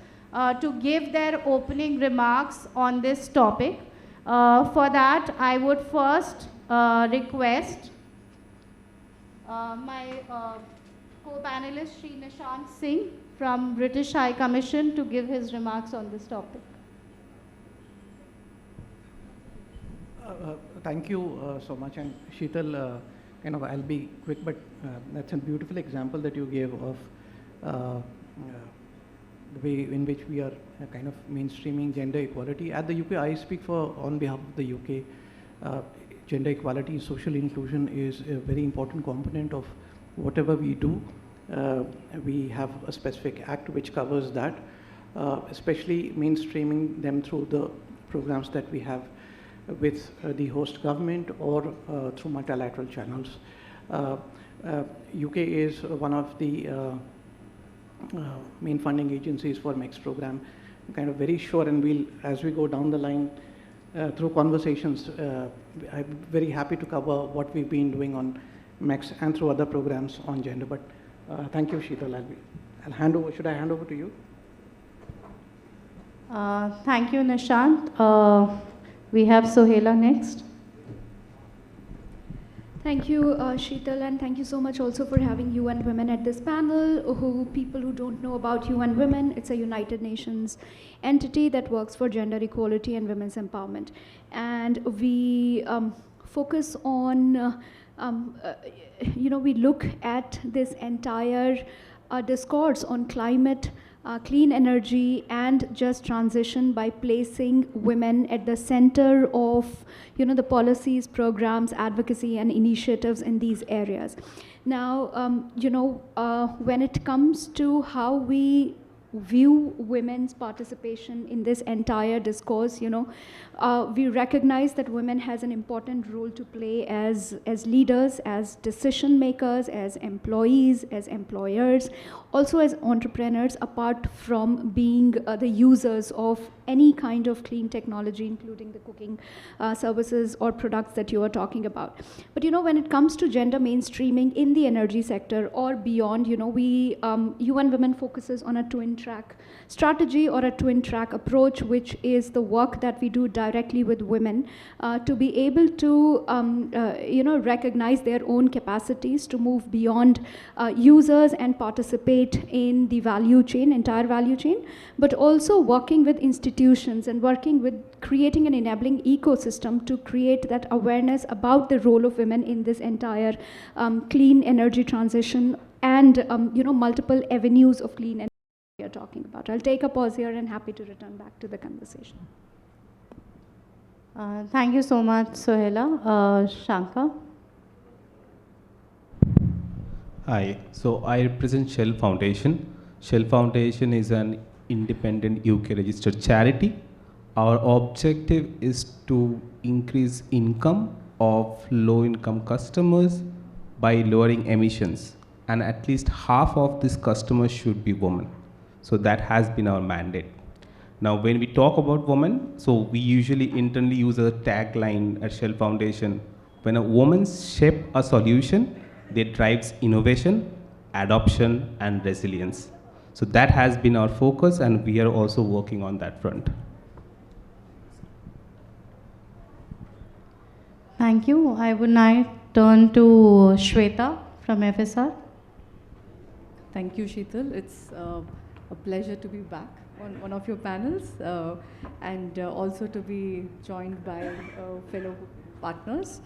Speaker 16: to give their opening remarks on this topic. For that, I would first request my co-panelist Shri Nishant Singh from British High Commission to give his remarks on this topic.
Speaker 3: Thank you so much, and Sheetal, I'll be quick, but that's a beautiful example that you gave of the way in which we are kind of mainstreaming gender equality. At the UK, I speak on behalf of the UK. Gender equality, social inclusion is a very important component of whatever we do. We have a specific act which covers that, especially mainstreaming them through the programs that we have with the host government or through multilateral channels. UK is one of the main funding agencies for MECS program. I'm kind of very sure, and we'll, as we go down the line through conversations, I'm very happy to cover what we've been doing on MECS and through other programs on gender. But thank you, Sheetal. I'll hand over. Should I hand over to you?
Speaker 16: Thank you, Nishant. We have Sohela next.
Speaker 4: Thank you, Sheetal, and thank you so much also for having UN Women at this panel. People who don't know about UN Women, it's a United Nations entity that works for gender equality and women's empowerment. And we focus on, we look at this entire discourse on climate, clean energy, and just transition by placing women at the center of the policies, programs, advocacy, and initiatives in these areas. Now, when it comes to how we view women's participation in this entire discourse, we recognize that women has an important role to play as leaders, as decision makers, as employees, as employers, also as entrepreneurs, apart from being the users of any kind of clean technology, including the cooking services or products that you are talking about. But when it comes to gender mainstreaming in the energy sector or beyond, UN Women focuses on a twin-track strategy or a twin-track approach, which is the work that we do directly with women to be able to recognize their own capacities to move beyond users and participate in the value chain, entire value chain, but also working with institutions and working with creating an enabling ecosystem to create that awareness about the role of women in this entire clean energy transition and multiple avenues of clean energy we are talking about. I'll take a pause here and happy to return back to the conversation.
Speaker 16: Thank you so much, Sohela. Shankar?
Speaker 5: Hi, so I represent Shell Foundation. Shell Foundation is an independent UK registered charity. Our objective is to increase income of low income customers by lowering emissions, and at least half of these customers should be women. So that has been our mandate. Now when we talk about women, so we usually internally use a tagline at Shell Foundation: when a woman shape a solution, that drives innovation, adoption, and resilience. So that has been our focus, and we are also working on that front.
Speaker 16: Thank you. I would now turn to Shweta from FSR.
Speaker 23: Thank you, Sheetal. It's a pleasure to be back on one of your panels and also to be joined by fellow partners.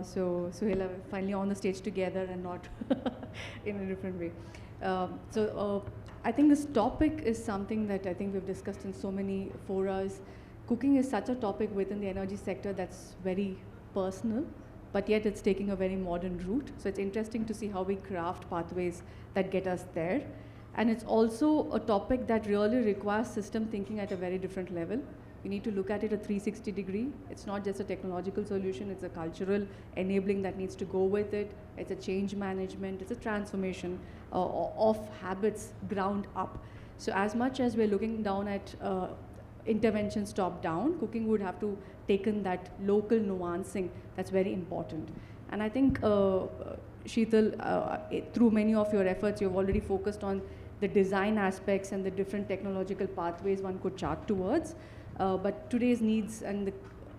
Speaker 23: So Sohela, finally on the stage together and not in a different way. I think this topic is something that I think we've discussed in so many forums. Cooking is such a topic within the energy sector that's very personal, but yet it's taking a very modern route. So it's interesting to see how we craft pathways that get us there. And it's also a topic that really requires system thinking at a very different level. You need to look at it a 360 degree. It's not just a technological solution, it's a cultural enabling that needs to go with it. It's a change management, it's a transformation of habits ground up. So as much as we're looking down at interventions top down, cooking would have to take in that local nuancing that's very important. And I think Sheetal, through many of your efforts, you've already focused on the design aspects and the different technological pathways one could chart towards. But today's needs and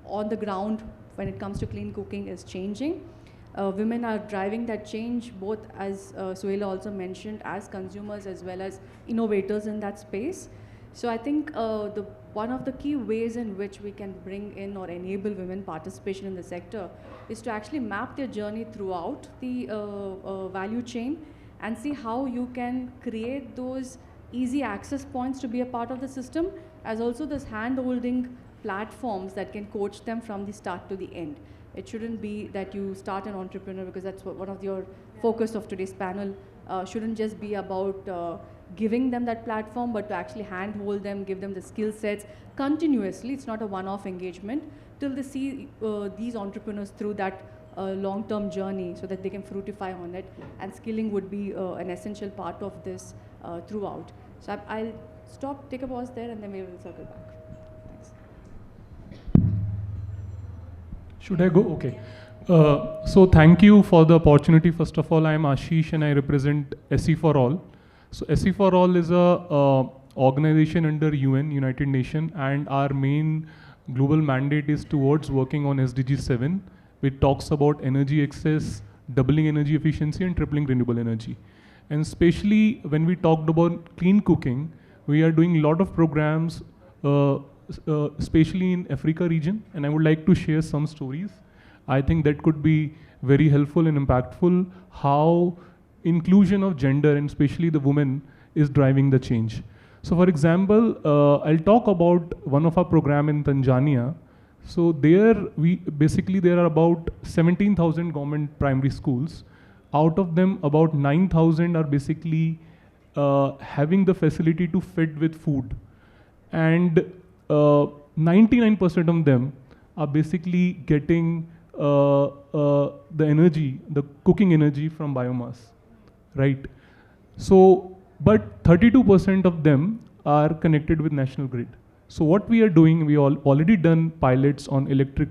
Speaker 23: on the ground when it comes to clean cooking is changing. Women are driving that change, both as Sohela also mentioned, as consumers as well as innovators in that space. So I think one of the key ways in which we can bring in or enable women participation in the sector is to actually map their journey throughout the value chain and see how you can create those easy access points to be a part of the system, as also this hand-holding platforms that can coach them from the start to the end. It shouldn't be that you start an entrepreneur, because that's one of your focus of today's panel, shouldn't just be about giving them that platform, but to actually hand-hold them, give them the skill sets continuously. It's not a one-off engagement till they see these entrepreneurs through that long-term journey so that they can fructify on it, and skilling would be an essential part of this throughout. So I'll stop, take a pause there, and then we will circle back. Thanks.
Speaker 24: Should I go? Okay. So thank you for the opportunity. First of all, I am Ashish and I represent SE for All. So SE for All is a organization under UN, United Nations, and our main global mandate is towards working on SDG 7, which talks about energy access, doubling energy efficiency, and tripling renewable energy. And especially when we talked about clean cooking, we are doing a lot of programs, especially in Africa region, and I would like to share some stories. I think that could be very helpful and impactful, how inclusion of gender and especially the women is driving the change. So for example, I'll talk about one of our program in Tanzania. So there there are about 17,000 government primary schools. Out of them, about 9,000 are basically having the facility to feed with food. And 99% of them are basically getting the energy, the cooking energy from biomass, right? So, but 32% of them are connected with national grid. So what we are doing, we already done pilots on electric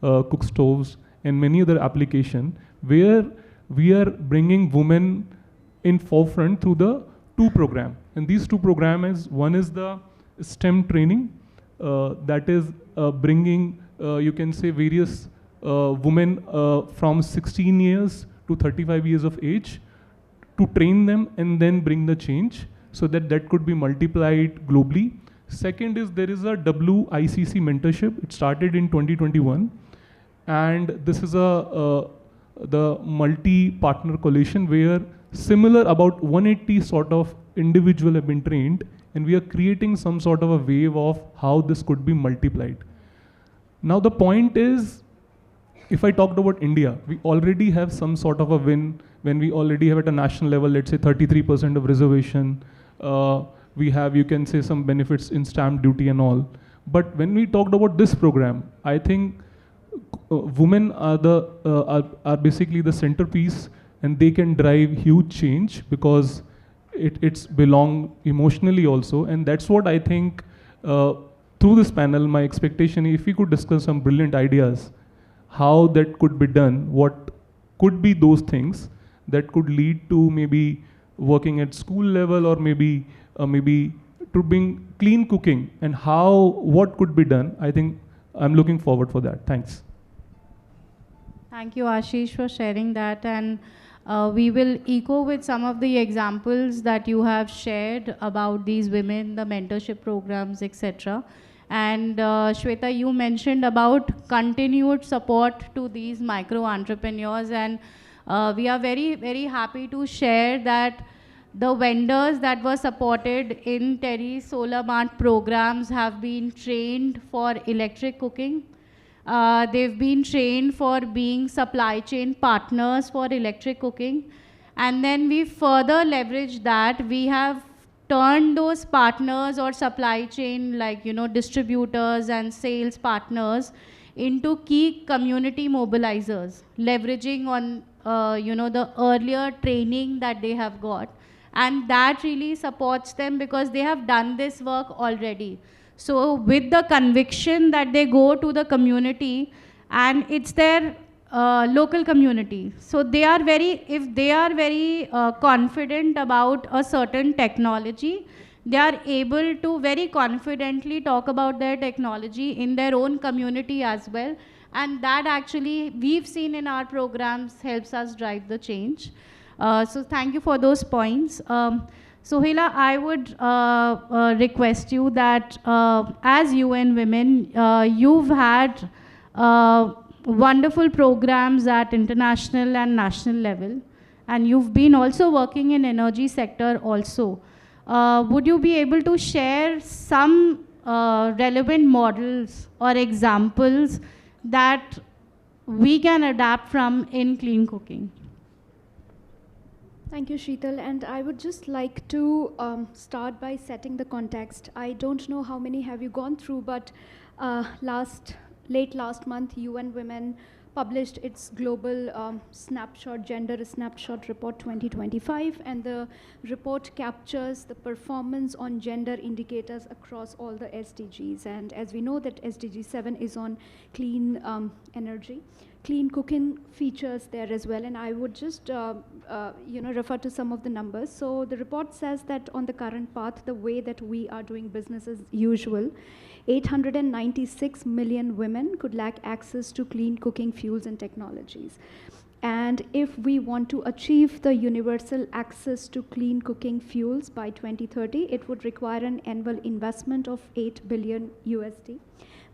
Speaker 24: cook stoves and many other applications where we are bringing women in forefront through the two programs. And these two programs, one is the STEM training, that is bringing, you can say, various women from 16 years to 35 years of age to train them and then bring the change so that that could be multiplied globally. Second is there is a WICC mentorship. It started in 2021. And this is the multi-partner coalition where similar about 180 sort of individual have been trained, and we are creating some sort of a wave of how this could be multiplied. Now the point is, if I talked about India, we already have some sort of a win when we already have at a national level, let's say 33% of reservation. We have, you can say, some benefits in stamp duty and all. But when we talked about this program, I think women are basically the centerpiece, and they can drive huge change because it's belong emotionally also. And that's what I think through this panel, my expectation, if we could discuss some brilliant ideas, how that could be done, what could be those things that could lead to maybe working at school level or maybe to bring clean cooking, and what could be done. I think I'm looking forward for that. Thanks.
Speaker 16: Thank you, Ashish, for sharing that. And we will echo with some of the examples that you have shared about these women, the mentorship programs, etc. And Shweta, you mentioned about continued support to these micro entrepreneurs, and we are very, very happy to share that the vendors that were supported in TERI Solar Mart programs have been trained for electric cooking. They've been trained for being supply chain partners for electric cooking. And then we further leveraged that. We have turned those partners or supply chain, like, distributors and sales partners into key community mobilizers, leveraging on, the earlier training that they have got. And that really supports them because they have done this work already. So with the conviction that they go to the community, and it's their local community. So they are if they are very confident about a certain technology, they are able to very confidently talk about their technology in their own community as well. And that actually, we've seen in our programs, helps us drive the change. So thank you for those points. Sohaila, I would request you that as UN Women, you've had wonderful programs at international and national level, and you've been also working in energy sector also. Would you be able to share some relevant models or examples that we can adapt from in clean cooking?
Speaker 4: Thank you, Sheetal. And I would just like to start by setting the context. I don't know how many have you gone through, but late last month, UN Women published its global gender snapshot report 2025, and the report captures the performance on gender indicators across all the SDGs. And as we know that SDG 7 is on clean energy, clean cooking features there as well, and I would just refer to some of the numbers. So the report says that on the current path, the way that we are doing business as usual, 896 million women could lack access to clean cooking fuels and technologies. And if we want to achieve the universal access to clean cooking fuels by 2030, it would require an annual investment of $8 billion USD.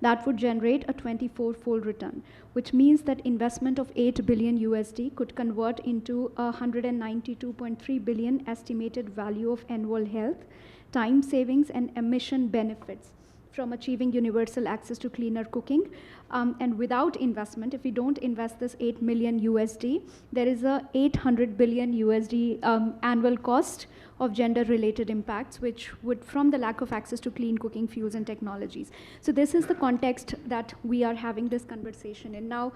Speaker 4: That would generate a 24-fold return, which means that investment of $8 billion USD could convert into a 192.3 billion estimated value of annual health, time savings, and emission benefits from achieving universal access to cleaner cooking. And without investment, if we don't invest this 8 million USD, there is a 800 billion USD annual cost of gender-related impacts, which would, from the lack of access to clean cooking fuels and technologies. So this is the context that we are having this conversation in. Now,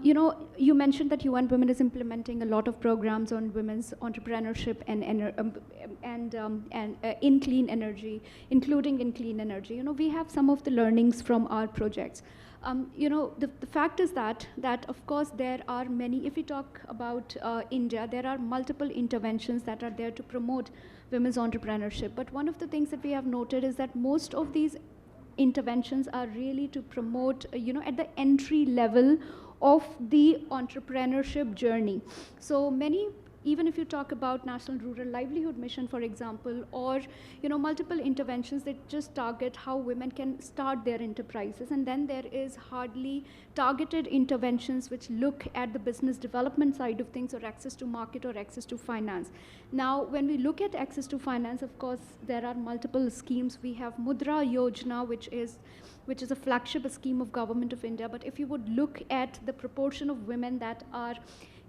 Speaker 4: you mentioned that UN Women is implementing a lot of programs on women's entrepreneurship and in clean energy, including in clean energy. We have some of the learnings from our projects. The fact is that of course there are many, if we talk about India, there are multiple interventions that are there to promote women's entrepreneurship. But one of the things that we have noted is that most of these interventions are really to promote, at the entry level of the entrepreneurship journey. So many, even if you talk about National Rural Livelihood Mission, for example, or multiple interventions that just target how women can start their enterprises, and then there is hardly targeted interventions which look at the business development side of things, or access to market, or access to finance. Now, when we look at access to finance, of course, there are multiple schemes. We have Mudra Yojana, which is a flagship scheme of Government of India. But if you would look at the proportion of women that are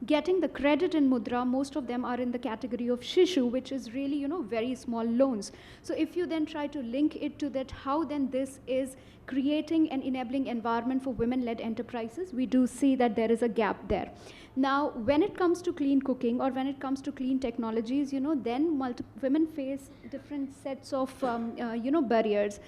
Speaker 4: getting the credit in Mudra, most of them are in the category of Shishu, which is really, very small loans. So if you then try to link it to that, how then this is creating an enabling environment for women-led enterprises, we do see that there is a gap there. Now, when it comes to clean cooking, or when it comes to clean technologies, then women face different sets of, barriers.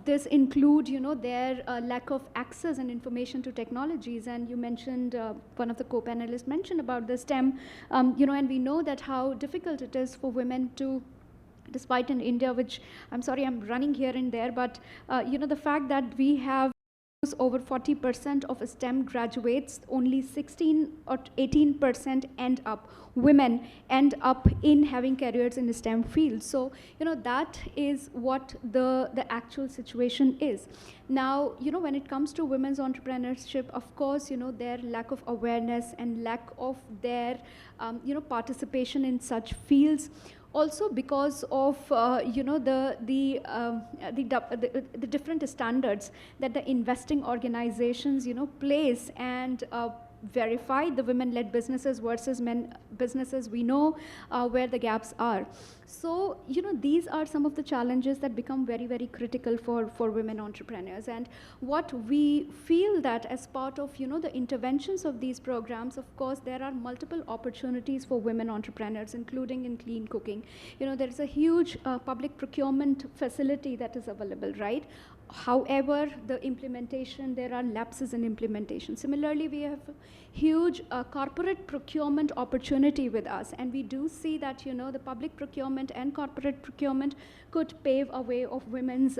Speaker 4: This include, their lack of access and information to technologies. And you mentioned, one of the co-panelists mentioned about the STEM, and we know that how difficult it is for women to, despite in India, which, I'm sorry, I'm running here and there, but, the fact that we have over 40% of STEM graduates, only 16 or 18% women end up in having careers in the STEM field. So, that is what the actual situation is. Now, when it comes to women's entrepreneurship, of course, their lack of awareness and lack of their, participation in such fields. Also because of the different standards that the investing organizations place and verify the women-led businesses versus men businesses, we know where the gaps are. So these are some of the challenges that become very, very critical for women entrepreneurs. And what we feel that as part of the interventions of these programs, of course there are multiple opportunities for women entrepreneurs, including in clean cooking. There is a huge public procurement facility that is available, right? However, the implementation, there are lapses in implementation. Similarly, we have huge corporate procurement opportunity with us, and we do see that the public procurement and corporate procurement could pave a way of women's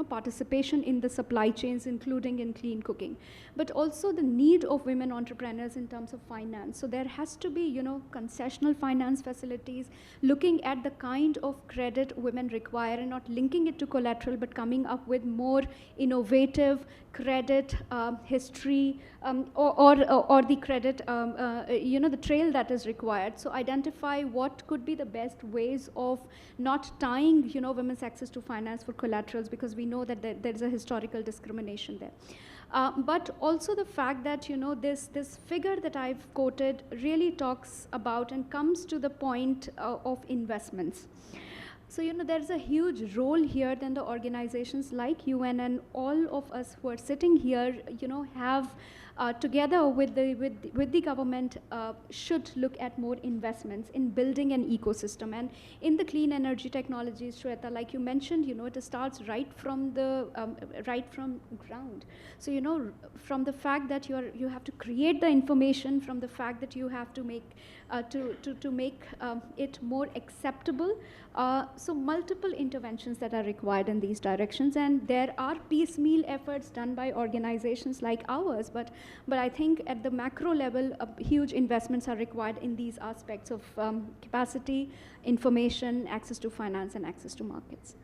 Speaker 4: participation in the supply chains, including in clean cooking. But also the need of women entrepreneurs in terms of finance. So there has to be concessional finance facilities, looking at the kind of credit women require, and not linking it to collateral, but coming up with more innovative credit history, or the credit, the trail that is required. So identify what could be the best ways of not tying, women's access to finance for collaterals, because we know that there is a historical discrimination there. But also the fact that, this figure that I've quoted really talks about and comes to the point of investments. So, there's a huge role here. Then the organizations like UN and all of us who are sitting here, have together with the government, should look at more investments in building an ecosystem. And in the clean energy technologies, Shweta, like you mentioned, it starts right from ground. So from the fact that you have to create the information, from the fact that you have to make it more acceptable. So multiple interventions that are required in these directions, and there are piecemeal efforts done by organizations like ours, but I think at the macro level, huge investments are required in these aspects of capacity, information, access to finance, and access to markets.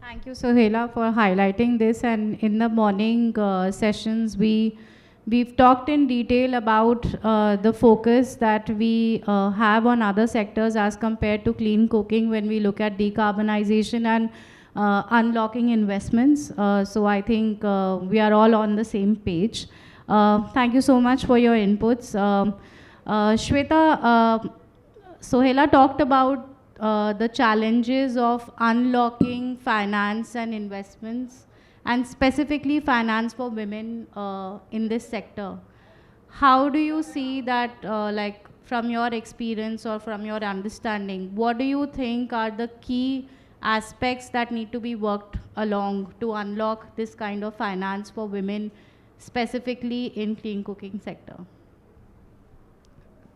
Speaker 16: Thank you, Sohela, for highlighting this. And in the morning sessions, we've talked in detail about the focus that we have on other sectors as compared to clean cooking when we look at decarbonization and unlocking investments. So I think we are all on the same page. Thank you so much for your inputs. Shweta, Sohela talked about the challenges of unlocking finance and investments, and specifically finance for women in this sector. How do you see that, like from your experience or from your understanding, what do you think are the key aspects that need to be worked along to unlock this kind of finance for women, specifically in clean cooking sector?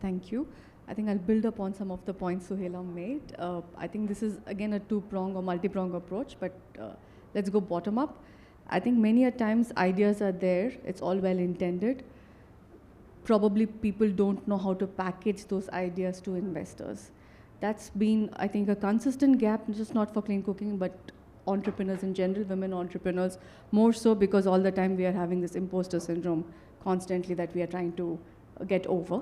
Speaker 23: Thank you. I think I'll build upon some of the points Sohela made. I think this is again a two-prong or multi-prong approach, but let's go bottom up. I think many a times ideas are there, it's all well intended. Probably people don't know how to package those ideas to investors. That's been, I think, a consistent gap, just not for clean cooking, but entrepreneurs in general, women entrepreneurs, more so because all the time we are having this imposter syndrome constantly that we are trying to get over.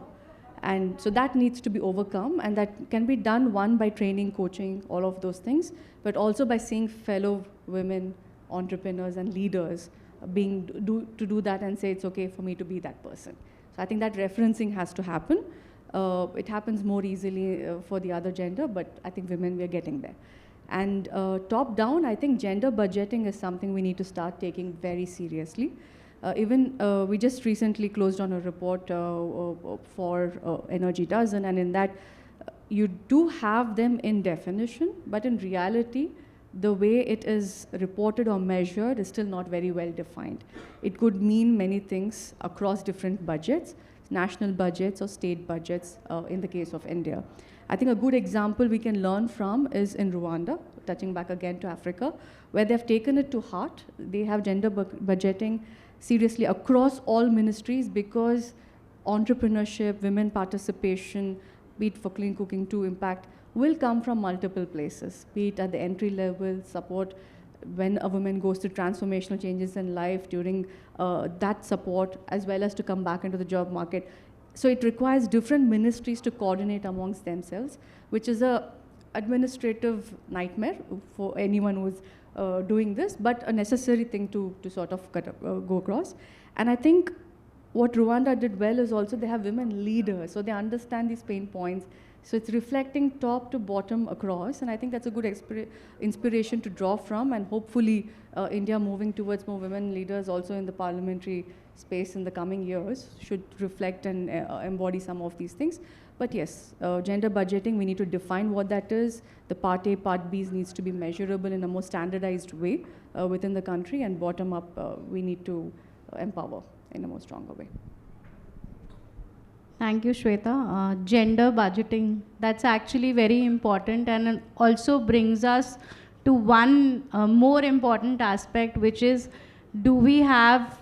Speaker 23: And so that needs to be overcome, and that can be done, one, by training, coaching, all of those things, but also by seeing fellow women entrepreneurs and leaders to do that and say it's okay for me to be that person. So I think that referencing has to happen. It happens more easily for the other gender, but I think women, we are getting there. And top down, I think gender budgeting is something we need to start taking very seriously. We just recently closed on a report for Energy Dozen, and in that you do have them in definition, but in reality, the way it is reported or measured is still not very well defined. It could mean many things across different budgets, national budgets or state budgets in the case of India. I think a good example we can learn from is in Rwanda, touching back again to Africa, where they've taken it to heart. They have gender budgeting seriously across all ministries, because entrepreneurship, women participation, be it for clean cooking to impact, will come from multiple places, be it at the entry level, support when a woman goes through transformational changes in life, during that support, as well as to come back into the job market. So it requires different ministries to coordinate amongst themselves, which is a administrative nightmare for anyone who's doing this, but a necessary thing to sort of go across. And I think what Rwanda did well is also they have women leaders, so they understand these pain points. So it's reflecting top to bottom across, and I think that's a good inspiration to draw from, and hopefully India moving towards more women leaders also in the parliamentary space in the coming years should reflect and embody some of these things. But yes, gender budgeting, we need to define what that is. The part A, part B needs to be measurable in a more standardized way within the country, and bottom up, we need to empower in a more stronger way.
Speaker 16: Thank you, Shweta. Gender budgeting, that's actually very important, and also brings us to one more important aspect, which is, do we have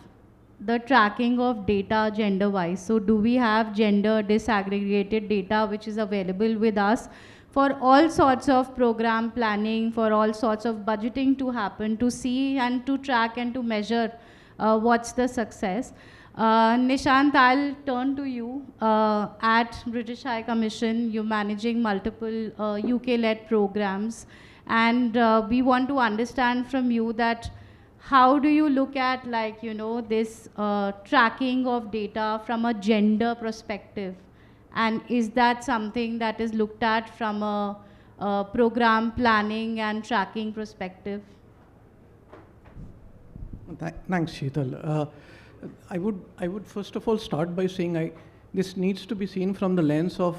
Speaker 16: the tracking of data gender-wise? So do we have gender disaggregated data which is available with us for all sorts of program planning, for all sorts of budgeting to happen, to see and to track and to measure what's the success? Nishant, I'll turn to you. At British High Commission, you're managing multiple UK-led programs, and we want to understand from you that how do you look at, like, this tracking of data from a gender perspective? And is that something that is looked at from a program planning and tracking perspective?
Speaker 3: Thanks, Sheetal. I would first of all start by saying this needs to be seen from the lens of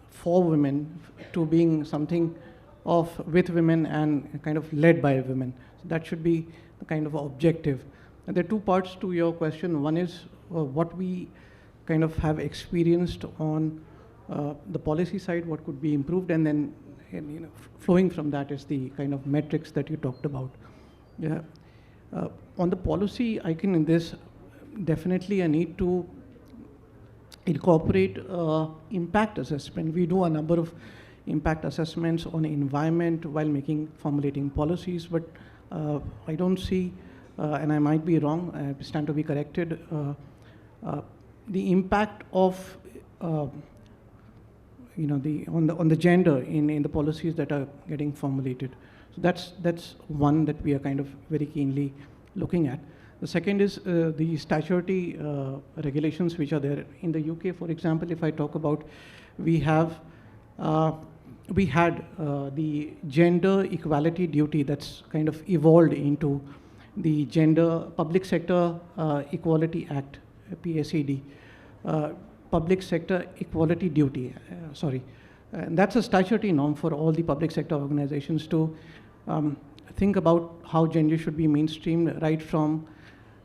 Speaker 3: for women to being something of with women and kind of led by women. So that should be the kind of objective. And there are two parts to your question. One is what we kind of have experienced on the policy side, what could be improved, and then flowing from that is the kind of metrics that you talked about. Yeah. On the policy, I can in this definitely I need to incorporate impact assessment. We do a number of impact assessments on environment while formulating policies, but I don't see, and I might be wrong, I stand to be corrected, the impact of on the gender in the policies that are getting formulated. So that's one that we are kind of very keenly looking at. The second is the statutory regulations which are there in the UK. For example, if I talk about, we had the gender equality duty that's kind of evolved into the Gender Public Sector Equality Act, PSED, Public Sector Equality Duty, And that's a statutory norm for all the public sector organizations to think about how gender should be mainstreamed right from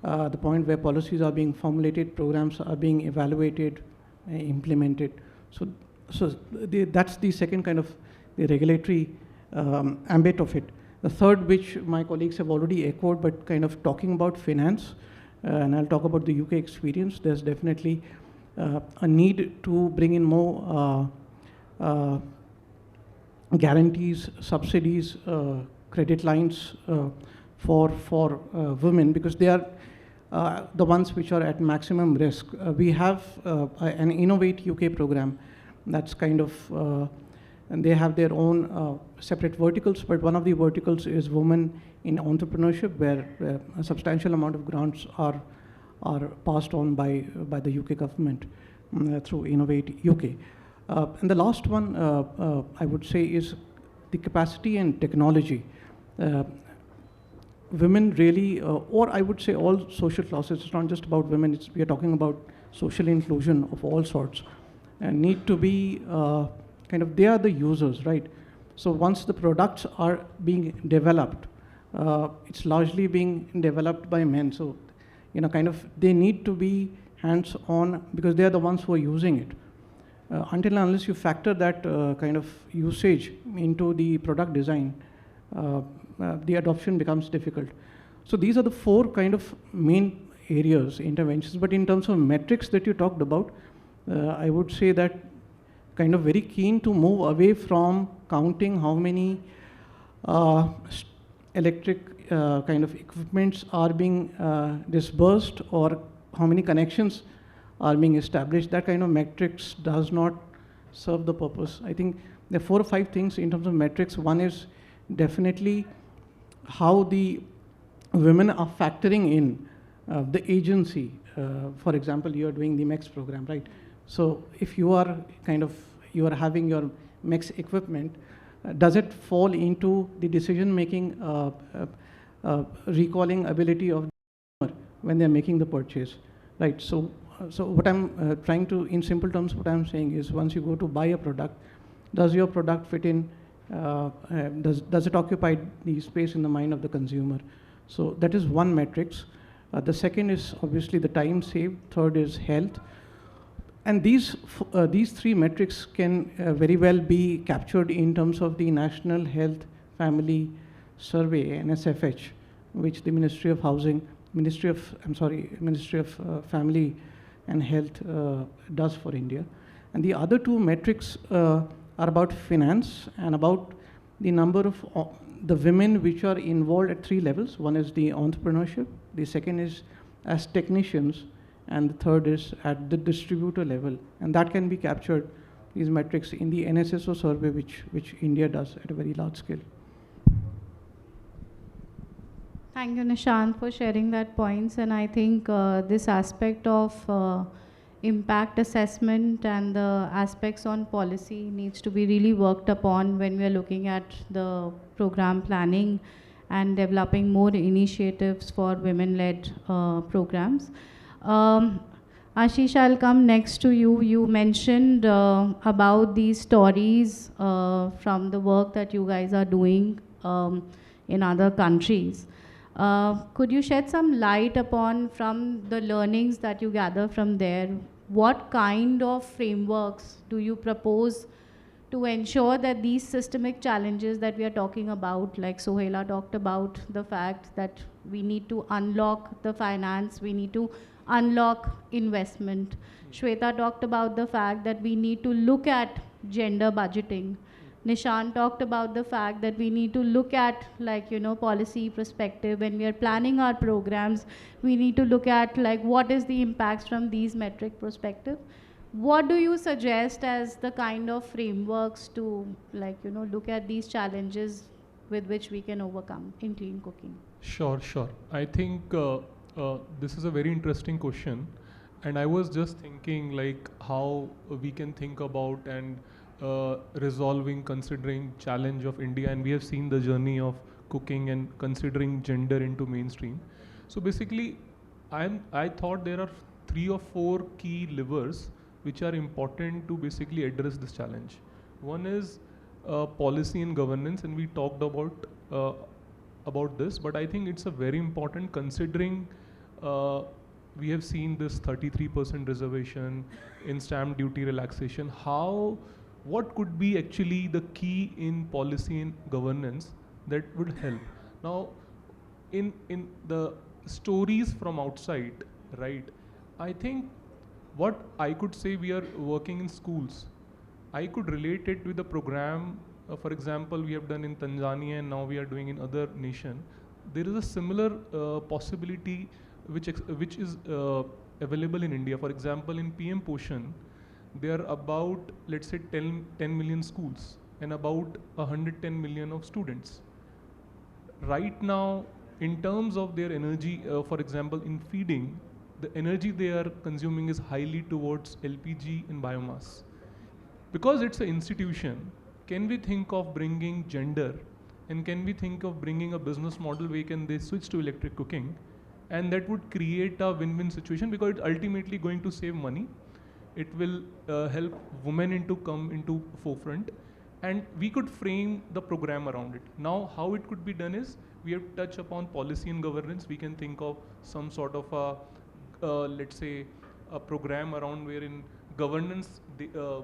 Speaker 3: the point where policies are being formulated, programs are being evaluated, implemented. So that's the second kind of the regulatory ambit of it. The third, which my colleagues have already echoed, but kind of talking about finance, and I'll talk about the UK experience, there's definitely a need to bring in more guarantees, subsidies, credit lines for women, because they are the ones which are at maximum risk. We have an Innovate UK program that's kind of, and they have their own separate verticals, but one of the verticals is women in entrepreneurship, where a substantial amount of grants are passed on by the UK government through Innovate UK. And the last one, I would say, is the capacity and technology. Women really, or I would say all social classes, it's not just about women, we are talking about social inclusion of all sorts, and need to be they are the users, right? So once the products are being developed, it's largely being developed by men. So, they need to be hands-on because they are the ones who are using it. Until and unless you factor that kind of usage into the product design, the adoption becomes difficult. So these are the four kind of main areas, interventions. But in terms of metrics that you talked about, I would say that kind of very keen to move away from counting how many electric kind of equipments are being disbursed or how many connections are being established. That kind of metrics does not serve the purpose. I think there are 4 or 5 things in terms of metrics. One is definitely how the women are factoring in the agency. For example, you are doing the MECS program, right? So if you are you are having your MECS equipment, does it fall into the decision-making, recalling ability of the consumer when they're making the purchase, right? So what I'm trying to, in simple terms, what I'm saying is once you go to buy a product, does your product fit in, does it occupy the space in the mind of the consumer? So that is one metrics. The second is obviously the time saved. Third is health. And these 3 metrics can very well be captured in terms of the National Health Family Survey, NSFH, which the Ministry of Family and Health does for India. And the other 2 metrics are about finance and about the number of the women which are involved at 3 levels. One is the entrepreneurship, the second is as technicians, and the third is at the distributor level. And that can be captured, these metrics, in the NSSO survey, which India does at a very large scale.
Speaker 16: Thank you, Nishant, for sharing that points. And I think this aspect of impact assessment and the aspects on policy needs to be really worked upon when we are looking at the program planning and developing more initiatives for women-led programs. Ashish, I'll come next to you. You mentioned about these stories from the work that you guys are doing in other countries. Could you shed some light upon, from the learnings that you gather from there, what kind of frameworks do you propose to ensure that these systemic challenges that we are talking about, like Sohaila talked about the fact that we need to unlock the finance, we need to unlock investment. Shweta talked about the fact that we need to look at gender budgeting. Nishan talked about the fact that we need to look at, like, policy perspective. When we are planning our programs, we need to look at, like, what is the impacts from these metric perspective. What do you suggest as the kind of frameworks to, like, look at these challenges with which we can overcome in clean cooking?
Speaker 24: Sure. I think this is a very interesting question. And I was just thinking, like, how we can think about and resolving, considering challenge of India. And we have seen the journey of cooking and considering gender into mainstream. So basically, I thought there are 3 or 4 key levers which are important to basically address this challenge. One is policy and governance, and we talked about this, but I think it's a very important, considering we have seen this 33% reservation in stamp duty relaxation. What could be actually the key in policy and governance that would help? Now, in the stories from outside, right, I think what I could say, we are working in schools. I could relate it with the program, for example, we have done in Tanzania and now we are doing in other nation. There is a similar possibility which is available in India. For example, in PM Poshan, there are about, let's say, 10 million schools and about 110 million of students. Right now, in terms of their energy, for example, in feeding, the energy they are consuming is highly towards LPG and biomass. Because it's an institution, can we think of bringing gender, and can we think of bringing a business model where they switch to electric cooking, and that would create a win-win situation, because it's ultimately going to save money. It will help women come into forefront, and we could frame the program around it. Now, how it could be done is, we have to touch upon policy and governance. We can think of some sort of a let's say, a program around wherein governance,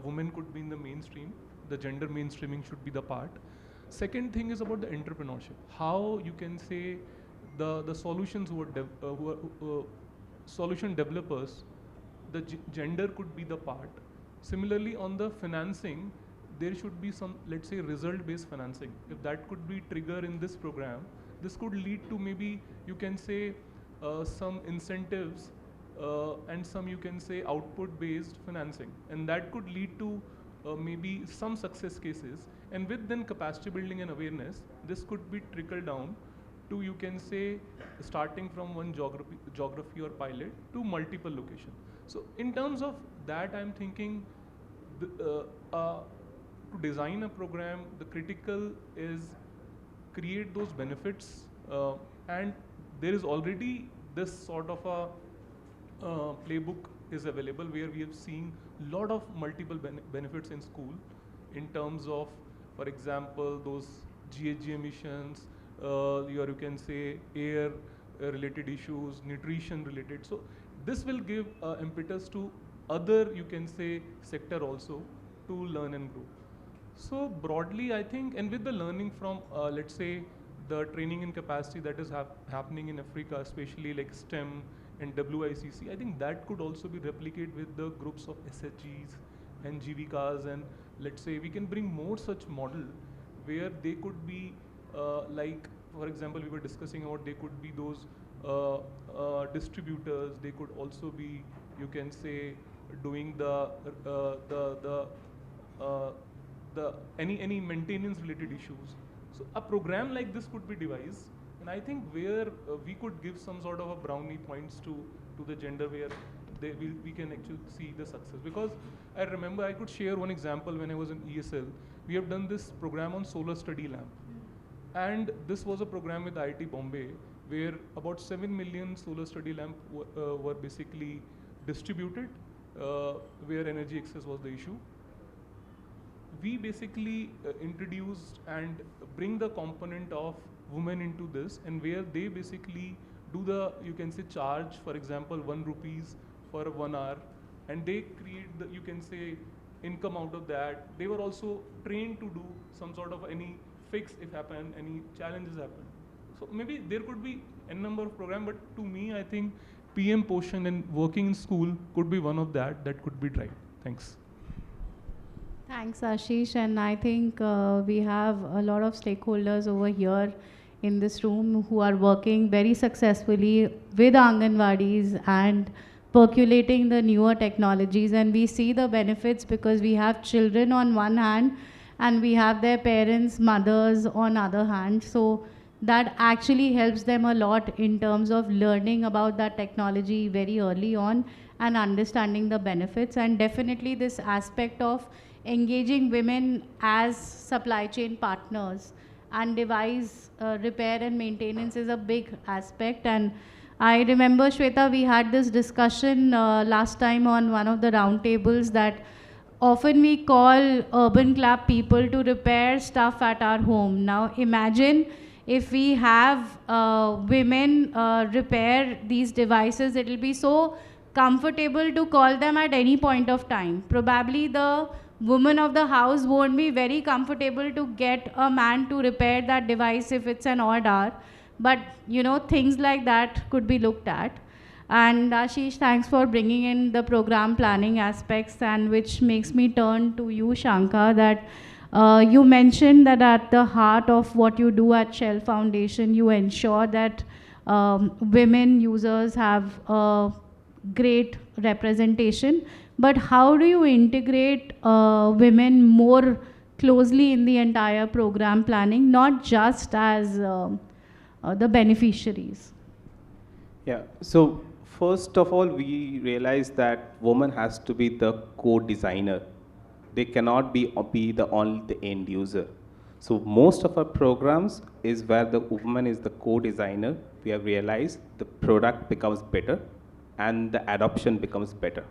Speaker 24: women could be in the mainstream, the gender mainstreaming should be the part. Second thing is about the entrepreneurship. How you can say the solutions who are solution developers, the gender could be the part. Similarly, on the financing, there should be some, let's say, result-based financing. If that could be trigger in this program, this could lead to maybe, you can say, some incentives and some, you can say, output-based financing. And that could lead to maybe some success cases. And with then capacity building and awareness, this could be trickled down to, you can say, starting from one geography or pilot to multiple locations. So in terms of that, I'm thinking to design a program, the critical is create those benefits, and there is already this sort of a playbook is available where we have seen a lot of multiple benefits in school in terms of, for example, those GHG emissions, you can say air related issues, nutrition related. So this will give impetus to other, you can say, sector also to learn and grow. So broadly, I think, and with the learning from, let's say, the training and capacity that is happening in Africa, especially like STEM and WICC, I think that could also be replicated with the groups of SHGs and GVCAs, and let's say we can bring more such model where they could be like, for example, we were discussing about they could be those distributors, they could also be, you can say, doing any maintenance related issues. So a program like this could be devised, and I think where we could give some sort of a brownie points to the gender where we can actually see the success. Because I remember, I could share one example when I was in EESL. We have done this program on solar study lamp. And this was a program with IIT Bombay where about 7 million solar study lamps were basically distributed, where energy excess was the issue. We basically introduced and bring the component of women into this, and where they basically do the, you can say, charge, for example, 1 rupees for 1 hour, and they create the, you can say, income out of that. They were also trained to do some sort of any fix if happen, any challenges happen. So maybe there could be a number of programs, but to me, I think PM Poshan and working in school could be one of that could be tried. Thanks.
Speaker 16: Thanks, Ashish. And I think we have a lot of stakeholders over here in this room who are working very successfully with Anganwadis and percolating the newer technologies. And we see the benefits because we have children on one hand and we have their parents, mothers on other hand. So that actually helps them a lot in terms of learning about that technology very early on and understanding the benefits. And definitely this aspect of engaging women as supply chain partners and device repair and maintenance is a big aspect. And I remember, Shweta, we had this discussion last time on one of the roundtables that often we call urban clap people to repair stuff at our home. Now imagine if we have women repair these devices, it will be so comfortable to call them at any point of time. Probably the woman of the house won't be very comfortable to get a man to repair that device if it's an odd hour. But, you know, things like that could be looked at. And Ashish, thanks for bringing in the program planning aspects, and which makes me turn to you, Shankha, that you mentioned that at the heart of what you do at Shell Foundation, you ensure that women users have great representation. But how do you integrate women more closely in the entire program planning, not just as the beneficiaries?
Speaker 5: Yeah, so first of all, we realize that woman has to be the co-designer. They cannot be the only the end user. So most of our programs is where the woman is the co-designer. We have realized the product becomes better and the adoption becomes better.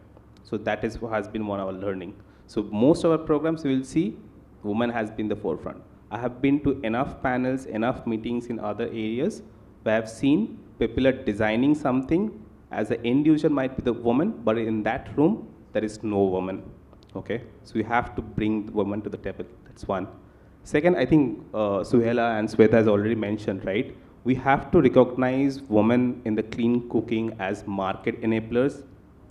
Speaker 5: So that is what has been one of our learning. So most of our programs you will see woman has been the forefront. I have been to enough panels, enough meetings in other areas where I have seen people are designing something as an end user might be the woman, but in that room there is no woman. Okay, so we have to bring the woman to the table. That's one. Second, I think Suhela and Sweta has already mentioned, right? We have to recognize women in the clean cooking as market enablers,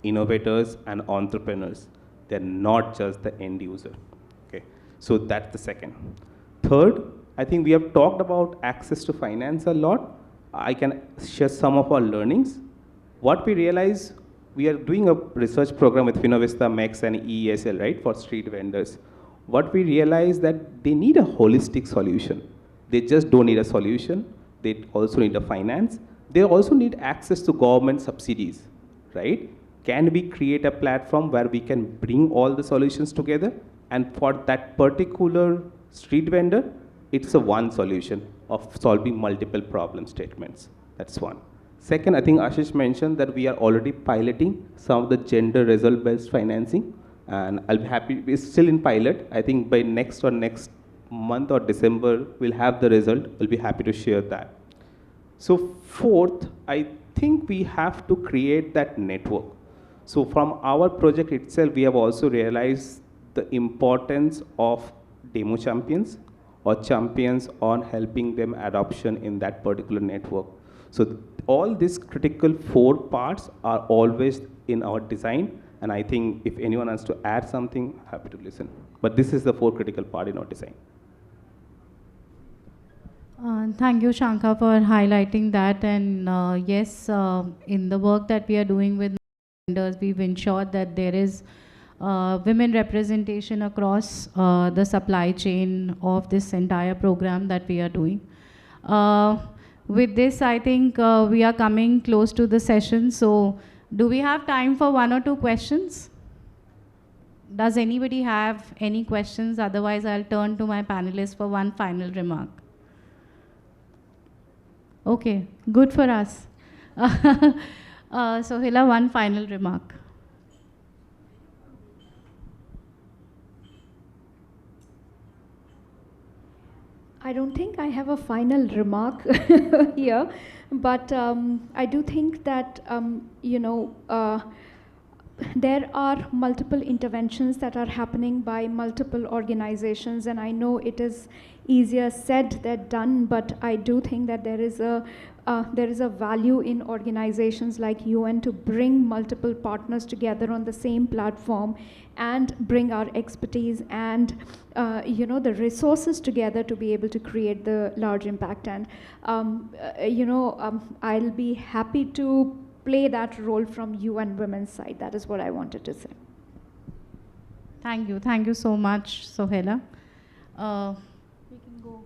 Speaker 5: innovators, and entrepreneurs. They're not just the end user. Okay, so that's the second. Third, I think we have talked about access to finance a lot. I can share some of our learnings. What we realize, we are doing a research program with Finovista, MECS, and EESL, right, for street vendors. What we realize that they need a holistic solution. They just don't need a solution. They also need a finance. They also need access to government subsidies, right? Can we create a platform where we can bring all the solutions together? And for that particular street vendor, it's a one solution of solving multiple problem statements. That's one. Second, I think Ashish mentioned that we are already piloting some of the gender result-based financing, and I'll be happy, we're still in pilot. I think by next month or December, we'll have the result. We'll be happy to share that. So fourth, I think we have to create that network. So from our project itself, we have also realized the importance of demo champions or champions on helping them adoption in that particular network. So all these critical 4 parts are always in our design, and I think if anyone wants to add something, happy to listen. But this is the 4 critical part in our design.
Speaker 16: Thank you, Shankha, for highlighting that. And yes, in the work that we are doing with vendors, we've ensured that there is women representation across the supply chain of this entire program that we are doing. With this, I think we are coming close to the session. So do we have time for 1 or 2 questions? Does anybody have any questions? Otherwise, I'll turn to my panelists for one final remark. Okay, good for us. Sohaila, one final remark.
Speaker 4: I don't think I have a final remark here, but I do think that, there are multiple interventions that are happening by multiple organizations, and I know it is easier said than done, but I do think that there is a value in organizations like UN to bring multiple partners together on the same platform and bring our expertise and the resources together to be able to create the large impact. And I'll be happy to play that role from UN Women's side. That is what I wanted to say.
Speaker 16: Thank you so much, Sohaila. We can go.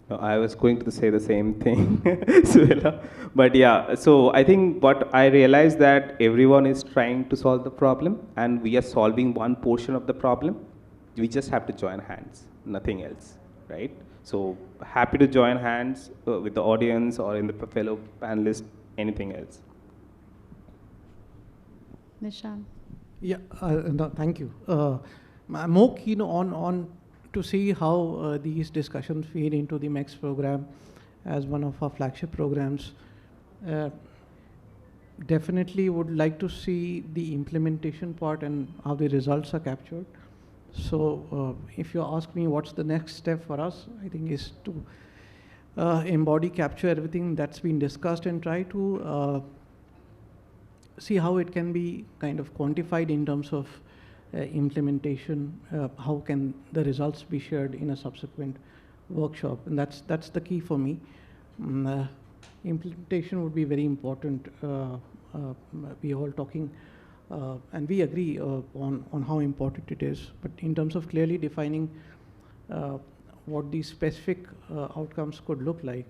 Speaker 5: No, I was going to say the same thing, Suela. But yeah, so I think what I realized that everyone is trying to solve the problem, and we are solving one portion of the problem. We just have to join hands, nothing else, right? So happy to join hands with the audience or in the fellow panelists, anything else.
Speaker 16: Nishan.
Speaker 3: Yeah, no, thank you. Mok, on to see how these discussions feed into the MECS program as one of our flagship programs. Definitely would like to see the implementation part and how the results are captured. So if you ask me what's the next step for us, I think is to embody, capture everything that's been discussed and try to see how it can be kind of quantified in terms of implementation, how can the results be shared in a subsequent workshop, and that's the key for me. Implementation would be very important. We all talking and we agree on how important it is, but in terms of clearly defining what these specific outcomes could look like,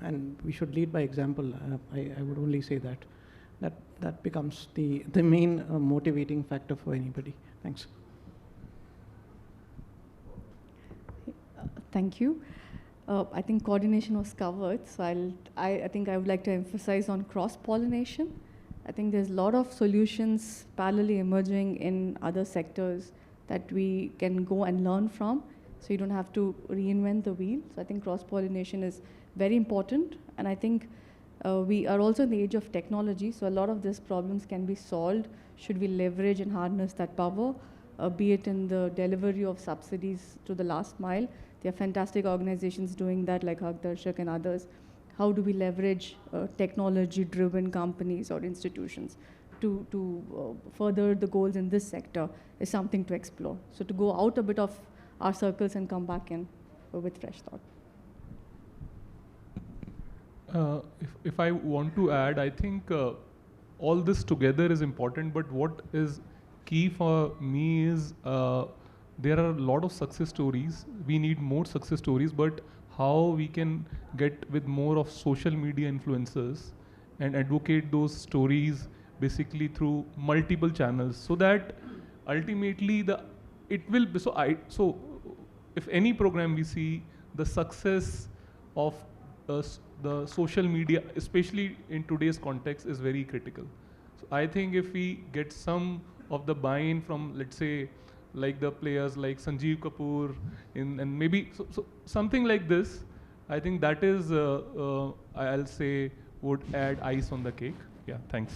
Speaker 3: and we should lead by example. I would only say that becomes the main motivating factor for anybody. Thanks.
Speaker 23: Thank you. I think coordination was covered, so I think I would like to emphasize on cross-pollination. I think there's a lot of solutions parallelly emerging in other sectors that we can go and learn from, so you don't have to reinvent the wheel. So I think cross-pollination is very important, and I think we are also in the age of technology, so a lot of these problems can be solved should we leverage and harness that power, be it in the delivery of subsidies to the last mile. There are fantastic organizations doing that like Haq and others. How do we leverage technology-driven companies or institutions to further the goals in this sector is something to explore. So to go out a bit of our circles and come back in with fresh thought.
Speaker 24: If I want to add, I think all this together is important, but what is key for me is there are a lot of success stories. We need more success stories, but how we can get with more of social media influencers and advocate those stories basically through multiple channels, so that ultimately it will be, so if any program we see, the success of the social media, especially in today's context, is very critical. So I think if we get some of the buy-in from, let's say, like the players like Sanjeev Kapoor, and maybe so something like this, I think that is, I'll say, would add ice on the cake. Yeah, thanks.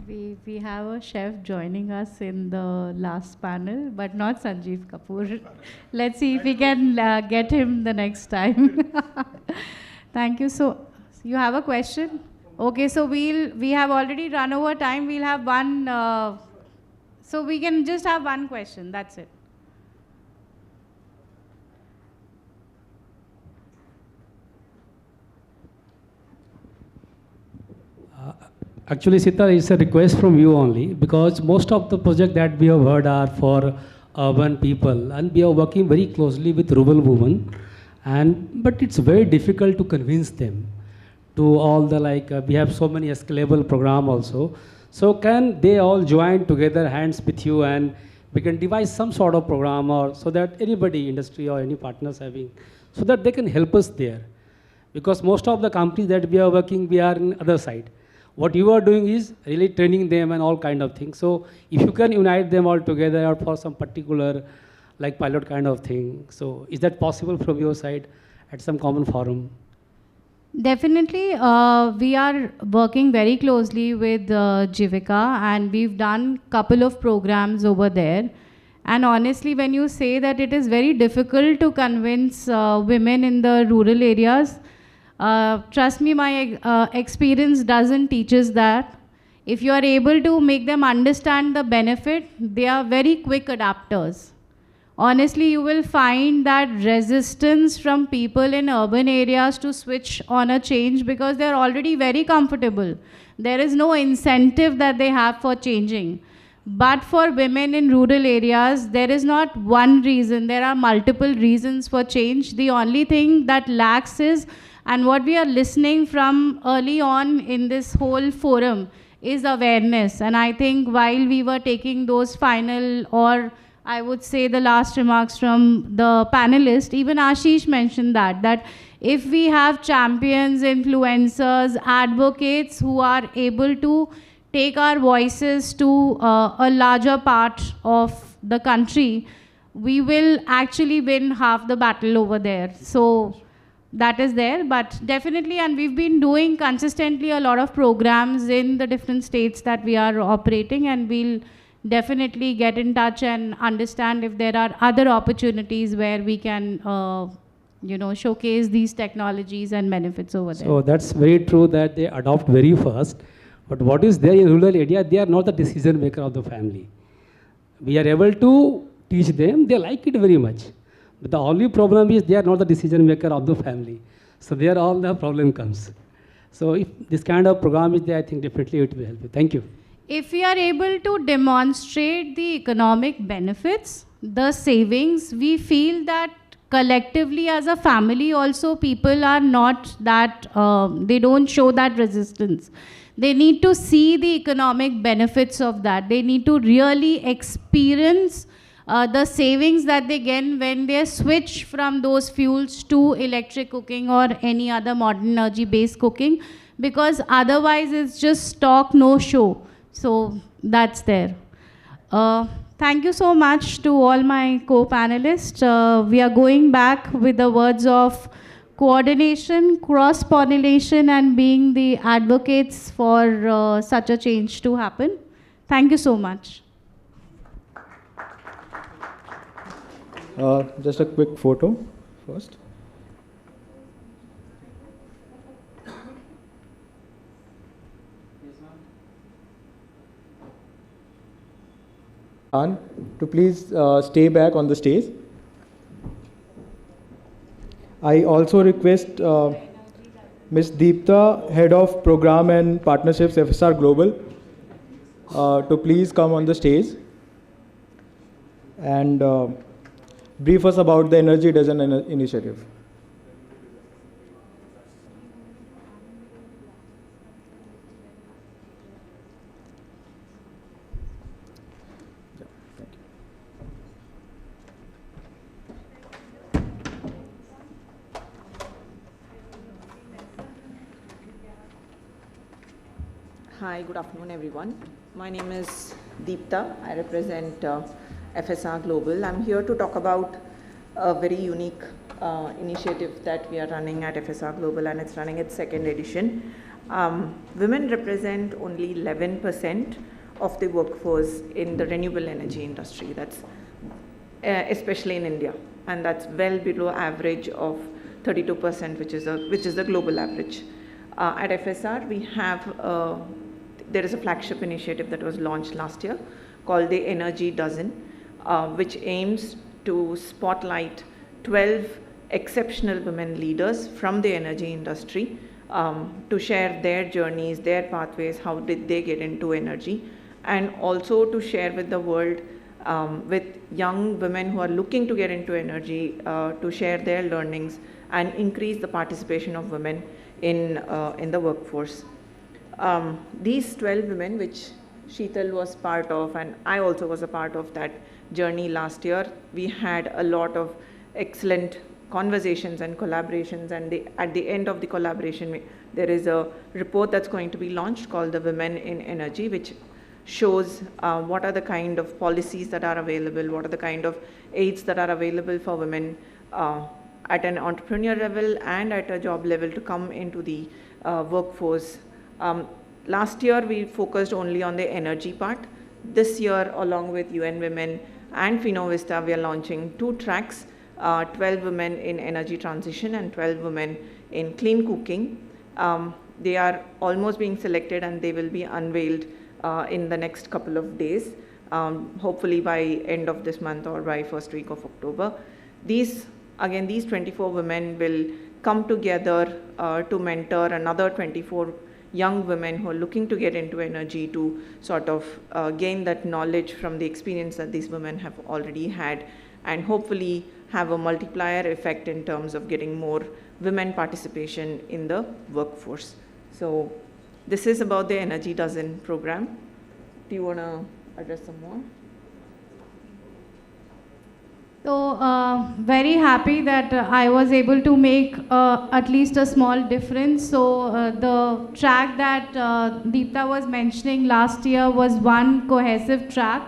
Speaker 16: We have a chef joining us in the last panel, but not Sanjeev Kapoor. Let's see if we can get him the next time. Thank you. So you have a question? Okay, so we have already run over time. We'll have one, so we can just have one question, that's it.
Speaker 6: Actually, Sita, it's a request from you only, because most of the projects that we have heard are for urban people, and we are working very closely with rural women, but it's very difficult to convince them to all the, we have so many scalable program also. So can they all join together hands with you, and we can devise some sort of program, or so that anybody, industry or any partners having, so that they can help us there. Because most of the companies that we are working, we are in other side. What you are doing is really training them and all kind of things. So if you can unite them all together or for some particular like pilot kind of thing. So is that possible from your side at some common forum?
Speaker 16: Definitely, we are working very closely with Jivika, and we've done couple of programs over there. And honestly, when you say that it is very difficult to convince women in the rural areas, trust me, my experience doesn't teach us that. If you are able to make them understand the benefit, they are very quick adapters. Honestly, you will find that resistance from people in urban areas to switch on a change because they're already very comfortable. There is no incentive that they have for changing. But for women in rural areas, there is not one reason. There are multiple reasons for change. The only thing that lacks is, and what we are listening from early on in this whole forum, is awareness. And I think while we were taking those final, or I would say the last remarks from the panelists, even Ashish mentioned that if we have champions, influencers, advocates who are able to take our voices to a larger part of the country, we will actually win half the battle over there. So that is there, but definitely, and we've been doing consistently a lot of programs in the different states that we are operating, and we'll definitely get in touch and understand if there are other opportunities where we can showcase these technologies and benefits over there.
Speaker 6: So that's very true that they adopt very fast. But what is there in rural area, they are not the decision maker of the family. We are able to teach them, they like it very much. But the only problem is they are not the decision maker of the family. So there all the problem comes. So if this kind of program is there, I think definitely it will help you. Thank you.
Speaker 16: If we are able to demonstrate the economic benefits, the savings, we feel that collectively as a family also people are not that, they don't show that resistance. They need to see the economic benefits of that. They need to really experience the savings that they get when they switch from those fuels to electric cooking or any other modern energy based cooking, because otherwise it's just stock, no show. So that's there. Thank you so much to all my co-panelists. We are going back with the words of coordination, cross-pollination, and being the advocates for such a change to happen. Thank you so much.
Speaker 2: Just a quick photo first. To please stay back on the stage. I also request Ms. Deepta, Head of Program and Partnerships, FSR Global, to please come on the stage and brief us about the Energy Dozen initiative.
Speaker 7: Hi, good afternoon everyone. My name is Deepta. I represent FSR Global. I'm here to talk about a very unique initiative that we are running at FSR Global, and it's running its second edition. Women represent only 11% of the workforce in the renewable energy industry. That's especially in India, and that's well below average of 32%, which is the global average. At FSR, we have there is a flagship initiative that was launched last year called the Energy Dozen, which aims to spotlight 12 exceptional women leaders from the energy industry to share their journeys, their pathways, how did they get into energy, and also to share with the world, with young women who are looking to get into energy, to share their learnings and increase the participation of women in the workforce. These 12 women, which Sheetal was part of, and I also was a part of that journey last year, we had a lot of excellent conversations and collaborations, and at the end of the collaboration, there is a report that's going to be launched called the Women in Energy, which shows what are the kind of policies that are available, what are the kind of aids that are available for women at an entrepreneur level and at a job level to come into the workforce. Last year, we focused only on the energy part. This year, along with UN Women and Finovista, we are launching 2 tracks, 12 women in energy transition and 12 women in clean cooking. They are almost being selected and they will be unveiled in the next couple of days, hopefully by end of this month or by first week of October. These 24 women will come together to mentor another 24 young women who are looking to get into energy, to sort of gain that knowledge from the experience that these women have already had, and hopefully have a multiplier effect in terms of getting more women participation in the workforce. So this is about the Energy Dozen program. Do you want to address some more?
Speaker 16: So very happy that I was able to make at least a small difference. So the track that Deepta was mentioning last year was one cohesive track,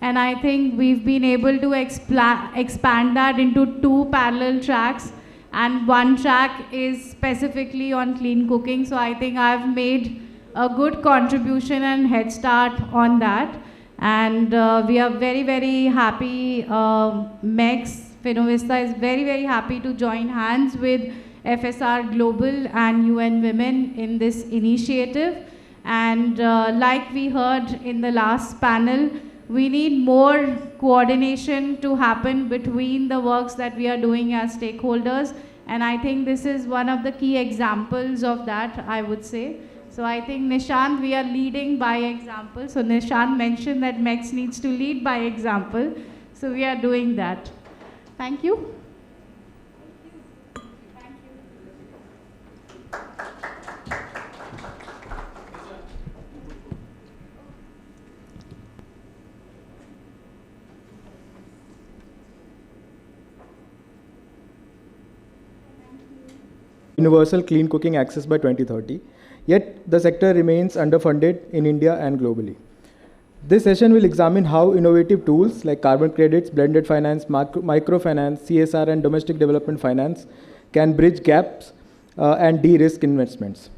Speaker 16: and I think we've been able to expand that into 2 parallel tracks, and 1 track is specifically on clean cooking. So I think I've made a good contribution and head start on that. And we are very, very happy. MECS Finovista is very, very happy to join hands with FSR Global and UN Women in this initiative. And like we heard in the last panel, we need more coordination to happen between the works that we are doing as stakeholders. And I think this is one of the key examples of that, I would say. So I think, Nishant, we are leading by example. So Nishant mentioned that MECS needs to lead by example. So we are doing that. Thank you.
Speaker 2: Universal clean cooking access by 2030. Yet the sector remains underfunded in India and globally. This session will examine how innovative tools like carbon credits, blended finance, microfinance, CSR and domestic development finance can bridge gaps and de-risk investments.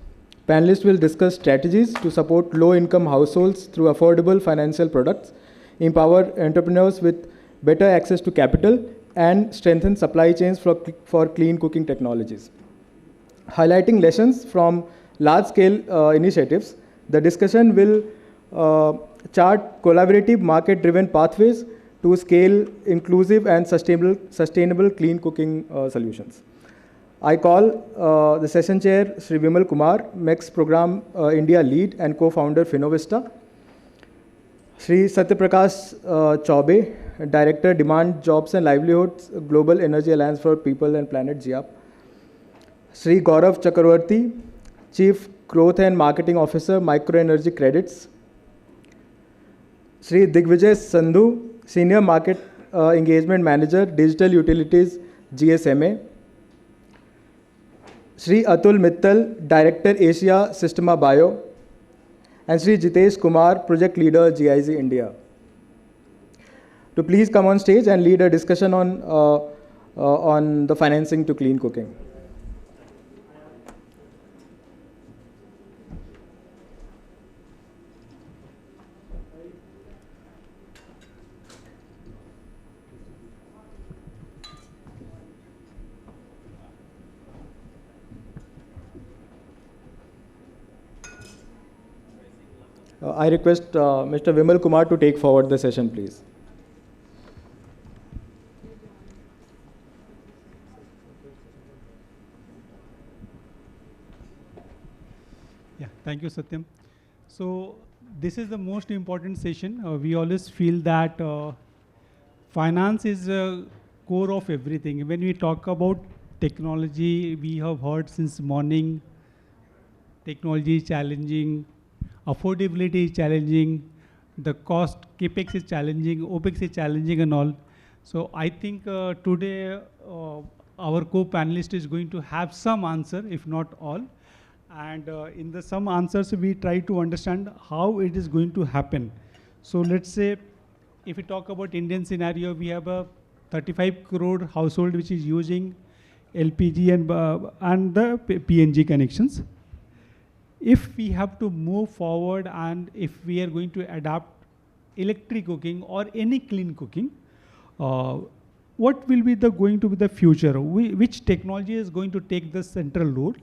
Speaker 2: Panelists will discuss strategies to support low-income households through affordable financial products, empower entrepreneurs with better access to capital, and strengthen supply chains for clean cooking technologies. Highlighting lessons from large-scale initiatives, the discussion will chart collaborative market-driven pathways to scale inclusive and sustainable clean cooking solutions. I call the session chair Shri Vimal Kumar, MECS Programme India Lead and co-founder Finovista. Shri Satyaprakash Chaubey, Director Demand, Jobs and Livelihoods, Global Energy Alliance for People and Planet, GIAP. Shri Gaurav Chakravarti, Chief Growth and Marketing Officer, Microenergy Credits. Shri Digvijay Sandhu, Senior Market Engagement Manager, Digital Utilities, GSMA. Shri Atul Mittal, Director Asia, Systema Bio. And Shri Jitesh Kumar, Project Leader, GIZ India. To please come on stage and lead a discussion on the financing to clean cooking. I request Mr. Vimal Kumar to take forward the session, please.
Speaker 8: Yeah, thank you, Satyam. So this is the most important session. We always feel that finance is a core of everything. When we talk about technology, we have heard since morning, technology is challenging, affordability is challenging, the cost, CAPEX is challenging, OPEX is challenging and all. So I think today our co-panelist is going to have some answer, if not all. And in the some answers, we try to understand how it is going to happen. So let's say, if we talk about Indian scenario, we have a 35 crore household which is using LPG and the PNG connections. If we have to move forward and if we are going to adapt electric cooking or any clean cooking, what will be going to be the future? Which technology is going to take the central role?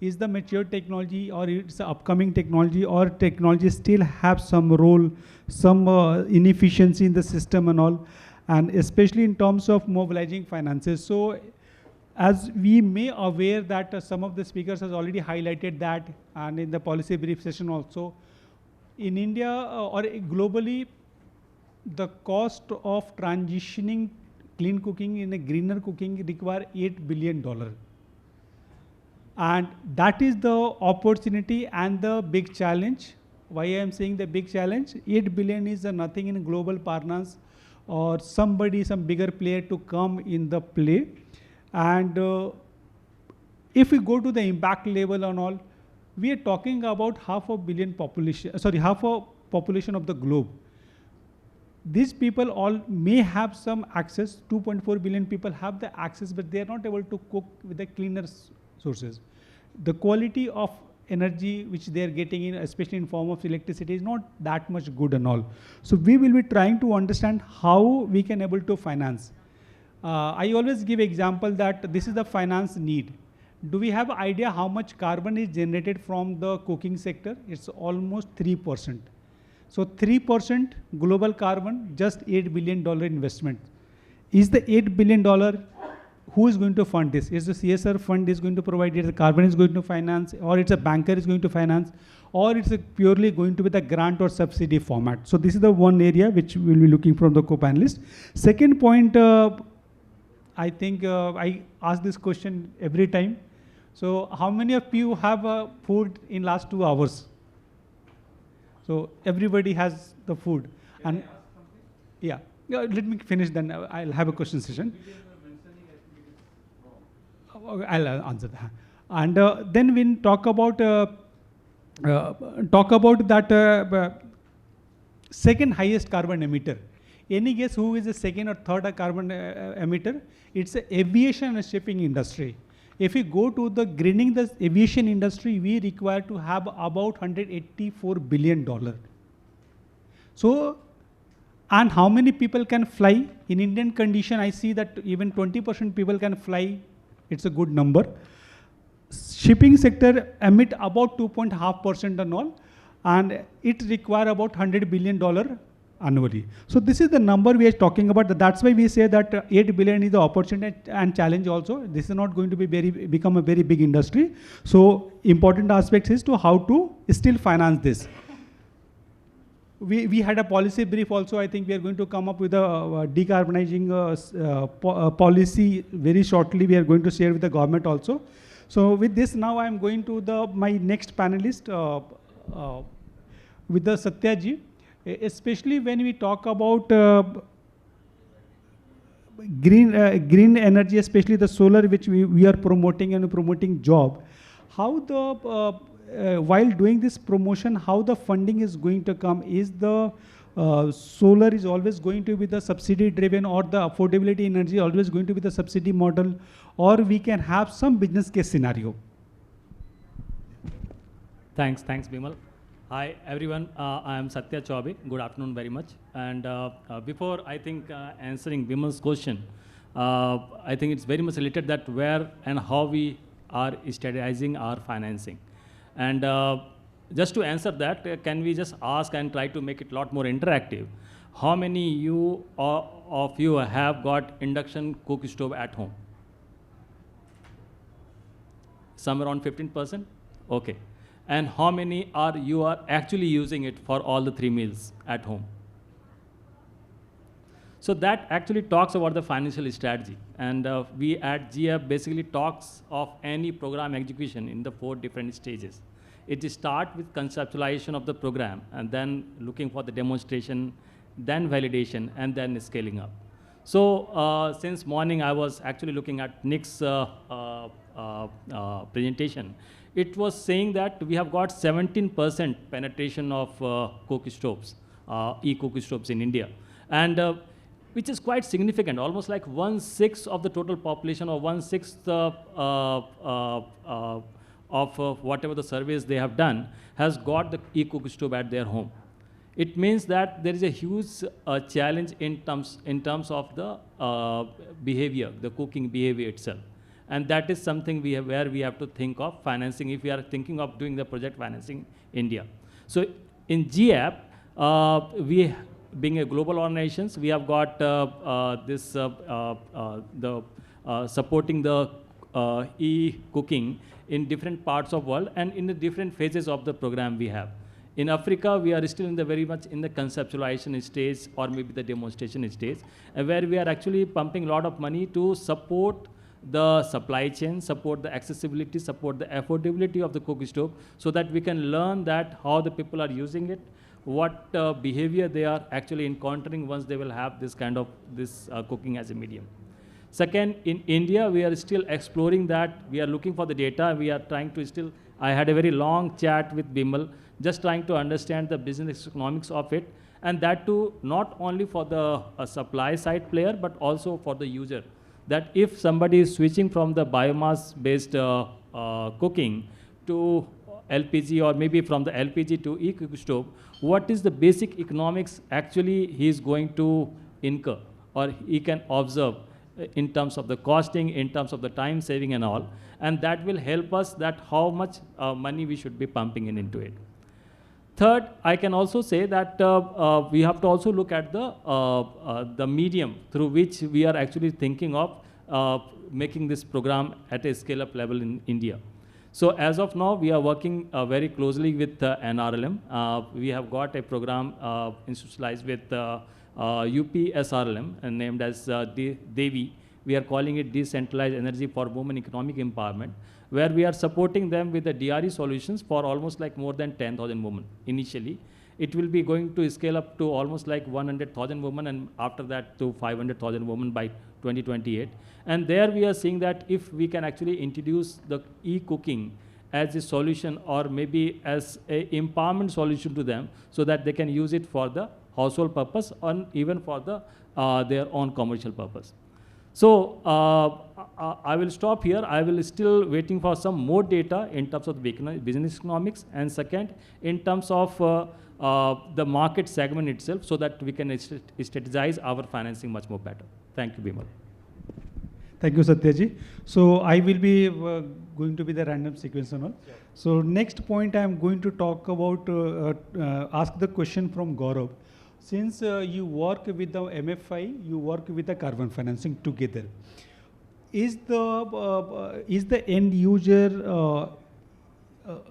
Speaker 8: Is the mature technology, or it's the upcoming technology, or technology still have some role, some inefficiency in the system and all, and especially in terms of mobilizing finances. So as we may aware that some of the speakers has already highlighted that, and in the policy brief session also, in India or globally, the cost of transitioning clean cooking in a greener cooking require $8 billion. And that is the opportunity and the big challenge. Why I am saying the big challenge? 8 billion is nothing in global parlance, or somebody, some bigger player to come in the play. And if we go to the impact level and all, we are talking about half a population of the globe. These people all may have some access, 2.4 billion people have the access, but they are not able to cook with the cleaner sources. The quality of energy which they are getting in, especially in form of electricity, is not that much good and all. So we will be trying to understand how we can able to finance. I always give example that this is the finance need. Do we have idea how much carbon is generated from the cooking sector? It's almost 3%. So 3% global carbon, just $8 billion investment. Is the $8 billion, who is going to fund this? Is the CSR fund is going to provide it, the carbon is going to finance, or it's a banker is going to finance, or it's purely going to be the grant or subsidy format? So this is the one area which we'll be looking from the co-panelists. Second point, I think I ask this question every time. So how many of you have food in last 2 hours? So everybody has the food. And yeah, let me finish, then I'll have a question session. I'll answer that. And then we talk about that second highest carbon emitter. Any guess who is the second or third carbon emitter? It's the aviation and shipping industry. If we go to the greening the aviation industry, we require to have about $184 billion. So, and how many people can fly? In Indian condition, I see that even 20% people can fly. It's a good number. Shipping sector emit about 2.5% and all, and it require about $100 billion annually. So this is the number we are talking about. That's why we say that 8 billion is the opportunity and challenge also. This is not going to be become a very big industry. So important aspects is to how to still finance this. We had a policy brief also. I think we are going to come up with a decarbonizing policy very shortly. We are going to share with the government also. So with this, now I am going to my next panelist with the Satya ji. Especially when we talk about green energy, especially the solar, which we are promoting and promoting job, how the while doing this promotion, how the funding is going to come? Is the solar is always going to be the subsidy driven, or the affordability energy always going to be the subsidy model, or we can have some business case scenario?
Speaker 9: Thanks, Bimal. Hi everyone, I am Satya Chaubey. Good afternoon very much. And before I think answering Bimal's question, I think it's very much related that where and how we are strategizing our financing. And just to answer that, can we just ask and try to make it a lot more interactive? How many of you have got induction cook stove at home? Somewhere around 15%? Okay. And how many are actually using it for all the 3 meals at home? So that actually talks about the financial strategy. And we at GF basically talks of any program execution in the 4 different stages. It starts with conceptualization of the program, and then looking for the demonstration, then validation, and then scaling up. So since morning, I was actually looking at Nick's presentation. It was saying that we have got 17% penetration of coke stoves, e-coke stoves in India, and which is quite significant, almost like 1/6 of the total population, or 1/6 of whatever the surveys they have done has got the e-coke stove at their home. It means that there is a huge challenge in terms of the behavior, the cooking behavior itself. And that is something where we have to think of financing if we are thinking of doing the project financing in India. So in GAP, we, being a global organization, we have got supporting the e-cooking in different parts of the world and in the different phases of the program we have. In Africa, we are still in the very much in the conceptualization stage or maybe the demonstration stage, where we are actually pumping a lot of money to support the supply chain, support the accessibility, support the affordability of the coke stove, so that we can learn that how the people are using it, what behavior they are actually encountering once they will have this kind of cooking as a medium. Second, in India, we are still exploring that. We are looking for the data. We are trying to still, I had a very long chat with Bimal, just trying to understand the business economics of it, and that too, not only for the supply side player, but also for the user. That if somebody is switching from the biomass-based cooking to LPG, or maybe from the LPG to e-cook stove, what is the basic economics actually he is going to incur, or he can observe in terms of the costing, in terms of the time saving and all, and that will help us that how much money we should be pumping into it. Third, I can also say that we have to also look at the medium through which we are actually thinking of making this program at a scale-up level in India. So as of now, we are working very closely with NRLM. We have got a program institutionalized with UPSRLM named as DEVI. We are calling it Decentralized Energy for Women Economic Empowerment, where we are supporting them with the DRE solutions for almost like more than 10,000 women initially. It will be going to scale up to almost like 100,000 women, and after that to 500,000 women by 2028. And there we are seeing that if we can actually introduce the e-cooking as a solution, or maybe as an empowerment solution to them, so that they can use it for the household purpose and even for the their own commercial purpose. So I will stop here. I will still waiting for some more data in terms of the business economics, and second, in terms of the market segment itself, so that we can strategize our financing much more better. Thank you, Bimal.
Speaker 8: Thank you, Satyaji. So I will be going to be the random sequence and all. Yeah. So next point, I am going to talk about, ask the question from Gaurav. Since you work with the MFI, you work with the carbon financing together. Is the end user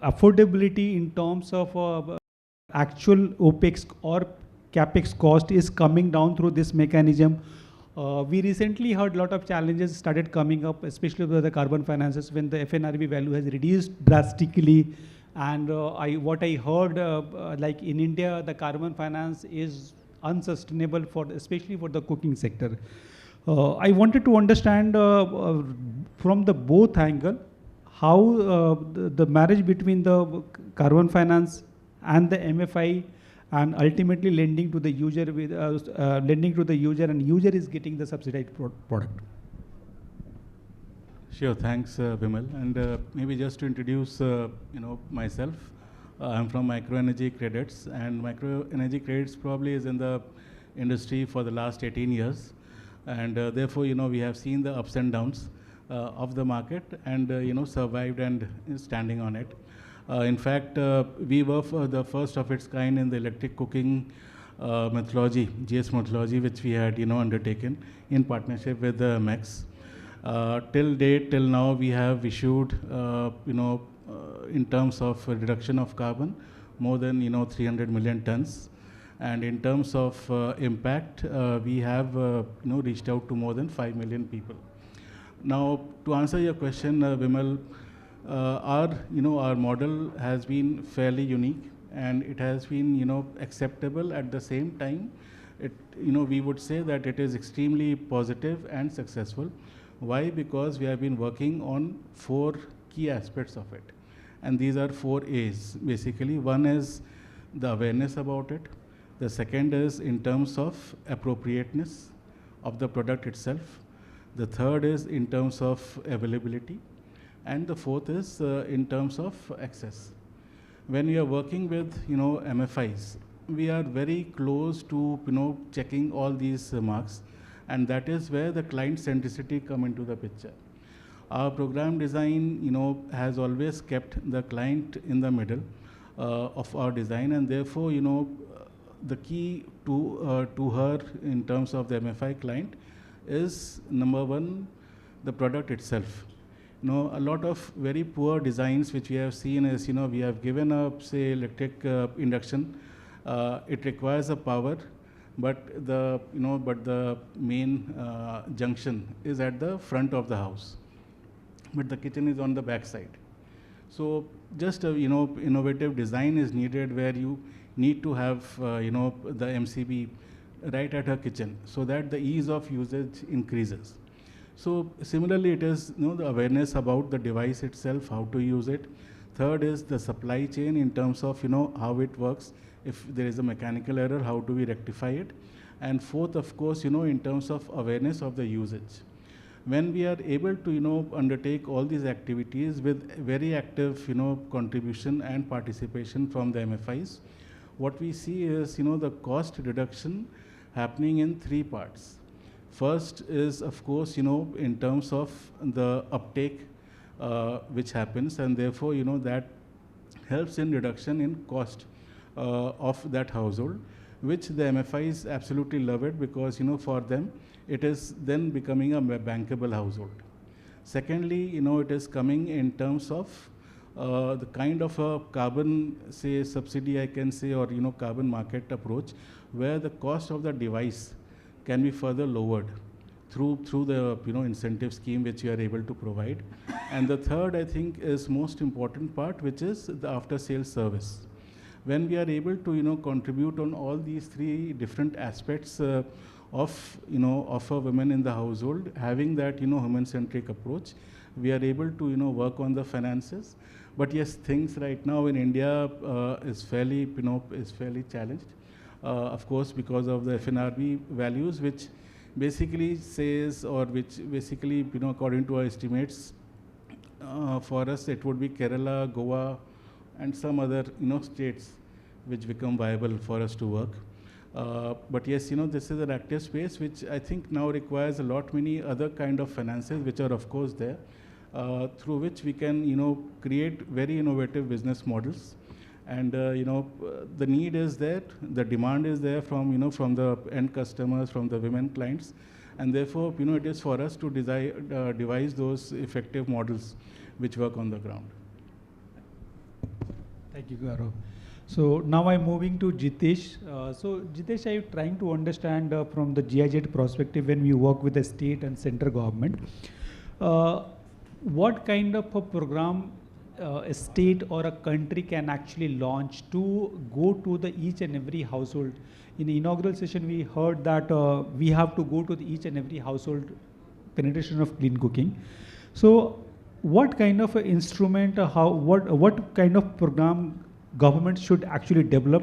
Speaker 8: affordability in terms of actual OPEX or CAPEX cost is coming down through this mechanism? We recently heard a lot of challenges started coming up, especially with the carbon finances, when the FNRB value has reduced drastically. And what I heard, like in India, the carbon finance is unsustainable especially for the cooking sector. I wanted to understand from the both angle, how the marriage between the carbon finance and the MFI, and ultimately lending to the user and user is getting the subsidized product.
Speaker 12: Sure, thanks, Bimal. And maybe just to introduce, myself, I'm from Microenergy Credits, and Microenergy Credits probably is in the industry for the last 18 years, and therefore, we have seen the ups and downs of the market, and survived and standing on it. In fact, we were the first of its kind in the electric cooking methodology, GS methodology, which we had undertaken in partnership with the MECS. Till now, we have issued, in terms of reduction of carbon, more than 300 million tons, and in terms of impact, we have reached out to more than 5 million people. Now, to answer your question, Vimal, our model has been fairly unique, and it has been acceptable at the same time. we would say that it is extremely positive and successful. Why? Because we have been working on 4 key aspects of it. And these are 4 A's, basically. One is the awareness about it. The second is in terms of appropriateness of the product itself. The third is in terms of availability. And the fourth is in terms of access. When we are working with, MFIs, we are very close to, checking all these marks. And that is where the client centricity come into the picture. Our program design, has always kept the client in the middle of our design, and therefore, the key to her in terms of the MFI client is, number one, the product itself. A lot of very poor designs which we have seen is, we have given up, say, electric induction. It requires a power, but the main junction is at the front of the house, but the kitchen is on the back side. So just innovative design is needed where you need to have the MCB right at her kitchen so that the ease of usage increases. So similarly, it is the awareness about the device itself, how to use it. Third is the supply chain in terms of how it works. If there is a mechanical error, how do we rectify it? And fourth, of course, in terms of awareness of the usage. When we are able to undertake all these activities with very active contribution and participation from the MFIs, what we see is the cost reduction happening in 3 parts. First is, of course, in terms of the uptake which happens, and therefore that helps in reduction in cost of that household, which the MFIs absolutely love it because for them it is then becoming a bankable household. Secondly, it is coming in terms of the kind of a carbon, say, subsidy, I can say, or carbon market approach, where the cost of the device can be further lowered through the incentive scheme which we are able to provide. And the third, I think, is most important part, which is the after-sales service. When we are able to contribute on all these 3 different aspects of a women in the household, having that human-centric approach, we are able to work on the finances. But yes, things right now in India is fairly challenged. Of course, because of the FNRB values, which basically says, or which basically according to our estimates, for us it would be Kerala, Goa, and some other states which become viable for us to work. But yes, this is an active space which I think now requires a lot many other kind of finances which are of course there, through which we can create very innovative business models. And the need is there, the demand is there from from the end customers, from the women clients, and therefore it is for us to devise those effective models which work on the ground.
Speaker 8: Thank you, Gaurav. So now I'm moving to Jitesh. So Jitesh, I'm trying to understand from the GIZ perspective, when we work with the state and central government, what kind of a program a state or a country can actually launch to go to the each and every household. In the inaugural session, we heard that we have to go to the each and every household penetration of clean cooking. So what kind of an instrument, what kind of program government should actually develop,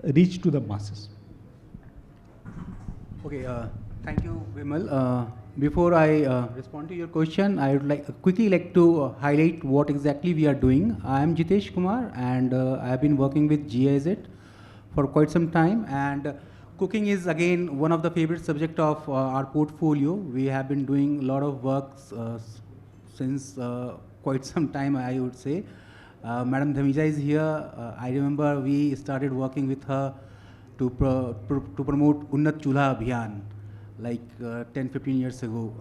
Speaker 8: reach to the masses?
Speaker 11: Okay, thank you, Vimal. Before I respond to your question, I would quickly like to highlight what exactly we are doing. I am Jitesh Kumar, and I have been working with GIZ for quite some time. And cooking is again one of the favorite subject of our portfolio. We have been doing a lot of work since quite some time, I would say. Madam Dhamija is here. I remember we started working with her to promote Unnat Chulha Abhiyan, like 10-15 years ago.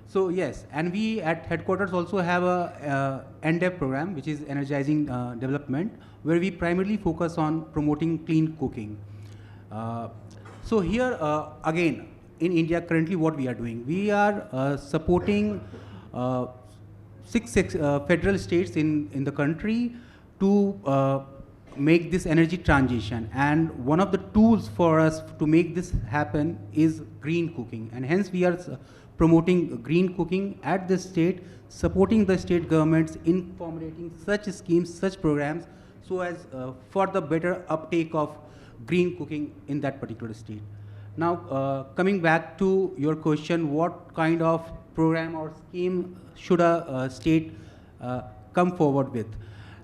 Speaker 11: So yes, and we at headquarters also have a NDEV program, which is Energizing Development, where we primarily focus on promoting clean cooking. So here again, in India currently what we are doing, we are supporting 6 federal states in the country to make this energy transition. And one of the tools for us to make this happen is green cooking. And hence we are promoting green cooking at the state, supporting the state governments in formulating such schemes, such programs, so as for the better uptake of green cooking in that particular state. Now, coming back to your question, what kind of program or scheme should a state come forward with?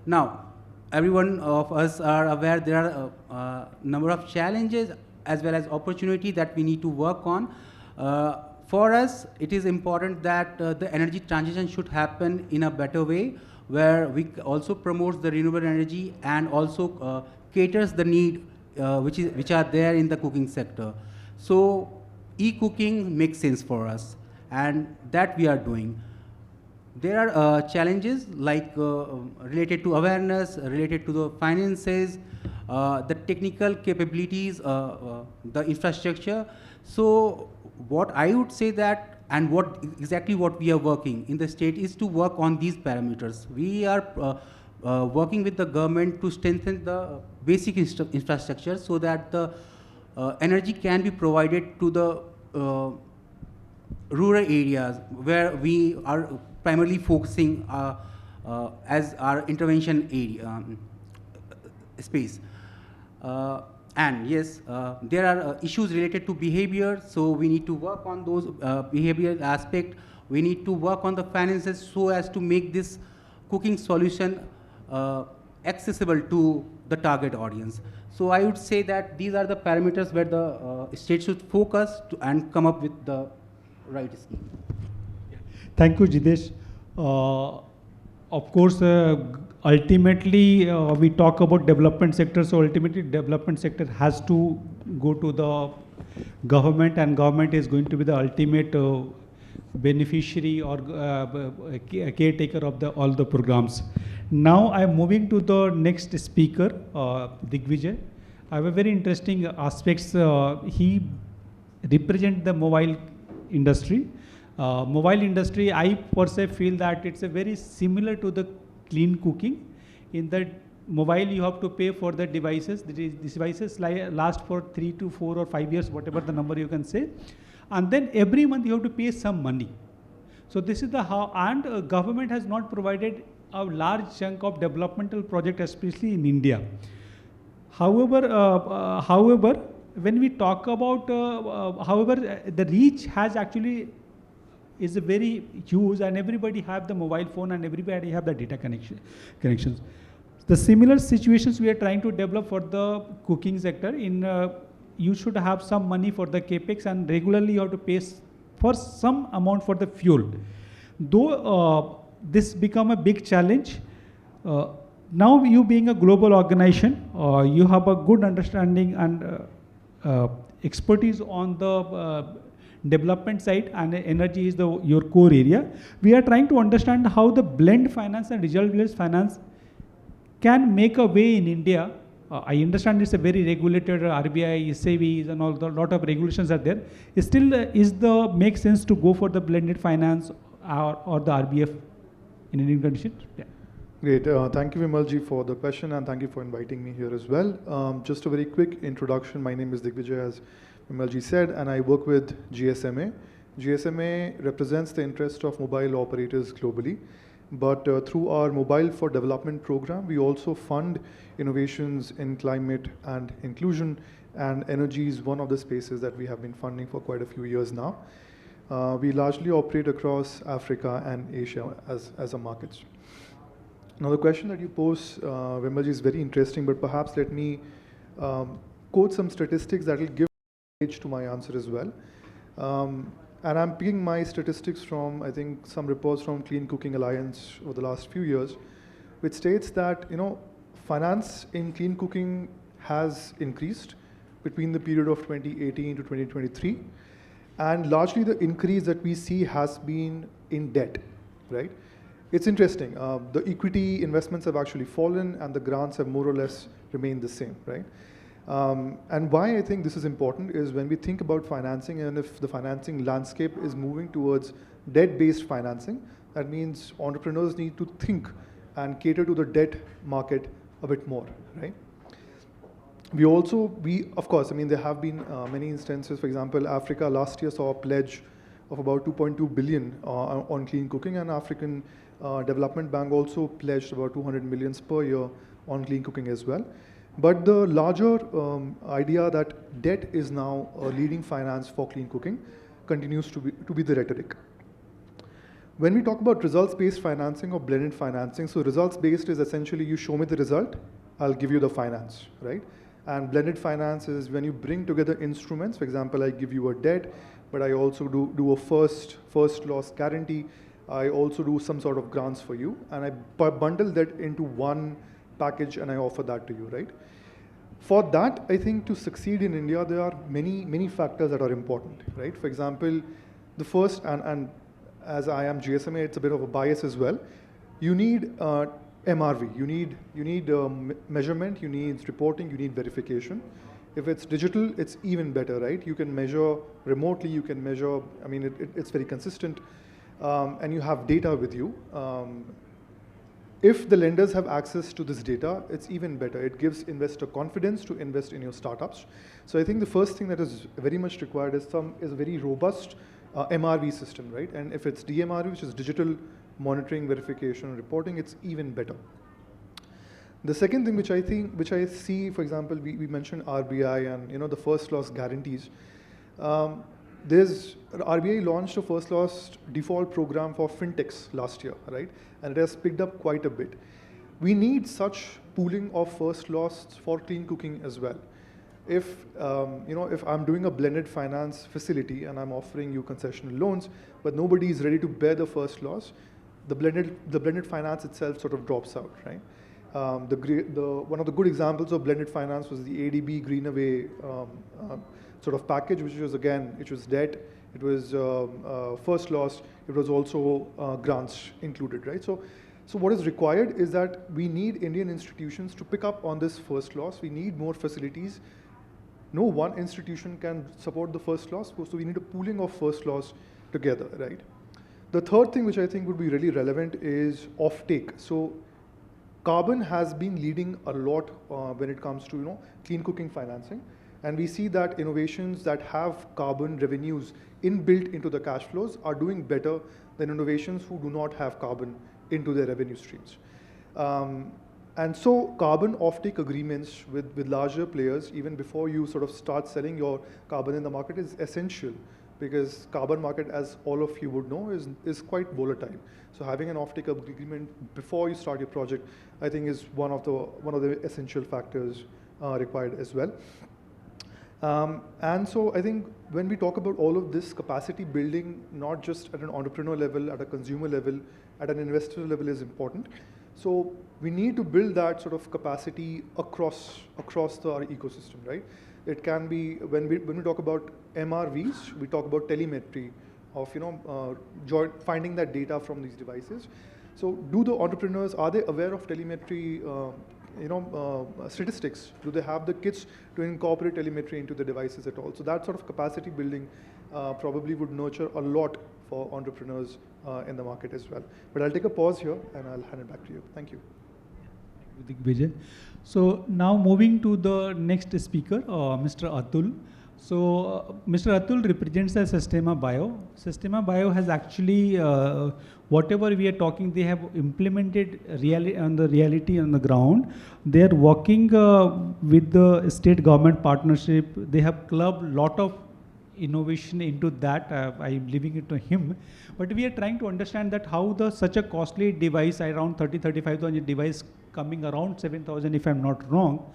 Speaker 11: Now, everyone of us are aware there are a number of challenges as well as opportunity that we need to work on. For us, it is important that the energy transition should happen in a better way, where we also promotes the renewable energy and also caters the need which are there in the cooking sector. So e-cooking makes sense for us, and that we are doing. There are challenges like related to awareness, related to the finances, the technical capabilities, the infrastructure. So what I would say that, and what exactly what we are working in the state is to work on these parameters. We are working with the government to strengthen the basic infrastructure so that the energy can be provided to the rural areas where we are primarily focusing as our intervention area space. And yes, there are issues related to behavior, so we need to work on those behavioral aspects. We need to work on the finances so as to make this cooking solution accessible to the target audience. So I would say that these are the parameters where the state should focus and come up with the right scheme.
Speaker 8: Thank you, Jitesh. Of course, ultimately, we talk about development sector, so ultimately development sector has to go to the government, and government is going to be the ultimate beneficiary or caretaker of all the programs. Now I'm moving to the next speaker, Digvijay. I have a very interesting aspects. He represents the mobile industry. Mobile industry, I per se feel that it's a very similar to the clean cooking. In that mobile, you have to pay for the devices. These devices last for 3 to 4 or 5 years, whatever the number you can say. And then every month you have to pay some money. So this is the how, and government has not provided a large chunk of developmental project, especially in India. However, when we talk about, the reach has actually is a very huge, and everybody have the mobile phone and everybody have the data connections. The similar situations we are trying to develop for the cooking sector. You should have some money for the capex, and regularly you have to pay for some amount for the fuel. Though this become a big challenge, now you being a global organization, you have a good understanding and expertise on the development side, and energy is your core area. We are trying to understand how the blend finance and result-based finance can make a way in India. I understand it's a very regulated RBI, SEBI, and all the lot of regulations are there. Still, make sense to go for the blended finance or the RBF in Indian conditions? Yeah.
Speaker 10: Great. Thank you, Vimalji, for the question, and thank you for inviting me here as well. Just a very quick introduction. My name is Digvijay, as Vimalji said, and I work with GSMA. GSMA represents the interest of mobile operators globally. But through our Mobile for Development program, we also fund innovations in climate and inclusion, and energy is one of the spaces that we have been funding for quite a few years now. We largely operate across Africa and Asia as a markets. Now the question that you pose, Vimalji, is very interesting, but perhaps let me quote some statistics that will give age to my answer as well. And I'm picking my statistics from, I think, some reports from Clean Cooking Alliance over the last few years, which states that, finance in clean cooking has increased between the period of 2018 to 2023. And largely the increase that we see has been in debt, right? It's interesting. The equity investments have actually fallen and the grants have more or less remained the same, right? And why I think this is important is when we think about financing, and if the financing landscape is moving towards debt-based financing, that means entrepreneurs need to think and cater to the debt market a bit more, right? of course, I mean, there have been many instances. For example, Africa last year saw a pledge of about 2.2 billion on clean cooking, and African Development Bank also pledged about 200 millions per year on clean cooking as well. But the larger idea that debt is now a leading finance for clean cooking continues to be the rhetoric. When we talk about results-based financing or blended financing, so results-based is essentially you show me the result, I'll give you the finance, right? And blended finance is when you bring together instruments. For example, I give you a debt, but I also do a first loss guarantee. I also do some sort of grants for you, and I bundle that into one package and I offer that to you, right? For that, I think to succeed in India, there are many factors that are important, right? For example, the first, and as I am GSMA, it's a bit of a bias as well. You need MRV, you need measurement, you need reporting, you need verification. If it's digital, it's even better, right? You can measure remotely, you can measure, I mean, it's very consistent, and you have data with you. If the lenders have access to this data, it's even better. It gives investor confidence to invest in your startups. So I think the first thing that is very much required is a very robust MRV system, right? And if it's DMRV, which is digital monitoring, verification, and reporting, it's even better. The second thing which I see, for example, we mentioned RBI and the first loss guarantees. RBI launched a first loss default program for fintechs last year, right? And it has picked up quite a bit. We need such pooling of first loss for clean cooking as well. If I'm doing a blended finance facility and I'm offering you concessional loans, but nobody is ready to bear the first loss, the blended finance itself sort of drops out, right? One of the good examples of blended finance was the ADB Greenaway sort of package, which was debt, it was first loss, it was also grants included, right? So what is required is that we need Indian institutions to pick up on this first loss. We need more facilities. No one institution can support the first loss, so we need a pooling of first loss together, right? The third thing which I think would be really relevant is offtake. So carbon has been leading a lot when it comes to clean cooking financing, and we see that innovations that have carbon revenues inbuilt into the cash flows are doing better than innovations who do not have carbon into their revenue streams. And so carbon offtake agreements with larger players, even before you sort of start selling your carbon in the market, is essential, because carbon market, as all of you would know, is quite volatile. So having an offtake agreement before you start your project, I think, is one of the essential factors required as well. And so I think when we talk about all of this capacity building, not just at an entrepreneur level, at a consumer level, at an investor level, is important. So we need to build that sort of capacity across our ecosystem, right? It can be, when we talk about MRVs, we talk about telemetry of finding that data from these devices. So do the entrepreneurs, are they aware of telemetry statistics? Do they have the kits to incorporate telemetry into the devices at all? So that sort of capacity building probably would nurture a lot for entrepreneurs in the market as well. But I'll take a pause here and I'll hand it back to you. Thank you.
Speaker 8: Vijay. So now moving to the next speaker, Mr. Atul. So Mr. Atul represents the Systema Bio. Systema Bio has actually, whatever we are talking, they have implemented reality on the ground. They are working with the state government partnership. They have clubbed a lot of innovation into that. I am leaving it to him. But we are trying to understand that how such a costly device, around 30,000-35,000 device, coming around 7,000 if I'm not wrong.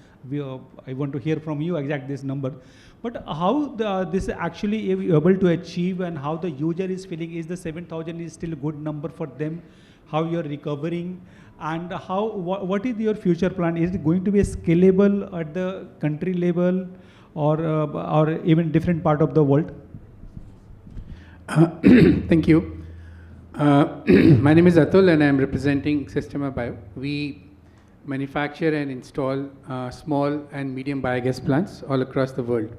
Speaker 8: I want to hear from you exact this number. But how this actually able to achieve, and how the user is feeling, is the 7,000 is still a good number for them, how you're recovering, and what is your future plan? Is it going to be scalable at the country level, or even different part of the world?
Speaker 13: Thank you. My name is Atul and I am representing Systema Bio. We manufacture and install small and medium biogas plants all across the world.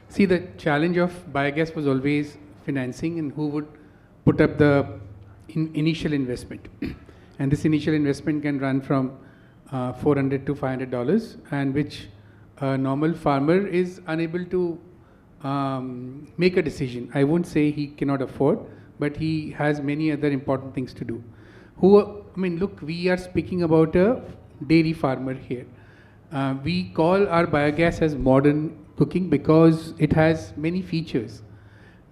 Speaker 13: See, the challenge of biogas was always financing and who would put up the initial investment. And this initial investment can run from $400 to $500, and which a normal farmer is unable to make a decision. I won't say he cannot afford, but he has many other important things to do. Look, we are speaking about a dairy farmer here. We call our biogas as modern cooking because it has many features.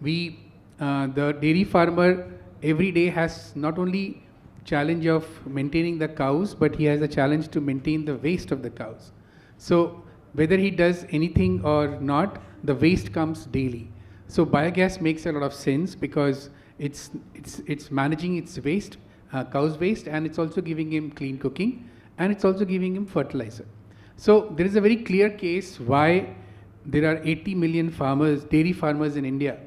Speaker 13: The dairy farmer every day has not only challenge of maintaining the cows, but he has a challenge to maintain the waste of the cows. So whether he does anything or not, the waste comes daily. So biogas makes a lot of sense because it's managing its waste, cow's waste, and it's also giving him clean cooking, and it's also giving him fertilizer. So there is a very clear case why there are 80 million farmers, dairy farmers in India.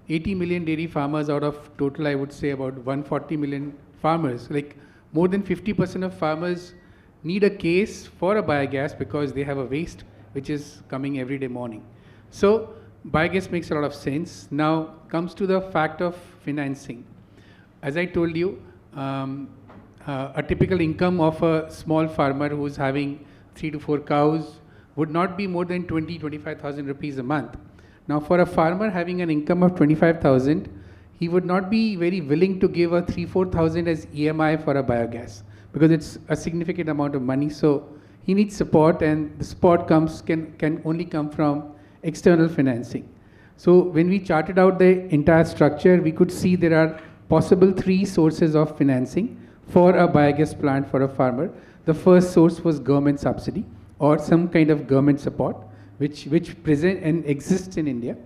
Speaker 13: 80 million dairy farmers out of total, I would say about 140 million farmers. Like more than 50% of farmers need a case for a biogas because they have a waste which is coming every day morning. So biogas makes a lot of sense. Now comes to the fact of financing. As I told you, a typical income of a small farmer who is having 3 to 4 cows would not be more than 25,000 rupees a month. Now for a farmer having an income of 25,000, he would not be very willing to give a 3,000-4,000 as EMI for a biogas because it's a significant amount of money. So he needs support, and the support can only come from external financing. So when we charted out the entire structure, we could see there are possible 3 sources of financing for a biogas plant for a farmer. The first source was government subsidy or some kind of government support, which present and exists in India.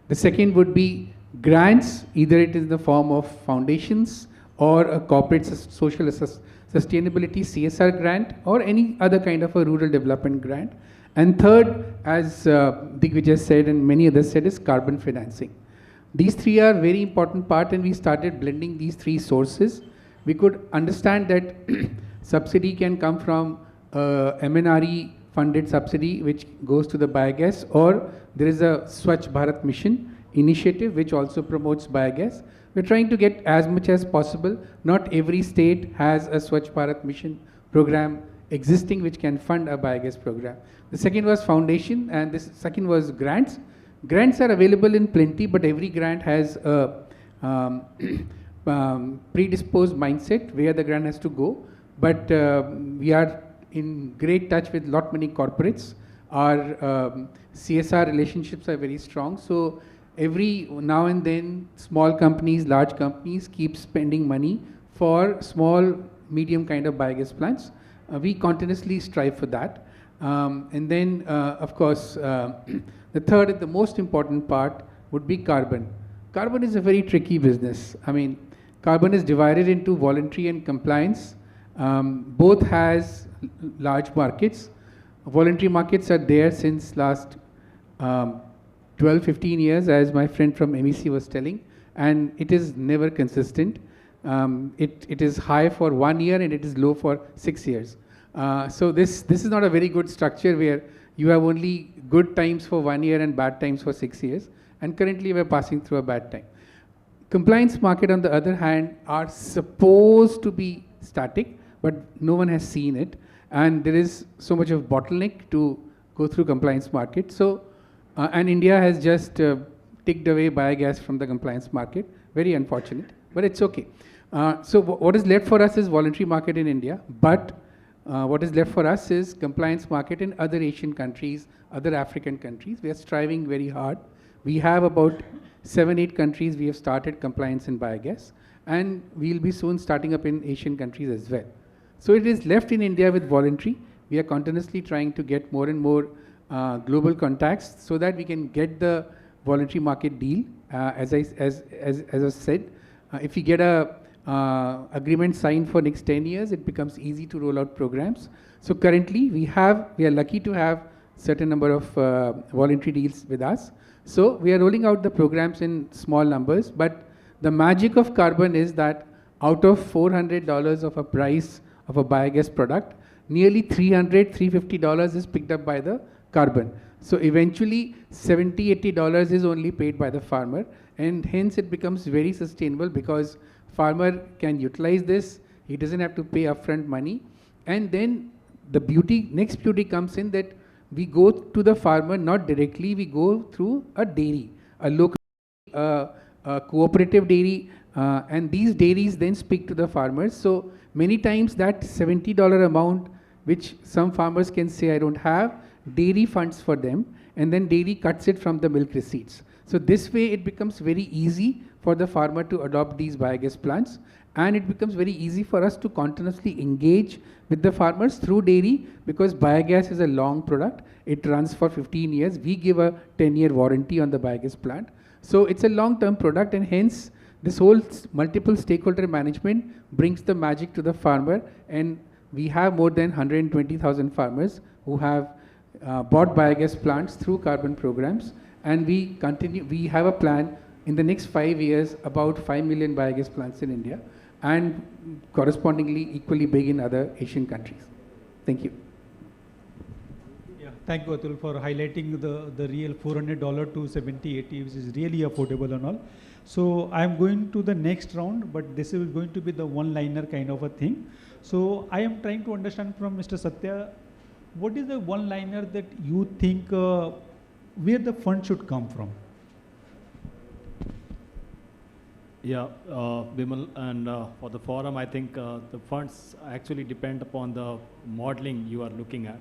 Speaker 13: The second would be grants, either it is in the form of foundations or a corporate social sustainability CSR grant or any other kind of a rural development grant. And third, as Digvijay said and many others said, is carbon financing. These 3 are very important part, and we started blending these 3 sources. We could understand that subsidy can come from MNRE funded subsidy which goes to the biogas, or there is a Swachh Bharat Mission initiative which also promotes biogas. We're trying to get as much as possible. Not every state has a Swachh Bharat Mission program existing which can fund a biogas program. The second was foundation, and this second was grants. Grants are available in plenty, but every grant has a predisposed mindset where the grant has to go. But we are in great touch with many corporates. Our CSR relationships are very strong. So every now and then, small companies, large companies keep spending money for small, medium kind of biogas plants. We continuously strive for that. And then, of course, the third and the most important part would be carbon. Carbon is a very tricky business. Carbon is divided into voluntary and compliance. Both has large markets. Voluntary markets are there since last 12-15 years, as my friend from MEC was telling, and it is never consistent. It is high for 1 year and it is low for 6 years. So this is not a very good structure where you have only good times for 1 year and bad times for 6 years, and currently we are passing through a bad time. Compliance market, on the other hand, are supposed to be static, but no one has seen it, and there is so much of bottleneck to go through compliance market. So, and India has just ticked away biogas from the compliance market. Very unfortunate, but it's okay. So what is left for us is voluntary market in India, but what is left for us is compliance market in other Asian countries, other African countries. We are striving very hard. We have about 7-8 countries we have started compliance in biogas, and we'll be soon starting up in Asian countries as well. So it is left in India with voluntary. We are continuously trying to get more and more global contacts so that we can get the voluntary market deal. As I said, if we get a agreement signed for next 10 years, it becomes easy to roll out programs. So currently we are lucky to have certain number of voluntary deals with us. So we are rolling out the programs in small numbers, but the magic of carbon is that out of $400 of a price of a biogas product, nearly $300-350 is picked up by the carbon. So eventually $70-80 is only paid by the farmer, and hence it becomes very sustainable because farmer can utilize this. He doesn't have to pay upfront money, and then the next beauty comes in that we go to the farmer not directly, we go through a dairy, a local a cooperative dairy, and these dairies then speak to the farmers. So many times that $70 amount which some farmers can say I don't have, dairy funds for them, and then dairy cuts it from the milk receipts. So this way it becomes very easy for the farmer to adopt these biogas plants, and it becomes very easy for us to continuously engage with the farmers through dairy, because biogas is a long product. It runs for 15 years. We give a 10-year warranty on the biogas plant. So it's a long-term product, and hence this whole multiple stakeholder management brings the magic to the farmer, and we have more than 120,000 farmers who have bought biogas plants through carbon programs, and we have a plan in the next 5 years about 5 million biogas plants in India, and correspondingly equally big in other Asian countries. Thank you.
Speaker 8: Yeah, thank you, Atul, for highlighting the real $400 to 70, 80, which is really affordable and all. So I'm going to the next round, but this is going to be the one-liner kind of a thing. So I am trying to understand from Mr. Satya, what is the one-liner that you think where the fund should come from?
Speaker 9: Yeah, Bimal, and for the forum, I think the funds actually depend upon the modeling you are looking at.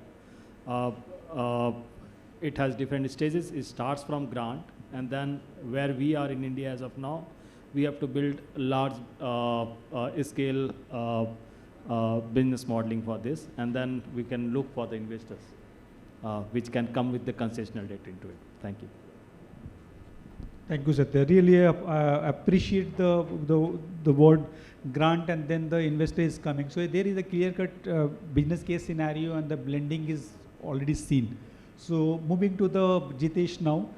Speaker 9: It has different stages. It starts from grant, and then where we are in India as of now, we have to build large scale business modeling for this, and then we can look for the investors, which can come with the concessional debt into it. Thank you.
Speaker 8: Thank you, Satya. Really appreciate the word grant, and then the investor is coming. So there is a clear-cut business case scenario, and the blending is already seen. So moving to the Jitesh now.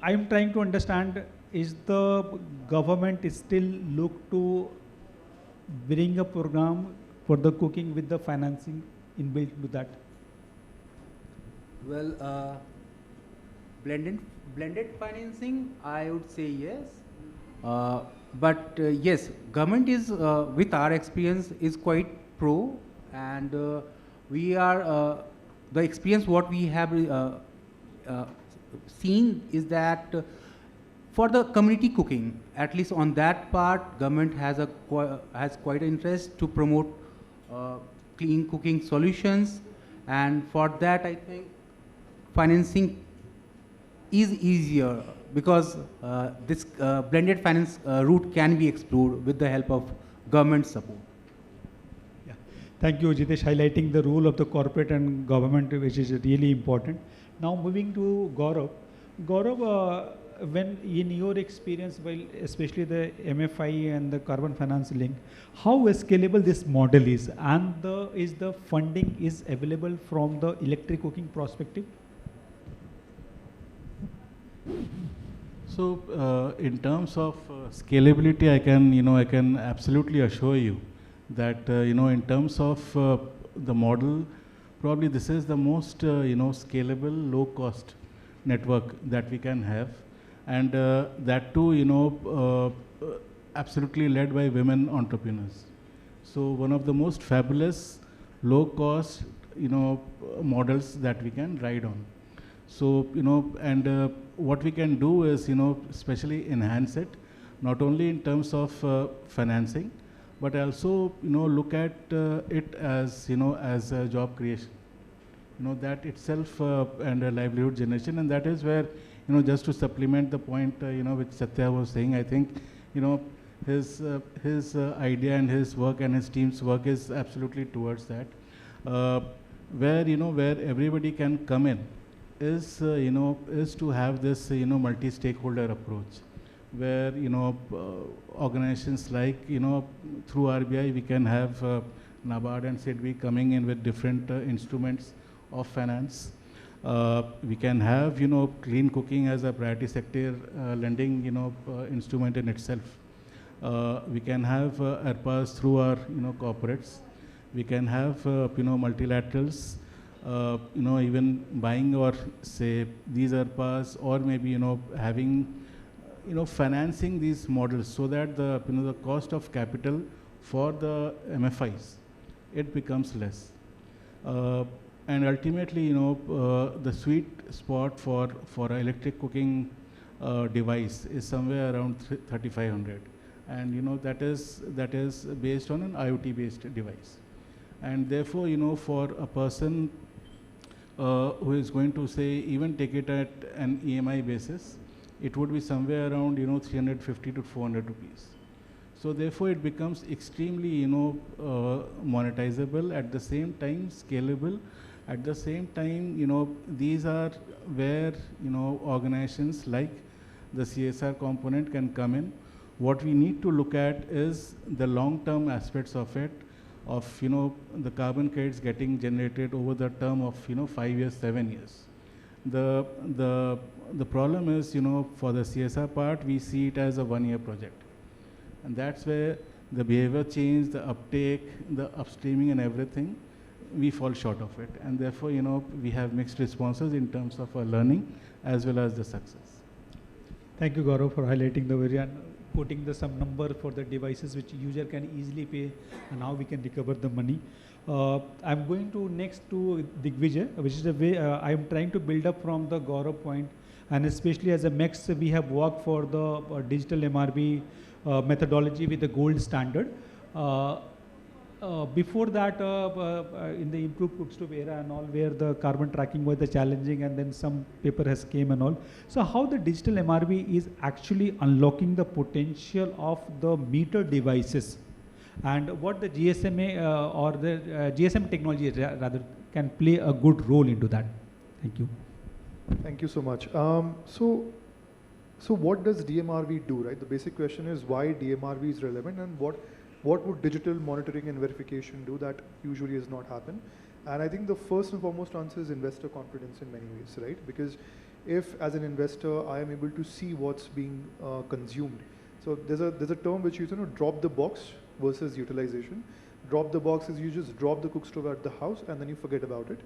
Speaker 8: I am trying to understand, is the government still look to bring a program for the cooking with the financing inbuilt to that?
Speaker 11: Well, blended financing, I would say yes. But yes, government is, with our experience, is quite pro, and we are, the experience what we have seen is that for the community cooking, at least on that part, government has quite an interest to promote clean cooking solutions, and for that I think financing is easier, because this blended finance route can be explored with the help of government support.
Speaker 8: Yeah. Thank you, Jitesh, highlighting the role of the corporate and government, which is really important. Now moving to Gaurav. Gaurav, when in your experience, while especially the MFI and the carbon finance link, how scalable this model is, and is the funding is available from the electric cooking perspective?
Speaker 12: So in terms of scalability, I can absolutely assure you that in terms of the model, probably this is the most scalable, low-cost network that we can have, and that too absolutely led by women entrepreneurs. So one of the most fabulous, low-cost models that we can ride on. So and what we can do is especially enhance it, not only in terms of financing, but also look at it as as a job creation, that itself and a livelihood generation. And that is where just to supplement the point which Satya was saying, I think his idea and his work and his team's work is absolutely towards that, where where everybody can come in is to have this multi-stakeholder approach, where organizations like through RBI we can have NABARD and SIDBI coming in with different instruments of finance. We can have clean cooking as a priority sector lending instrument in itself. We can have ARPAs through our corporates. We can have multilaterals. Even buying or say these ARPAs, or maybe having financing these models, so that the the cost of capital for the MFIs it becomes less. And ultimately, the sweet spot for an electric cooking device is somewhere around 3,500, and that is based on an IoT-based device. And therefore, for a person who is going to say even take it at an EMI basis, it would be somewhere around 350 to 400 rupees. So therefore, it becomes extremely monetizable, at the same time scalable. At the same time, these are where organizations like the CSR component can come in. What we need to look at is the long-term aspects of it, of the carbon credits getting generated over the term of 5 years, 7 years. The problem is, for the CSR part, we see it as a 1-year project, and that's where the behavior change, the uptake, the upstreaming, and everything, we fall short of it, and therefore we have mixed responses in terms of our learning as well as the success.
Speaker 8: Thank you, Gaurav, for highlighting the very quoting some number for the devices which user can easily pay, and how we can recover the money. I'm going to next to Digvijay, which is the way I'm trying to build up from the Gaurav point, and especially as a MECS, we have worked for the digital MRB methodology with the gold standard. Before that, in the improved cook stove era and all, where the carbon tracking was the challenging, and then some paper has came and all. So how the digital MRB is actually unlocking the potential of the meter devices, and what the GSMA or the GSM technology rather can play a good role into that. Thank you.
Speaker 10: Thank you so much. So what does DMRV do, right? The basic question is why DMRV is relevant, and what would digital monitoring and verification do that usually has not happened? And I think the first and foremost answer is investor confidence in many ways, right? Because if as an investor I am able to see what's being consumed, so there's a term which you drop the box versus utilization. Drop the box is you just drop the cook stove at the house and then you forget about it.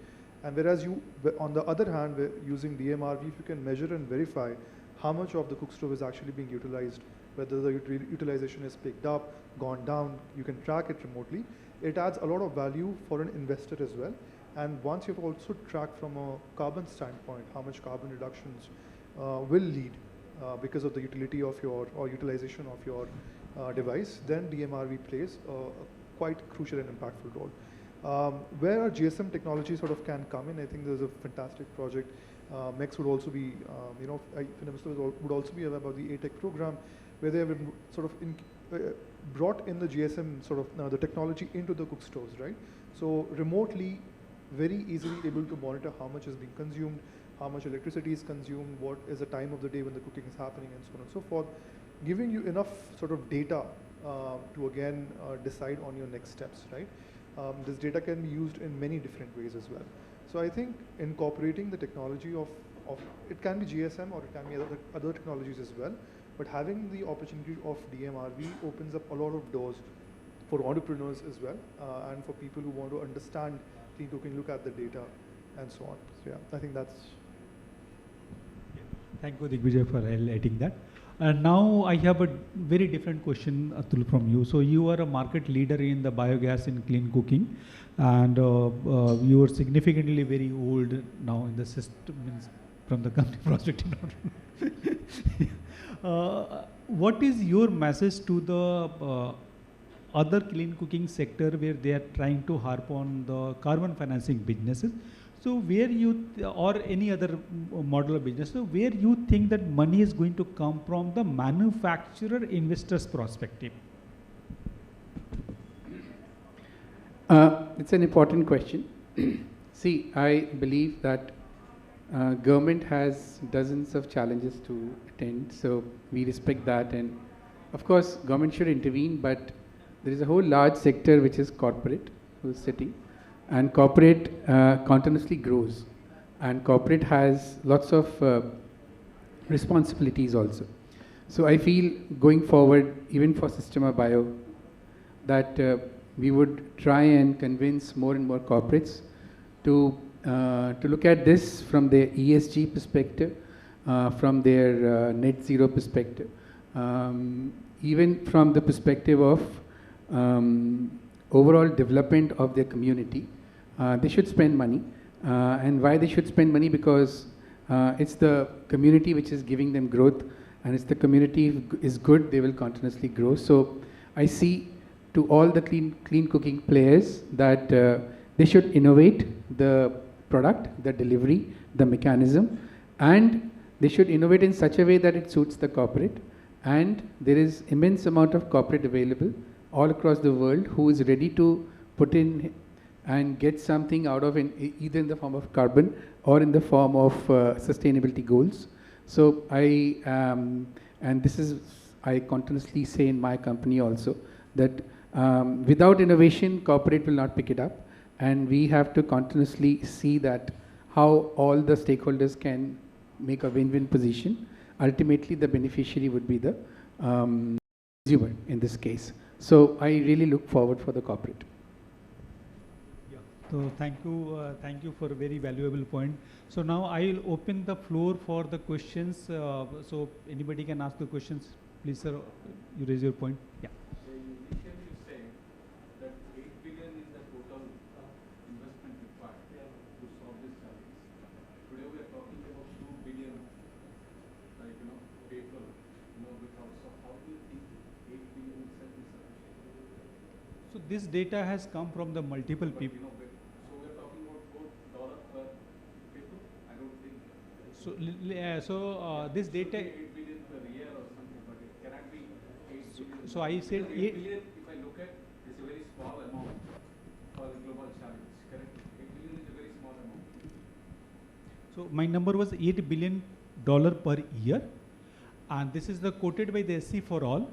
Speaker 10: And whereas you, on the other hand, using DMRV, if you can measure and verify how much of the cook stove is actually being utilized, whether the utilization is picked up, gone down, you can track it remotely. It adds a lot of value for an investor as well. And once you've also tracked from a carbon standpoint, how much carbon reductions will lead because of the utility of your, or utilization of your device, then DMRV plays a quite crucial and impactful role. Where our GSM technology sort of can come in, I think there's a fantastic project. MECS would also be, Finovista would also be aware about the ATEC program, where they have sort of brought in the GSM sort of the technology into the cook stoves, right? So remotely, very easily able to monitor how much is being consumed, how much electricity is consumed, what is the time of the day when the cooking is happening, and so on and so forth, giving you enough sort of data to again decide on your next steps, right? This data can be used in many different ways as well. So I think incorporating the technology of it can be GSM or it can be other technologies as well, but having the opportunity of DMRV opens up a lot of doors for entrepreneurs as well, and for people who want to understand clean cooking, look at the data, and so on. So yeah, I think that's...
Speaker 8: Thank you, Digvijay, for highlighting that. And now I have a very different question, Atul, from you. So you are a market leader in the biogas in clean cooking, and you are significantly very old now in the system, means from the company prospecting. What is your message to the other clean cooking sector where they are trying to harp on the carbon financing businesses? So where you, or any other model of business, so where you think that money is going to come from the manufacturer investor's perspective?
Speaker 13: It's an important question. See, I believe that government has dozens of challenges to attend, so we respect that, and of course government should intervene, but there is a whole large sector which is corporate who is sitting, and corporate continuously grows, and corporate has lots of responsibilities also. So I feel going forward, even for Systema Bio, that we would try and convince more and more corporates to look at this from their ESG perspective, from their net zero perspective, even from the perspective of overall development of their community, they should spend money. And why they should spend money? Because it's the community which is giving them growth, and it's the community is good, they will continuously grow. So I see to all the clean cooking players that they should innovate the product, the delivery, the mechanism, and they should innovate in such a way that it suits the corporate. And there is immense amount of corporate available all across the world who is ready to put in and get something out of it, either in the form of carbon or in the form of sustainability goals. So and this is, I continuously say in my company also, that without innovation, corporate will not pick it up. And we have to continuously see that how all the stakeholders can make a win-win position. Ultimately, the beneficiary would be the consumer in this case. So I really look forward for the corporate.
Speaker 8: Yeah. So thank you for a very valuable point. So now I will open the floor for the questions. So anybody can ask the questions. Please, sir, you raise your point. Yeah. So this data has come from the multiple people.
Speaker 12: So we're talking about $4 per people? I don't think.
Speaker 8: So this data.
Speaker 12: 8 billion per year or something, but it cannot be 8 billion.
Speaker 8: So I said
Speaker 12: 8 billion, if I look at, it's a very small amount for the global challenge, correct? 8 billion is a very small amount.
Speaker 8: So my number was $8 billion per year, and this is the quoted by the SC for all.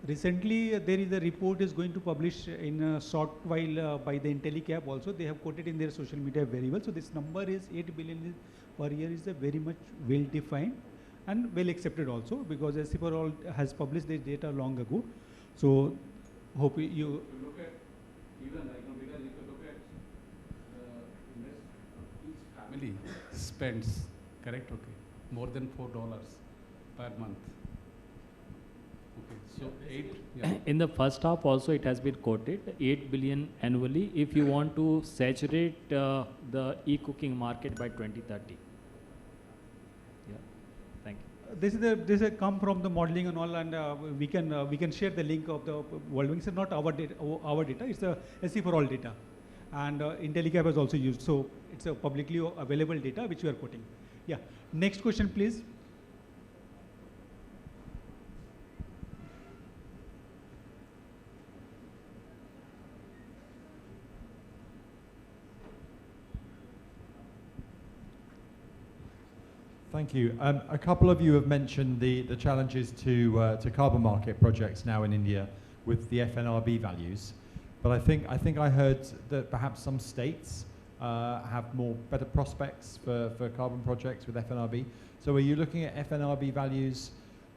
Speaker 8: Recently, there is a report is going to publish in a short while by the IntelliCap also. They have quoted in their social media very well. So this number is 8 billion per year is a very much well defined and well accepted also, because SC for all has published this data long ago. So hope you.
Speaker 12: If you look at even like, because if you look at each family spends, correct? Okay, more than $4 per month. So
Speaker 9: in the first half also it has been quoted 8 billion annually if you want to saturate the e-cooking market by 2030. Yeah, thank you.
Speaker 8: This is come from the modeling and all, and we can share the link of the World Bank. It's not our data. It's the SC for all data, and IntelliCap has also used. So it's a publicly available data which we are quoting. Yeah. Next question, please.
Speaker 14: Thank you. A couple of you have mentioned the challenges to carbon market projects now in India with the FNRB values, but I think I heard that perhaps some states have better prospects for carbon projects with FNRB. So are you looking at FNRB values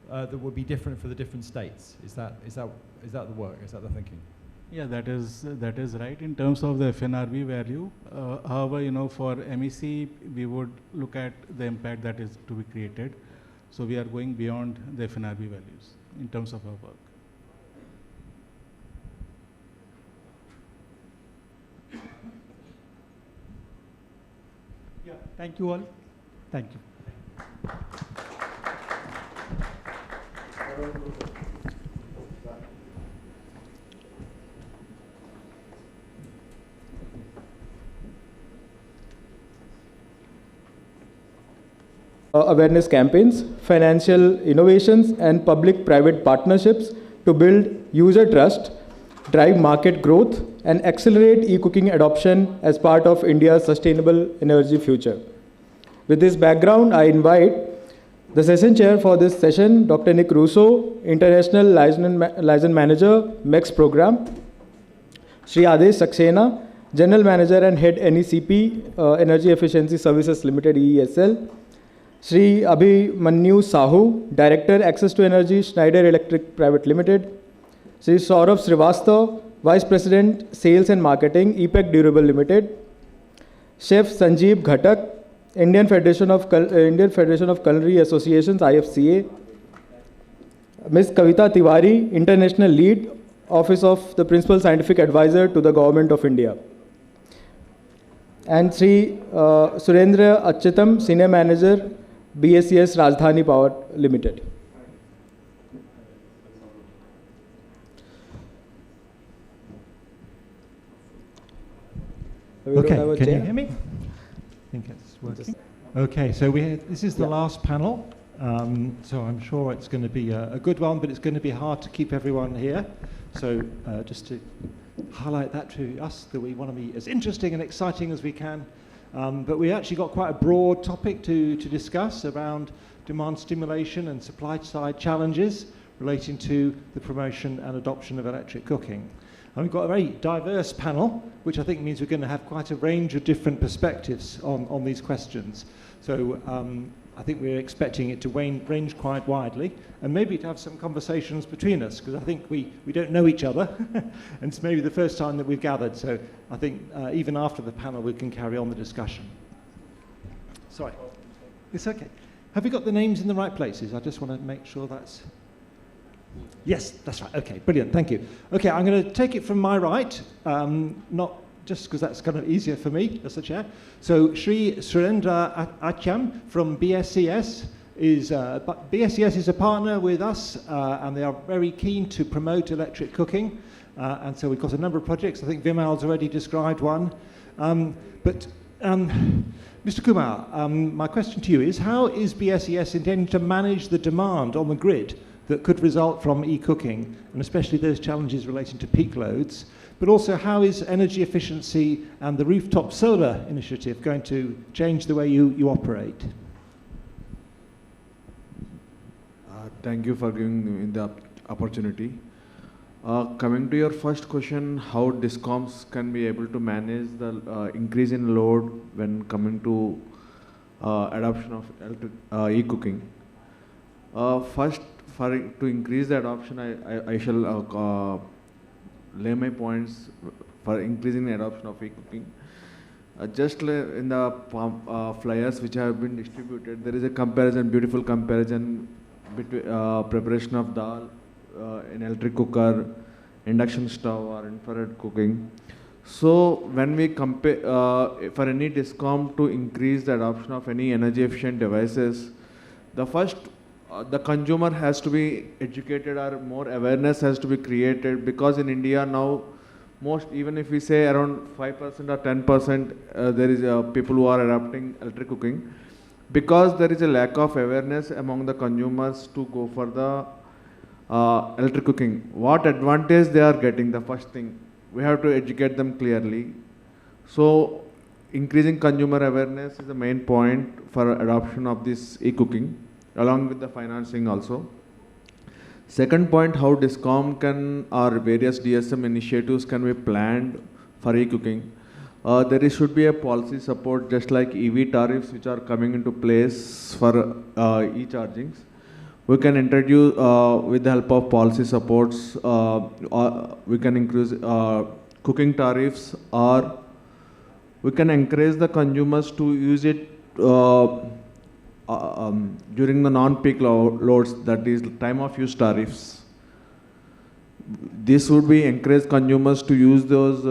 Speaker 14: that would be different for the different states? Is that the work? Is that the thinking?
Speaker 12: Yeah, that is right in terms of the FNRB value. However, for MEC, we would look at the impact that is to be created. So we are going beyond the FNRB values in terms of our work.
Speaker 8: Yeah, thank you all. Thank you.
Speaker 2: Awareness campaigns, financial innovations, and public-private partnerships to build user trust, drive market growth, and accelerate e-cooking adoption as part of India's sustainable energy future. With this background, I invite the session chair for this session, Dr. Nick Russo, International Liaison Manager, MECS Programme, Shri Akhilesh Dixit, General Manager and Head NECP, Energy Efficiency Services Ltd, EESL, Shri Abhimanyu Sahu, Director, Access to Energy, Schneider Electric Private Limited, Shri Saurabh Srivastava, Vice President, Sales and Marketing, EPEC Durable Limited, Chef Sanjeev Ghatak, Indian Federation of Culinary Associations, IFCA, Ms. Kavita Tiwari, International Lead, Office of the Principal Scientific Advisor to the Government of India. And Shri Surendra Achyutam, Senior Manager, BSES Rajdhani Power Limited.
Speaker 14: Okay, can you hear me? I think it's working. Okay, so this is the last panel. So I'm sure it's going to be a good one, but it's going to be hard to keep everyone here. So just to highlight that to us, that we want to be as interesting and exciting as we can. But we actually got quite a broad topic to discuss around demand stimulation and supply side challenges relating to the promotion and adoption of electric cooking. And we've got a very diverse panel, which I think means we're going to have quite a range of different perspectives on these questions. So I think we're expecting it to range quite widely, and maybe to have some conversations between us, because I think we don't know each other, and it's maybe the first time that we've gathered. So I think even after the panel, we can carry on the discussion. Sorry. It's okay. Have we got the names in the right places? I just want to make sure that's... Yes, that's right. Okay, brilliant. Thank you. Okay, I'm going to take it from my right, not just because that's kind of easier for me as the chair. So Shri Surendra Achyutam from BSES is a partner with us, and they are very keen to promote electric cooking. And so we've got a number of projects. I think Vimal's already described one. Mr. Kumar, my question to you is, how is BSES intending to manage the demand on the grid that could result from e-cooking, and especially those challenges relating to peak loads? But also, how is energy efficiency and the rooftop solar initiative going to change the way you operate?
Speaker 15: Thank you for giving me the opportunity. Coming to your first question, how DISCOMs can be able to manage the increase in load when coming to adoption of electric e-cooking. First, to increase the adoption, I shall lay my points for increasing the adoption of e-cooking. Just in the flyers which have been distributed, there is a comparison, beautiful comparison between preparation of dal in electric cooker, induction stove or infrared cooking. So when we compare for any DISCOM to increase the adoption of any energy efficient devices, the first the consumer has to be educated, or more awareness has to be created, because in India now, even if we say around 5% or 10%, there is people who are adopting electric cooking, because there is a lack of awareness among the consumers to go for the electric cooking. What advantage they are getting, the first thing, we have to educate them clearly. So increasing consumer awareness is the main point for adoption of this e-cooking, along with the financing also. Second point, how DISCOM can, or various DSM initiatives can be planned for e-cooking. There should be a policy support, just like EV tariffs which are coming into place for e-chargings. We can introduce, with the help of policy supports, we can increase cooking tariffs, or we can encourage the consumers to use it during the non-peak loads, that is time of use tariffs. This would be encourage consumers to use those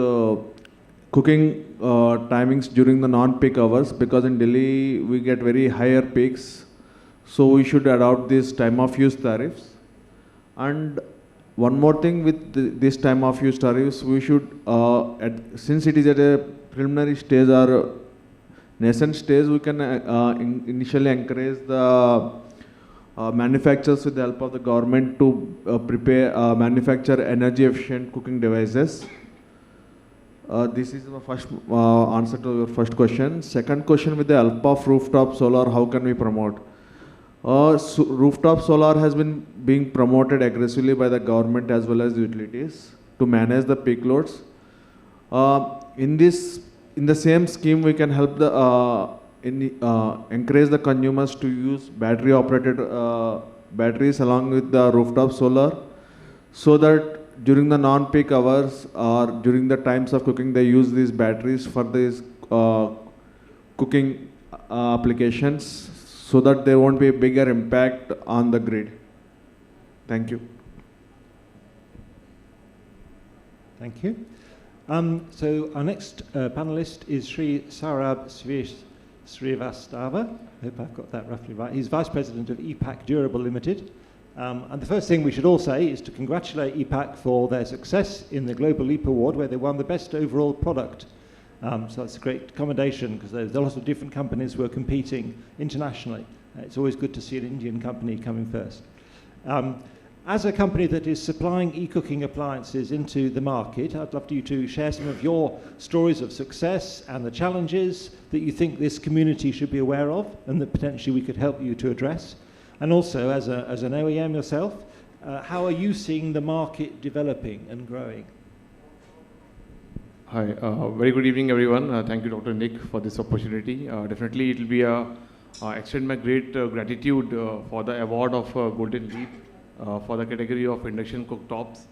Speaker 15: cooking timings during the non-peak hours, because in Delhi we get very higher peaks. So we should adopt these time of use tariffs. And one more thing with this time of use tariffs, we should, since it is at a preliminary stage or nascent stage, we can initially encourage the manufacturers with the help of the government to manufacture energy efficient cooking devices. This is the first answer to your first question. Second question, with the help of rooftop solar, how can we promote? So rooftop solar has been being promoted aggressively by the government as well as the utilities to manage the peak loads. In the same scheme, we can help encourage the consumers to use battery operated batteries along with the rooftop solar, so that during the non-peak hours or during the times of cooking, they use these batteries for these cooking applications, so that there won't be a bigger impact on the grid. Thank you.
Speaker 19: Thank you. So our next panelist is Shri Saurabh Srivastava. I hope I've got that roughly right. He's Vice President of EPAC Durable Limited. And the first thing we should all say is to congratulate EPAC for their success in the Global Leap Award, where they won the best overall product. So that's a great commendation, because there's a lot of different companies who are competing internationally. It's always good to see an Indian company coming first. As a company that is supplying e-cooking appliances into the market, I'd love you to share some of your stories of success and the challenges that you think this community should be aware of and that potentially we could help you to address. And also, as an OEM yourself, how are you seeing the market developing and growing?
Speaker 20: Hi, very good evening, everyone. Thank you, Dr. Nick, for this opportunity. Definitely, it will be extend my great gratitude for the award of Golden Leap for the category of induction cooktops.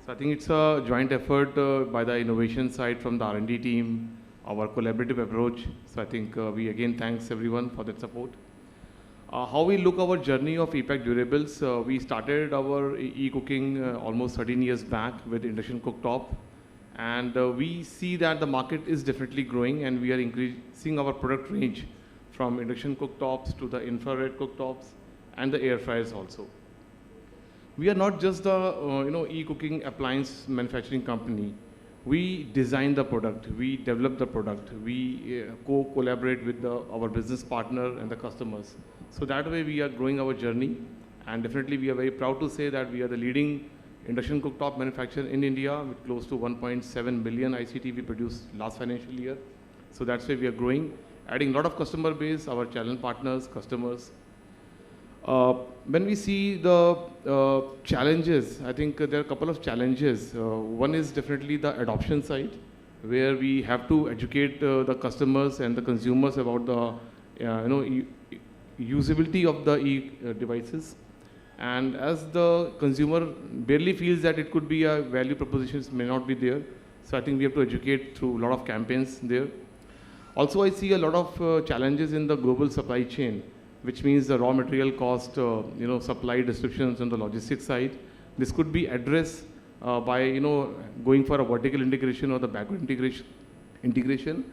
Speaker 20: So I think it's a joint effort by the innovation side from the R&D team, our collaborative approach. So I think we again thanks everyone for that support. How we look our journey of EPAC Durables, we started our e-cooking almost 13 years back with induction cooktop. And we see that the market is definitely growing, and we are increasing our product range from induction cooktops to the infrared cooktops and the air fryers also. We are not just the e-cooking appliance manufacturing company. We design the product, we develop the product, we co-collaborate with our business partner and the customers. So that way we are growing our journey, and definitely we are very proud to say that we are the leading induction cooktop manufacturer in India with close to 1.7 million ICT we produced last financial year. So that's why we are growing, adding a lot of customer base, our channel partners, customers. When we see the challenges, I think there are a couple of challenges. One is definitely the adoption side, where we have to educate the customers and the consumers about the usability of the devices. And as the consumer barely feels that it could be a value proposition, may not be there. So I think we have to educate through a lot of campaigns there. Also, I see a lot of challenges in the global supply chain, which means the raw material cost, supply disruptions on the logistics side. This could be addressed by going for a vertical integration or the backward integration.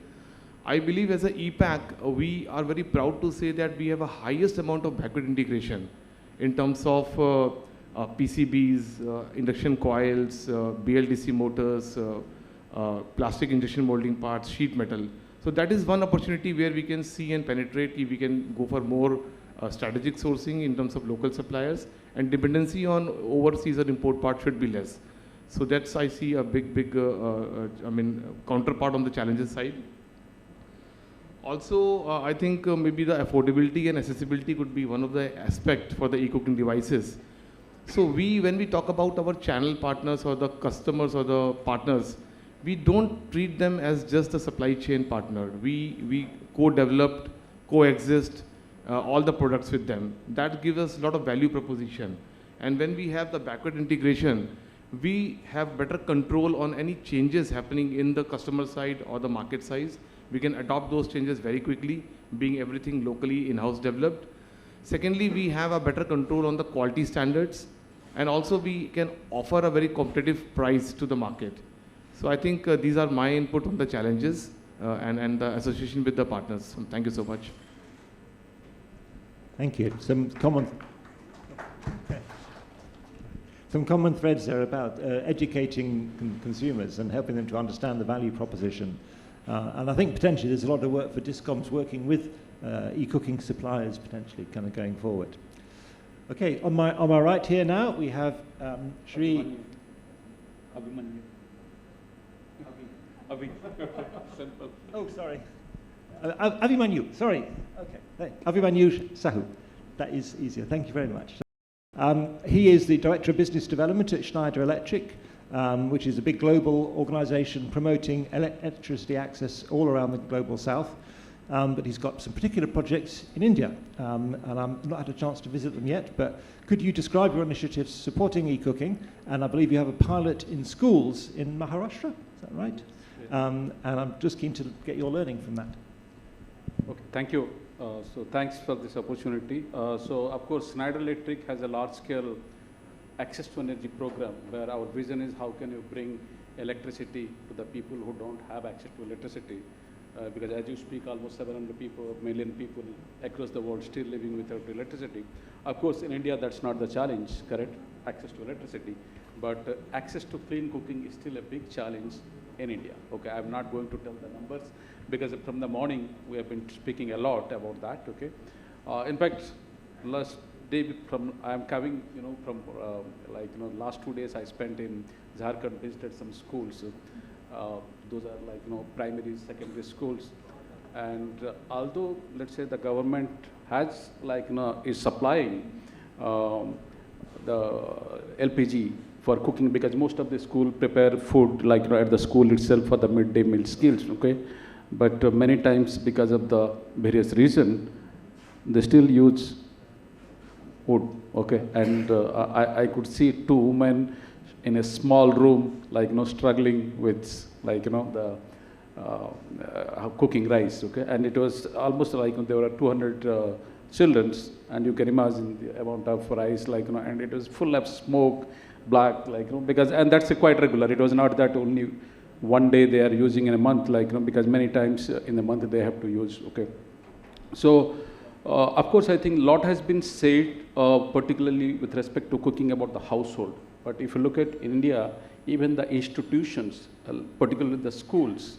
Speaker 20: I believe as a EPAC, we are very proud to say that we have a highest amount of backward integration in terms of PCBs, induction coils, BLDC motors, plastic injection molding parts, sheet metal. So that is one opportunity where we can see and penetrate if we can go for more strategic sourcing in terms of local suppliers, and dependency on overseas or import parts should be less. So that's, I see a big counterpart on the challenges side. Also, I think maybe the affordability and accessibility could be one of the aspects for the e-cooking devices. So when we talk about our channel partners or the customers or the partners, we don't treat them as just a supply chain partner. We co-developed, coexist all the products with them. That gives us a lot of value proposition. And when we have the backward integration, we have better control on any changes happening in the customer side or the market size. We can adopt those changes very quickly, being everything locally in-house developed. Secondly, we have a better control on the quality standards, and also we can offer a very competitive price to the market. So I think these are my input on the challenges and the association with the partners. So thank you so much.
Speaker 19: Thank you. Some common threads there about educating consumers and helping them to understand the value proposition. And I think potentially there's a lot of work for Discoms working with e-cooking suppliers potentially kind of going forward. Okay, on my right here now we have Shri Oh, sorry. Abhimanyu, sorry. Okay, Abhimanyu Sahu. That is easier. Thank you very much. He is the Director of Business Development at Schneider Electric, which is a big global organization promoting electricity access all around the global south. But he's got some particular projects in India, and I've not had a chance to visit them yet, but could you describe your initiatives supporting e-cooking? And I believe you have a pilot in schools in Maharashtra, is that right? And I'm just keen to get your learning from that.
Speaker 21: Okay, thank you. So thanks for this opportunity. So of course, Schneider Electric has a large-scale access to energy program where our vision is how can you bring electricity to the people who don't have access to electricity. Because as you speak, almost 700 million people across the world still living without electricity. Of course, in India, that's not the challenge, correct? Access to electricity. But access to clean cooking is still a big challenge in India. Okay, I'm not going to tell the numbers because from the morning we have been speaking a lot about that. Okay, in fact, last day I'm coming, from last 2 days I spent in Jharkhand, visited some schools. Those are primary, secondary schools. And although, let's say, the government has, is supplying the LPG for cooking, because most of the school prepare food, at the school itself for the midday meal skills, okay? But many times, because of the various reasons, they still use wood, okay? And I could see 2 women in a small room, struggling with, the cooking rice, okay? And it was almost there were 200 children, and you can imagine the amount of rice, and it was full of smoke, black, because, and that's quite regular. It was not that only one day they are using in a month, because many times in a month they have to use, okay? So, of course, I think a lot has been said, particularly with respect to cooking about the household. But if you look at India, even the institutions, particularly the schools,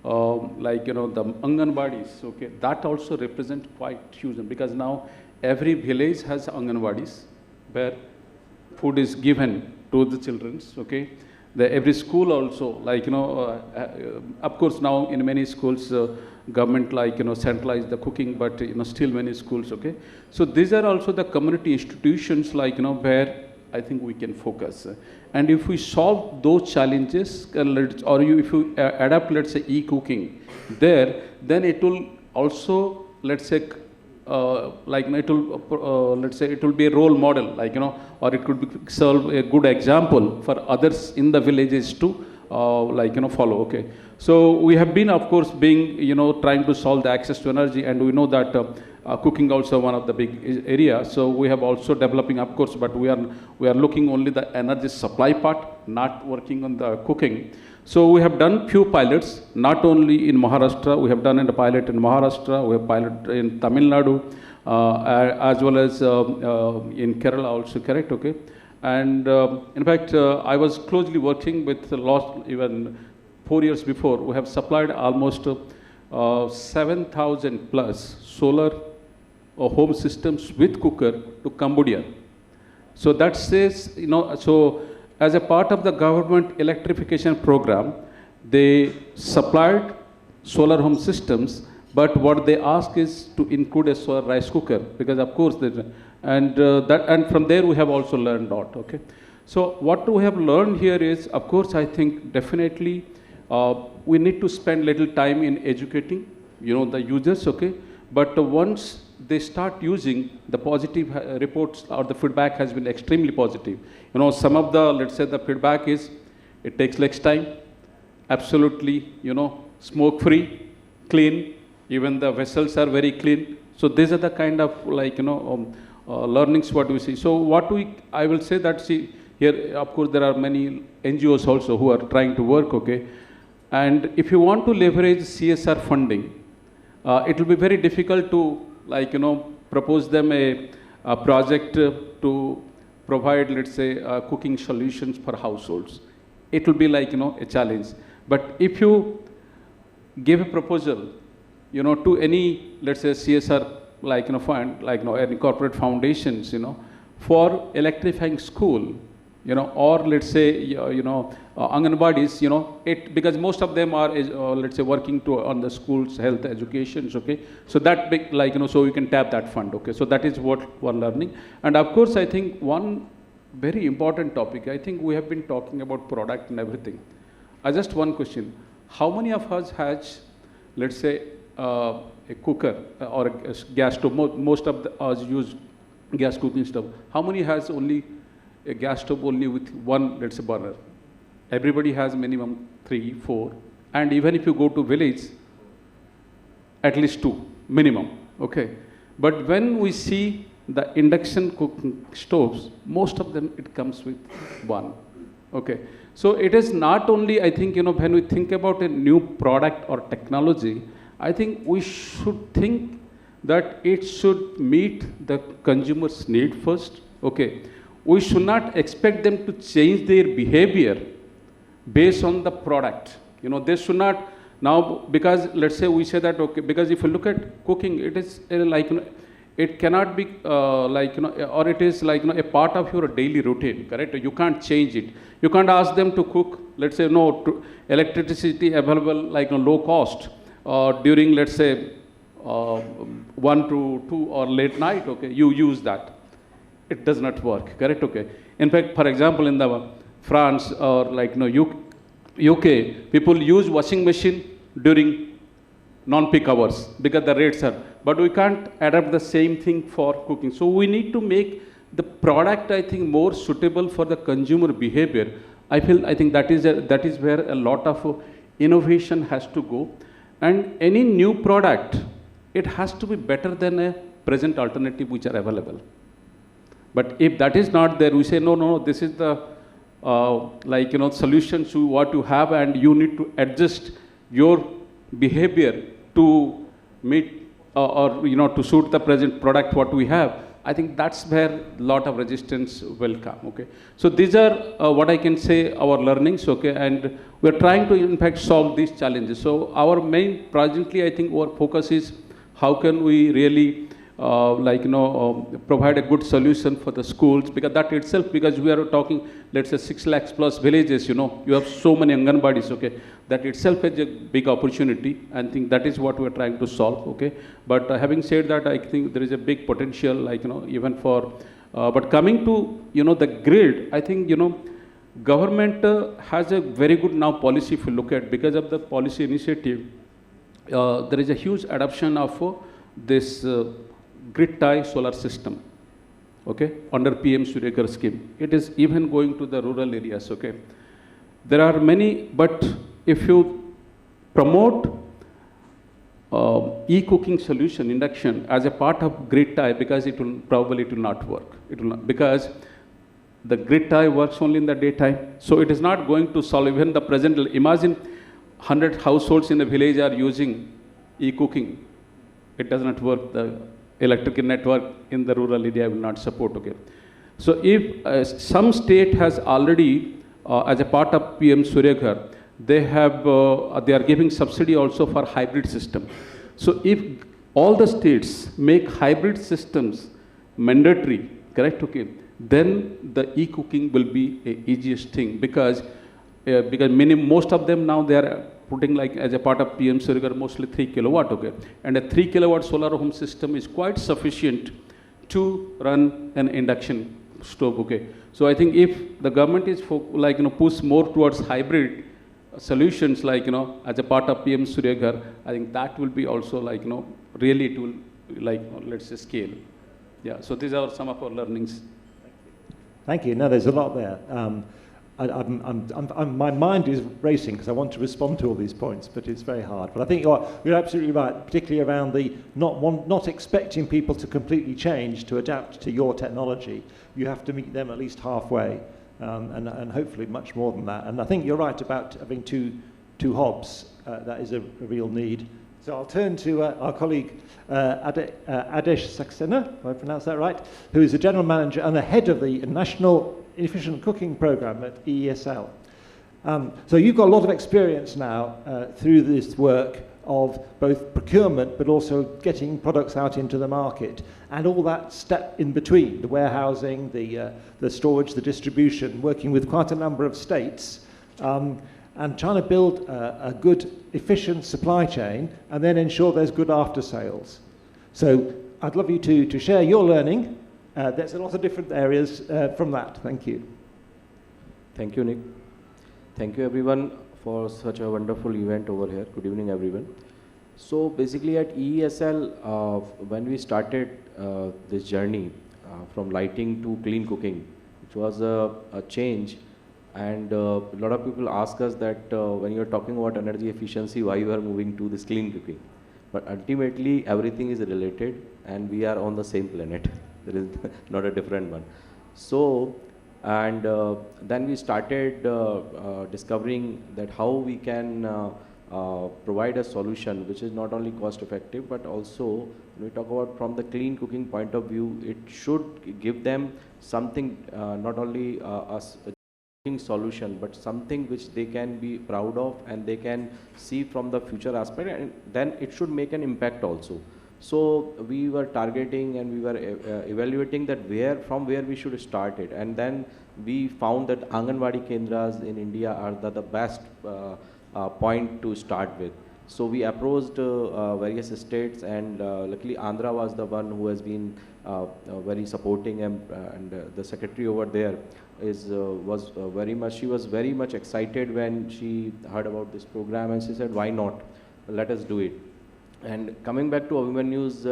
Speaker 21: the Anganwadis, okay, that also represent quite huge, because now every village has Anganwadis where food is given to the children, okay. Every school also, of course now in many schools, government centralized the cooking, but still many schools, okay. So these are also the community institutions where I think we can focus. And if we solve those challenges, or if you adapt, let's say, e-cooking there, then it will also, let's say, let's say it will be a role model, or it could serve a good example for others in the villages to, follow, okay. So we have been, of course, trying to solve the access to energy, and we know that cooking also one of the big areas. So we have also developing, of course, but we are looking only the energy supply part, not working on the cooking. So we have done few pilots, not only in Maharashtra. We have done a pilot in Maharashtra. We have pilot in Tamil Nadu, as well as in Kerala also, correct? Okay. And in fact, I was closely working with even 4 years before. We have supplied almost 7,000 plus solar home systems with cooker to Cambodia. So that says, so as a part of the government electrification program, they supplied solar home systems, but what they ask is to include a solar rice cooker, because of course, and from there we have also learned a lot, okay. So what we have learned here is, of course, I think definitely we need to spend little time in educating, the users, okay. But once they start using, the positive reports or the feedback has been extremely positive. Some of the, let's say, the feedback is, it takes less time, absolutely, smoke-free, clean, even the vessels are very clean. So these are the kind of, learnings what we see. So I will say that, see, here, of course, there are many NGOs also who are trying to work, okay. And if you want to leverage CSR funding, it will be very difficult to, propose them a project to provide, let's say, cooking solutions for households. It will be a challenge. But if you give a proposal, to any, let's say, CSR, fund, any corporate foundations, for electrifying school, or let's say, Anganwadis, because most of them are, let's say, working on the schools, health, education, okay. So that big, so you can tap that fund, okay. So that is what we're learning. And of course, I think one very important topic, I think we have been talking about product and everything. Just one question. How many of us has, let's say, a cooker or a gas stove? Most of us use gas cooking stove. How many has only a gas stove only with one, let's say, burner? Everybody has minimum 3, 4. And even if you go to village, at least 2, minimum, okay. But when we see the induction cooking stoves, most of them, it comes with 1. Okay. So it is not only, I think, when we think about a new product or technology, I think we should think that it should meet the consumer's need first. Okay. We should not expect them to change their behavior based on the product. They should not now, because let's say we say that, okay, because if you look at cooking, it is it cannot be or it is a part of your daily routine, correct? You can't change it. You can't ask them to cook, let's say, electricity available low cost during, let's say, 1 to 2 or late night, okay, you use that. It does not work, correct? Okay. In fact, for example, in the France or UK, people use washing machine during non-peak hours because the rates are, but we can't adapt the same thing for cooking. So we need to make the product, I think, more suitable for the consumer behavior. I think that is where a lot of innovation has to go. And any new product, it has to be better than a present alternative which are available. But if that is not there, we say, no, this is the solution to what you have, and you need to adjust your behavior to meet or to suit the present product what we have. I think that's where a lot of resistance will come. Okay, so these are what I can say our learnings. Okay, and we're trying to in fact solve these challenges. So our main presently, I think, our focus is how can we really provide a good solution for the schools, because that itself, because we are talking, let's say 6 lakhs plus villages, you have so many Anganwadis, okay, that itself is a big opportunity, and I think that is what we're trying to solve, okay. But having said that, I think there is a big potential, even for, but coming to, the grid, I think, government has a very good now policy if you look at, because of the policy initiative, there is a huge adoption of this grid tie solar system, okay, under PM Surya Ghar scheme. It is even going to the rural areas, okay. There are many, but if you promote e-cooking solution, induction, as a part of grid tie, because it will not work. It will not, because the grid tie works only in the daytime. So it is not going to solve even the present. Imagine 100 households in a village are using e-cooking. It does not work. The electrical network in the rural area will not support, okay. So if some state has already, as a part of PM Surya Ghar, they are giving subsidy also for hybrid system. So if all the states make hybrid systems mandatory, correct, okay, then the e-cooking will be a easiest thing, because most of them now they are putting as a part of PM Surya Ghar mostly 3 kilowatt, okay, and a 3 kilowatt solar home system is quite sufficient to run an induction stove, okay. So I think if the government is push more towards hybrid solutions, as a part of PM Surya Ghar, I think that will be also really it will let's say scale. Yeah. So these are some of our learnings.
Speaker 19: Thank you. No, there's a lot there. My mind is racing because I want to respond to all these points, but it's very hard. But I think you're absolutely right, particularly around the not expecting people to completely change to adapt to your technology. You have to meet them at least halfway, and hopefully much more than that. And I think you're right about having two hobs. That is a real need. So I'll turn to our colleague Adesh Saxena, if I pronounce that right, who is the General Manager and the head of the National Efficient Cooking Programme at EESL. So you've got a lot of experience now through this work of both procurement but also getting products out into the market and all that step in between, the warehousing, the storage, the distribution, working with quite a number of states and trying to build a good, efficient supply chain and then ensure there's good after sales. So I'd love you to share your learning. There's a lot of different areas from that. Thank you.
Speaker 1: Thank you, Nick. Thank you, everyone, for such a wonderful event over here. Good evening, everyone. So basically at EESL, when we started this journey from lighting to clean cooking, which was a change, and a lot of people ask us that when you're talking about energy efficiency, why you are moving to this clean cooking? But ultimately, everything is related and we are on the same planet. There is not a different one. So And then we started discovering that how we can provide a solution which is not only cost effective, but also when we talk about from the clean cooking point of view, it should give them something, not only a cooking solution, but something which they can be proud of and they can see from the future aspect, and then it should make an impact also. So we were targeting and we were evaluating that from where we should start it, and then we found that Anganwadi Kendras in India are the best point to start with. So we approached various states, and luckily Andhra was the one who has been very supporting, and the secretary over there was very much excited when she heard about this program, and she said, why not, let us do it. And coming back to Abhimanyu's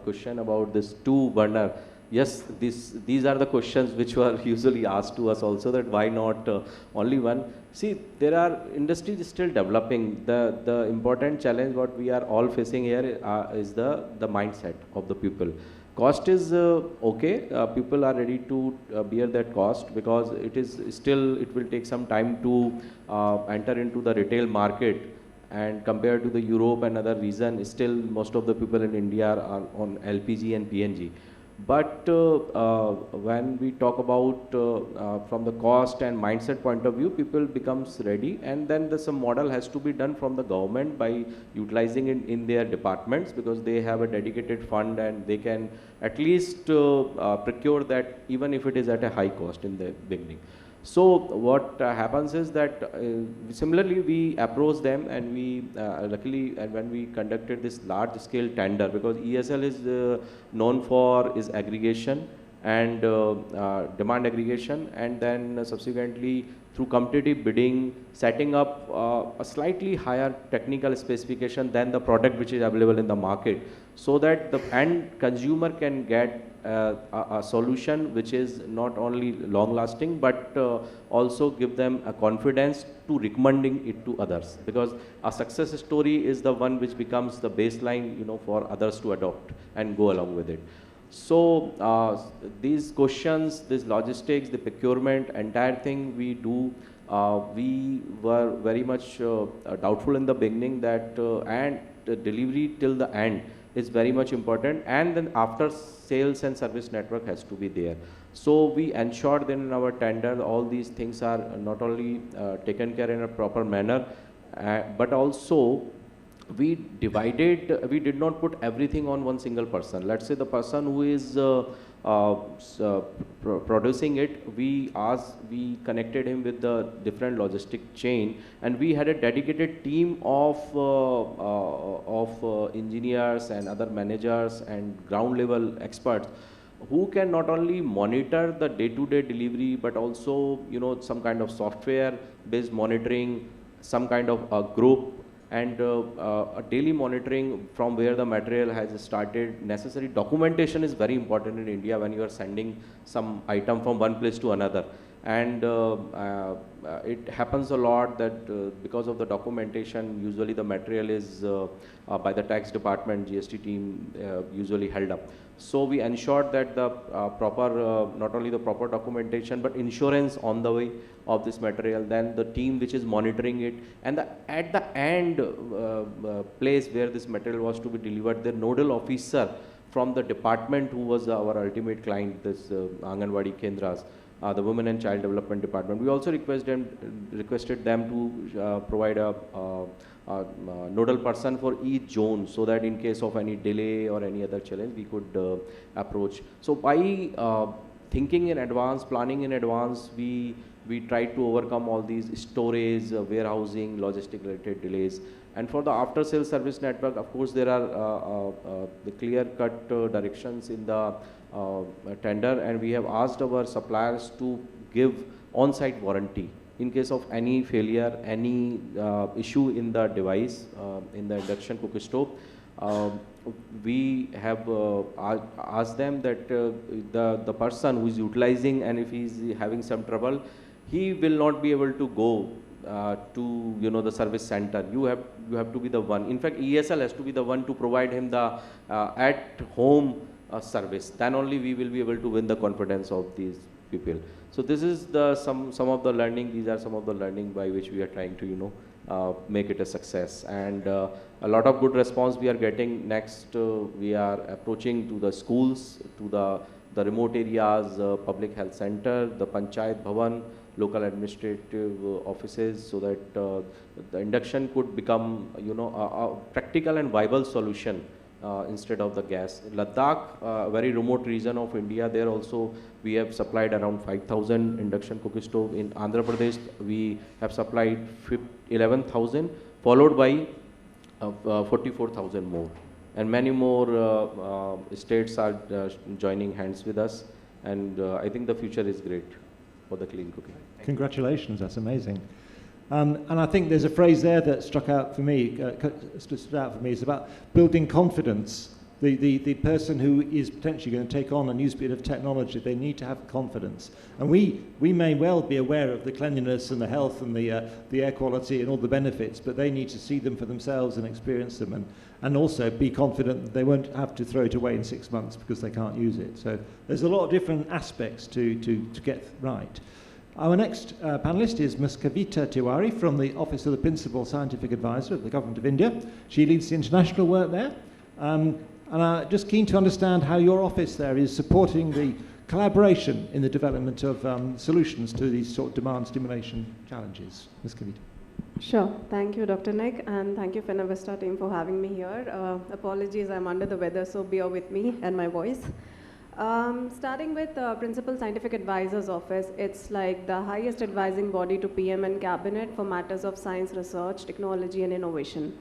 Speaker 1: question about this 2 burner, yes, these are the questions which were usually asked to us also, that why not only one. See, there are industries still developing. The important challenge what we are all facing here is the mindset of the people. Cost is okay, people are ready to bear that cost, because it will take some time to enter into the retail market. And compared to the Europe and other region, still most of the people in India are on LPG and PNG. But when we talk about from the cost and mindset point of view, people becomes ready, and then some model has to be done from the government by utilizing it in their departments, because they have a dedicated fund and they can at least procure that, even if it is at a high cost in the beginning. So what happens is that similarly we approach them, and we luckily, and when we conducted this large scale tender, because EESL is known for its aggregation and demand aggregation, and then subsequently through competitive bidding, setting up a slightly higher technical specification than the product which is available in the market, so that the end consumer can get a solution which is not only long lasting, but also give them a confidence to recommending it to others, because a success story is the one which becomes the baseline, you know, for others to adopt and go along with it. So these questions, this logistics, the procurement, entire thing we do, we were very much doubtful in the beginning that and the delivery till the end is very much important, and then after sales and service network has to be there. So we ensured that in our tender all these things are not only taken care in a proper manner, but also we did not put everything on one single person. Let's say the person who is producing it, we connected him with the different logistic chain, and we had a dedicated team of engineers and other managers and ground level experts who can not only monitor the day-to-day delivery, but also, you know, some kind of software based monitoring, some kind of a group, and a daily monitoring from where the material has started. Necessary documentation is very important in India when you are sending some item from one place to another. And it happens a lot that because of the documentation, usually the material is by the tax department, GST team usually held up. So we ensured that the proper, not only the proper documentation, but insurance on the way of this material, then the team which is monitoring it, and at the end place where this material was to be delivered, the nodal officer from the department who was our ultimate client, this Anganwadi Kendras, the Women and Child Development Department. We also requested them to provide a nodal person for each zone, so that in case of any delay or any other challenge, we could approach. So by thinking in advance, planning in advance, we tried to overcome all these storage, warehousing, logistic related delays. And for the after sales service network, of course, there are the clear cut directions in the tender, and we have asked our suppliers to give on-site warranty in case of any failure, any issue in the device, in the induction cooker stove. We have asked them that the person who is utilizing, and if he is having some trouble, he will not be able to go to, you know, the service center. You have to be the one. In fact, EESL has to be the one to provide him the at home service. Then only we will be able to win the confidence of these people. So this is some of the learning. These are some of the learning by which we are trying to make it a success, and a lot of good response we are getting. Next, we are approaching to the schools, to the remote areas, public health center, the Panchayat Bhavan, local administrative offices, so that the induction could become a practical and viable solution instead of the gas. Ladakh, very remote region of India, there also we have supplied around 5,000 induction cooking stove. In Andhra Pradesh, we have supplied 11,000, followed by 44,000 more. And many more states are joining hands with us. And I think the future is great for the clean cooking.
Speaker 19: Congratulations, that's amazing. And I think there's a phrase there that stood out for me, is about building confidence. The person who is potentially going to take on a new bit of technology, they need to have confidence. And we may well be aware of the cleanliness and the health and the air quality and all the benefits, but they need to see them for themselves and experience them, and also be confident that they won't have to throw it away in 6 months because they can't use it. So there's a lot of different aspects to get right. Our next panellist is Ms. Kavita Tiwari from the Office of the Principal Scientific Advisor of the Government of India. She leads the international work there. And I'm just keen to understand how your office there is supporting the collaboration in the development of solutions to these sort of demand stimulation challenges. Ms. Kavita.
Speaker 4: Sure. Thank you, Dr. Nick, and thank you, Finovista team, for having me here. Apologies, I'm under the weather, so bear with me and my voice. Starting with Principal Scientific Advisor's Office, it's like the highest advising body to PM and Cabinet for matters of science, research, technology, and innovation.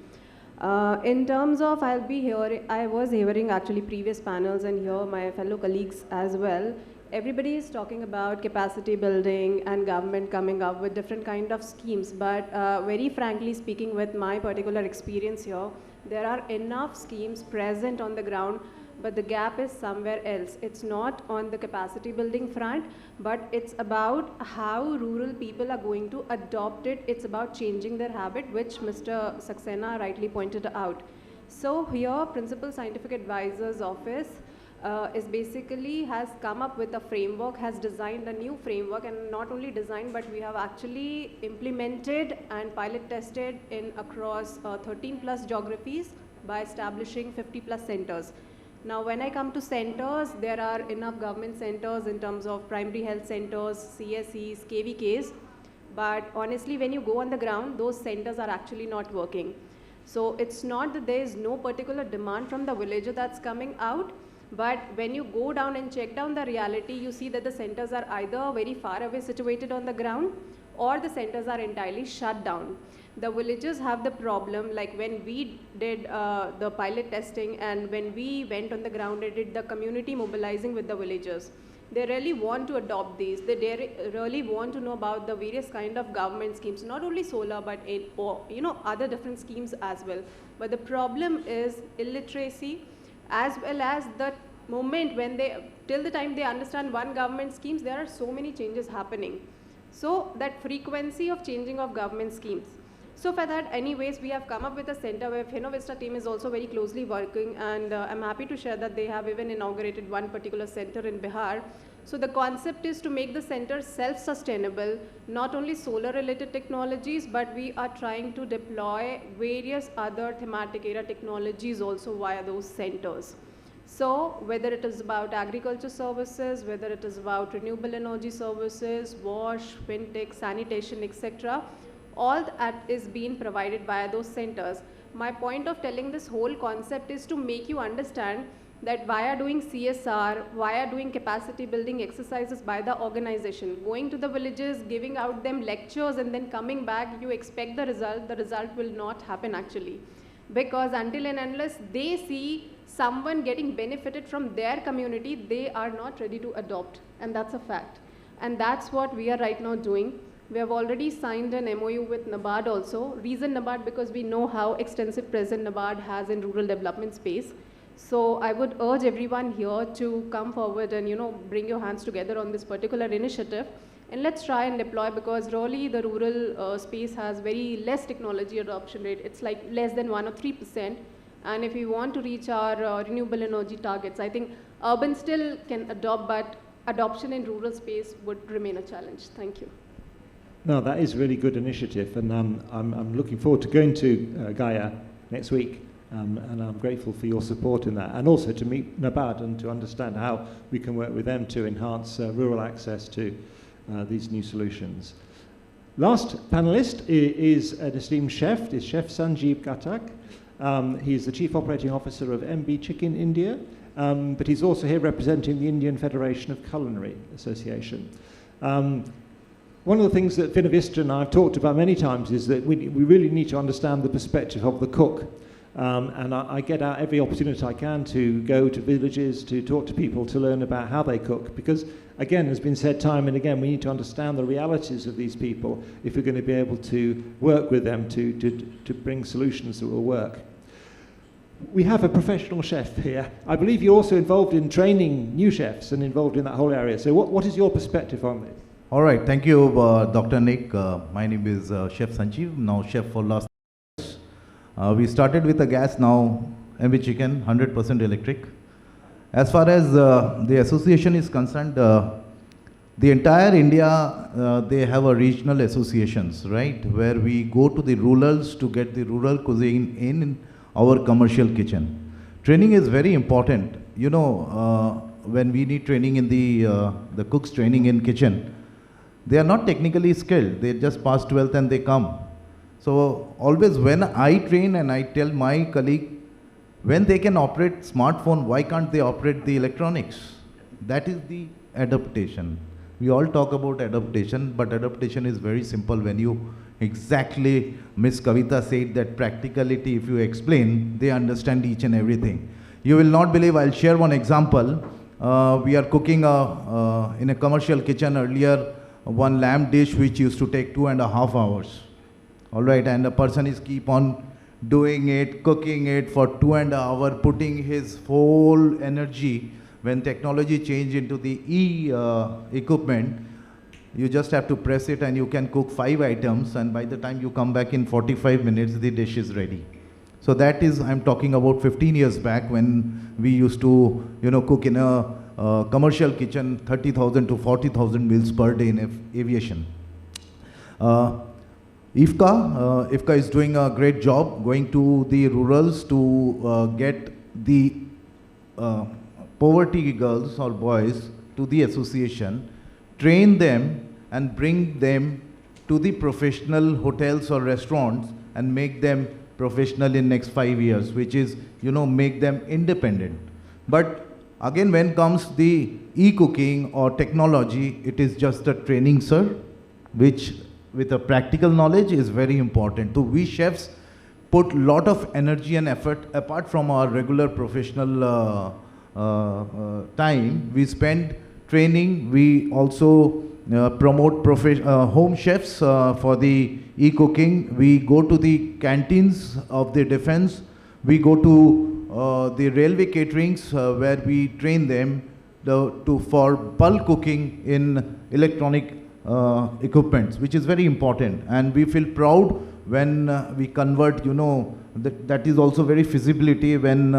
Speaker 4: In terms of, I was hearing actually previous panels and here my fellow colleagues as well. Everybody is talking about capacity building and government coming up with different kind of schemes, but very frankly speaking, with my particular experience here, there are enough schemes present on the ground, but the gap is somewhere else. It's not on the capacity building front, but it's about how rural people are going to adopt it. It's about changing their habit, which Mr. Saxena rightly pointed out. So here, Principal Scientific Advisor's Office has come up with a framework, has designed a new framework, and not only designed, but we have actually implemented and pilot tested in across 13 plus geographies by establishing 50 plus centers. Now, when I come to centers, there are enough government centers in terms of primary health centers, CSEs, KVKs, but honestly, when you go on the ground, those centers are actually not working. So it's not that there is no particular demand from the villager that's coming out, but when you go down and check down the reality, you see that the centers are either very far away situated on the ground, or the centers are entirely shut down. The villagers have the problem, like when we did the pilot testing and when we went on the ground and did the community mobilizing with the villagers, they really want to adopt these. They really want to know about the various kind of government schemes, not only solar, but other different schemes as well. But the problem is illiteracy, as well as the moment when till the time they understand one government schemes, there are so many changes happening. So that frequency of changing of government schemes. So for that, anyways, we have come up with a center where Finovista team is also very closely working, and I'm happy to share that they have even inaugurated one particular center in Bihar. So the concept is to make the center self-sustainable, not only solar-related technologies, but we are trying to deploy various other thematic area technologies also via those centers. So whether it is about agriculture services, whether it is about renewable energy services, wash, fintech, sanitation, etc., all that is being provided via those centers. My point of telling this whole concept is to make you understand that via doing CSR, via doing capacity building exercises by the organization, going to the villages, giving out them lectures and then coming back, you expect the result will not happen actually. Because until and unless they see someone getting benefited from their community, they are not ready to adopt, and that's a fact. And that's what we are right now doing. We have already signed an MOU with NABARD also. Reason NABARD, because we know how extensive presence NABARD has in rural development space. So I would urge everyone here to come forward and bring your hands together on this particular initiative, and let's try and deploy, because really the rural space has very less technology adoption rate. It's like less than 1 or 3%. And if we want to reach our renewable energy targets, I think urban still can adopt, but adoption in rural space would remain a challenge. Thank you.
Speaker 19: No, that is a really good initiative, and I'm looking forward to going to Gaia next week, and I'm grateful for your support in that, and also to meet NABARD and to understand how we can work with them to enhance rural access to these new solutions. Last panelist is an esteemed chef, is Chef 𝐁𝐮𝐫𝐞𝐚𝐮. He's the Chief Operating Officer of MB Chicken India, but he's also here representing the Indian Federation of Culinary Association. One of the things that Finovista and I have talked about many times is that we really need to understand the perspective of the cook. And I get out every opportunity I can to go to villages, to talk to people, to learn about how they cook. Because, again, as been said time and again, we need to understand the realities of these people if we're going to be able to work with them to bring solutions that will work. We have a professional chef here. I believe you're also involved in training new chefs and involved in that whole area. So what is your perspective on this?
Speaker 5: All right, thank you, Dr. Nick. My name is Chef Sanjeev, now chef for last years. We started with a gas, now MB Chicken, 100% electric. As far as the association is concerned, the entire India, they have a regional associations, right, where we go to the rurals to get the rural cuisine in our commercial kitchen. Training is very important. You know, when we need training in the cooks training in kitchen, they are not technically skilled. They just pass 12th and they come. So always when I train and I tell my colleague, when they can operate smartphone, why can't they operate the electronics? That is the adaptation. We all talk about adaptation, but adaptation is very simple when you exactly, Miss Kavita said that practicality, if you explain, they understand each and everything. You will not believe, I'll share one example. We are cooking in a commercial kitchen earlier, one lamb dish which used to take 2.5 hours. All right, and the person is keep on doing it, cooking it for 2.5 hours, putting his whole energy. When technology changed into the equipment, you just have to press it and you can cook 5 items, and by the time you come back in 45 minutes, the dish is ready. So that is, I'm talking about 15 years back when we used to, you know, cook in a commercial kitchen, 30,000 to 40,000 meals per day in aviation. IFCA is doing a great job going to the rurals to get the poverty girls or boys to the association, train them and bring them to the professional hotels or restaurants and make them professional in next 5 years, which is, you know, make them independent. But again, when comes the e-cooking or technology, it is just a training, sir, which with a practical knowledge is very important. So we chefs put lot of energy and effort apart from our regular professional time. We spend training. We also promote home chefs for the e-cooking. We go to the canteens of the defense. We go to the railway caterings where we train them for bulk cooking in electronic equipments, which is very important. And we feel proud when we convert, you know, that is also very feasibility when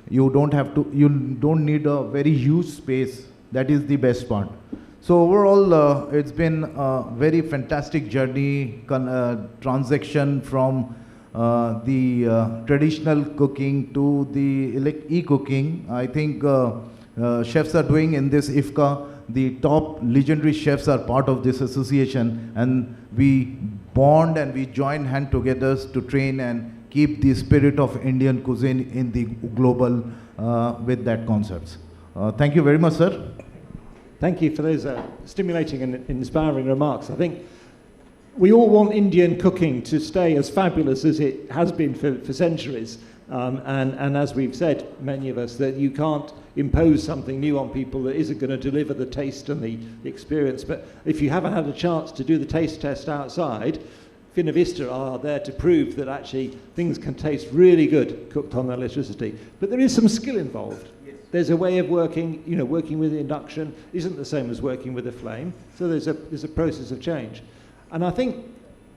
Speaker 5: you don't need a very huge space. That is the best part. So overall, it's been a very fantastic journey, transaction from the traditional cooking to the e-cooking. I think chefs are doing in this IFCA. The top legendary chefs are part of this association, and we bond and we join hand together to train and keep the spirit of Indian cuisine in the global with that concepts. Thank you very much, sir.
Speaker 19: Thank you for those stimulating and inspiring remarks. I think we all want Indian cooking to stay as fabulous as it has been for centuries. And as we've said, many of us, that you can't impose something new on people that isn't going to deliver the taste and the experience. But if you haven't had a chance to do the taste test outside, Finovista are there to prove that actually things can taste really good cooked on electricity. But there is some skill involved. Yes. There's a way of working, you know, working with induction isn't the same as working with a flame. So there's a process of change. And I think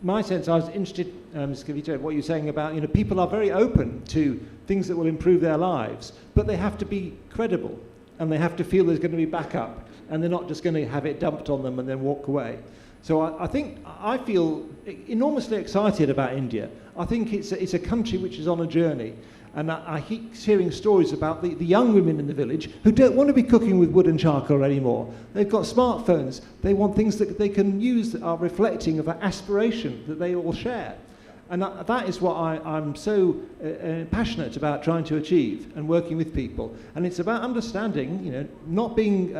Speaker 19: my sense, I was interested, Ms. Kavita, what you're saying about, you know, people are very open to things that will improve their lives, but they have to be credible and they have to feel there's going to be backup. and they're not just going to have it dumped on them and then walk away. So I feel enormously excited about India. I think it's a country which is on a journey. And I keep hearing stories about the young women in the village who don't want to be cooking with wood and charcoal anymore. They've got smartphones. They want things that they can use that are reflecting of an aspiration that they all share. And that is what I'm so passionate about trying to achieve and working with people. And it's about understanding, not being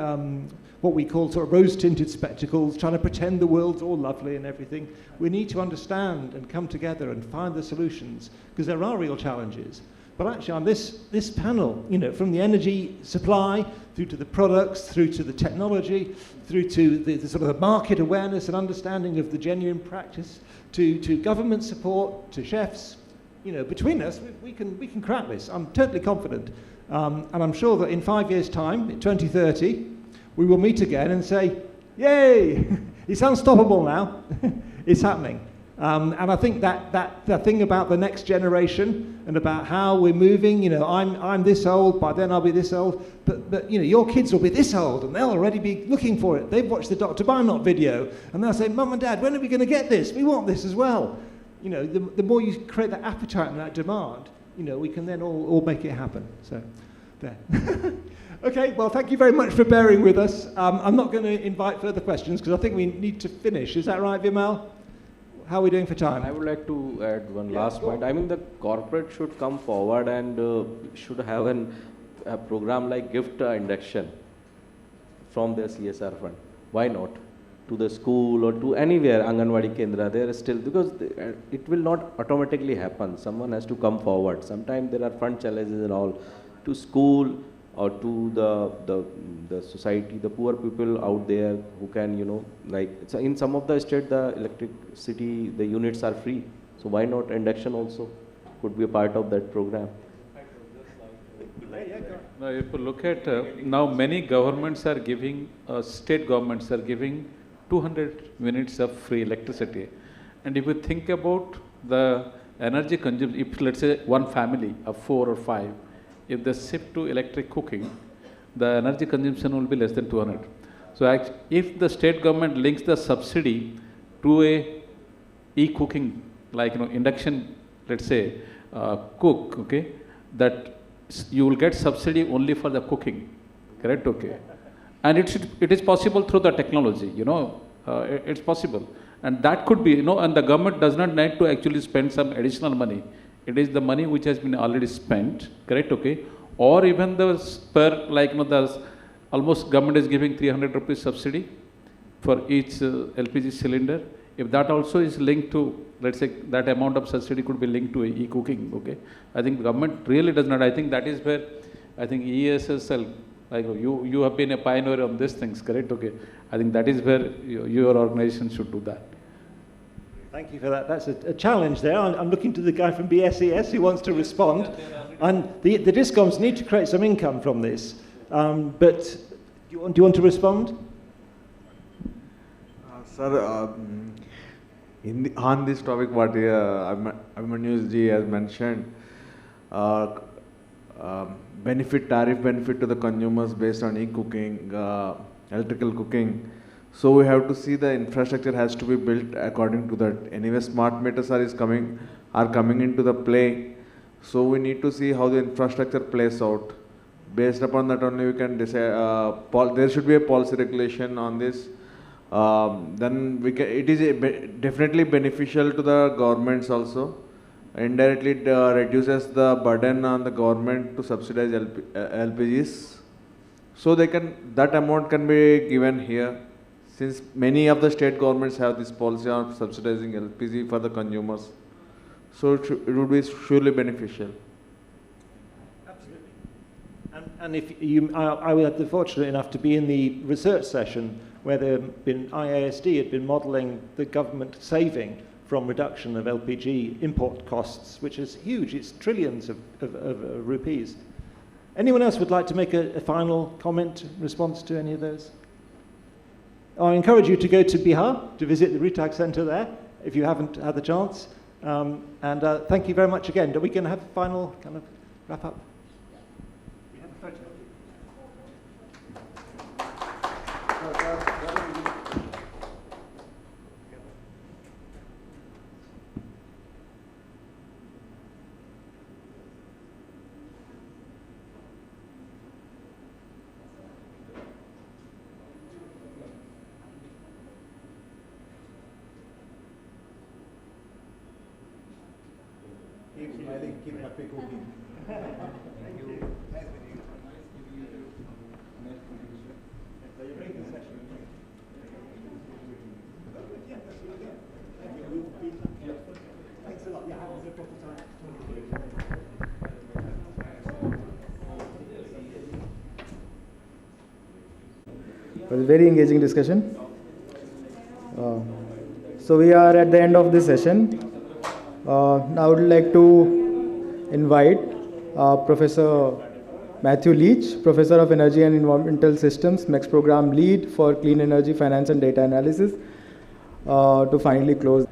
Speaker 19: what we call sort of rose-tinted spectacles, trying to pretend the world's all lovely and everything. We need to understand and come together and find the solutions, because there are real challenges. But actually on this panel, from the energy supply through to the products, through to the technology, through to the sort of the market awareness and understanding of the genuine practice, to government support, to chefs, between us, we can crack this. I'm totally confident. And I'm sure that in 5 years' time, in 2030, we will meet again and say, yay, it's unstoppable now. It's happening. And I think that the thing about the next generation and about how we're moving, I'm this old, by then I'll be this old, but your kids will be this old and they'll already be looking for it. They've watched the Dr. Bynot video and they'll say, Mum and Dad, when are we going to get this? We want this as well. The more you create that appetite and that demand, we can then all make it happen. So, there. Okay, well, thank you very much for bearing with us. I'm not going to invite further questions because I think we need to finish. Is that right, Vimal? How are we doing for time?
Speaker 1: I would like to add one last point. I mean, the corporate should come forward and should have a program like gift induction from their CSR fund. Why not? To the school or to anywhere, Anganwadi Kendra, there is still, because it will not automatically happen. Someone has to come forward. Sometimes there are fund challenges and all. To school or to the society, the poor people out there who can, in some of the states, the electricity, the units are free. So why not induction also could be a part of that program?
Speaker 21: Now, if you look at, now many governments are giving, state governments are giving 200 units of free electricity. And if you think about the energy consumption, if let's say one family of 4 or 5, if they shift to electric cooking, the energy consumption will be less than 200. So if the state government links the subsidy to a e-cooking, like induction, let's say, cook, okay, that you will get subsidy only for the cooking, correct? Okay. And it is possible through the technology, it's possible. And that could be, and the government does not need to actually spend some additional money. It is the money which has been already spent, correct? Okay. Or even the per, the almost government is giving 300 rupees subsidy for each LPG cylinder. If that also is linked to, let's say, that amount of subsidy could be linked to e-cooking, okay? I think the government really does not. I think that is where, I think EESL, you have been a pioneer on these things, correct? Okay. I think that is where your organization should do that.
Speaker 19: Thank you for that. That's a challenge there. I'm looking to the guy from BSES who wants to respond. And the DISCOMs need to create some income from this. But do you want to respond?
Speaker 15: Sir, on this topic, what Abhimanyu has mentioned, tariff benefit to the consumers based on e-cooking, electrical cooking. So we have to see the infrastructure has to be built according to that. Anyway, smart meters are coming into the play. So we need to see how the infrastructure plays out. Based upon that only we can decide. There should be a policy regulation on this. Then it is definitely beneficial to the governments also. Indirectly it reduces the burden on the government to subsidize LPGs. So that amount can be given here. Since many of the state governments have this policy of subsidizing LPG for the consumers. So it would be surely beneficial.
Speaker 19: Absolutely. And if I was fortunate enough to be in the research session where IASD had been modelling the government saving from reduction of LPG import costs, which is huge. It's trillions of rupees. Anyone else would like to make a final comment, response to any of those? I encourage you to go to Bihar, to visit the Rutag Centre there, if you haven't had the chance. And thank you very much again. We can have a final kind of wrap up. We have a photo.
Speaker 5: keep happy cooking. Thank you. Thanks a lot. Yeah, have a proper time.
Speaker 2: It was a very engaging discussion. So we are at the end of this session. Now I would like to invite Professor Matthew Leach, Professor of Energy and Environmental Systems, MECS Programme Lead for Clean Energy Finance and Data Analysis, to finally close.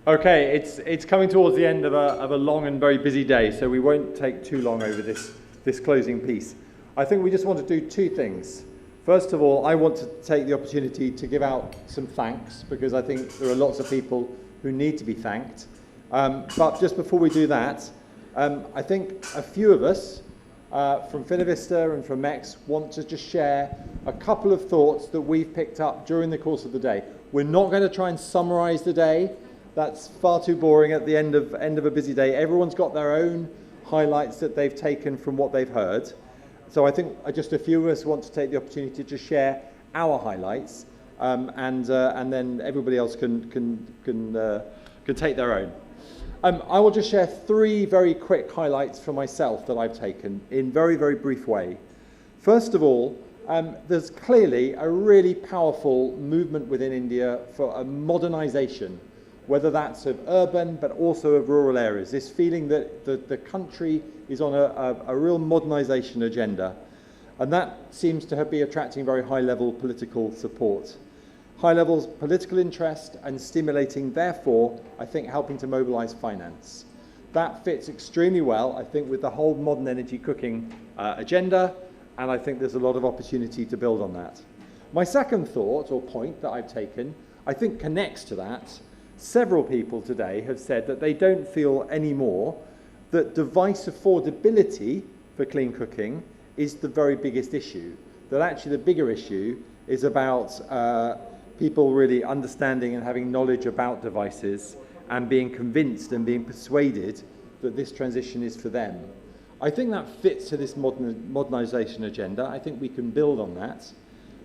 Speaker 3: Okay, it's coming towards the end of a long and very busy day, so we won't take too long over this closing piece. I think we just want to do two things. First of all, I want to take the opportunity to give out some thanks, because I think there are lots of people who need to be thanked. But just before we do that, I think a few of us from Finovista and from MECS want to just share a couple of thoughts that we've picked up during the course of the day. We're not going to try and summarize the day. That's far too boring at the end of a busy day. Everyone's got their own highlights that they've taken from what they've heard. So I think just a few of us want to take the opportunity to share our highlights, and then everybody else can take their own. I will just share three very quick highlights for myself that I've taken in very, very brief way. First of all, there's clearly a really powerful movement within India for a modernization, whether that's of urban but also of rural areas. This feeling that the country is on a real modernization agenda, and that seems to be attracting very high-level political support. High-level political interest and stimulating, therefore, I think, helping to mobilize finance. That fits extremely well, I think, with the whole modern energy cooking agenda, and I think there's a lot of opportunity to build on that. My second thought or point that I've taken, I think connects to that. Several people today have said that they don't feel anymore that device affordability for clean cooking is the very biggest issue. That actually the bigger issue is about people really understanding and having knowledge about devices and being convinced and being persuaded that this transition is for them. I think that fits to this modernization agenda. I think we can build on that.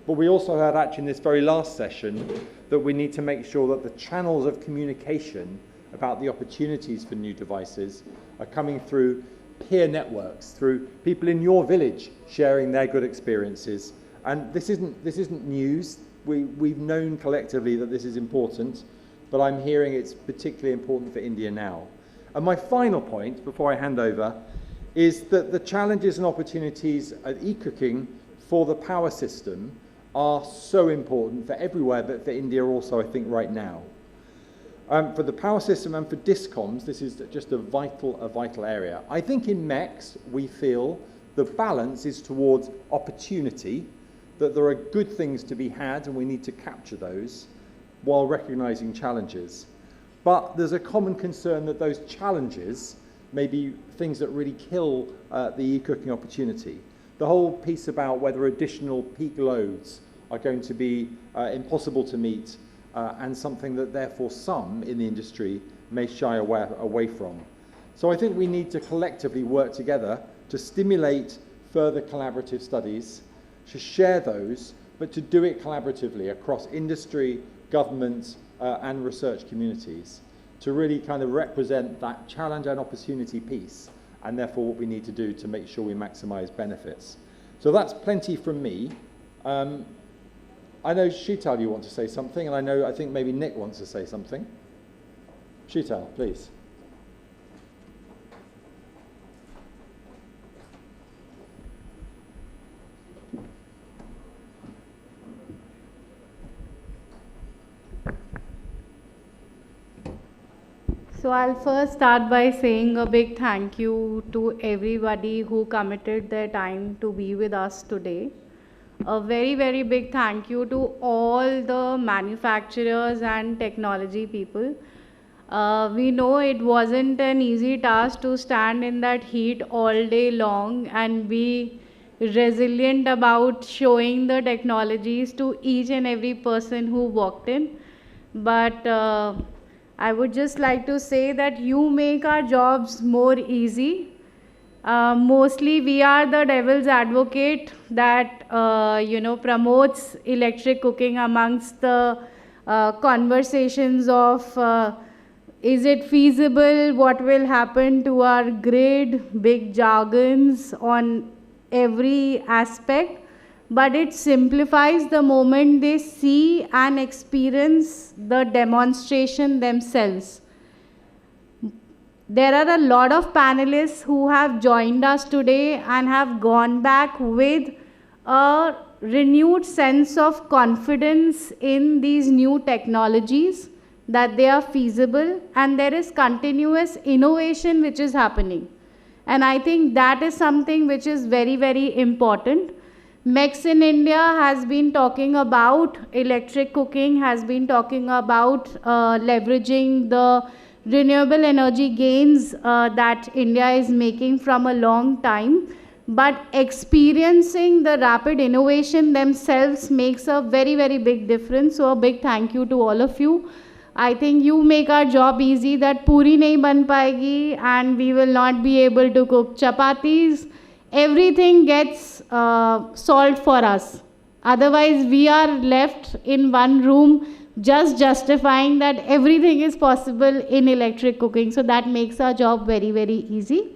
Speaker 3: But we also heard actually in this very last session that we need to make sure that the channels of communication about the opportunities for new devices are coming through peer networks, through people in your village sharing their good experiences. And this isn't news. We've known collectively that this is important, but I'm hearing it's particularly important for India now. And my final point, before I hand over, is that the challenges and opportunities at eCooking for the power system are so important for everywhere, but for India also, I think, right now. For the power system and for discoms, this is just a vital area. I think in MECS, we feel the balance is towards opportunity, that there are good things to be had and we need to capture those while recognizing challenges. But there's a common concern that those challenges may be things that really kill the e-cooking opportunity. The whole piece about whether additional peak loads are going to be impossible to meet and something that therefore some in the industry may shy away from. So I think we need to collectively work together to stimulate further collaborative studies, to share those, but to do it collaboratively across industry, government, and research communities, to really kind of represent that challenge and opportunity piece, and therefore what we need to do to make sure we maximize benefits. So that's plenty from me. I know, Sheetal, you want to say something, and I think maybe Nick wants to say something. Sheetal, please.
Speaker 16: So I'll first start by saying a big thank you to everybody who committed their time to be with us today. A very, very big thank you to all the manufacturers and technology people. We know it wasn't an easy task to stand in that heat all day long and be resilient about showing the technologies to each and every person who walked in. But I would just like to say that you make our jobs more easy. Mostly we are the devil's advocate that promotes electric cooking amongst the conversations of is it feasible, what will happen to our grid, big jargons on every aspect. But it simplifies the moment they see and experience the demonstration themselves. There are a lot of panelists who have joined us today and have gone back with a renewed sense of confidence in these new technologies, that they are feasible, and there is continuous innovation which is happening. And I think that is something which is very, very important. MECS in India has been talking about electric cooking, has been talking about leveraging the renewable energy gains that India is making from a long time. But experiencing the rapid innovation themselves makes a very, very big difference. So a big thank you to all of you. I think you make our job easy, that puri nahi ban paegi and we will not be able to cook chapatis. Everything gets solved for us. Otherwise, we are left in one room just justifying that everything is possible in electric cooking. So that makes our job very, very easy.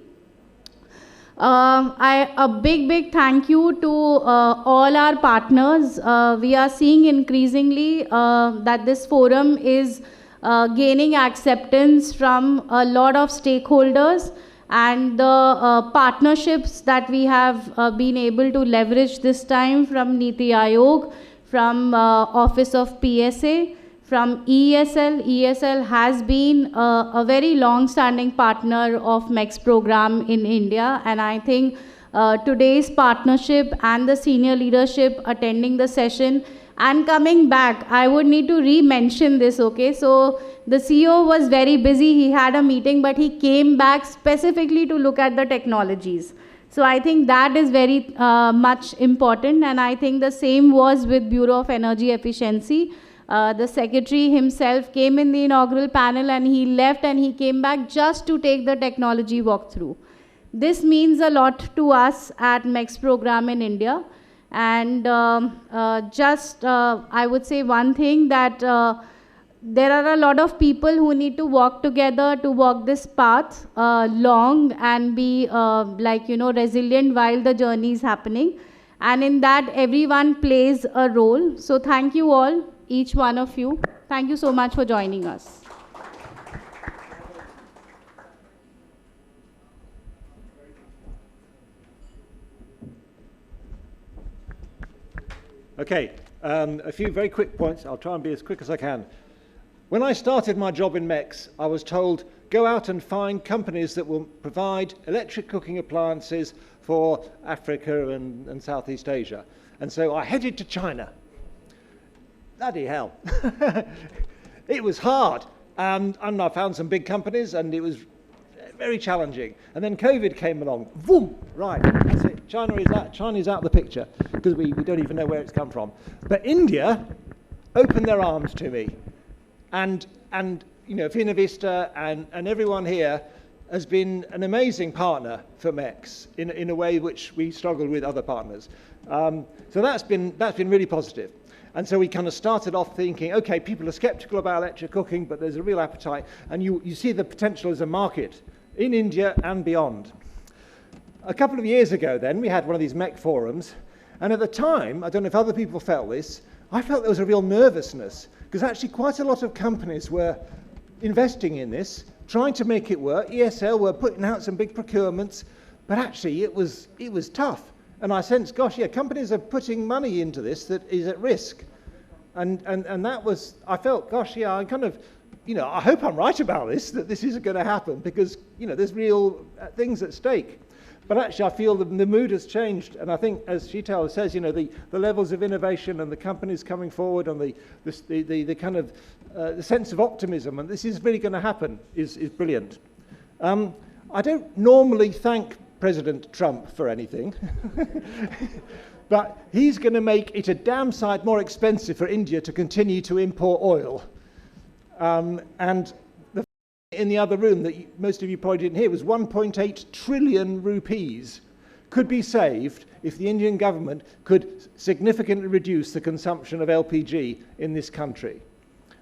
Speaker 16: A big thank you to all our partners. We are seeing increasingly that this forum is gaining acceptance from a lot of stakeholders, and the partnerships that we have been able to leverage this time from NITI Aayog, from Office of PSA, from EESL. EESL has been a very long-standing partner of MECS program in India, and I think today's partnership and the senior leadership attending the session and coming back, I would need to re-mention this, okay? So the CEO was very busy, he had a meeting, but he came back specifically to look at the technologies. So I think that is very much important, and I think the same was with Bureau of Energy Efficiency. The secretary himself came in the inaugural panel and he left and he came back just to take the technology walkthrough. This means a lot to us at MECS program in India. And I would say one thing, that there are a lot of people who need to work together to walk this path long and be resilient while the journey is happening. And in that, everyone plays a role. So thank you all, each one of you. Thank you so much for joining us.
Speaker 19: Okay, a few very quick points. I'll try and be as quick as I can. When I started my job in MECS, I was told, go out and find companies that will provide electric cooking appliances for Africa and Southeast Asia. And so I headed to China. Bloody hell. It was hard. And I found some big companies and it was very challenging. And then COVID came along. Boom! Right, that's it. China is out of the picture because we don't even know where it's come from. But India opened their arms to me. And Finovista and everyone here has been an amazing partner for MECS in a way which we struggled with other partners. So that's been really positive. And so we kind of started off thinking, okay, people are skeptical about electric cooking, but there's a real appetite, and you see the potential as a market in India and beyond. A couple of years ago then, we had one of these MEC forums, and at the time, I don't know if other people felt this, I felt there was a real nervousness, because actually quite a lot of companies were investing in this, trying to make it work. EESL were putting out some big procurements, but actually it was tough. And I sensed, gosh, yeah, companies are putting money into this that is at risk. And that was, I felt, gosh, yeah, I kind of, I hope I'm right about this, that this isn't going to happen, because, there's real things at stake. But actually, I feel the mood has changed, and I think, as Sheetal says, the levels of innovation and the companies coming forward and the kind of the sense of optimism, and this is really going to happen, is brilliant. I don't normally thank President Trump for anything, but he's going to make it a damn sight more expensive for India to continue to import oil. And in the other room that most of you probably didn't hear was 1.8 trillion rupees could be saved if the Indian government could significantly reduce the consumption of LPG in this country.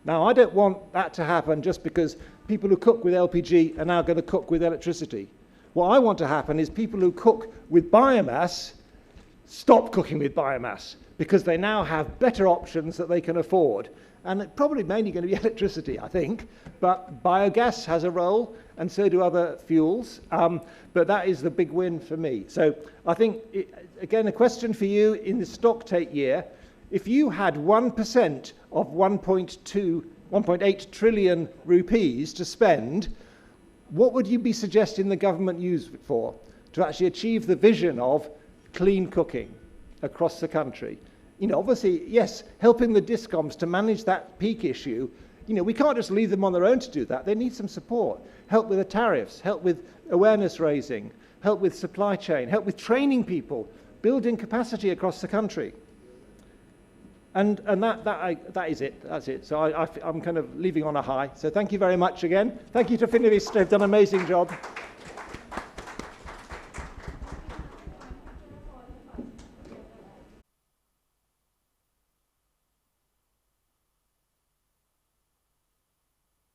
Speaker 19: Now, I don't want that to happen just because people who cook with LPG are now going to cook with electricity. What I want to happen is people who cook with biomass stop cooking with biomass because they now have better options that they can afford. And it's probably mainly going to be electricity, I think, but biogas has a role, and so do other fuels. But that is the big win for me. So I think, again, a question for you in the stocktake year, if you had 1% of 1.8 trillion rupees to spend, what would you be suggesting the government use it for to actually achieve the vision of clean cooking across the country? You know, obviously, yes, helping the discoms to manage that peak issue. You know, we can't just leave them on their own to do that. They need some support. Help with the tariffs, help with awareness raising, help with supply chain, help with training people, building capacity across the country. And that is it. That's it. So I'm kind of leaving on a high. So thank you very much again. Thank you to Finovista. They've done an amazing job.